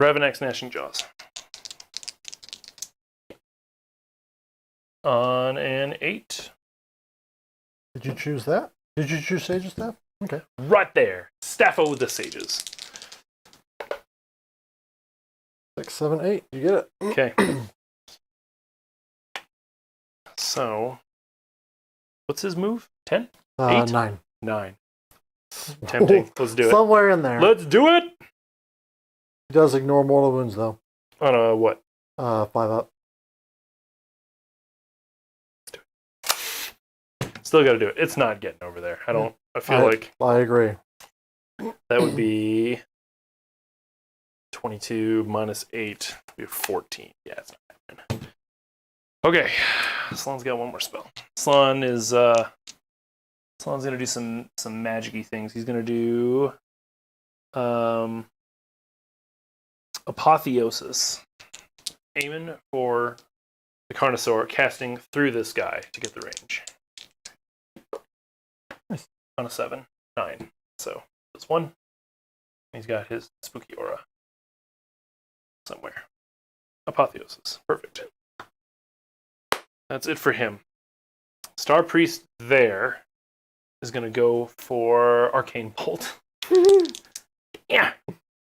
Ravenax Gnashing Jaws. On an 8. Did you choose that? Did you choose Sage's Staff? Okay. Right there. Staffo with the Sages. 6, 7, 8. You get it. Okay. So, what's his move? 10? 8? 9. 9. Tempting. Let's do it. Somewhere in there. Let's do it! He does ignore mortal wounds though. On a what? 5 up. Still got to do it. It's not getting over there. I feel like I agree. that would be 22 minus 8. We have 14. Yeah, it's not happening. Okay. Slon's got one more spell. Slon's gonna do some magic-y things. He's gonna do Apotheosis. Aiming for the Carnosaur, casting through this guy to get the range. Nice. On a 7. 9. So that's 1. He's got his spooky aura somewhere. Apotheosis. Perfect. That's it for him. Star Priest there is going to go for Arcane Bolt. Yeah.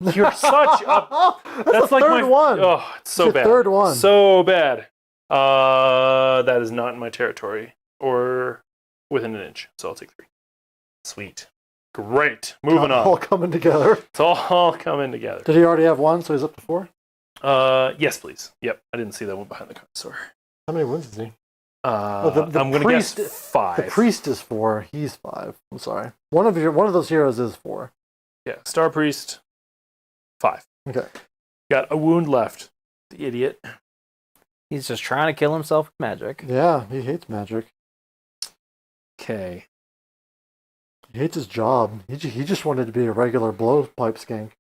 You're such a... That's the like third one. Oh, it's so Your bad. third one. So bad. That is not in my territory or within an inch. So I'll take 3. Sweet. Great. Moving All on. coming together. It's all coming together. Did he already have 1, so he's up to 4? Yes, please. Yep. I didn't see that one behind the Carnosaur. How many wounds is he? I'm going to guess 5. The priest is 4. He's 5. I'm sorry. One of those heroes is 4. Yeah. Star Priest, 5. Okay. Got a wound left. The idiot. He's just trying to kill himself with magic. Yeah, he hates magic. Okay. He hates his job. He just wanted to be a regular blowpipe skink.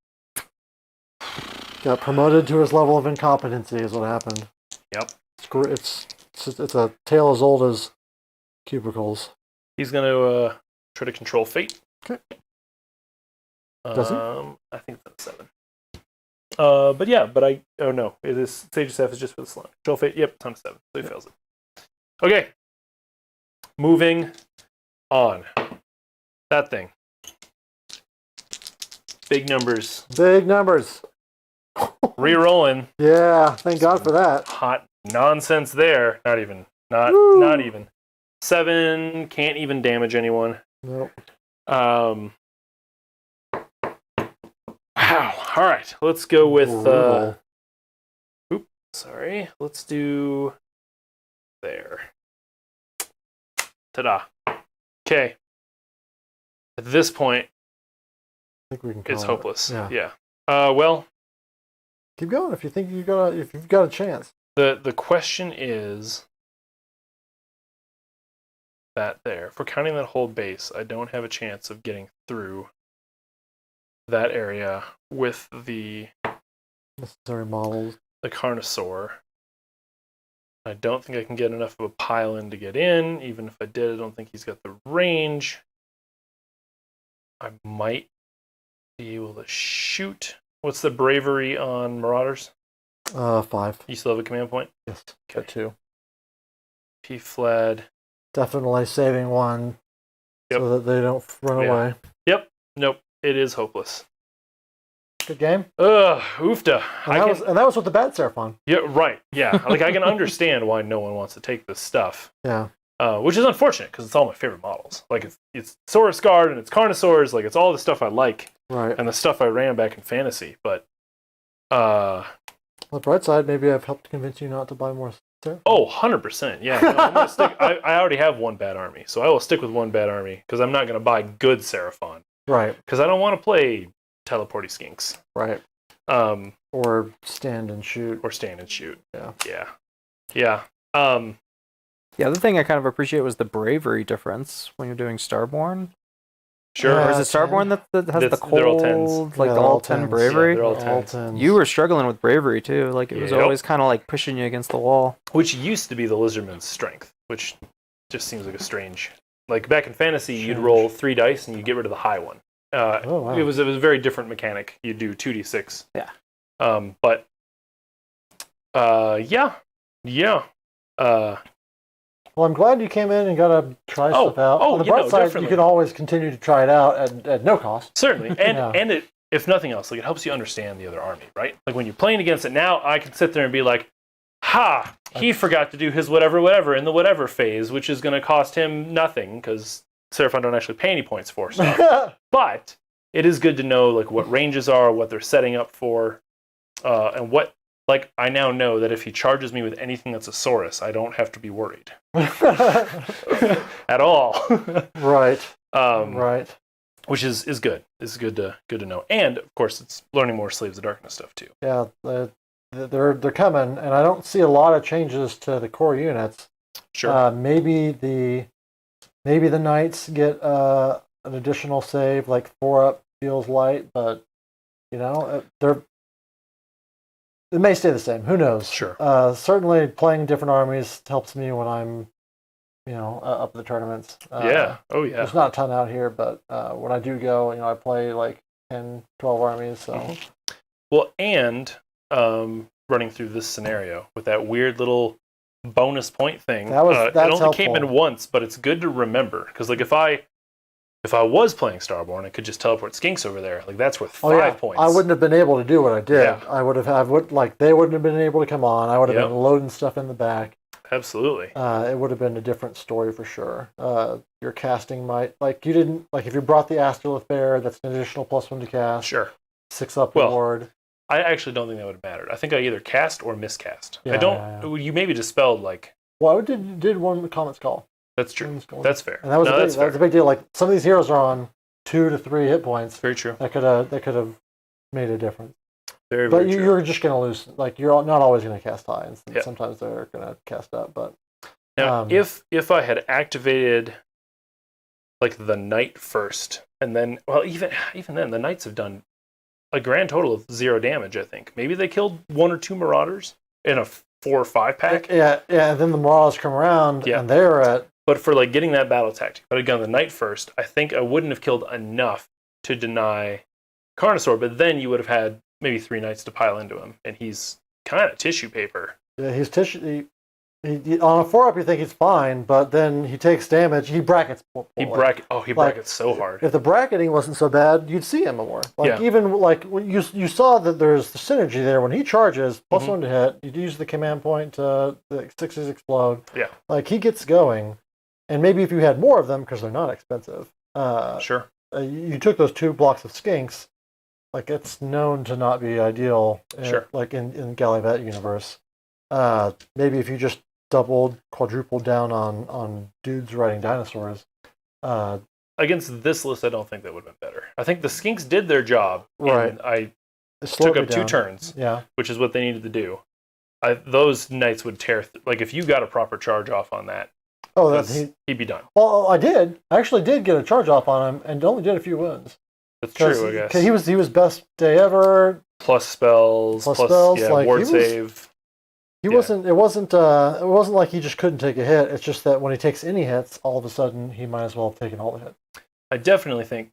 Got promoted to his level of incompetency is what happened. Yep. It's a tale as old as cubicles. He's going to try to control fate. Okay. Does he? I think that's 7. Oh no, it is Sage Staff is just for the slime. Control fate, yep, it's on 7, so he fails it. Okay. Moving on. That thing. Big numbers. Big numbers. Re-rolling. Yeah, thank God for that. Hot nonsense there. Not even. Woo. Not even. 7 can't even damage anyone. Nope. Wow. All right. Let's go with. Sorry. Let's do. There. Ta-da. Okay. At this point, I think we can call it's it. hopeless. Yeah. Well, keep going if you think if you've got a chance. the question is that there. If we're counting that whole base, I don't have a chance of getting through that area with the Necessary models. Carnosaur. I don't think I can get enough of a pile in to get in. Even if I did, I don't think he's got the range. I might be able to shoot. What's the bravery on Marauders? 5. You still have a command point? Yes. Okay. 2. P fled. Definitely saving one Yep. so that they don't run Yeah. away. Yep. Nope. It is hopeless. Good game. Ugh, oofta. And that was with the Bat Seraphon. Yeah, right. Yeah. Like, I can understand why no one wants to take this stuff. Yeah. Which is unfortunate, because it's all my favorite models. Like, it's Saurus Guard, and it's Carnosaurs. Like, it's all the stuff I like, Right. and the stuff I ran back in Fantasy. But, On the bright side, maybe I've helped convince you not to buy more Seraphon. oh, 100%. Yeah. No, I'm gonna stick. I already have one bad army, so I will stick with one bad army, because I'm not going to buy good Seraphon. Right. Because I don't want to play teleporty skinks. Right. Um, Or stand and shoot. or stand and shoot. Yeah. Yeah. Yeah. The other thing I kind of appreciate was the bravery difference when you're doing Starborn. Sure. Or Yeah, is it Starborn that has the That's- they're all tens. cold, like Yeah, the all all 10 tens. bravery? Yeah, they're all All tens. tens. You were struggling with bravery too. Like it was Yep. always kind of like pushing you against the wall. Which used to be the Lizardman's strength, which just seems like a strange. Like back in Fantasy, you'd Strange. roll 3 dice and you get rid of the high one. Oh, wow. It was a very different mechanic. You do 2d6. Yeah. But yeah. Well, I'm glad you came in and got to try stuff out. On the bright side, definitely. you can always continue to try it out at no cost. Certainly, and Yeah. and it, if nothing else, like it helps you understand the other army, right? Like when you're playing against it now, I can sit there and be like, "Ha! He forgot to do his whatever in the whatever phase, which is going to cost him nothing because Seraphon don't actually pay any points for stuff." But it is good to know like what ranges are, what they're setting up for, and what. Like I now know that if he charges me with anything that's a Saurus, I don't have to be worried at all. Right. Um, Right. Which is good. It's good to know. And of course, it's learning more Slaves of Darkness stuff too. Yeah, they're coming, and I don't see a lot of changes to the core units. Sure. Maybe the Knights get an additional save, like 4 up feels light, but it may stay the same. Who knows? Sure. Certainly, playing different armies helps me when I'm, up in the tournaments. Yeah. Oh yeah. There's not a ton out here, but when I do go, I play like 10, 12 armies. So. Mhm. Well, and running through this scenario with that weird little bonus point thing. That's it only came helpful. in once, but it's good to remember because like if I was playing Starborn, I could just teleport Skinks over there. Like that's worth 5 points. I wouldn't have been able to do what I did. Yeah. They wouldn't have been able to come on. I would have Yep. been loading stuff in the back. Absolutely. It would have been a different story for sure. Your casting might if you brought the Astrolith Bear, that's an additional +1 to cast. Sure. 6 up Well, ward. I actually don't think that would have mattered. I think I either cast or miscast. Yeah, I don't. yeah. You maybe dispelled like. Well, I did one with Comet's Call. That's true. Comet's Call. That's fair. And that was that's that was a big deal. Like some of these heroes are on 2 to 3 hit points. very true. That could have made a difference. Very, But very true. you're just going to lose. Like, you're not always going to cast high. And Yeah. sometimes they're going to cast up. But Now, if I had activated like the knight first, and then, well, even then, the knights have done a grand total of 0 damage. I think maybe they killed 1 or 2 marauders in a 4 or 5 pack. yeah. And then the Marauders come around, Yeah. and they're at. But for like getting that battle tactic, if I'd gone the knight first, I think I wouldn't have killed enough to deny Carnosaur. But then you would have had maybe 3 knights to pile into him, and he's kind of tissue paper. Yeah, he's tissue. He, on a 4-up, you think he's fine, but then he takes damage. He brackets. He brackets so hard. If the bracketing wasn't so bad, you'd see him more. Like Yeah. even like when you saw that there's the synergy there when he charges plus 1 to hit. You use the command point to the 6s explode. Yeah. Like he gets going, and maybe if you had more of them because they're not expensive. Sure. You took those 2 blocks of skinks. Like it's known to not be ideal. Sure. Like in Gallivette universe. Maybe if you just doubled, quadrupled down on dudes riding dinosaurs. Against this list, I don't think that would have been better. I think the skinks did their job. Right. And I It slowed took me up 2 down. turns, Yeah. which is what they needed to do. Those knights would tear. Like if you got a proper charge off on that, Oh, that's he'd be done. Well, I did. I actually did get a charge off on him, and only did a few wounds. That's true, I guess. Because he was best day ever. Plus spells, Plus spells, yeah, like, ward he was- save. He Yeah. wasn't. It wasn't like he just couldn't take a hit. It's just that when he takes any hits, all of a sudden he might as well have taken all the hits. I definitely think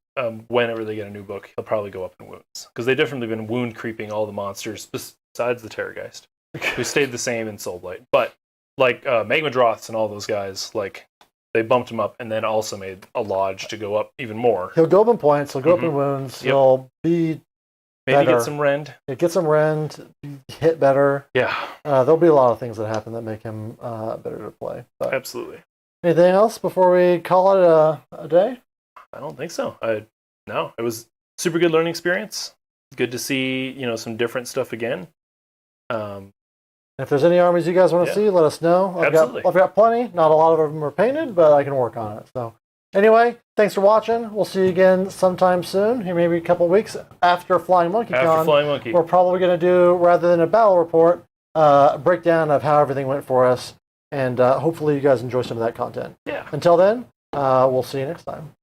whenever they get a new book, he'll probably go up in wounds because they've definitely been wound creeping all the monsters besides the Terrorgeist, who stayed the same in Soulblight. But like Magmadroths and all those guys, like they bumped him up and then also made a lodge to go up even more. He'll go up in points. He'll go up in wounds. Yep. He'll be Maybe better. get some rend. It gets him rend. Hit better. Yeah, There'll be a lot of things that happen that make him better to play. But absolutely. anything else before we call it a day? I don't think so. No, it was super good learning experience. Good to see some different stuff again. If there's any armies you guys want to Yeah. see, let us know. Absolutely. I've got plenty. Not a lot of them are painted, but I can work on it. So anyway, thanks for watching. We'll see you again sometime soon. Here maybe a couple weeks after Flying Monkey After Con. Flying Monkey. We're probably going to do, rather than a battle report, a breakdown of how everything went for us. And hopefully you guys enjoy some of that content. Yeah. Until then, we'll see you next time.